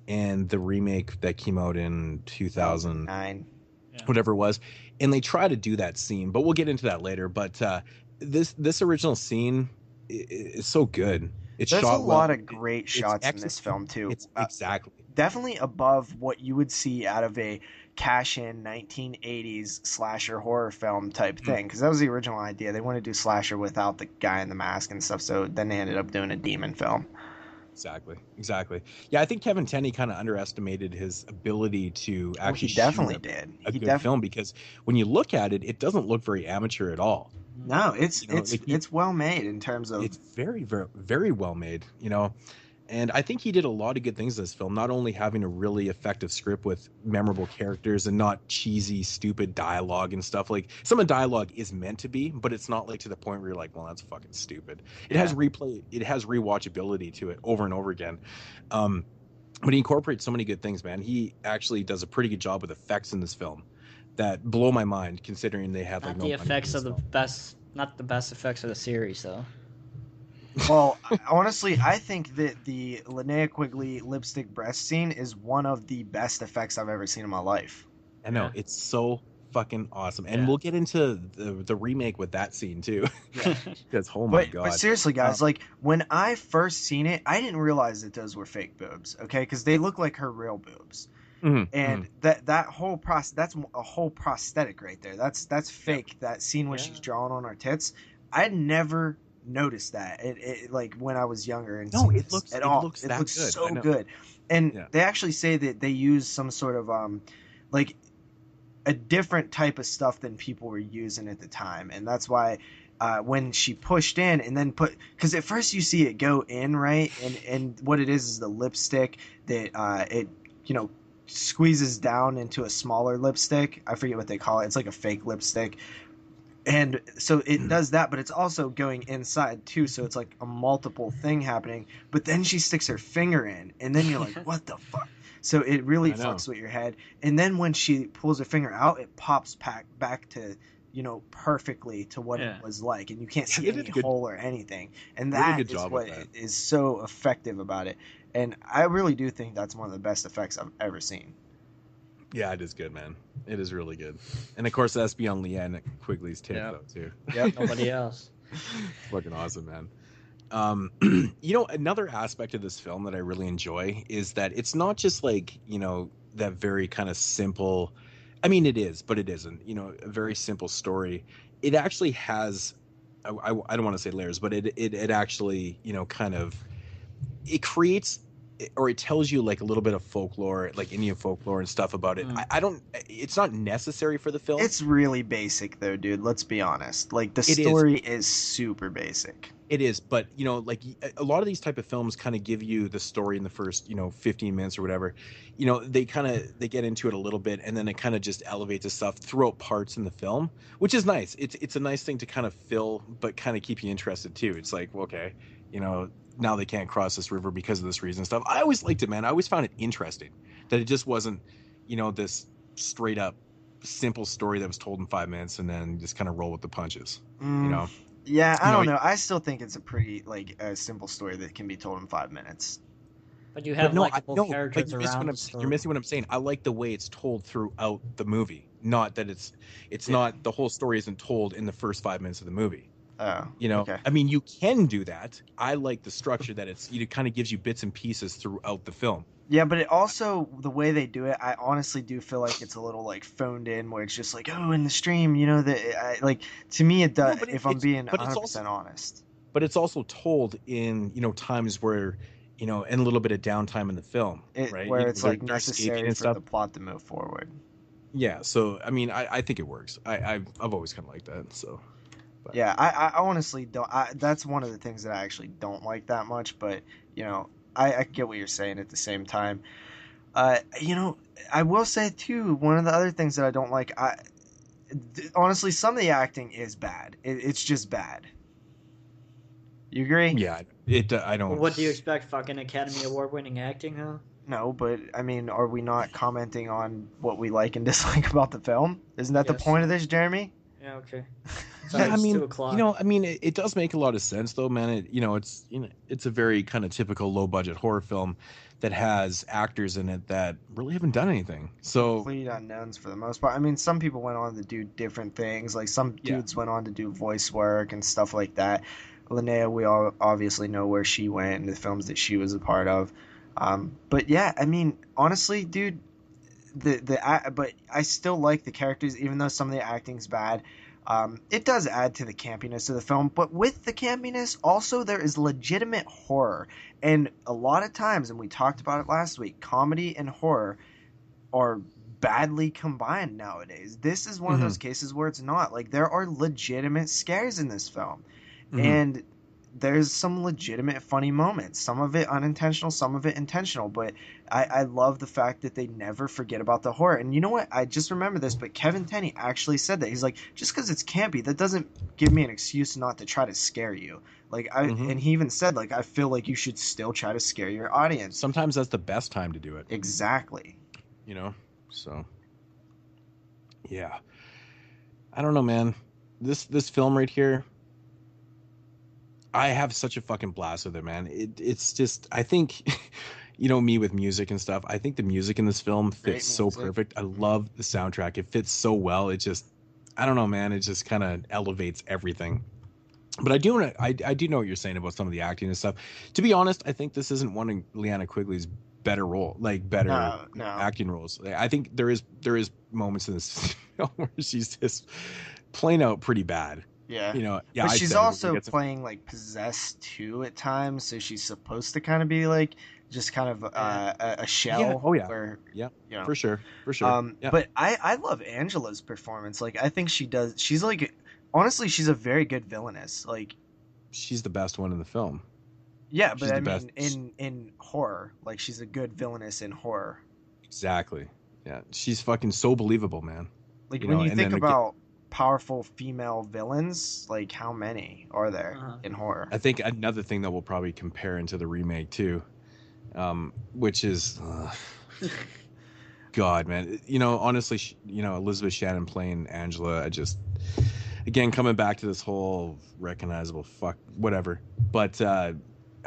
and the remake that came out in 2000. 9. Whatever it was, and they try to do that scene, but we'll get into that later. But this original scene is so good. It's There's shot a lot well. of great shots in this film too. It's exactly. Definitely above what you would see out of a cash-in 1980s slasher horror film type thing, because that was the original idea. They wanted to do slasher without the guy in the mask and stuff, so then they ended up doing a demon film. Exactly. Yeah, I think Kevin Tenney kind of underestimated his ability to actually shoot a good film, because when you look at it, it doesn't look very amateur at all. No, it's well made in terms of. It's very, very, very well made, And I think he did a lot of good things in this film, not only having a really effective script with memorable characters and not cheesy, stupid dialogue and stuff. Like, some of the dialogue is meant to be, but it's not like to the point where you're like, well, that's fucking stupid. It has rewatchability to it over and over again. But he incorporates so many good things, man. He actually does a pretty good job with effects in this film that blow my mind, considering they had like not the effects of the best, not the best effects of the series, though. Well, honestly, I think that the Linnea Quigley lipstick breast scene is one of the best effects I've ever seen in my life. I know, it's so fucking awesome, and we'll get into the remake with that scene too. Because my god! But seriously, guys, like when I first seen it, I didn't realize that those were fake boobs. Okay, because they look like her real boobs. And that whole process, that's a whole prosthetic right there. That's fake. That scene where she's drawing on her tits, I never noticed that it like when I was younger. And it looks so good. And they actually say that they use some sort of like a different type of stuff than people were using at the time, and that's why when she pushed in and then because at first you see it go in, right, and what it is the lipstick that it squeezes down into a smaller lipstick. I forget what they call it. It's like a fake lipstick. And so it does that, but it's also going inside too. So it's like a multiple thing happening. But then she sticks her finger in, and then you're like, what the fuck? So it really fucks with your head. And then when she pulls her finger out, it pops back to, perfectly to what it was like. And you can't see any hole or anything. And that is what is so effective about it. And I really do think that's one of the best effects I've ever seen. Yeah, it is good, man. It is really good. And of course, that's beyond Leanne Quigley's tip, though, too. Yeah, nobody else. Fucking awesome, man. Another aspect of this film that I really enjoy is that it's not just like, that very kind of simple. I mean, it is, but it isn't. A very simple story. It actually has. I don't want to say layers, but it actually, kind of. It creates. Or it tells you like a little bit of folklore, like Indian folklore and stuff about it. It's not necessary for the film. It's really basic though, dude. Let's be honest. Like the story is super basic. It is, but like a lot of these type of films kind of give you the story in the first 15 minutes or whatever. They get into it a little bit, and then it kind of just elevates the stuff throughout parts in the film, which is nice. It's a nice thing to kind of fill, but kind of keep you interested too. It's like, well, okay, now they can't cross this river because of this reason and stuff. I always liked it, man. I always found it interesting that it just wasn't, this straight up simple story that was told in 5 minutes and then just kind of roll with the punches. Yeah, I don't know. I still think it's a pretty a simple story that can be told in 5 minutes. But you have likable characters around. You're missing what I'm saying. I like the way it's told throughout the movie. Not that it's not the whole story isn't told in the first 5 minutes of the movie. Oh, okay. I mean, you can do that. I like the structure that it kind of gives you bits and pieces throughout the film. Yeah, but it also, the way they do it, I honestly do feel like it's a little like phoned in, where it's just like, oh, in the stream, to me it does. No, if I'm being 100% honest. But it's also told in times where and a little bit of downtime in the film, right? Where it's like necessary for the plot to move forward. Yeah, so I mean, I think it works. I've always kind of liked that. So. But. Yeah, I honestly don't. That's one of the things that I actually don't like that much. But I get what you're saying at the same time. I will say too, one of the other things that I don't like, honestly, some of the acting is bad. It's just bad. You agree? Yeah, I don't. Well, what do you expect? Fucking Academy Award winning acting, huh? No, but I mean, are we not commenting on what we like and dislike about the film? Isn't that the point of this, Jeremy? Yeah. Okay. Yeah, I mean, it does make a lot of sense though, man. It's a very kind of typical low budget horror film that has actors in it that really haven't done anything. So complete unknowns for the most part. I mean, some people went on to do different things. Like some dudes went on to do voice work and stuff like that. Linnea, we all obviously know where she went and the films that she was a part of. But yeah, I mean, honestly, dude, but I still like the characters, even though some of the acting's bad. It does add to the campiness of the film, but with the campiness, also there is legitimate horror. And a lot of times, and we talked about it last week, comedy and horror are badly combined nowadays. This is one of those cases where it's not. Like, there are legitimate scares in this film. And there's some legitimate funny moments. Some of it unintentional, some of it intentional. But I love the fact that they never forget about the horror. And you know what? I just remember this, but Kevin Tenney actually said that. He's like, just because it's campy, that doesn't give me an excuse not to try to scare you. Like, and he even said, like, I feel like you should still try to scare your audience. Sometimes that's the best time to do it. Exactly. You know? So, yeah. I don't know, man. This film right here, I have such a fucking blast with it, man. It's just, I think, you know, me with music and stuff, I think the music in this film fits so perfect. I love the soundtrack. It fits so well. It just, I don't know, man. It just kind of elevates everything. But I do know what you're saying about some of the acting and stuff. To be honest, I think this isn't one of Liana Quigley's better acting roles. I think there is moments in this film where she's just playing out pretty bad. Yeah. You know, yeah. But she's also playing like possessed too at times, so she's supposed to kind of be like just kind of a shell. Yeah. Oh yeah. Where, yeah. You know. For sure. Yeah. But I love Angela's performance. Like, I think she's like, honestly, she's a very good villainess. Like, she's the best one in the film. Yeah, but I mean, in horror, like, she's a good villainess in horror. Exactly. Yeah, she's fucking so believable, man. Like, when you think about powerful female villains, like, how many are there in horror? I think another thing that we'll probably compare into the remake too, which is, God, man. You know, honestly, you know, Elizabeth Shannon playing Angela, I just, again, coming back to this whole recognizable whatever, but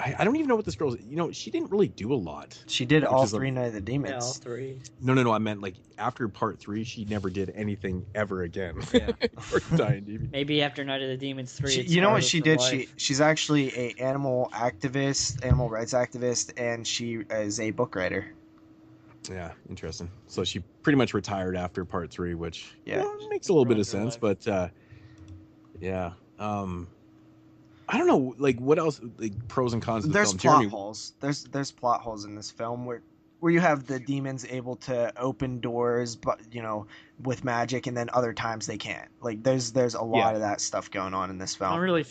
I don't even know what this girl's. You know, she didn't really do a lot. She did all three Night of the Demons. Yeah, all three. No. I meant like after part 3, she never did anything ever again. Yeah. Maybe after Night of the Demons 3. You know what she did? She's actually a animal rights activist, and she is a book writer. Yeah, interesting. So she pretty much retired after part 3, which makes a little bit of sense. But yeah. I don't know, like, what else, like, pros and cons of the film. There's plot holes. There's plot holes in this film where you have the demons able to open doors, but, you know, with magic, and then other times they can't. Like, there's a lot of that stuff going on in this film. I don't really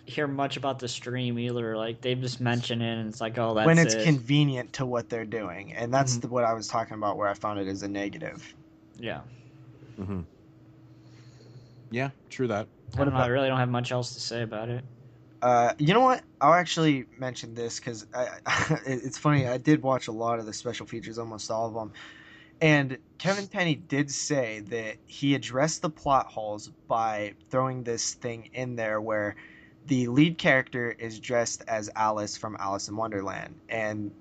hear much about the stream either. Like, they just mention it, and it's like, oh, that's when it's convenient to what they're doing, and that's what I was talking about, where I found it as a negative. Yeah. Yeah, true that. I really don't have much else to say about it. You know what? I'll actually mention this because it's funny. I did watch a lot of the special features, almost all of them. And Kevin Tenney did say that he addressed the plot holes by throwing this thing in there where the lead character is dressed as Alice from Alice in Wonderland. And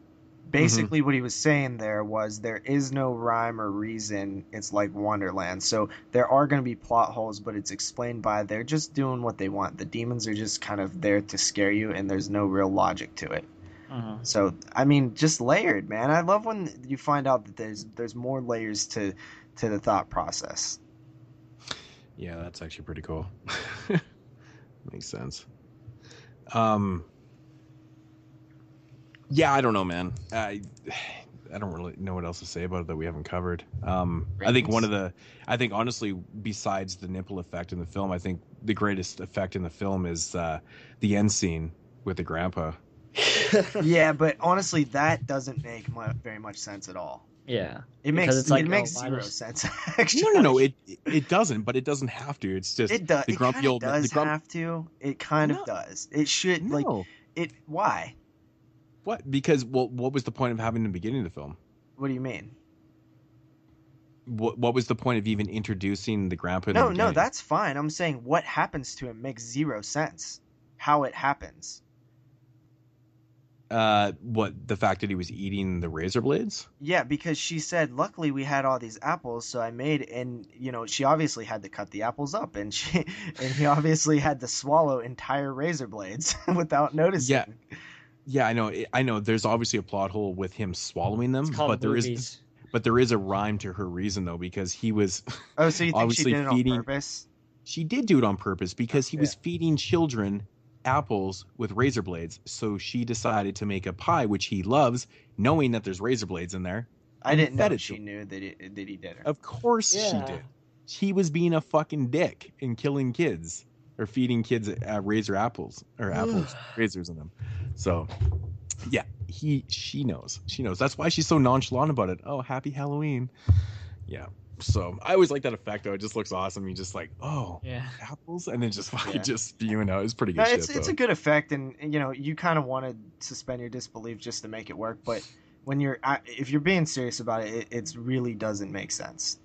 basically what he was saying there was there is no rhyme or reason. It's like Wonderland. So there are going to be plot holes, but it's explained by they're just doing what they want. The demons are just kind of there to scare you, and there's no real logic to it. So, I mean, just layered, man. I love when you find out that there's more layers to the thought process. Yeah, that's actually pretty cool. Makes sense. Yeah, I don't know, man. I don't really know what else to say about it that we haven't covered. I think honestly, besides the nipple effect in the film, I think the greatest effect in the film is the end scene with the grandpa. Yeah, but honestly, that doesn't make very much sense at all. Yeah, it makes zero sense. Actually, no, it doesn't. But it doesn't have to. It's just it does. It kind of does have to. It kind of does. It should Why? What? Because what was the point of having the beginning of the film? What do you mean? What was the point of even introducing the grandpa? No, that's fine. I'm saying what happens to him makes zero sense. How it happens. What, the fact that he was eating the razor blades? Yeah, because she said, luckily we had all these apples, so I made, and she obviously had to cut the apples up, and he obviously had to swallow entire razor blades without noticing. Yeah, I know. There's obviously a plot hole with him swallowing them, but there is a rhyme to her reason though, because he was. Oh, so you think she did it on purpose? She did do it on purpose because he was feeding children apples with razor blades. So she decided to make a pie, which he loves, knowing that there's razor blades in there. I didn't know she knew that he did it. Of course she did. He was being a fucking dick and killing kids or feeding kids razor apples or razors in them. So yeah, she knows. That's why she's so nonchalant about it. Oh, happy Halloween. Yeah. So I always like that effect though. It just looks awesome. You just like, apples, and then just fucking just spewing out. It's pretty good. It's a good effect, and you kind of want to suspend your disbelief just to make it work. But when if you're being serious about it, it really doesn't make sense.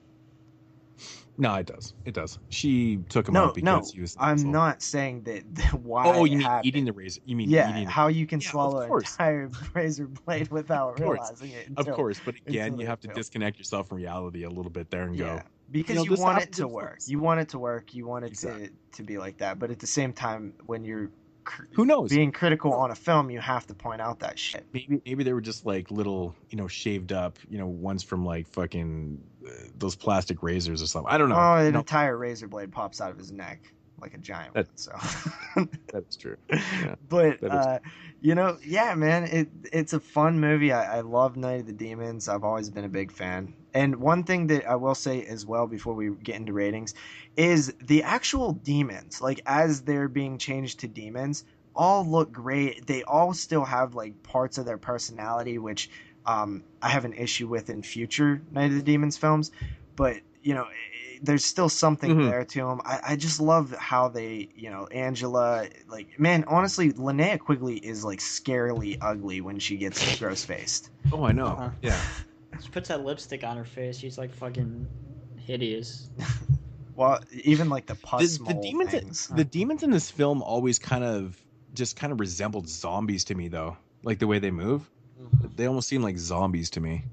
No, it does. It does. She took him out because he was. I'm not saying that why. Oh, you mean eating the razor? You mean eating how you can swallow an entire razor blade without realizing it? Of course, but again, you have to disconnect yourself from reality a little bit there and go. Because you want it to work. You want it to work. You want it to be like that. But at the same time, when you're who knows being critical on a film, you have to point out that shit. Maybe they were just like little, shaved up, ones from like fucking those plastic razors or something. I don't know. Oh, an entire razor blade pops out of his neck like a giant one. So that's true. Yeah, but man, it's a fun movie. I love Night of the Demons. I've always been a big fan. And one thing that I will say as well before we get into ratings is the actual demons, like as they're being changed to demons, all look great. They all still have like parts of their personality, which I have an issue with in future Night of the Demons films. But, there's still something there to them. I just love how they, Angela, like, man, honestly, Linnea Quigley is like scarily ugly when she gets gross faced. Oh, I know. Yeah. She puts that lipstick on her face. She's like fucking hideous. Well, even like the pus the demons. Things. The demons in this film always kind of resembled zombies to me, though. Like the way they move, they almost seem like zombies to me.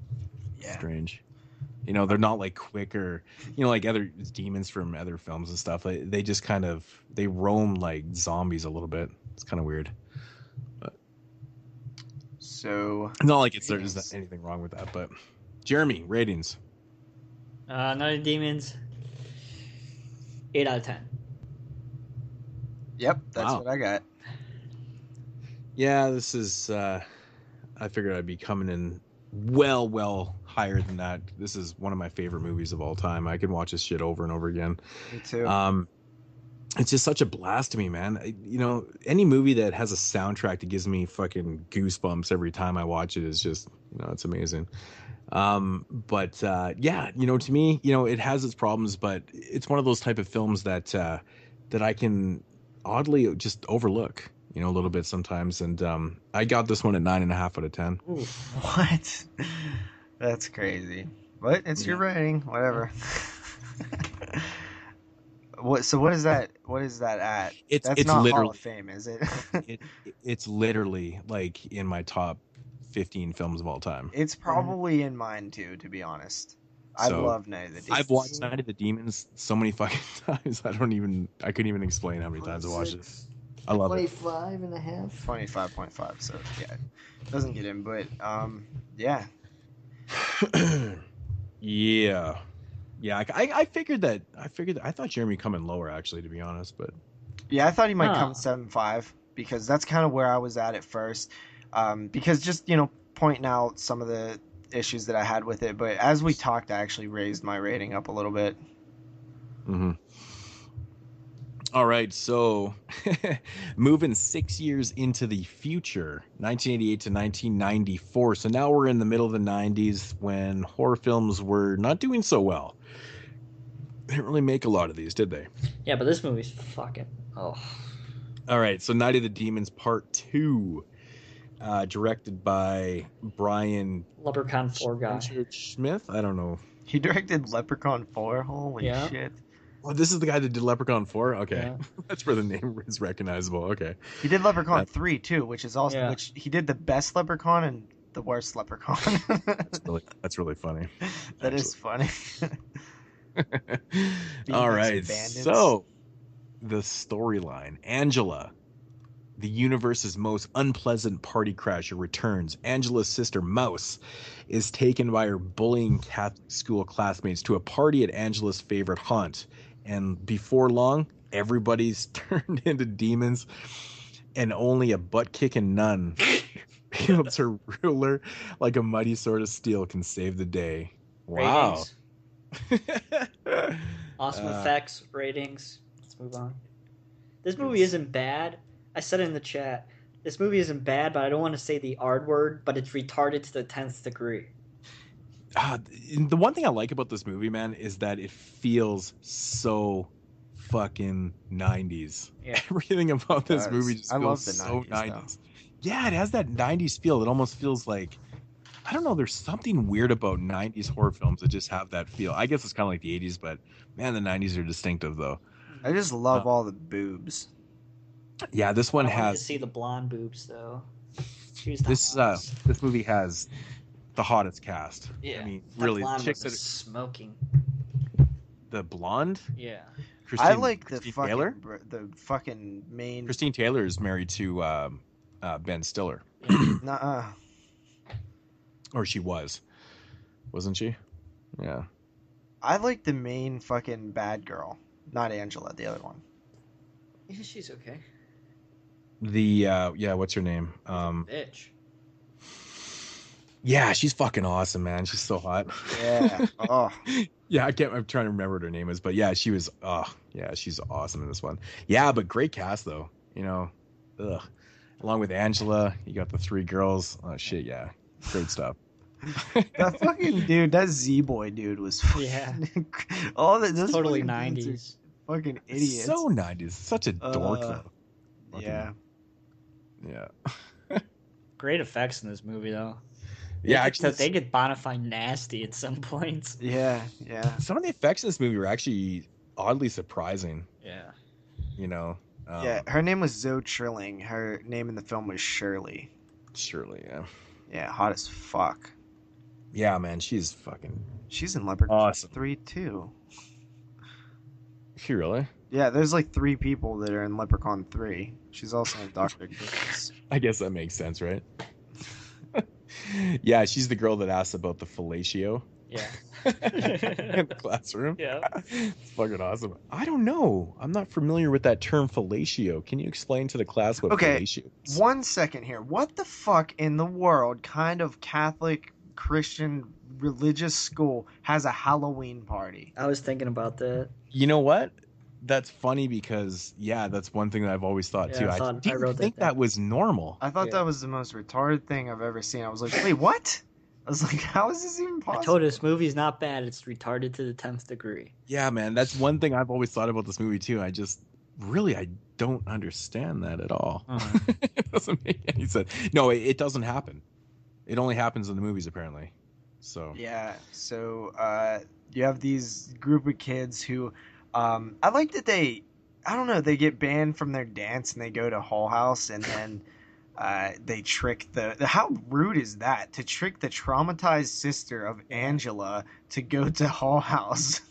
Yeah. Strange. They're not like quick or like other demons from other films and stuff. They just they roam like zombies a little bit. It's kind of weird. So not like there's anything wrong with that, but Jeremy, ratings. Night of the Demons, 8 out of 10. Yep, that's what I got. Yeah, this is. I figured I'd be coming in well higher than that. This is one of my favorite movies of all time. I can watch this shit over and over again. Me too. It's just such a blast to me, man. Any movie that has a soundtrack that gives me fucking goosebumps every time I watch it is just, it's amazing. But to me, it has its problems, but it's one of those type of films that I can oddly just overlook, a little bit sometimes. And I got this one at 9.5 out of 10. Ooh, what? That's crazy. But it's your rating, whatever. What is that? What is that at? That's not Hall of Fame, is it? It's literally like in my top 15 films of all time. It's probably in mine too, to be honest. I love Night of the Demons. I've watched Night of the Demons so many fucking times. I couldn't even explain how many times I watched it. I love 25 and a half. 25.5. So yeah, it doesn't get in, but yeah. Yeah. Yeah, I figured that. I thought Jeremy coming lower, actually, to be honest. But yeah, I thought he might come 7.5 because that's kind of where I was at first. Because just pointing out some of the issues that I had with it, but as we talked, I actually raised my rating up a little bit. Mm-hmm. All right, so moving 6 years into the future, 1988 to 1994. So now we're in the middle of the 90s when horror films were not doing so well. They didn't really make a lot of these, did they? Yeah, but this movie's fucking... Oh. All right, so Night of the Demons Part 2, directed by Brian... Leprechaun 4 guy. Smith? I don't know. He directed Leprechaun 4? Holy shit. Oh, this is the guy that did Leprechaun 4? Okay. Yeah. That's where the name is recognizable. Okay. He did Leprechaun 3 too, which is also Yeah. which he did the best Leprechaun and the worst Leprechaun. That's really funny. That is funny. All Being right. bandits. So, the storyline. Angela, the universe's most unpleasant party crasher, returns. Angela's sister, Mouse, is taken by her bullying Catholic school classmates to a party at Angela's favorite haunt. And before long, everybody's turned into demons, and only a butt-kicking nun wields her ruler like a mighty sword of steel can save the day. Wow. Ratings. Awesome effects, ratings. Let's move on. This movie isn't bad. I said it in the chat. This movie isn't bad, but I don't want to say the R word, but it's retarded to the 10th degree. The one thing I like about this movie, man, is that it feels so fucking 90s. Yeah. Everything about this movie just I love feels the so 90s, 90s. Yeah, it has that 90s feel. It almost feels like, I don't know, there's something weird about 90s horror films that just have that feel. I guess it's kind of like the 80s, but man, the 90s are distinctive though. I just love all the boobs. Yeah, this one I wanted has to see the blonde boobs though. this movie has the hottest cast. Yeah, I mean, that really, blonde chicks was that smoking. the blonde. Yeah, I like Christine the Taylor. fucking main. Christine Taylor is married to Ben Stiller, Nuh-uh. or she wasn't she? Yeah. I like the main fucking bad girl, not Angela, the other one. yeah, she's okay. The what's her name? Bitch. Yeah, she's fucking awesome, man. She's so hot. Yeah. Oh. Yeah, I'm trying to remember what her name is, but yeah, she was. Yeah, she's awesome in this one. Yeah, but great cast though. You know, along with Angela, you got the three girls. Oh shit, yeah, great stuff. That fucking dude, that Z-boy dude was fucking, all that. Those Totally fucking dudes 90s. are fucking idiots. So 90s. Such a dork though. Yeah. Yeah. Great effects in this movie though. Yeah, actually, they get bona fide nasty at some points. Yeah. some of the effects in this movie were actually oddly surprising. Yeah. You know. Yeah, her name was Zoe Trilling. Her name in the film was Shirley. Surely, yeah. Yeah, hot as fuck. Yeah, man, she's fucking. She's in Leprechaun Awesome. 3 too. She really? Yeah, there's like 3 people that are in Leprechaun 3. She's also in Dr. Goodness. I guess that makes sense, right? Yeah, she's the girl that asked about the fellatio. Yeah. In the classroom. Yeah. It's fucking awesome. I don't know. I'm not familiar with that term fellatio. Can you explain to the class what fellatio is? 1 second here. What the fuck in the world kind of Catholic Christian religious school has a Halloween party? I was thinking about that. You know what? That's funny because, yeah, that's one thing that I've always thought too. I didn't think that was normal. I thought that was the most retarded thing I've ever seen. I was like, wait, what? I was like, how is this even possible? I told you this movie's not bad. It's retarded to the 10th degree. Yeah, man, that's one thing I've always thought about this movie too. I don't understand that at all. It doesn't make any sense. No, it doesn't happen. It only happens in the movies apparently. So yeah, so you have these group of kids who, I like that they they get banned from their dance and they go to Hull House and then they trick how rude is that to trick the traumatized sister of Angela to go to Hull House?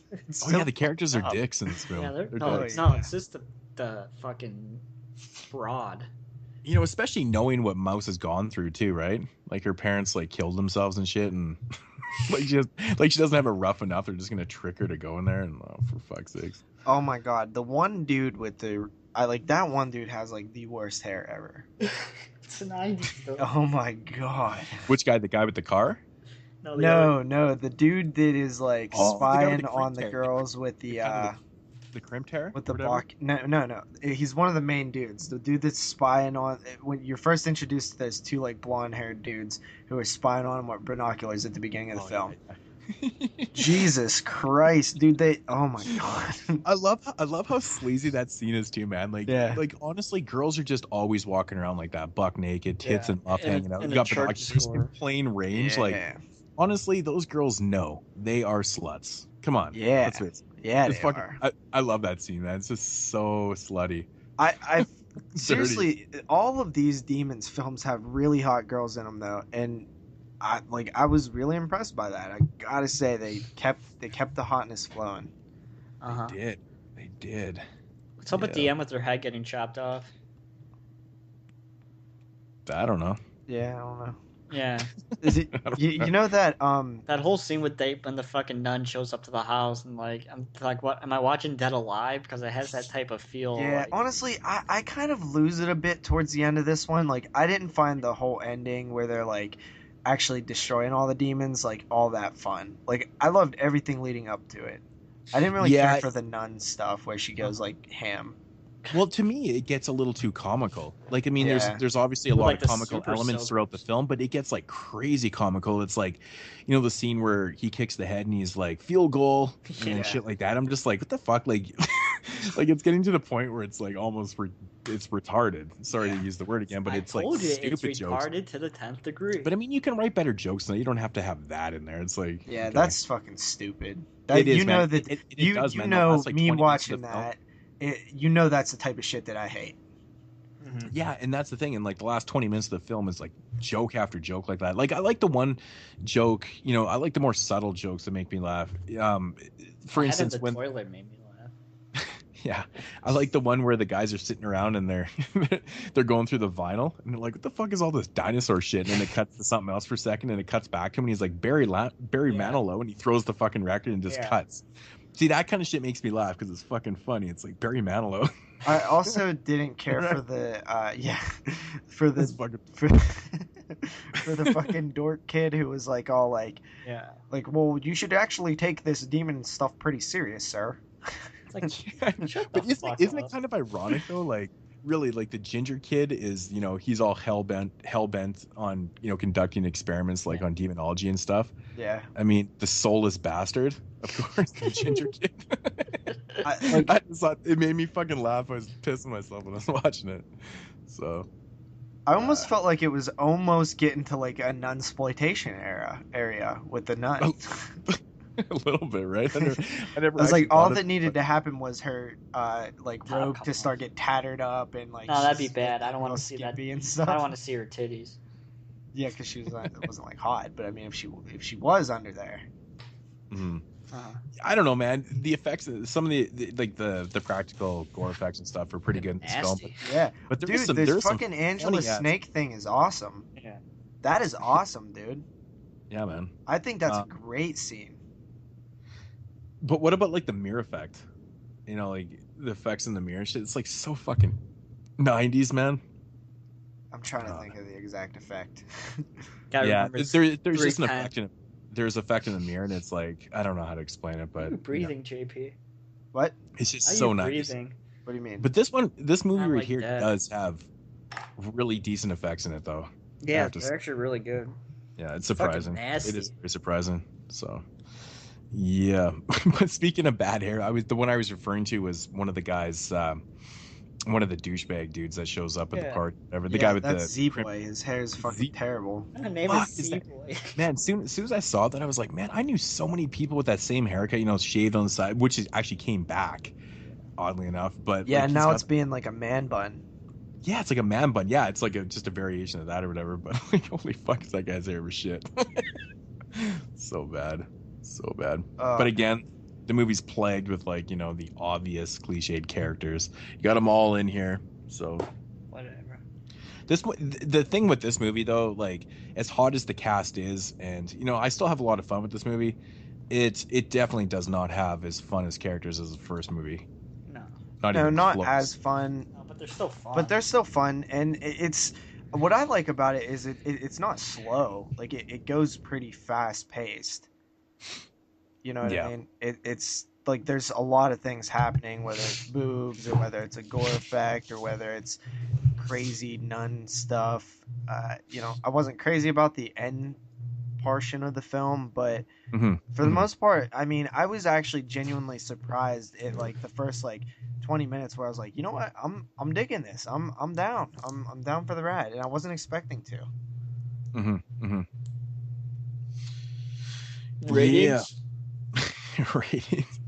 Yeah, the characters are dicks in this film. Yeah, it's just the fucking fraud. You know, especially knowing what Mouse has gone through too, right? Like her parents like killed themselves and shit, and like she doesn't have it rough enough. They're just gonna trick her to go in there, and for fuck's sakes. Oh my god, the one dude with that one dude has like the worst hair ever. It's the 90s though. Oh my god. Which guy? The guy with the car? No, the dude that is like spying on the hair. girls with the crimped hair with the block. No. He's one of the main dudes. The dude that's spying on when you're first introduced to those 2 like blonde-haired dudes who are spying on him with binoculars at the beginning of the film. Yeah. Jesus Christ, dude! Oh my god! I love how sleazy that scene is too, man. Like, like honestly, girls are just always walking around like that, buck naked, tits and muff hanging out. You got binoculars in plain range. Like, honestly, those girls know they are sluts. Come on, let's face it. Yeah, It's they fucking, are. I love that scene, man. It's just so slutty. I seriously, all of these Demons films have really hot girls in them though, and I was really impressed by that. I gotta say they kept the hotness flowing. They did. What's up with the end with their head getting chopped off? I don't know. Yeah, I don't know. Yeah. Is it you know that that whole scene with when the fucking nun shows up to the house and like I'm like, what am I watching Dead Alive? Because it has that type of feel. Yeah, like... honestly, I kind of lose it a bit towards the end of this one. Like, I didn't find the whole ending where they're like actually destroying all the demons like all that fun. Like, I loved everything leading up to it. I didn't really care for the nun stuff where she goes like ham. Well, to me, it gets a little too comical. Like, I mean, there's obviously a lot of comical elements throughout the film, but it gets like crazy comical. It's like, you know, the scene where he kicks the head and he's like field goal and shit like that. I'm just like, what the fuck? Like, like it's getting to the point where it's like almost it's retarded. Sorry to use the word again, but it's like stupid jokes. Retarded to the 10th degree. But I mean, you can write better jokes than that. You don't have to have that in there. It's like, yeah, that's fucking stupid. It is, you man. know that it does, man. know like me watching that. You know that's the type of shit that I hate. Mm-hmm. Yeah, and that's the thing. And like the last 20 minutes of the film is like joke after joke like that. Like I like the one joke, you know, I like the more subtle jokes that make me laugh. For instance, when toilet made me laugh. Yeah, I like the one where the guys are sitting around and they're going through the vinyl and they're like, "What the fuck is all this dinosaur shit?" And then it cuts to something else for a second and it cuts back to him and he's like Barry Manilow and he throws the fucking record and just cuts. See, that kind of shit makes me laugh because it's fucking funny. It's like Barry Manilow. I also didn't care for the for the for the fucking dork kid who was like all like well, you should actually take this demon stuff pretty serious, sir. It's like, but isn't it kind of ironic though? Like, really, like the ginger kid is, you know, he's all hell bent on, you know, conducting experiments like on demonology and stuff. Yeah. I mean, the soulless bastard, of course, the ginger kid. I just thought it made me fucking laugh. I was pissing myself when I was watching it. So. I almost felt like it was almost getting to like a nunsploitation area with the nun. A little bit, right? I never was like all that needed to happen was her like robe to start get tattered up and like. No, that'd be bad. I don't want to see that. And stuff. I don't want to see her titties. Yeah, because she wasn't like hot, but I mean, if she was under there. Mm-hmm. I don't know, man. The effects, some of the practical gore effects and stuff are pretty good in this film. But dude, this fucking Angela Snake thing is awesome. Yeah, that is awesome, dude. Yeah, man. I think that's a great scene. But what about like the mirror effect? You know, like the effects in the mirror and shit. It's like so fucking 90s, man. I'm trying to think of the exact effect. Yeah, there's just an effect in it. There's effect in the mirror, and it's like I don't know how to explain it, but breathing, JP. What? It's just so nice. What do you mean? But this movie right here does have really decent effects in it, though. Yeah, they're actually really good. Yeah, it's surprising. Nasty. It is very surprising. So, yeah. But speaking of bad hair, the one I was referring to was one of the guys. One of the douchebag dudes that shows up at the party. The guy with the Z-Boy. His hair is fucking terrible. My name is Z-Boy. Man, soon as I saw that, I was like, man, I knew so many people with that same haircut, you know, shaved on the side, which actually came back, oddly enough. But yeah, like, now it's being like a man bun. Yeah, it's like a man bun. Yeah, it's like just a variation of that or whatever. But like, holy fuck, is that guy's hair was shit. So bad. But again, the movie's plagued with, like, you know, the obvious cliched characters. You got them all in here, so whatever. The thing with this movie, though, like, as hot as the cast is, and you know, I still have a lot of fun with this movie. It definitely does not have as fun as characters as the first movie. No, not as fun. No, but they're still fun. But they're still fun, and it's what I like about it is it's not slow. Like it goes pretty fast paced. You know what I mean? It's like there's a lot of things happening, whether it's boobs or whether it's a gore effect or whether it's crazy nun stuff. You know, I wasn't crazy about the end portion of the film, but for the most part, I mean, I was actually genuinely surprised at like the first like 20 minutes where I was like, you know what, I'm digging this. I'm down. I'm down for the ride, and I wasn't expecting to. Ratings. Ratings.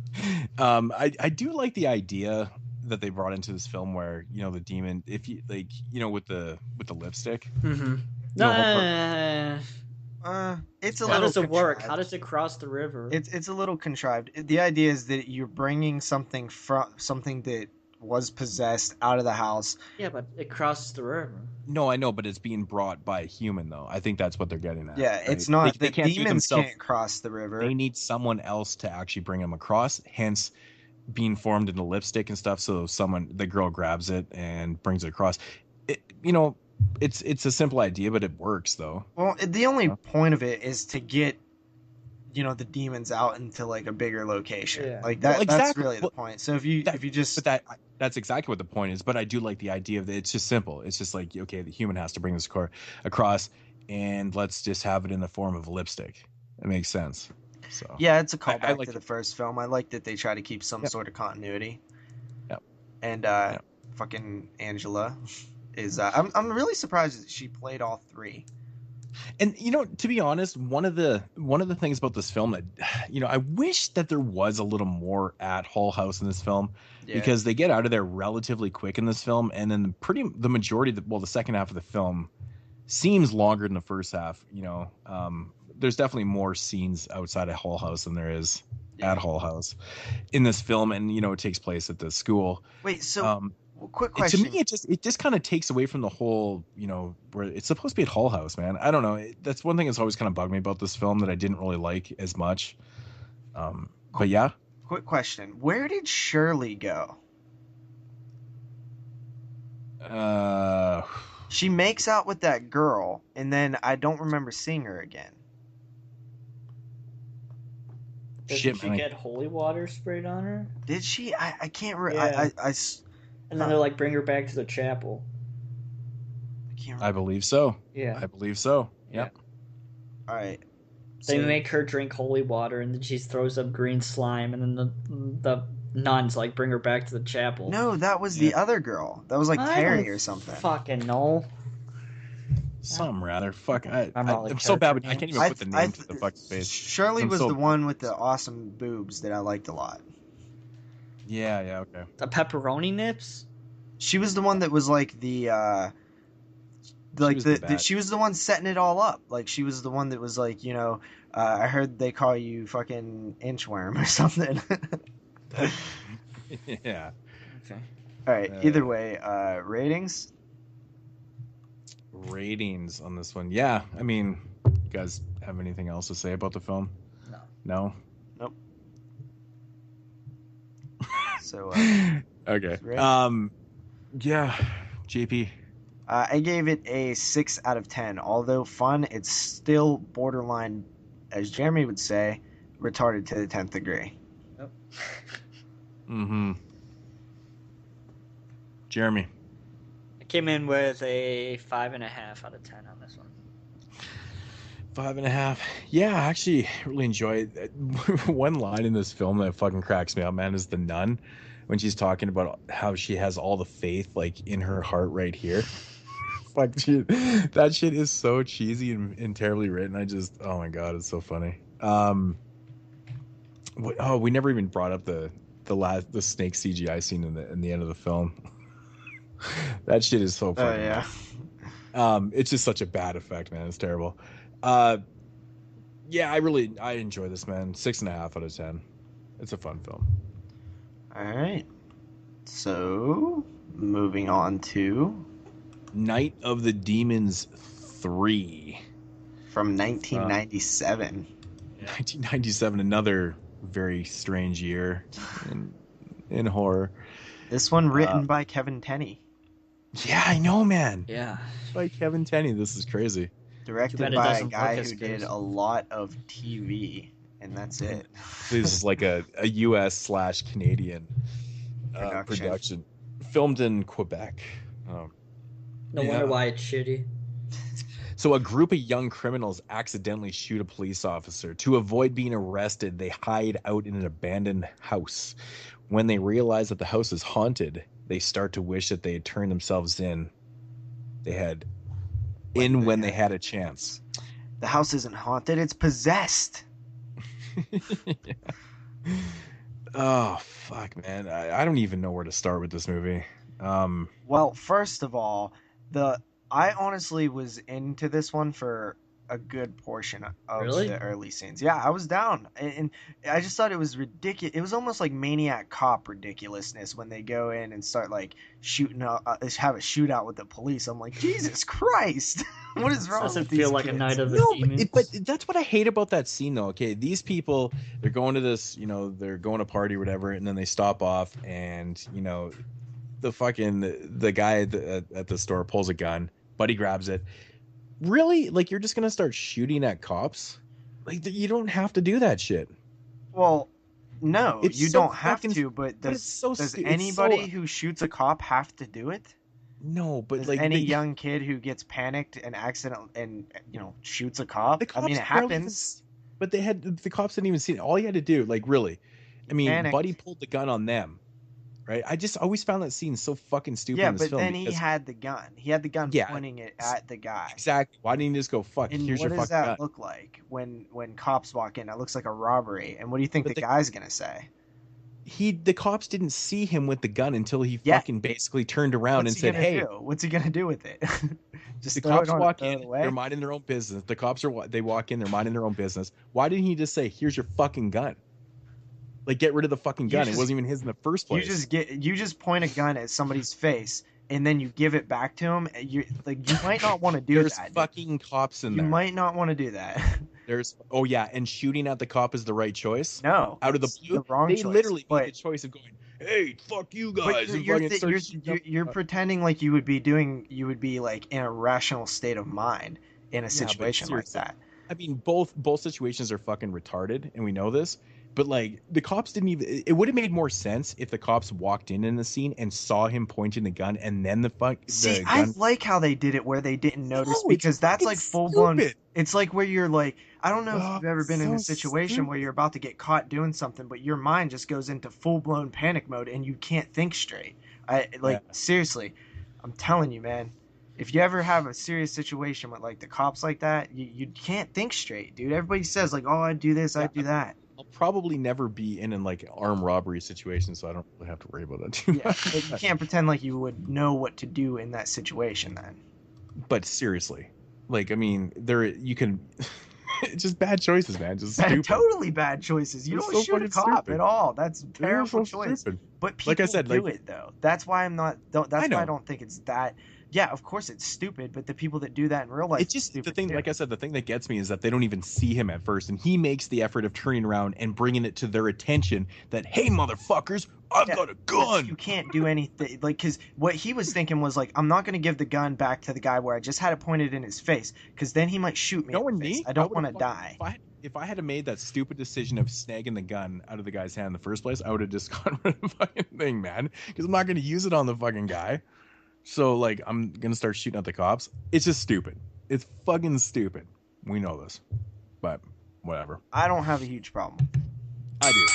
I do like the idea that they brought into this film where, you know, the demon, if you like, you know, with the lipstick. Mm-hmm. It's a How little does it work? contrived. How does it cross the river? It's a little contrived. The idea is that you're bringing something that was possessed out of the house. Yeah, but it crosses the river. No, I know, but it's being brought by a human, though. I think that's what they're getting at. Yeah, right? it's not. They The can't do demons themselves. can't cross the river. They need someone else to actually bring them across. Hence, being formed into lipstick and stuff. So the girl grabs it and brings it across. You know, it's a simple idea, but it works though. Well, the only point of it is to get, you know, the demons out into like a bigger location. Yeah. Like that. Well, exactly. That's really the point. So if you just that's exactly what the point is. But I do like the idea of it. It's just simple. It's just like, okay, the human has to bring this car across, and let's just have it in the form of lipstick. It makes sense. So yeah, it's a callback I like to the first film. I like that they try to keep some sort of continuity. Yep. And fucking Angela is. I'm really surprised that she played all three. And you know, to be honest, one of the things about this film that, you know, I wish that there was a little more at Hull House in this film, because they get out of there relatively quick in this film, and then the majority of the second half of the film seems longer than the first half. You know, there's definitely more scenes outside of Hull House than there is at Hull House in this film, and you know, it takes place at the school. Wait, so quick question. To me, it just kind of takes away from the whole, you know, where it's supposed to be at Hull House, man. I don't know. That's one thing that's always kind of bugged me about this film that I didn't really like as much. But yeah. Quick question. Where did Shirley go? She makes out with that girl, and then I don't remember seeing her again. Did she get holy water sprayed on her? Did she? I can't remember. Yeah. And then they're like, bring her back to the chapel. I believe so. Yeah. I believe so. Yep. All right. They make her drink holy water, and then she throws up green slime, and then the nuns like bring her back to the chapel. No, that was the other girl. That was like Terry or something. Fucking no. Some rather. Fuck. I'm so bad. I can't even put the name to the fucking face. Shirley was the one with the awesome boobs that I liked a lot. Yeah, okay. The pepperoni nips? She was the one that was like she was the one setting it all up. Like, she was the one that was like, you know, I heard they call you fucking inchworm or something. Yeah. Okay. All right. Either way, ratings on this one. Yeah. I mean, you guys have anything else to say about the film? No? Nope. So, okay. Yeah, JP. I gave it a 6 out of 10. Although fun, it's still borderline, as Jeremy would say, retarded to the 10th degree. Yep. Mm-hmm. Jeremy. I came in with a 5.5 out of 10 on this one. 5.5. Yeah, I actually really enjoy it. One line in this film that fucking cracks me up, man, is the nun, when she's talking about how she has all the faith like in her heart right here. Fuck, that shit is so cheesy and terribly written. Oh my god, it's so funny. We never even brought up the snake CGI scene in the end of the film. That shit is so funny. Oh yeah. It's just such a bad effect, man. It's terrible. Yeah, I enjoy this, man. 6.5 out of 10. It's a fun film. All right. So, moving on to Night of the Demons 3 from 1997. 1997, another very strange year in horror. This one written by Kevin Tenney. Yeah, I know, man. Yeah. By Kevin Tenney. This is crazy. Directed by a guy who did a lot of TV, and that's it. This is like a US/Canadian production. Filmed in Quebec. No wonder why it's shitty. So a group of young criminals accidentally shoot a police officer. To avoid being arrested, they hide out in an abandoned house. When they realize that the house is haunted, they start to wish that they had turned themselves in. They had when they had a chance. The house isn't haunted, it's possessed. Oh fuck, man! I don't even know where to start with this movie. Well, first of all, I honestly was into this one for a good portion of Really? the early scenes. Yeah, I was down, and I just thought it was ridiculous. It was almost like Maniac Cop ridiculousness when they go in and start like shooting up, have a shootout with the police. I'm like, Jesus Christ, what is wrong? Doesn't with these feel like kids? a night of the No, demons. but that's what I hate about that scene, though. Okay, these people, they're going to this, they're going to party or whatever, and then they stop off, and the guy at the store pulls a gun. Buddy grabs it. Really? Like, you're just gonna start shooting at cops? Like, you don't have to do that shit. Well, no, It's you so don't have fucking- to. But but it's so does stu- it's anybody so- who shoots a cop have to do it? No, but Does like any young kid who gets panicked and shoots a cop? the I mean, cops it barely happens. but the cops didn't even see it. All you had to do, like, really, I mean, Panicked. Buddy pulled the gun on them, right? I just always found that scene so fucking stupid Yeah, in this but film. then he because- had the gun. He had the gun Yeah, pointing it at the guy. exactly. Why didn't you just go, fuck, And here's what your does fucking that gun? look like when cops walk in? It looks like a robbery. And what do you think But the the- guy's gonna say? The cops didn't see him with the gun until he Yeah. fucking basically turned around What's and he said, gonna hey. do? What's he gonna do with it? Just The throw cops it on, walk throw in, it away? they're minding their own business. The cops they walk in, they're minding their own business. Why didn't he just say, here's your fucking gun? Like, get rid of the fucking gun. It wasn't even his in the first place. You just point a gun at somebody's face and then you give it back to him. You might not want to do There's that. fucking cops in You there. might not want to do that. Oh yeah, and shooting at the cop is the right choice. No, Out of the it's blue, the wrong they choice, literally but- made the choice of going, hey, fuck you But guys. and fucking start shooting up- you're pretending like you would be like in a rational state of mind in a but situation like seriously, that. I mean, both situations are fucking retarded, and we know this. But like, the cops didn't even. It would have made more sense if the cops walked in the scene and saw him pointing the gun, and then the See, gun. I like how they did it where they didn't notice No, it's because that's fucking like full blown. stupid. It's like where you're like, I don't know if you've ever been in a so situation where you're about to get caught doing something, but your mind just goes into full blown panic mode and you can't think straight. Seriously, I'm telling you, man. If you ever have a serious situation with like the cops like that, you can't think straight, dude. Everybody says like, oh, I do this, I do that. I'll probably never be in like armed robbery situations, so I don't really have to worry about that too Yeah, much. but you can't pretend like you would know what to do in that situation then. But seriously, like, I mean, you can. It's just bad choices, man. Just stupid. Totally bad choices. You It's don't so shoot a fucking cop stupid. at all. That's a They're terrible so choice. stupid. But people Like I said, do like- it though. That's why I'm not. That's I why I know. don't think it's that. Yeah, of course it's stupid, but the people that do that in real life, It's just the thing. Like I said, the thing that gets me is that they don't even see him at first, and he makes the effort of turning around and bringing it to their attention that, hey, motherfuckers, I've got a gun. You can't do anything because what he was thinking was like, I'm not going to give the gun back to the guy where I just had it pointed in his face because then he might shoot me. Knowing in the face. me, I don't would've want to die. If I had made that stupid decision of snagging the gun out of the guy's hand in the first place, I would have just gotten rid of the fucking thing, man. Because I'm not going to use it on the fucking guy. So, like, I'm going to start shooting at the cops. It's just stupid. It's fucking stupid. We know this. But, whatever. I don't have a huge problem. I do.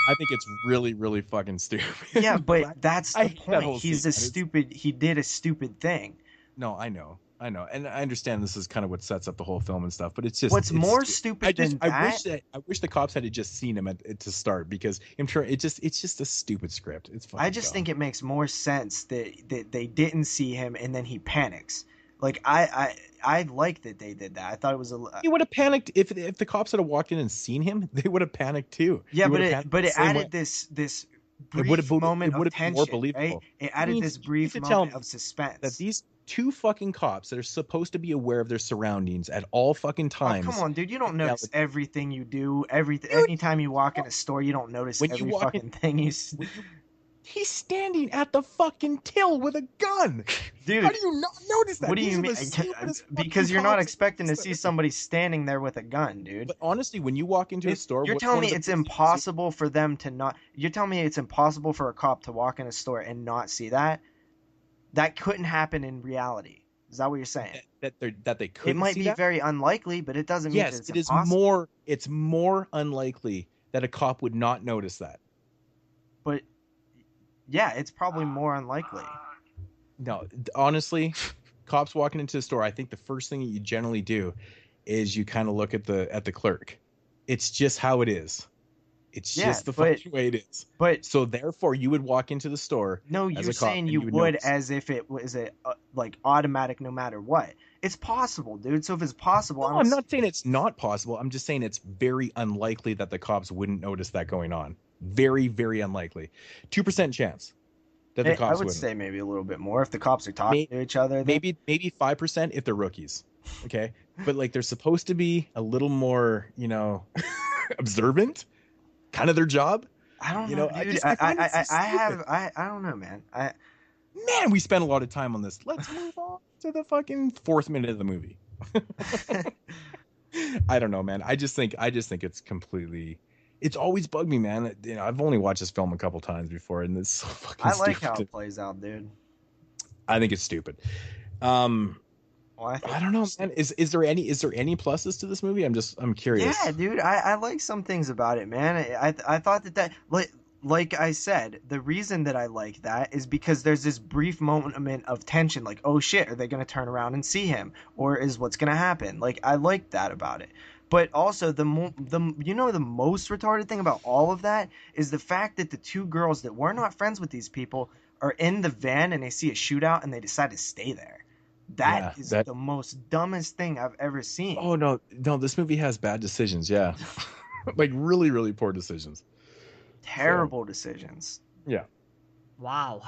I think it's really, really fucking stupid. Yeah, but that's I the hate that point. whole He's scene, a man. stupid. He did a stupid thing. No, I know. And I understand this is kind of what sets up the whole film and stuff, but it's just What's it's more stu- stupid than I wish the cops had just seen him to start, because I'm sure it's just a stupid script. It's fucking I just dumb. think it makes more sense that they didn't see him and then he panics. Like I like that they did that. I thought it was He would have panicked if the cops had walked in and seen him. They would have panicked too. yeah, He but would've it panicked but the it same added way. this It brief would've been- moment it of would've been tension, more right? believable. It added mean, this you brief need to tell moment me of suspense. that these two fucking cops that are supposed to be aware of their surroundings at all fucking times. Oh, come on, dude! You don't Yeah, notice everything you do. Anytime you walk in a store, you don't notice When you every walk fucking in- thing you. He's standing at the fucking till with a gun. Dude, how do you not notice that? What do These you are mean? the stupidest Because fucking you're not cops expecting to I've see ever- somebody standing there with a gun, dude. But honestly, when you walk into a store, You're what's telling one me of the it's first things you see- impossible for them to not. You're telling me it's impossible for a cop to walk in a store and not see that? That couldn't happen in reality. Is that what you're saying? that they It couldn't might see be that? very unlikely, but it doesn't mean that Yes, it's it is impossible. it's more unlikely that a cop would not notice that. But yeah, it's probably more unlikely. No, honestly, cops walking into the store, I think the first thing that you generally do is you kind of look at the clerk. It's just how it is. It's just the fucking way it is. But so therefore, you would walk into the store. No, you're saying you would as if it was a like automatic no matter what. It's possible, dude. So if it's possible, no, I'm not saying it's not possible. I'm just saying it's very unlikely that the cops wouldn't notice that going on. Very, very unlikely. 2% chance that the cops I would wouldn't. say maybe a little bit more if the cops are talking to each other. Maybe 5% if they're rookies. Okay, but like they're supposed to be a little more, observant. Kind of their job. I don't know, dude. I don't know, man. Man, we spent a lot of time on this. Let's move on to the fucking 4th minute of the movie. I don't know, man. I just think it's completely. It's always bugged me, man. I've only watched this film a couple times before, and it's so fucking. I like stupid. how it plays out, dude. I think it's stupid. I don't know, man. Is there any pluses to this movie? I'm curious. Yeah, dude. I like some things about it, man. I thought that like I said, the reason that I like that is because there's this brief moment of tension, like, oh shit, are they gonna turn around and see him, or is what's gonna happen? Like, I like that about it. But also the most retarded thing about all of that is the fact that the two girls that were not friends with these people are in the van and they see a shootout and they decide to stay there. That is the most dumbest thing I've ever seen. Oh no, this movie has bad decisions. Yeah, like really, really poor decisions. Terrible decisions. Yeah. Wow.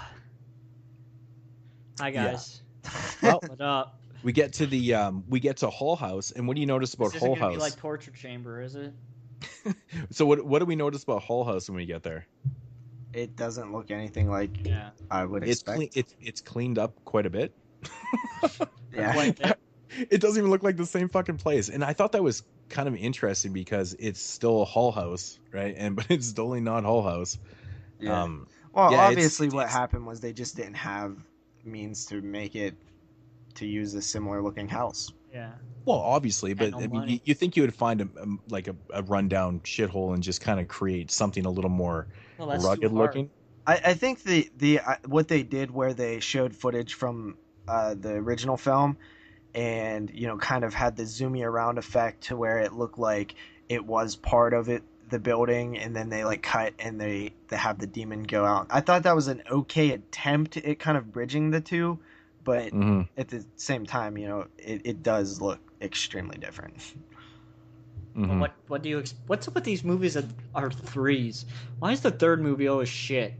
Hi guys. Yeah. Well, what up? We get to Hull House, and what do you notice about Hull House? Be like torture chamber, is it? So what do we notice about Hull House when we get there? It doesn't look anything like I would expect. It's cleaned up quite a bit. Yeah. It doesn't even look like the same fucking place, and I thought that was kind of interesting because it's still Hull House, right? But it's totally not Hull House. Yeah. Obviously, what happened was they just didn't have means to use a similar looking house. Yeah. Well, obviously, but I mean, you think you would find a rundown shithole and just kind of create something a little more rugged looking. I think the what they did where they showed footage from the original film and kind of had the zoomy around effect to where it looked like it was part of the building, and then they like cut and they have the demon go out. I thought that was an okay attempt at kind of bridging the two, but at the same time, it does look extremely different. Well, what do you what's up with these movies that are threes? Why is the third movie always shit?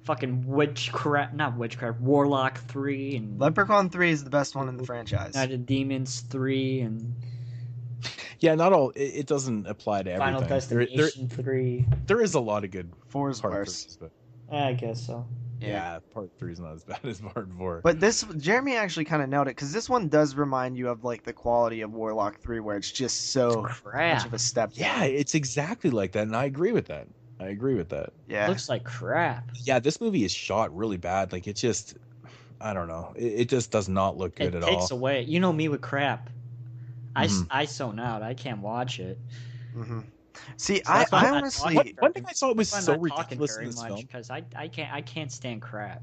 Fucking Warlock 3 and Leprechaun 3 is the best one in the franchise. Night of Demons 3 and not all. It doesn't apply to everything. Final Destination 3. There is a lot of good. 4 is worse. But I guess so. Yeah, part 3 is not as bad as part 4. But Jeremy actually kind of nailed it, because this one does remind you of like the quality of Warlock 3, where it's just so much of a step down. Yeah, it's exactly like that, and I agree with that. Yeah. It looks like crap. Yeah, this movie is shot really bad. Like, it just, I don't know. It just does not look good at all. It takes away. You know me with crap. I zone out. I can't watch it. Mm-hmm. See, I honestly, one thing I saw was so ridiculous in this film, because I can't stand crap.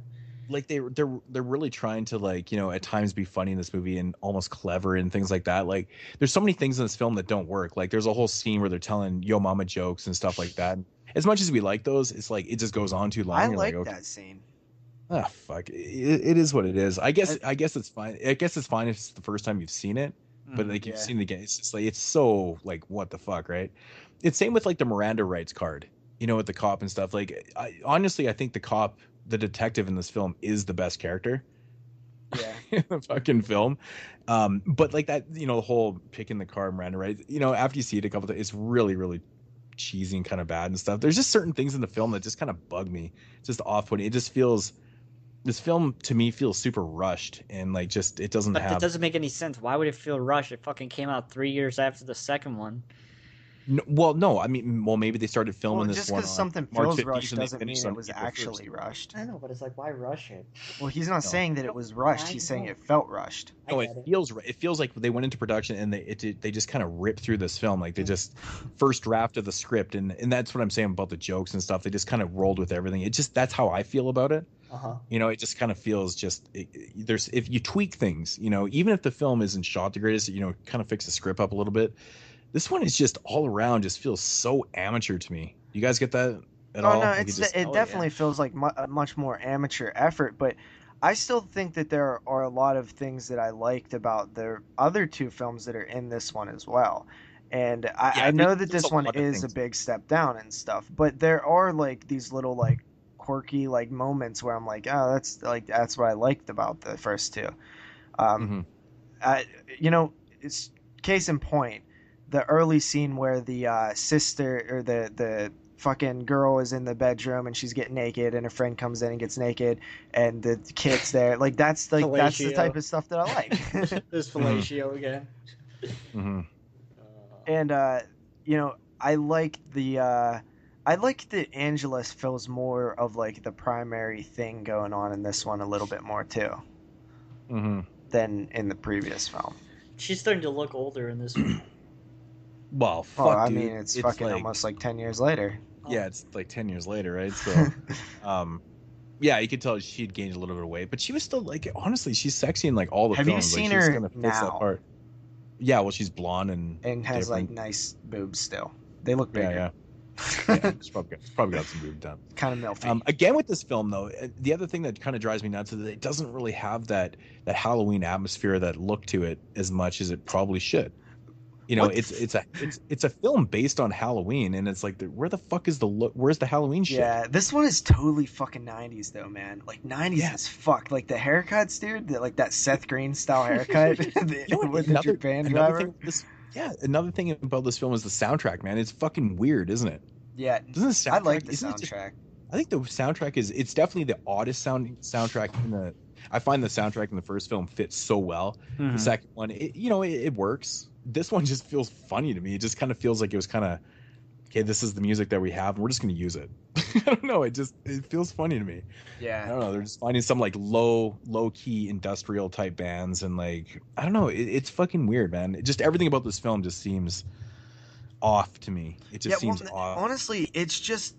Like they're really trying to, like, at times be funny in this movie and almost clever and things like that. Like, there's so many things in this film that don't work. Like, there's a whole scene where they're telling Yo Mama jokes and stuff like that. As much as we like those, it's like it just goes on too long. I like that scene. Ah, fuck. It is what it is. I guess it's fine. I guess it's fine if it's the first time you've seen it. But like you've seen it again, it's just like it's so like what the fuck, right? It's same with like the Miranda rights card, with the cop and stuff. Like, honestly, I think the detective in this film is the best character. Yeah. In the fucking film. But like that, the whole picking the car Miranda rights, after you see it a couple times, it's really, really cheesy and kind of bad and stuff. There's just certain things in the film that just kind of bug me. It's just off-putting. It just feels, this film to me feels super rushed, and like just it doesn't have. It doesn't make any sense. Why would it feel rushed? It fucking came out 3 years after the second one. No. I mean, maybe they started filming this one. Just because something feels rushed doesn't mean it was actually rushed. I know, but it's like, why rush it? Well, he's not saying that it was rushed. He's saying it felt rushed. No, it feels like they went into production and they just kind of ripped through this film. Like, they just first draft of the script, and that's what I'm saying about the jokes and stuff. They just kind of rolled with everything. That's how I feel about it. It just kind of feels if you tweak things, even if the film isn't shot the greatest, kind of fix the script up a little bit. This one is just all around just feels so amateur to me. You guys get that at all? No, Like it definitely feels like a much more amateur effort, but I still think that there are a lot of things that I liked about the other two films that are in this one as well. And I know that this one is a big step down and stuff, but there are like these little like quirky like moments where I'm like, oh, that's what I liked about the first two. It's case in point, the early scene where the sister or the fucking girl is in the bedroom and she's getting naked and her friend comes in and gets naked and the kid's there. Like that's the type of stuff that I like. There's fellatio again. And I like that Angela feels more of like the primary thing going on in this one a little bit more too. Than in the previous film. She's starting to look older in this one. Well, fuck, dude. I mean, it's fucking like, almost like 10 years later. Yeah, it's like 10 years later, right? So, yeah, you could tell she'd gained a little bit of weight, but she was still like, honestly, she's sexy in like all the films. Have you seen like, her now? That part. Yeah, well, she's blonde and has different. like nice boobs still. They look bigger. Yeah. She's probably got some boob done. Kind of milfy. Again with this film though, the other thing that kind of drives me nuts is that it doesn't really have that Halloween atmosphere, that look to it as much as it probably should. You know, it's a film based on Halloween, and it's like, where the fuck is the look? Where's the Halloween shit? Yeah, this one is totally fucking 90s though, man. Like 90s as fuck. Like the haircuts, dude. Like that Seth Green style haircut with the Japan driver. Another thing about this film is the soundtrack, man. It's fucking weird, isn't it? Yeah, I like the soundtrack. I think the soundtrack it's definitely the oddest soundtrack in the. I find the soundtrack in the first film fits so well. The second one, it works. This one just feels funny to me. It just kind of feels like it was kind of, okay, this is the music that we have, and we're just going to use it. I don't know. It feels funny to me. Yeah. I don't know. They're just finding some like low key industrial type bands, and like, I don't know. It's fucking weird, man. Just everything about this film just seems off to me. It just seems off. Honestly, it's just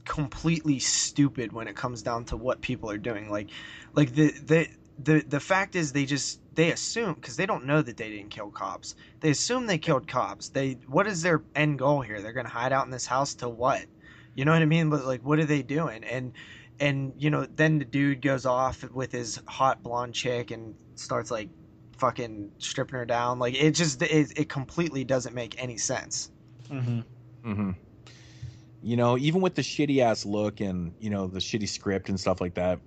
completely stupid when it comes down to what people are doing. Like the fact is they assume, because they don't know that they didn't kill cops. They assume they killed cops. What is their end goal here? They're gonna hide out in this house to what? You know what I mean? But like, what are they doing? And then the dude goes off with his hot blonde chick and starts like fucking stripping her down. Like it completely doesn't make any sense. You know, even with the shitty ass look and the shitty script and stuff like that.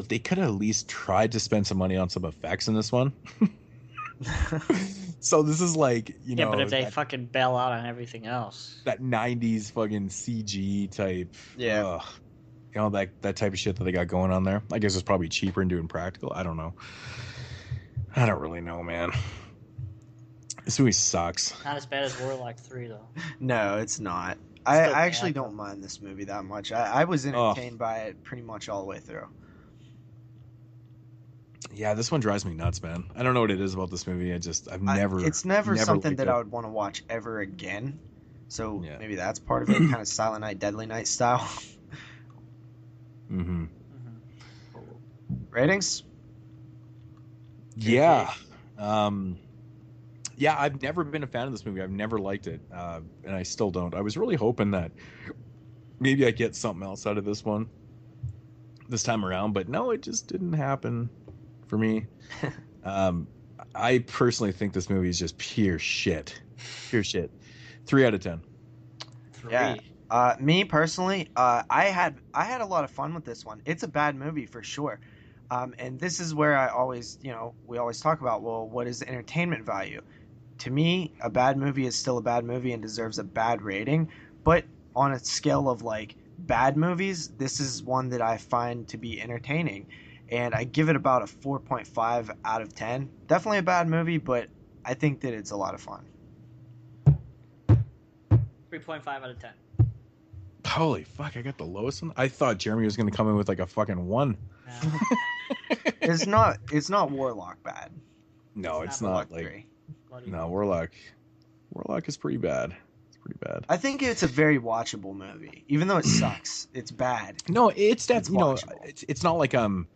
They could have at least tried to spend some money on some effects in this one. So this is like, yeah, but if they fucking bail out on everything else, that 90s fucking CG type, that type of shit that they got going on there, I guess it's probably cheaper and doing practical. I don't know. I don't really know, man. This movie sucks. Not as bad as Warlock 3 though. No, it's not. I actually don't mind this movie that much. I was entertained by it pretty much all the way through. Yeah, this one drives me nuts, man. I don't know what it is about this movie. It's never something that I would want to watch ever again. So maybe that's part of it, kind of Silent Night, Deadly Night style. Ratings? Yeah. Yeah, I've never been a fan of this movie. I've never liked it, and I still don't. I was really hoping that maybe I get something else out of this one this time around, but no, it just didn't happen for me. I personally think this movie is just pure shit. 3 out of 10. 3. Yeah. Me personally, I had a lot of fun with this one. It's a bad movie for sure. And this is where we always talk about, well, what is the entertainment value? To me, a bad movie is still a bad movie and deserves a bad rating. But on a scale of like bad movies, this is one that I find to be entertaining. And I give it about a 4.5 out of 10. Definitely a bad movie, but I think that it's a lot of fun. 3.5 out of 10. Holy fuck, I got the lowest one. I thought Jeremy was going to come in with like a fucking 1. No. It's not Warlock bad. No, it's not like 3. No, Warlock is pretty bad. It's pretty bad. I think it's a very watchable movie. Even though it sucks, it's bad. No, it's not like I'm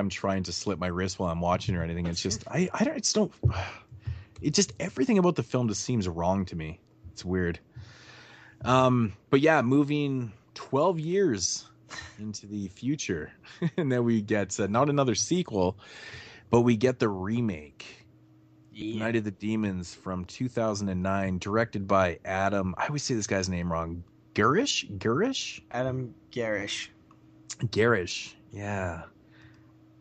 trying to slit my wrist while I'm watching or anything. It's just I don't it just everything about the film just seems wrong to me. It's weird. But yeah, moving 12 years into the future, and then we get not another sequel, but we get the remake, Night of the Demons from 2009, directed by Adam. I always say this guy's name wrong. Garish? Adam Garish. Garish. Yeah.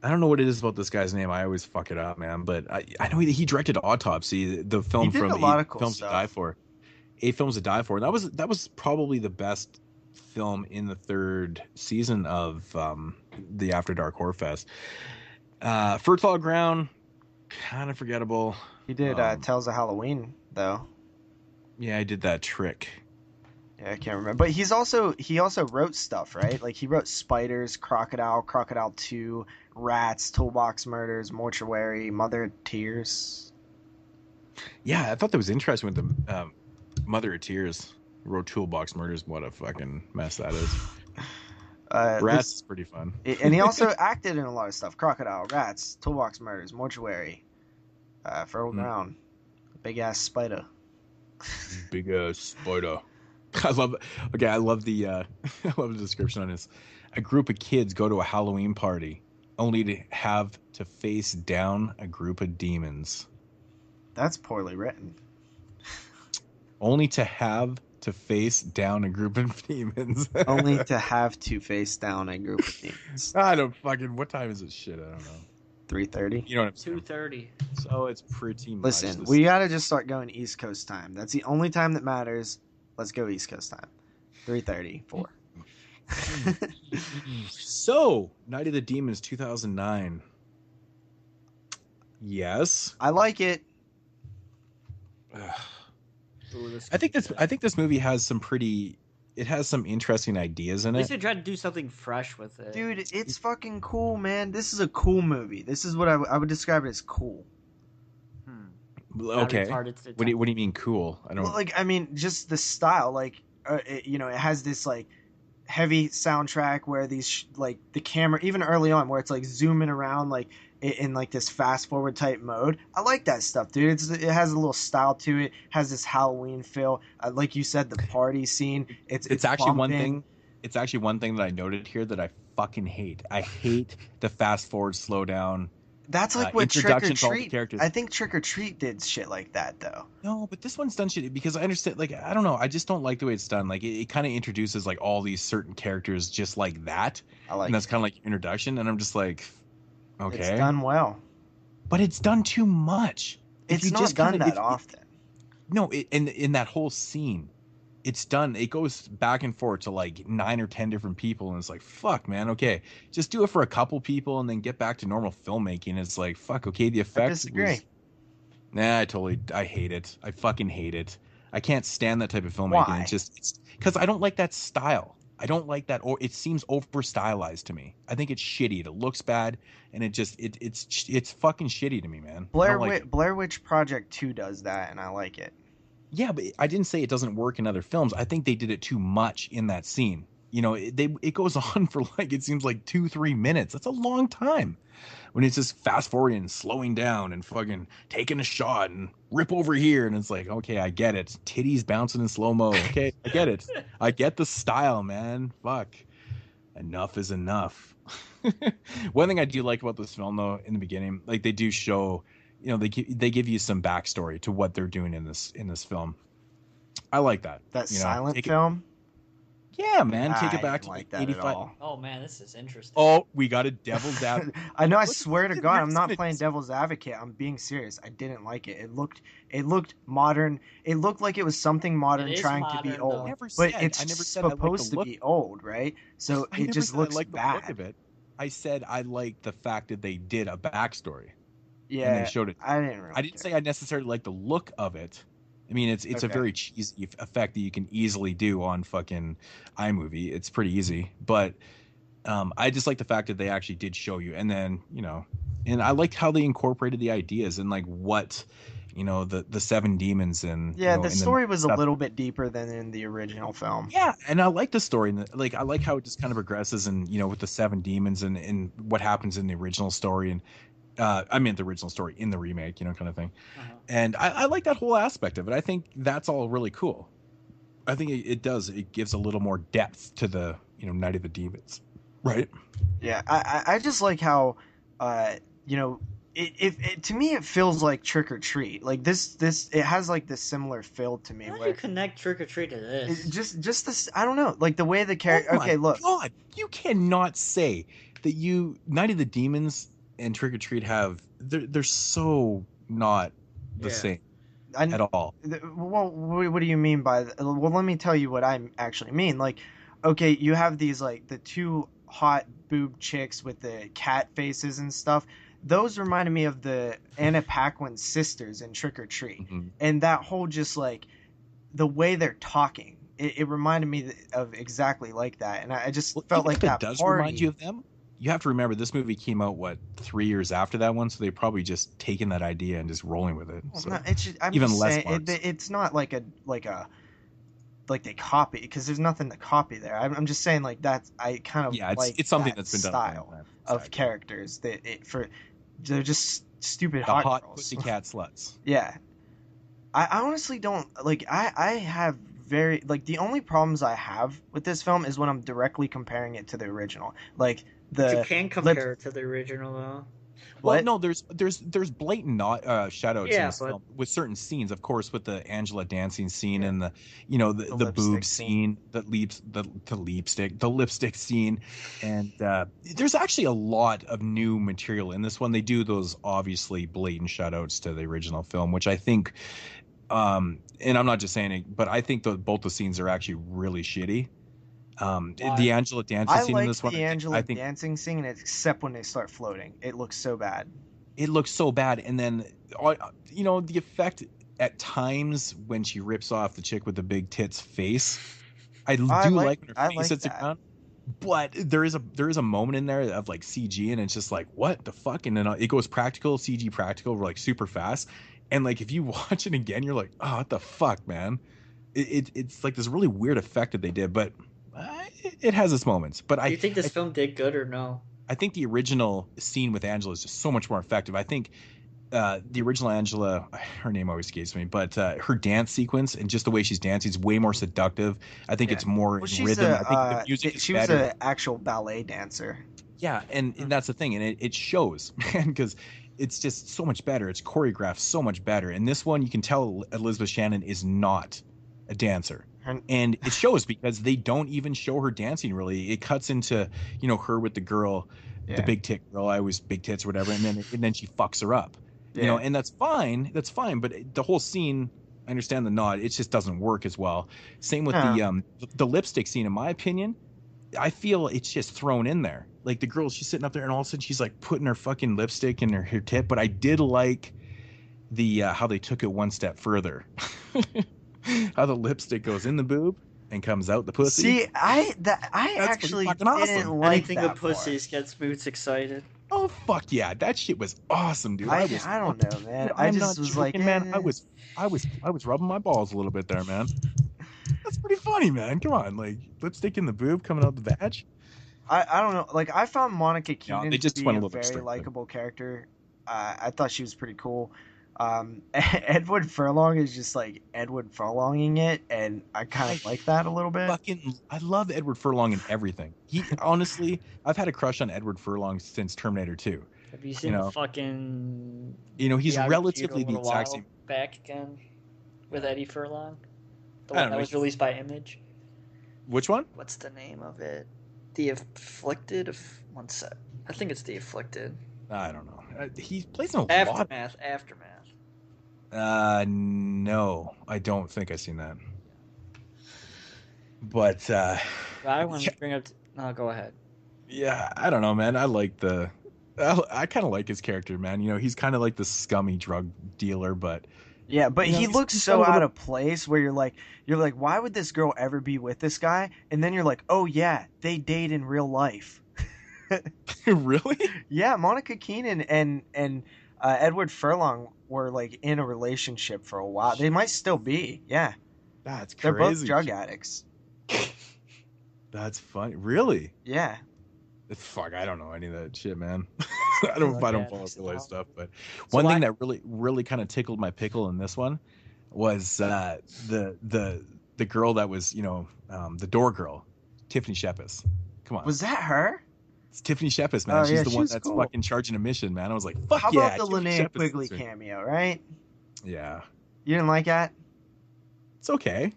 I don't know what it is about this guy's name. I always fuck it up, man. But I know he directed Autopsy, the film from a lot of cool Films stuff. to Die For. 8 Films to Die For. And that was probably the best film in the 3rd season of the After Dark Horror Fest. Fertile Ground, kind of forgettable. He did Tales of Halloween, though. Yeah, I did that trick. Yeah, I can't remember. But he also wrote stuff, right? Like he wrote Spiders, Crocodile 2, Rats, Toolbox Murders, Mortuary, Mother of Tears. Yeah, I thought that was interesting with the Mother of Tears. He wrote Toolbox Murders. What a fucking mess that is. Rats is pretty fun. And he also acted in a lot of stuff. Crocodile, Rats, Toolbox Murders, Mortuary, Fertile Ground, Big Ass Spider. Big ass spider. I love the I love the description on this. A group of kids go to a Halloween party only to have to face down a group of demons. That's poorly written. Only to have to face down a group of demons. Only to have to face down a group of demons. I don't fucking. What time is it? Shit, I don't know. 3:30. You know what I'm saying? 2:30. So it's pretty much. Listen, we gotta just start going East Coast time. That's the only time that matters. Let's go East Coast time. 3:34. So, Night of the Demons 2009. Yes. I like it. Ooh, I think this movie has some interesting ideas in At least it. they tried to do something fresh with it. Dude, it's fucking cool, man. This is a cool movie. This is what I would describe it as cool. Okay. What do you mean cool? I don't. Well, like, I mean, just the style. Like, it has this like heavy soundtrack where these like the camera, even early on, where it's like zooming around like in like this fast forward type mode. I like that stuff, dude. It has a little style to it. Has this Halloween feel. Like you said, the party scene. It's actually bumping. one thing. It's actually one thing that I noted here that I fucking hate. I hate the fast forward, slow down. That's like what Trick or Treat. Characters. I think Trick or Treat did shit like that though. No, but this one's done shit because I understand. Like, I don't know. I just don't like the way it's done. Like, it kind of introduces like all these certain characters just like that, and that's kind of like introduction. And I'm just like, okay, it's done well, but it's done too much. It's not done that often. No, in that whole scene, it's done. It goes back and forth to like 9 or 10 different people, and it's like, fuck, man. Okay, just do it for a couple people, and then get back to normal filmmaking. It's like, fuck. Okay, the effect. I disagree. I hate it. I fucking hate it. I can't stand that type of filmmaking. Why? It's because I don't like that style. I don't like that, or it seems over stylized to me. I think it's shitty. It looks bad, and it's fucking shitty to me, man. Blair Witch Project 2 does that, and I like it. Yeah, but I didn't say it doesn't work in other films. I think they did it too much in that scene. You know, it goes on for like, it seems like 2-3 minutes. That's a long time when it's just fast forwarding and slowing down and fucking taking a shot and rip over here. And it's like, okay, I get it. Titties bouncing in slow-mo. Okay, I get it. I get the style, man. Fuck. Enough is enough. One thing I do like about this film, though, in the beginning, like they do show, you know, they give you some backstory to what they're doing in this film. I like that. That silent film? Yeah, man. Take it back to like that 85. at all. Oh man, this is interesting. Oh, we got a devil's advocate. I know. I swear to God, I'm not playing devil's advocate. I'm being serious. I didn't like it. It looked modern. It looked like it was something modern trying to be old. But it's supposed to be old, right? So it just looks bad. The look of it. I said I liked the fact that they did a backstory. Yeah, and they showed it. I didn't. Really I didn't say I necessarily like the look of it. I mean, it's a very cheesy effect that you can easily do on fucking iMovie. It's pretty easy, but I just like the fact that they actually did show you, and then and I liked how they incorporated the ideas and like what the 7 demons and the story was a little bit deeper than in the original film. Yeah, and I like the story, and I like how it just kind of progresses, and with the 7 demons and what happens in the original story, and I meant the original story in the remake, kind of thing. And I like that whole aspect of it. I think that's all really cool. I think it does. It gives a little more depth to the, Night of the Demons. Right. Yeah. I just like how, it to me, it feels like Trick or Treat. Like this, it has like this similar feel to me. How do you connect Trick or Treat to this? Just this, I don't know. Like the way the character. Oh okay, look. God, you cannot say that Night of the Demons and Trick or Treat they're so not the same at all. Well, what do you mean by that? Well, let me tell you what I actually mean. Like, okay, you have these like the two hot boob chicks with the cat faces and stuff. Those reminded me of the Anna Paquin sisters in Trick or Treat, and that whole just like the way they're talking. It reminded me of exactly like that, and I just felt like that does party. Remind you of them. You have to remember this movie came out 3 years after that one, so they probably just taken that idea and just rolling with it. So no, it's just, even less marks. It's not like they copy, because there's nothing to copy there. I'm just saying like that's I kind of it's something that that's been style done of characters they're just stupid the hot girls. pussycat sluts. Yeah, I honestly don't like. I have very like the only problems I have with this film is when I'm directly comparing it to the original. Like you can compare it to the original though. Well, no, there's blatant shout-outs in this but... film with certain scenes, of course, with the Angela dancing scene and the boob scene, the lipstick scene, and there's actually a lot of new material in this one. They do those obviously blatant shout-outs to the original film, which I think, and I'm not just saying it, but I think both the scenes are actually really shitty. The Angela dancing scene in this one. I like the Angela dancing scene, except when they start floating. It looks so bad. It looks so bad, and then the effect at times when she rips off the chick with the big tits face. I like when her face hits the ground, but there is a moment in there of like CG, and it's just like, what the fuck? And then it goes practical, CG practical, like super fast, and like if you watch it again, you're like, oh, what the fuck, man? It's like this really weird effect that they did, but. It has its moments, but do you think this film did good or no? I think the original scene with Angela is just so much more effective. I think the original Angela, her name always escapes me, but her dance sequence and just the way she's dancing is way more seductive. I think it's more rhythm. I think the music is better. She was an actual ballet dancer. Yeah, and that's the thing, and it shows, man, because it's just so much better. It's choreographed so much better. And this one, you can tell Elizabeth Shannon is not a dancer. And it shows because they don't even show her dancing really. It cuts into, her with the girl, the big tit girl, I always big tits or whatever, and then she fucks her up. And that's fine. That's fine. But the whole scene, I understand the nod, it just doesn't work as well. Same with the lipstick scene, in my opinion. I feel it's just thrown in there. Like the girl, she's sitting up there and all of a sudden she's like putting her fucking lipstick in her tit. But I did like the how they took it one step further. How the lipstick goes in the boob and comes out the pussy. See, I actually didn't awesome. like anything that with pussies gets Moodz excited. Oh fuck yeah, that shit was awesome, dude. I don't know, man. I just was like, man, I was rubbing my balls a little bit there, man. That's pretty funny, man. Come on, like lipstick in the boob coming out the vag. I don't know. Like I found Monica Keaton to be a very likable character. I thought she was pretty cool. Edward Furlong is just like Edward Furlonging it, and I kind of like that a little bit. I love Edward Furlong in everything. He honestly, I've had a crush on Edward Furlong since Terminator 2. Have you seen the fucking? He's relatively the exact same. Back again with Eddie Furlong, the one that was released by Image. Which one? What's the name of it? The Afflicted. One sec. I think it's The Afflicted. I don't know. He plays in a lot. Aftermath. No, I don't think I've seen that. But I want to bring up. No, go ahead. Yeah, I don't know, man. I kind of like his character, man. He's kind of like the scummy drug dealer, but yeah, but he looks so out of place. Where you're like, why would this girl ever be with this guy? And then you're like, oh yeah, they date in real life. Really? Yeah, Monica Keaton and Edward Furlong were like in a relationship for a while. They might still be. Yeah, that's crazy. They're both drug addicts. That's funny. Really? Yeah. Fuck, I don't know any of that shit, man. I don't follow real life stuff, but one thing that really kind of tickled my pickle in this one was the girl that was the door girl, Tiffany Shepis. Come on, was that her? It's Tiffany Shepis, man. She's the one that's cool. Fucking charging a mission, man. I was like, fuck. How about the Linnea Quigley cameo, right? Yeah. You didn't like that? It's okay.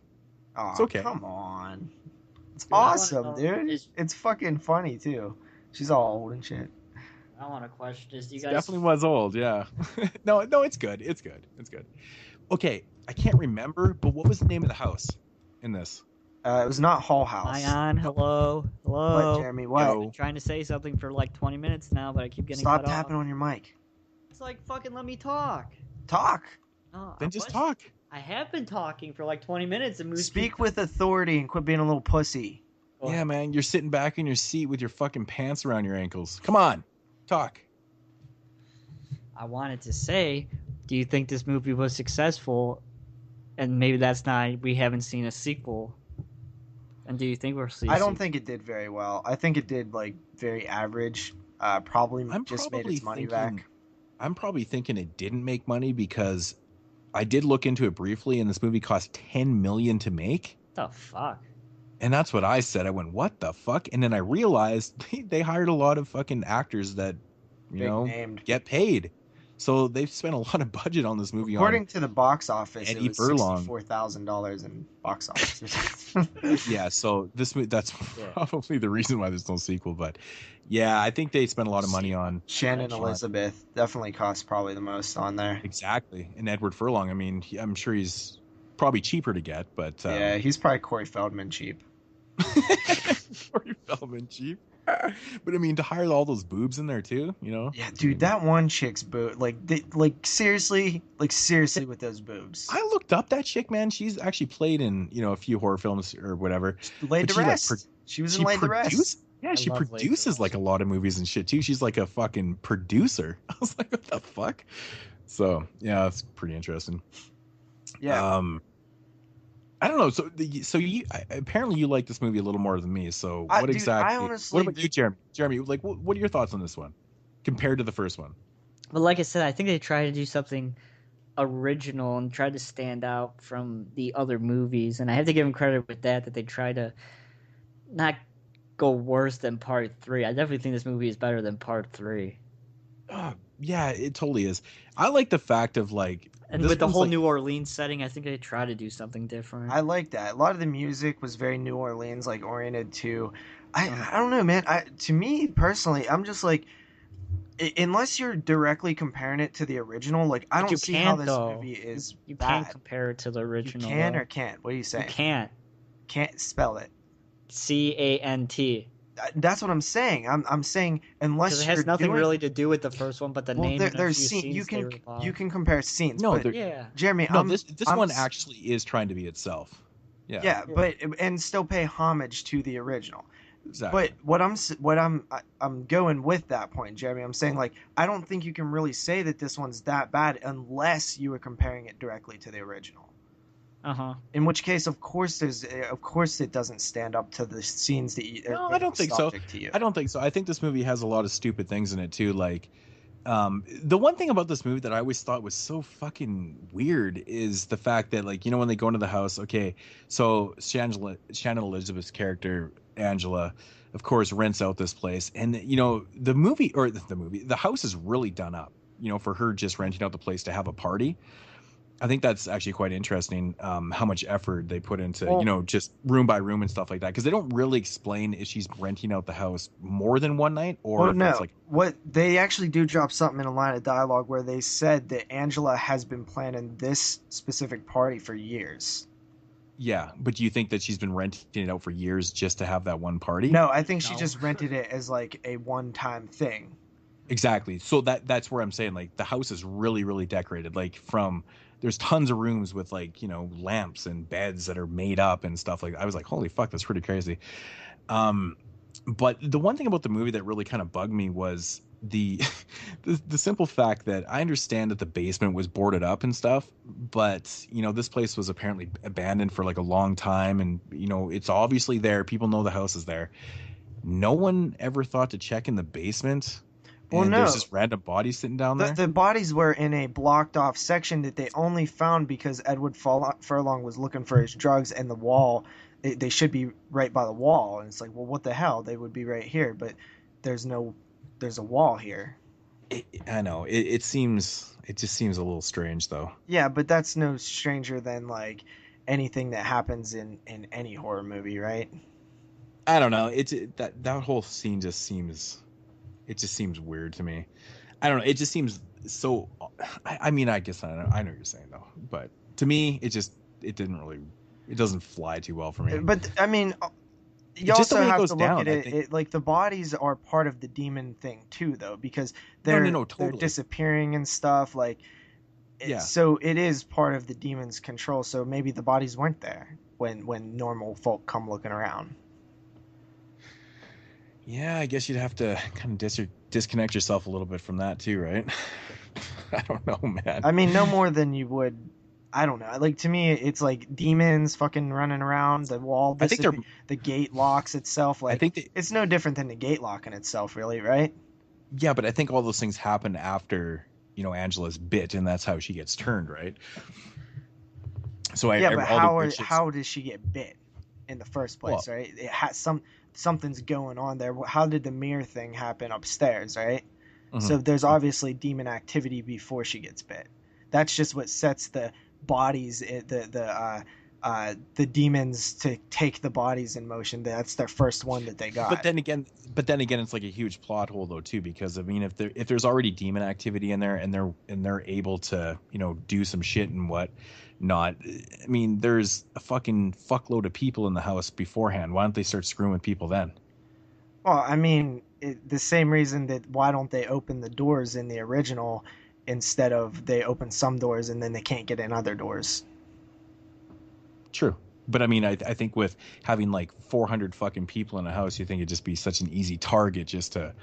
Oh, it's okay. Come on. It's awesome, dude. It's fucking funny too. She's all old and shit. I want to question this. You guys definitely was old, yeah. no, it's good. It's good. Okay, I can't remember, but what was the name of the house in this? It was not Hull House. Ion, hello. What, Jeremy? What? I've been trying to say something for like 20 minutes now, but I keep getting Stop tapping on your mic. It's like, fucking let me talk. Talk. No, then just talk. I have been talking for like 20 minutes. And speak with authority and quit being a little pussy. Yeah, man, you're sitting back in your seat with your fucking pants around your ankles. Come on, talk. I wanted to say, do you think this movie was successful? And maybe that's not, we haven't seen a sequel. And do you think we'll see? I don't think it did very well. I think it did like very average. Probably made its money back. I'm probably thinking it didn't make money because I did look into it briefly, and this movie cost $10 million to make. The fuck? And that's what I said. I went, what the fuck? And then I realized they hired a lot of fucking actors that, get paid. So they've spent a lot of budget on this movie. According to the box office, it was $64,000 in box office. Yeah, so that's probably the reason why there's no sequel. But yeah, I think they spent a lot of money on Shannon Elizabeth. Definitely cost probably the most on there. Exactly. And Edward Furlong. I mean, I'm sure he's probably cheaper to get, but yeah, he's probably Corey Feldman cheap. Corey Feldman cheap. But I mean, to hire all those boobs in there too, Yeah, dude, that one chick's boob, seriously with those boobs. I looked up that chick, man. She's actually played in a few horror films or whatever. Laid to Rest. She was in Laid to Rest. Yeah, she produces like a lot of movies and shit too. She's like a fucking producer. I was like, what the fuck? So yeah, that's pretty interesting. Yeah. I don't know. So you apparently you like this movie a little more than me. So what exactly? What about you, Jeremy? Jeremy, like, what are your thoughts on this one compared to the first one? Well, like I said, I think they tried to do something original and tried to stand out from the other movies, and I have to give them credit with that they try to not go worse than Part 3. I definitely think this movie is better than Part 3. Yeah, it totally is. I like the fact of like. And with the whole New Orleans setting, I think they try to do something different. I like that. A lot of the music was very New Orleans, like oriented to. I don't know, man. To me personally, I'm just like, unless you're directly comparing it to the original, like I don't see how this movie is. You bad. Can't compare it to the original. You can or can't? What are you saying? You can't. Can't spell it. CANT. That's what I'm saying. I'm saying unless it has nothing really to do with the first one, but the name. There's scenes. You can compare scenes. No, Jeremy. No, this one actually is trying to be itself. Yeah. Yeah, but and still pay homage to the original. Exactly. But I'm going with that point, Jeremy. I'm saying like I don't think you can really say that this one's that bad unless you were comparing it directly to the original. In which case, of course, it doesn't stand up to the scenes that you. No, I don't think so. I don't think so. I think this movie has a lot of stupid things in it too. Like, the one thing about this movie that I always thought was so fucking weird is the fact that, like, when they go into the house. Okay, so Shannon Elizabeth's character Angela, of course, rents out this place, and the house is really done up. For her just renting out the place to have a party. I think that's actually quite interesting, how much effort they put into, just room by room and stuff like that. Because they don't really explain if she's renting out the house more than one night or it's like. What they actually do drop something in a line of dialogue where they said that Angela has been planning this specific party for years. Yeah, but do you think that she's been renting it out for years just to have that one party? No, I think she just rented it as like a one-time thing. Exactly. So that's where I'm saying, like, the house is really, really decorated. Like, there's tons of rooms with, like, lamps and beds that are made up and stuff like that. I was like, holy fuck, that's pretty crazy. But the one thing about the movie that really kind of bugged me was the simple fact that I understand that the basement was boarded up and stuff, but this place was apparently abandoned for like a long time, and it's obviously there. People know the house is there. No one ever thought to check in the basement. Well, and no. there's just random bodies sitting down there. The bodies were in a blocked off section that they only found because Edward Furlong was looking for his drugs, and the wall. They should be right by the wall, and it's like, well, what the hell? They would be right here, but there's a wall here. I know it just seems a little strange though. Yeah, but that's no stranger than like anything that happens in any horror movie, right? I don't know. That whole scene just seems weird to me. I don't know. It just seems so. I mean, I guess I know what you're saying though, but to me, it doesn't fly too well for me. But I mean, you just also have to look down, at it. Like the bodies are part of the demon thing too, though, because they're totally. they're disappearing and stuff. Like, yeah. So it is part of the demon's control. So maybe the bodies weren't there when normal folk come looking around. Yeah, I guess you'd have to kind of disconnect yourself a little bit from that too, right? I don't know, man. I mean, no more than you would. I don't know. Like, to me, it's like demons fucking running around the wall. I think the gate locks itself. Like, I think it's no different than the gate locking itself, really, right? Yeah, but I think all those things happen after, Angela's bit, and that's how she gets turned, right? So how does she get bit in the first place, right? It has something's going on there. How did the mirror thing happen upstairs, right? Mm-hmm. So there's obviously demon activity before she gets bit. That's just what sets the bodies, the demons to take the bodies in motion. That's their first one that they got. But then again, it's like a huge plot hole though too, because I mean, if there's already demon activity in there and they're able to do some shit and what not, I mean, there's a fucking fuckload of people in the house beforehand. Why don't they start screwing with people then? Well, I mean, the same reason that why don't they open the doors in the original instead of they open some doors and then they can't get in other doors. True. But I mean, I think with having like 400 fucking people in a house, you think it'd just be such an easy target just to,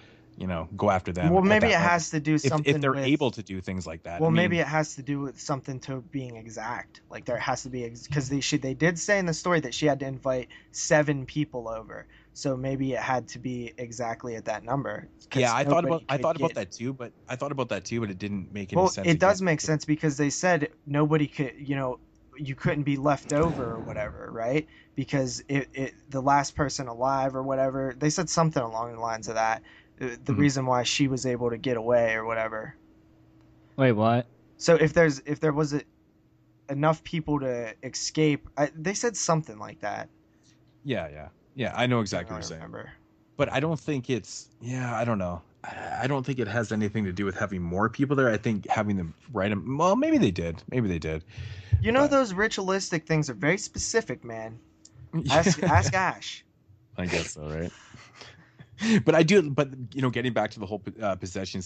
go after them. Well, maybe it has to do something if they're able to do things like that. Well, maybe it has to do with something to being exact. Like there has to be, because they did say in the story that she had to invite 7 people over. So maybe it had to be exactly at that number. Yeah, I thought about that too, but it didn't make any sense. Well, it does make sense because they said nobody could, you couldn't be left over or whatever, right? Because the last person alive or whatever, they said something along the lines of that. The reason why she was able to get away or whatever. Wait, what? So if there was enough people to escape, they said something like that. Yeah, I know exactly what you're saying. But I don't think I don't know. I don't think it has anything to do with having more people there. I think having them write them. Well, maybe they did. Those ritualistic things are very specific, man. Ask Ash. I guess so, right? But getting back to the whole possessing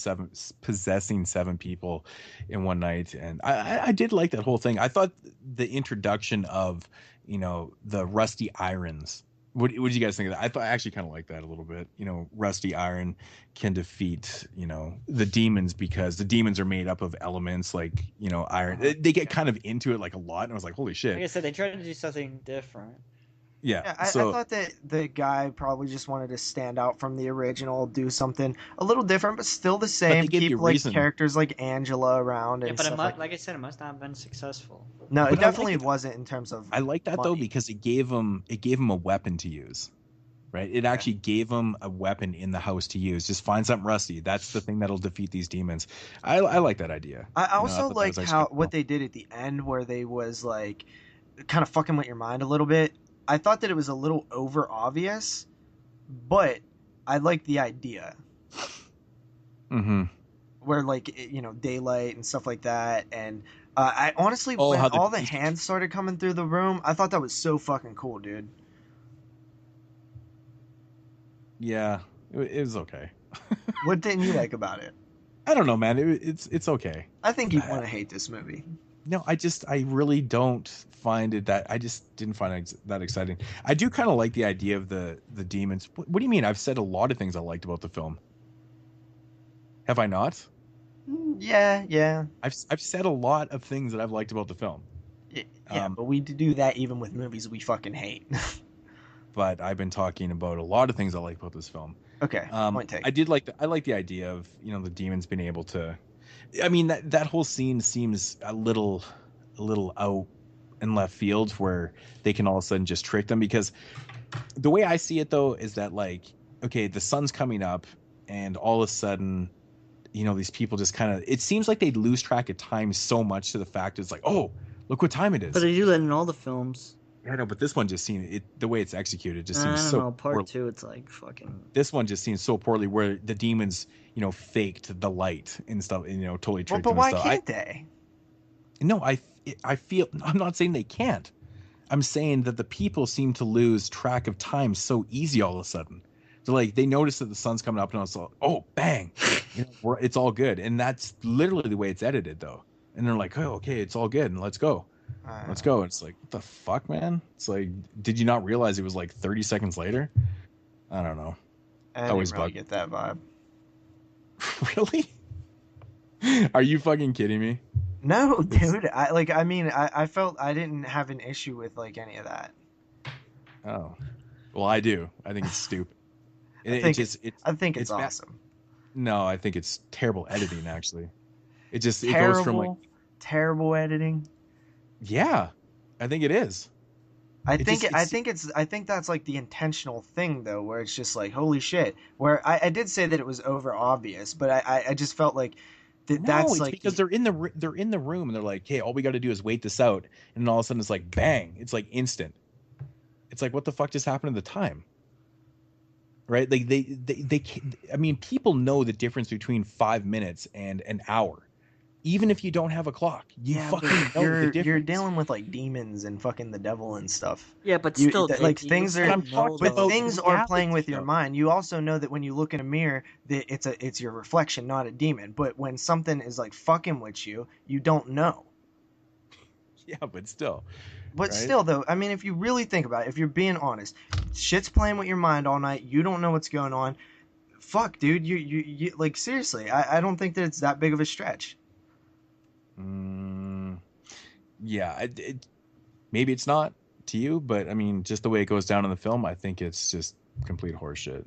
7 people in one night, and I did like that whole thing. I thought the introduction of the rusty irons. What did you guys think of that? I actually kind of like that a little bit. Rusty iron can defeat the demons because the demons are made up of elements like iron. They get kind of into it like a lot, and I was like, holy shit! Like I said, they tried to do something different. Yeah, I thought that the guy probably just wanted to stand out from the original, do something a little different, but still the same. Keep like characters like Angela around. And but like I said, it must not have been successful. No, it definitely wasn't in terms of. I like that money. Though because it gave him a weapon to use, right? It actually gave him a weapon in the house to use. Just find something rusty. That's the thing that'll defeat these demons. I like that idea. I also like what they did at the end, where they was like kind of fucking with your mind a little bit. I thought that it was a little over obvious, but I like the idea. Mm-hmm. Where daylight and stuff like that, and I honestly when all the hands started coming through the room, I thought that was so fucking cool, dude. Yeah, it was okay. What didn't you like about it? I don't know, man. It's okay. I think you'd want to hate this movie. No, I really don't find it that. I just didn't find it that exciting. I do kind of like the idea of the demons. What do you mean? I've said a lot of things I liked about the film. Have I not? Yeah. I've said a lot of things that I've liked about the film. Yeah, but we do that even with movies we fucking hate. but I've been talking about a lot of things I like about this film. Okay. Point taken. I like the idea of, you know, the demons being able to. I mean, that whole scene seems a little out in left field, where they can all of a sudden just trick them, because the way I see it though is that, like, okay, the sun's coming up and all of a sudden, you know, these people just kind of, it seems like they lose track of time so much to the fact it's like, oh, look what time it is. But they do that in all the films. I know, but this one just seems, it, the way it's executed just seems I so don't know, part poorly. 2, it's like fucking. This one just seems so poorly, where the demons, you know, faked the light and stuff, and, you know, totally tricked them. But why and stuff. can't they? No, I feel, I'm not saying they can't. I'm saying that the people seem to lose track of time so easy all of a sudden. So, like, they notice that the sun's coming up and it's like, oh, bang, you know, it's all good. And that's literally the way it's edited, though. And they're like, oh, okay, it's all good, and let's go. Let's go. It's like, what the fuck, man? It's like, did you not realize it was like 30 seconds later? I don't know. I didn't really get that vibe. Really? Are you fucking kidding me? No, dude. I felt I didn't have an issue with like any of that. Oh, well, I do. I think it's stupid. I think it's awesome. No, I think it's terrible editing. Actually, it goes from like terrible editing. Yeah, I think it is. I think that's like the intentional thing though, where it's just like, holy shit. Where I did say that it was over obvious, but I just felt like that's it's like, because they're in the room and they're like, hey, all we got to do is wait this out, and then all of a sudden it's like bang, it's like instant. It's like, what the fuck just happened to the time? Right? Like they I mean, people know the difference between 5 minutes and an hour. Even if you don't have a clock, fucking know the difference. You're dealing with like demons and fucking the devil and stuff. Yeah, but still, like things are. But things are playing with your though. mind. You also know that when you look in a mirror, that it's your reflection, not a demon. But when something is like fucking with you, you don't know. Yeah, but still. But still, though, I mean, if you really think about it, if you're being honest, shit's playing with your mind all night. You don't know what's going on. Fuck, dude. You like, seriously. I don't think that it's that big of a stretch. Yeah, maybe it's not to you, but I mean, just the way it goes down in the film, I think it's just complete horseshit.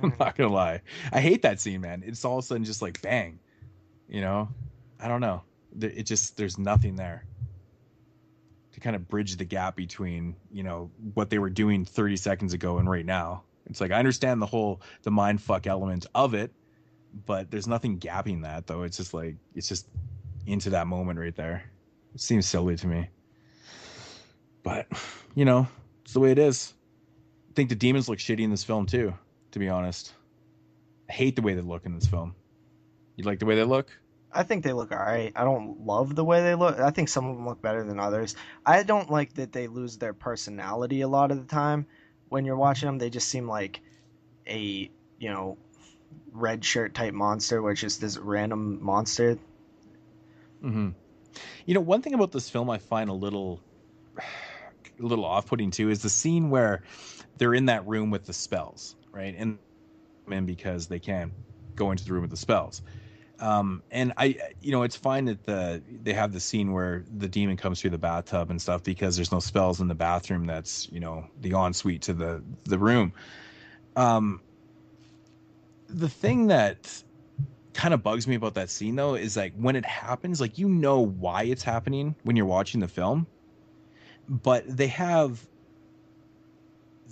I'm not gonna lie, I hate that scene, man. It's all of a sudden just like bang, you know. I don't know. There's nothing there to kind of bridge the gap between, you know, what they were doing 30 seconds ago and right now. It's like, I understand the mind fuck element of it, but there's nothing gapping that though. It's just like, it's just into that moment right there. It seems silly to me, but you know, it's the way it is. I think the demons look shitty in this film too, to be honest. I hate the way they look in this film. You like the way they look? I think they look alright. I don't love the way they look. I think some of them look better than others. I don't like that they lose their personality a lot of the time. When you're watching them, they just seem like a, you know, red shirt type monster, which is this random monster. Mm-hmm. You know, one thing about this film I find a little off-putting too is the scene where they're in that room with the spells, right? And because they can't go into the room with the spells. And you know, it's fine that they have the scene where the demon comes through the bathtub and stuff because there's no spells in the bathroom. That's, you know, the ensuite to the room. The thing that kind of bugs me about that scene though is like when it happens, like, you know why it's happening when you're watching the film, but they have,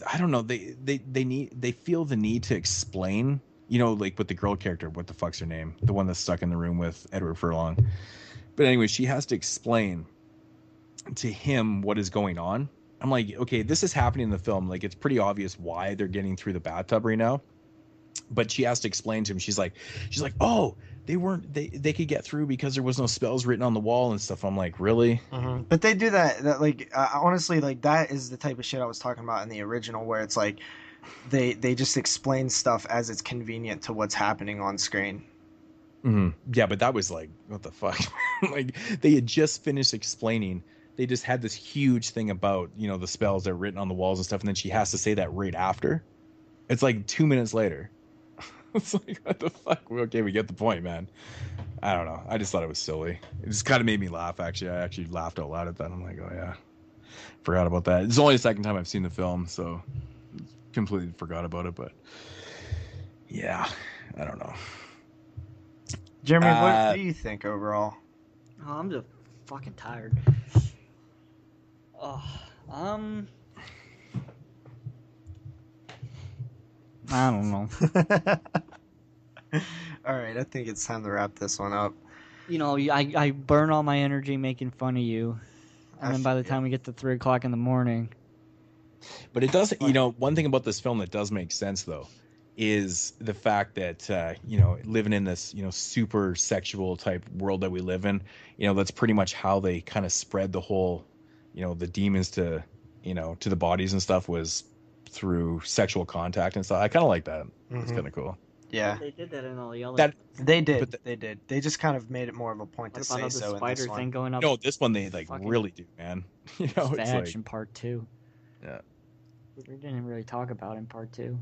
I don't know, they feel the need to explain, you know, like with the girl character, what the fuck's her name, the one that's stuck in the room with Edward Furlong. But anyway, she has to explain to him what is going on. I'm like, okay, this is happening in the film, like it's pretty obvious why they're getting through the bathtub right now. But she has to explain to him. She's like, oh, they could get through because there was no spells written on the wall and stuff. I'm like, really? Mm-hmm. But they do that like, honestly, like that is the type of shit I was talking about in the original, where it's like they just explain stuff as it's convenient to what's happening on screen. Mm-hmm. Yeah, but that was like, what the fuck? Like, they had just finished explaining. They just had this huge thing about, you know, the spells that are written on the walls and stuff, and then she has to say that right after. It's like 2 minutes later. It's like, what the fuck? Okay, we get the point, man. I don't know. I just thought it was silly. It just kind of made me laugh, actually. I actually laughed out loud at that. I'm like, oh, yeah. forgot about that. It's only the second time I've seen the film, so completely forgot about it. But yeah, I don't know. Jeremy, what do you think overall? Oh, I'm just fucking tired. Oh, I don't know. All right, I think it's time to wrap this one up. You know, I burn all my energy making fun of you, and then by the time we get to 3 o'clock in the morning. But it does, you know, one thing about this film that does make sense, though, is the fact that, you know, living in this, you know, super sexual type world that we live in, you know, that's pretty much how they kind of spread the whole, you know, the demons to, you know, to the bodies and stuff was through sexual contact and stuff. I kind of like that. It's kind of cool. Yeah. they did that in all the other. They did. They did. They just kind of made it more of a point to say so in this one. Thing going up. No, this one they like really do, man. You know, it's Badge like, in part 2. Yeah. We didn't really talk about in part 2.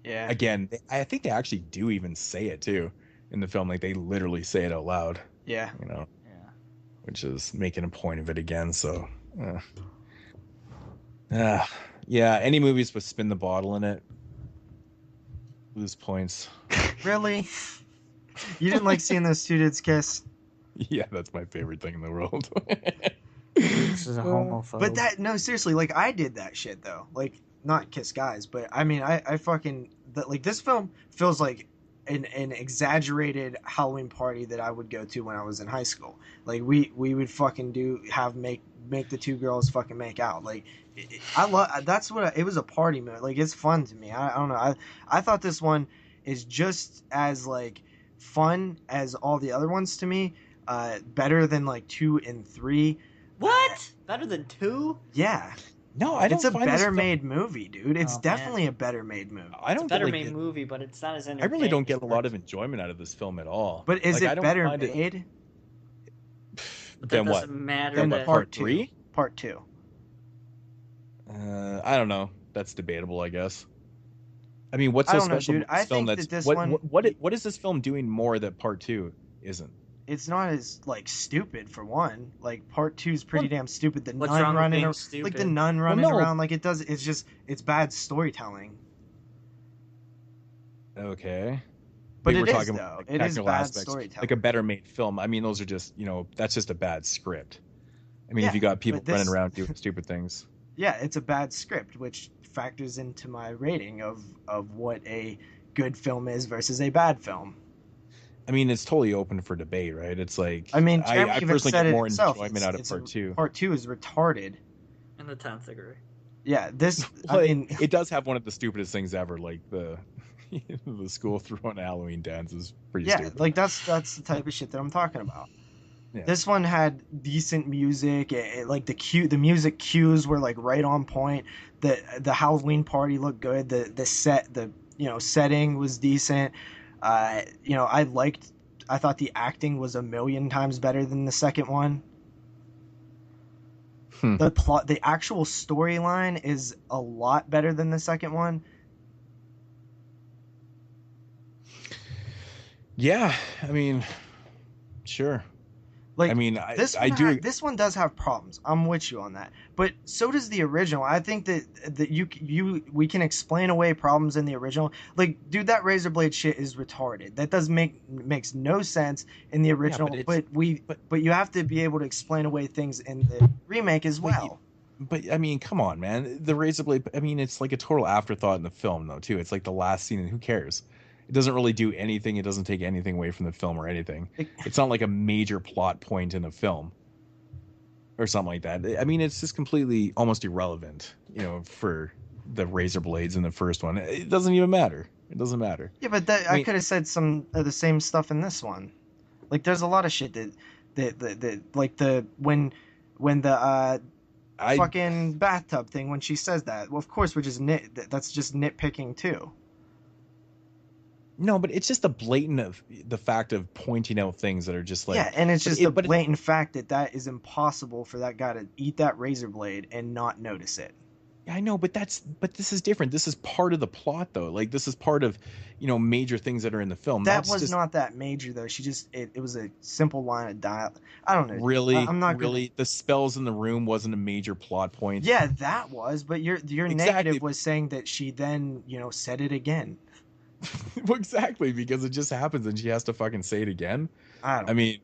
Yeah. Again, I think they actually do even say it too in the film. Like they literally say it out loud. Yeah. You know. Yeah. Which is making a point of it again. So. Yeah. Any movies with spin the bottle in it lose points. Really? You didn't like seeing those two dudes kiss? Yeah, that's my favorite thing in the world. This is a homophobe. But that, no, seriously, like, I did that shit, though. Like, not kiss guys, but, I mean, I fucking, like, this film feels like an exaggerated Halloween party that I would go to when I was in high school. Like, we would fucking make the two girls fucking make out. Like, I love, that's what, it was a party movie. Like, it's fun to me. I don't know. I thought this one is just as, like, fun as all the other ones to me. Better than, like, 2 and 3. What? Better than 2? Yeah. No, I don't. It's a better made movie, dude. It's definitely a better made movie. I don't. It's a better made movie, but it's not as entertaining. I really don't get a lot of enjoyment out of this film at all. But is it better made? Then what? Doesn't matter. Than part 3? Part 2. I don't know. That's debatable, I guess. I mean, what's so special about this film? That's what is this film doing more that part 2 isn't? It's not as, like, stupid, for one. Like, part 2 is pretty damn stupid. The What's nun wrong with running being around, stupid? like the nun running around, like it's bad storytelling. Okay. But we're it is, talking though. about, like, It is technical bad aspects, storytelling. like a better made film. I mean, those are just, you know, that's just a bad script. I mean, Yeah, if you got people but this- running around doing stupid things. Yeah, it's a bad script, which factors into my rating of what a good film is versus a bad film. I mean, it's totally open for debate, right? It's like, I mean, I even personally said get it more itself. enjoyment out of part 2. Part 2 is retarded. In the 10th degree. Yeah, this. Well, I mean, it does have one of the stupidest things ever, like the school throwing Halloween dance is pretty stupid. like that's the type of shit that I'm talking about. Yeah. This one had decent music. Like the music cues were like right on point. The Halloween party looked good. The setting was decent. I thought the acting was a million times better than the second one. The plot, the actual storyline is a lot better than the second one. Yeah, I mean, sure. Like, I mean, this one does have problems. I'm with you on that. But so does the original. I think that we can explain away problems in the original. Like, dude, that razor blade shit is retarded. That makes no sense in the original. Yeah, but you have to be able to explain away things in the remake as well. But I mean, come on, man. The razor blade. I mean, it's like a total afterthought in the film, though. Too. It's like the last scene, and who cares? It doesn't really do anything. It doesn't take anything away from the film or anything. It's not like a major plot point in the film or something like that. I mean, it's just completely almost irrelevant, you know, for the razor blades in the first one. It doesn't even matter. It doesn't matter. Yeah, but I could have said some of the same stuff in this one. Like, there's a lot of shit that like when the fucking bathtub thing, when she says that, well, of course we're just that's just nitpicking too. No, but it's just the blatant of the fact of pointing out things that are just like... Yeah, and it's just the blatant fact that is impossible for that guy to eat that razor blade and not notice it. I know, but this is different. This is part of the plot, though. Like, this is part of, major things that are in the film. That was just not that major, though. She just it was a simple line of dialogue. I don't know. Really, I'm not really. The spells in the room wasn't a major plot point. Yeah, that was. But your Exactly. negative was saying that she then said it again. Well, exactly, because it just happens and she has to fucking say it again. I mean,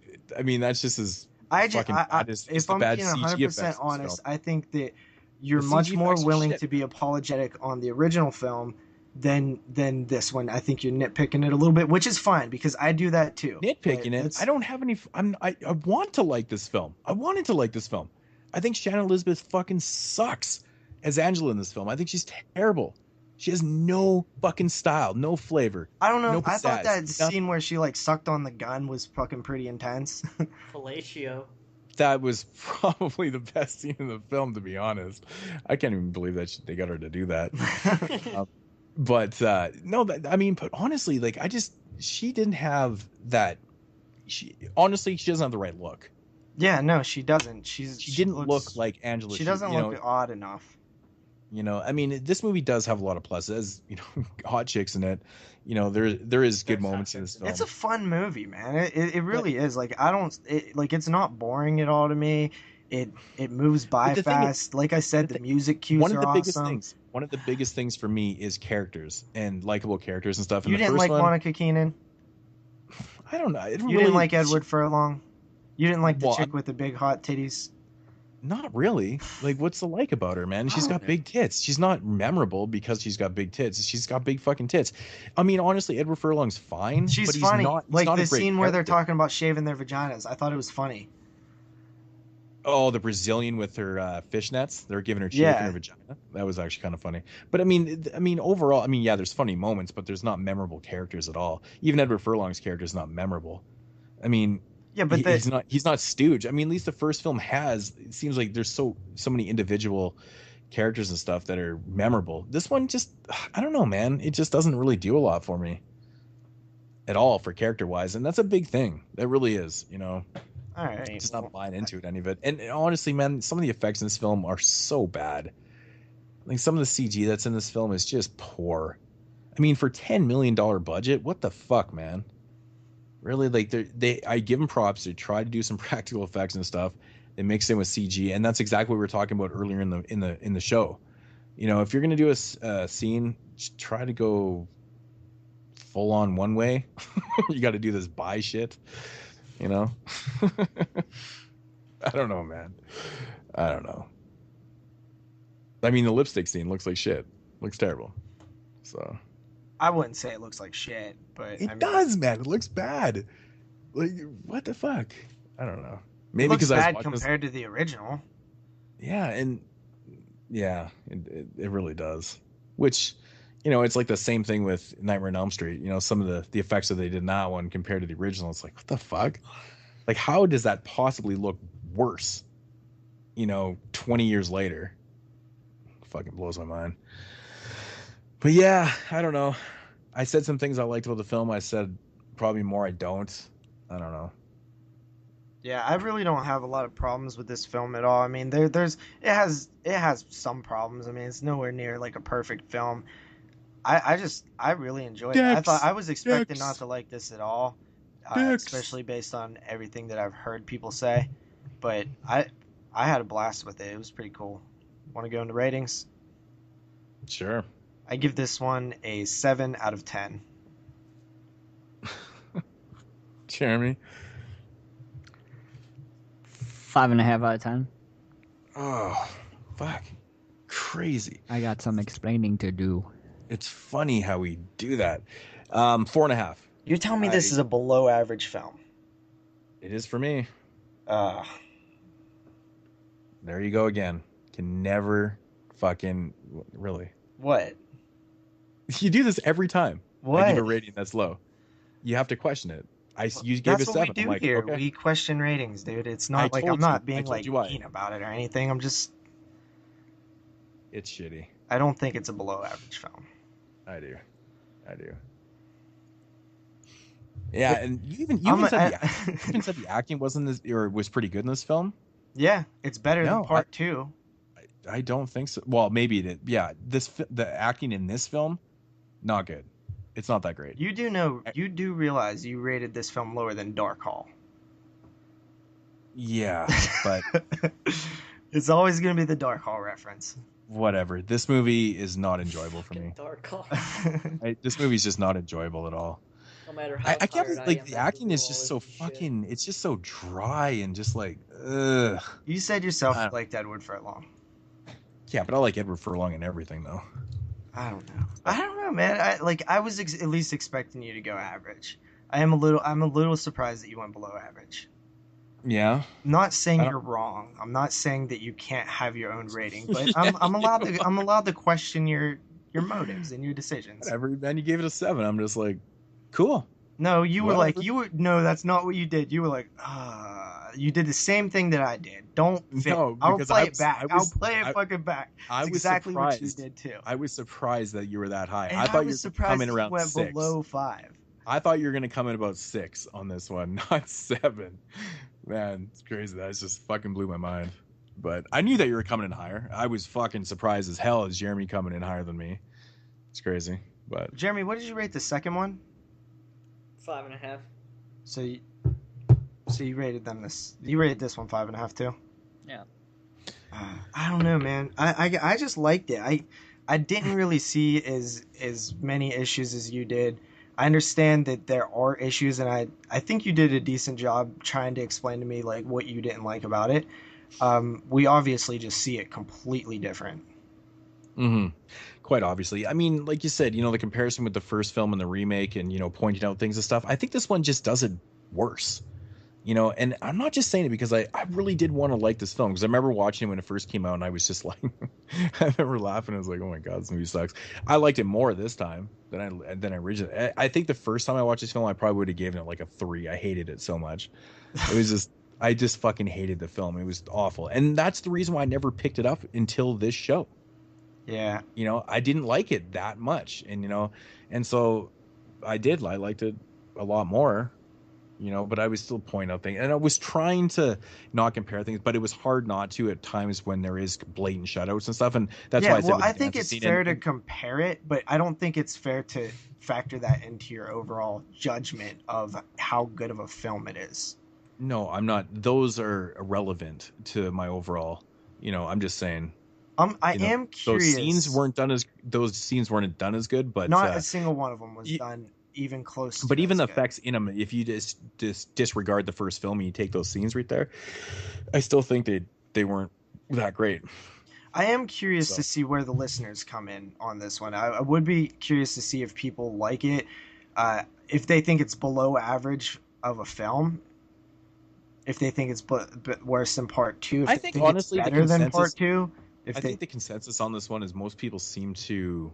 that's just as fucking bad as if I'm being 100% honest, I think that you're much more willing to be apologetic on the original film than this one. I think you're nitpicking it a little bit, which is fine because I do that too. Nitpicking it. I don't have any. I want to like this film. I wanted to like this film. I think Shannon Elizabeth fucking sucks as Angela in this film. I think she's terrible. She has no fucking style, no flavor. I don't know. No I thought that scene where she sucked on the gun was fucking pretty intense. Fellatio. That was probably the best scene in the film, to be honest. I can't even believe that they got her to do that. But honestly, she didn't have that. She doesn't have the right look. Yeah, no, she doesn't. She didn't look like Angela. She doesn't look odd enough. This movie does have a lot of pluses. Hot chicks in it. There is good moments in this film. It's a fun movie, man. It really is. It's not boring at all to me. It moves by fast. Like I said, the music cues are awesome. One of the biggest things for me is characters and likable characters and stuff. You didn't like Monica Keenan? I don't know. You didn't like Edward Furlong? You didn't like the chick with the big hot titties? Not really. What's the like about her, man? She's got big tits. She's not memorable because she's got big tits. She's got big fucking tits. I mean, honestly, Edward Furlong's fine. She's funny. He's not the scene where they're talking about shaving their vaginas. I thought it was funny. Oh, the Brazilian with her fishnets. They're giving her shake in her vagina. That was actually kind of funny. But I mean, overall, yeah, there's funny moments, but there's not memorable characters at all. Even Edward Furlong's character is not memorable. I mean, yeah, but he's not Stooge. I mean, at least the first film has. It seems like there's so many individual characters and stuff that are memorable. This one just, I don't know, man. It just doesn't really do a lot for me at all for character wise, and that's a big thing. That really is, All right, just not buying into it any of it. And honestly, man, some of the effects in this film are so bad. Some of the CG that's in this film is just poor. I mean, for $10 million budget, what the fuck, man? Really, I give them props. They try to do some practical effects and stuff. They mix in with CG, and that's exactly what we were talking about earlier in the show. If you're gonna do a scene, try to go full on one way. You got to do this bi shit. I don't know, man. I don't know. I mean, the lipstick scene looks like shit. Looks terrible. So. I wouldn't say it looks like shit, but it does, man. It looks bad. What the fuck? I don't know. Maybe because I was bad compared to the original. Yeah, and it really does. Which, it's like the same thing with Nightmare on Elm Street. Some of the effects that they did in that one compared to the original, it's like, what the fuck? How does that possibly look worse? 20 years later. Fucking blows my mind. But yeah, I don't know. I said some things I liked about the film. I said probably more I don't. I don't know. Yeah, I really don't have a lot of problems with this film at all. I mean, it has some problems. I mean, it's nowhere near a perfect film. I really enjoyed it. I was expecting not to like this at all, especially based on everything that I've heard people say. But I had a blast with it. It was pretty cool. Want to go into ratings? Sure. I give this one a 7 out of 10. Jeremy? 5.5 out of 10. Oh, fuck. Crazy. I got some explaining to do. It's funny how we do that. 4.5. You're telling me this is a below average film? It is for me. There you go again. Can never fucking... Really. What? You do this every time. What? I give a rating that's low. You have to question it. You gave a 7. That's what we do here. Okay. We question ratings, dude. It's not I'm not being mean about it or anything. I'm just... It's shitty. I don't think it's a below average film. I do. Yeah, and you even said the acting wasn't was pretty good in this film. Yeah, it's better than part 2. I don't think so. Well, maybe it. Yeah, the acting in this film, not good. It's not that great. You do realize you rated this film lower than Dark Hall. Yeah, but it's always going to be the Dark Hall reference. Whatever. This movie is not enjoyable for me. Dark Hall. This movie's just not enjoyable at all. No matter how I can't tired like am, the that acting movie is will just always so be fucking. shit. It's just so dry and just like ugh. You said yourself you liked Edward Furlong. Yeah, but I like Edward Furlong and everything though. I don't know, man. I was at least expecting you to go average. I'm a little surprised that you went below average. Yeah. I'm not saying you're wrong. I'm not saying that you can't have your own rating, but I'm allowed to question your motives and your decisions. Whatever, man. You gave it a 7. I'm just like, cool. No, you were Whatever. like, no, that's not what you did. You were like, you did the same thing that I did. Don't fit. No, I'll because play I it was- back. I I'll was- play it fucking back. I That's was exactly surprised. what you did too. I was surprised that you were that high. And I thought you was were surprised coming that around you went 6. below 5. I thought you were gonna come in about 6 on this one, not 7. Man, it's crazy. That just fucking blew my mind. But I knew that you were coming in higher. I was fucking surprised as hell as Jeremy coming in higher than me. It's crazy. But Jeremy, what did you rate the second one? 5.5. So you rated you rated this one 5.5 too? Yeah. I don't know, man. I just liked it. I didn't really see as many issues as you did. I understand that there are issues, and I think you did a decent job trying to explain to me like what you didn't like about it. We obviously just see it completely different. mm-hmm. Quite obviously. I mean, like you said, the comparison with the first film and the remake and, pointing out things and stuff, I think this one just does it worse. And I'm not just saying it because I really did want to like this film, because I remember watching it when it first came out and I was just like, I remember laughing. I was like, oh my God, this movie sucks. I liked it more this time than I originally. I think the first time I watched this film, I probably would have given it like a 3. I hated it so much. It was just, I just fucking hated the film. It was awful. And that's the reason why I never picked it up until this show. Yeah. I didn't like it that much. And so I liked it a lot more. But I was still pointing out things, and I was trying to not compare things, but it was hard not to at times when there is blatant shutouts and stuff, and that's why I think it's fair to compare it, but I don't think it's fair to factor that into your overall judgment of how good of a film it is. No, I'm not. Those are irrelevant to my overall. I'm just saying. I am curious. Those scenes weren't done as good, but not a single one of them was done even close to but even the good. effects in them, if you just disregard the first film and you take those scenes right there, I still think they weren't that great. I am curious to see where the listeners come in on this one. I would be curious to see if people like it, if they think it's below average of a film, if they think it's worse than part 2, if I they think think honestly it's better than part 2. I think the consensus on this one is most people seem to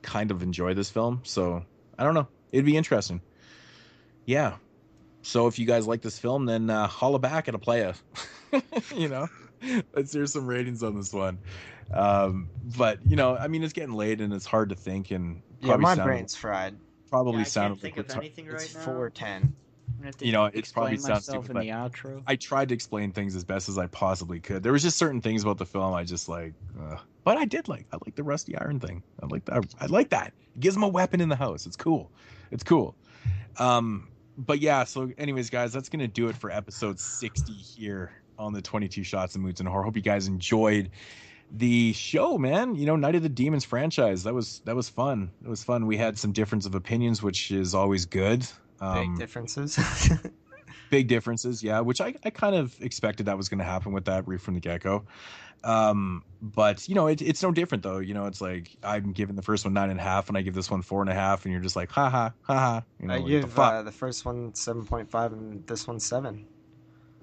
kind of enjoy this film, so I don't know. It'd be interesting. Yeah. So if you guys like this film, then holla back at a playa. Let's hear some ratings on this one. But I mean, it's getting late and it's hard to think, and my brain's fried. Probably I sounded can't think of anything right now. 4:10. It's probably sounds stupid, in but the outro. I tried to explain things as best as I possibly could. There was just certain things about the film I just like, but I like the rusty iron thing. I like that. It gives him a weapon in the house. It's cool. But yeah, so anyways, guys, that's gonna do it for episode 60 here on the 22 Shots of Moodz and Horror. Hope you guys enjoyed the show, man. Night of the Demons franchise. That was fun. It was fun. We had some difference of opinions, which is always good. Big differences. Big differences, yeah, which I kind of expected that was going to happen with that right from the get-go. But it's no different though. It's like I'm giving the first one 9.5 and I give this one 4.5, and you're just like ha ha ha ha. I give the first one 7.5 and this one 7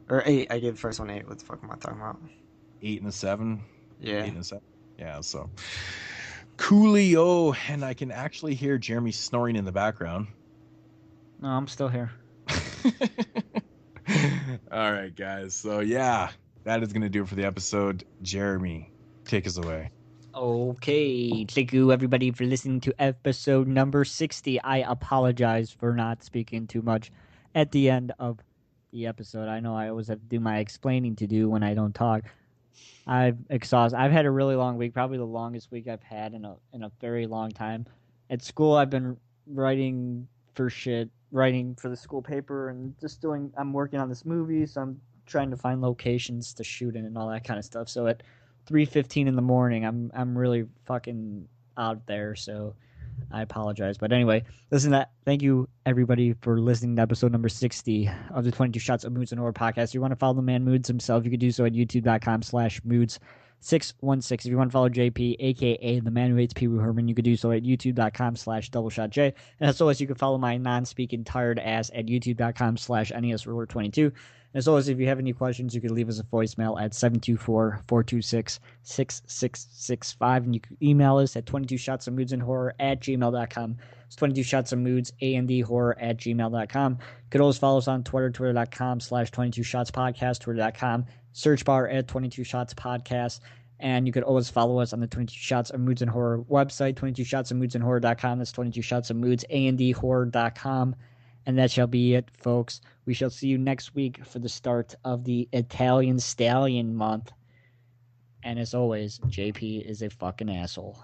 or 8. I gave the first one 8. What the fuck am I talking about? 8 and a 7. Yeah. 8 and a 7. Yeah. So coolio, and I can actually hear Jeremy snoring in the background. No, I'm still here. All right, guys. So yeah, that is going to do it for the episode. Jeremy, take us away. Okay. Thank you, everybody, for listening to episode number 60. I apologize for not speaking too much at the end of the episode. I know I always have to do my explaining to do when I don't talk. I've had a really long week, probably the longest week I've had in a very long time. At school, I've been writing for the school paper and I'm working on this movie, so I'm trying to find locations to shoot in and all that kind of stuff. So at 3:15 in the morning, I'm really fucking out there, so I apologize. But anyway, thank you everybody for listening to episode number 60 of the 22 Shots of Moodz and Horror podcast. If you want to follow the man Moodz himself, you can do so at youtube.com/Moodz616. If you want to follow JP, aka the man who hates Pee Wee Herman, you can do so at youtube.com/doubleshotj. And as always, you can follow my non-speaking tired ass at youtube.com/NESRuler22. And as always, if you have any questions, you can leave us a voicemail at 724-426-6665. And you can email us at 22shotsofmoodsandhorror@gmail.com. It's 22shotsofmoodsandhorror@gmail.com. You could always follow us on Twitter, twitter.com/22shotspodcast, twitter.com, search bar at 22 Shots Podcast. And you could always follow us on the 22 Shots of Moodz and Horror website, 22shotsofmoodsandhorror.com. That's 22 Shots of Moodz, andhorror.com. And that shall be it, folks. We shall see you next week for the start of the Italian Stallion month. And as always, JP is a fucking asshole.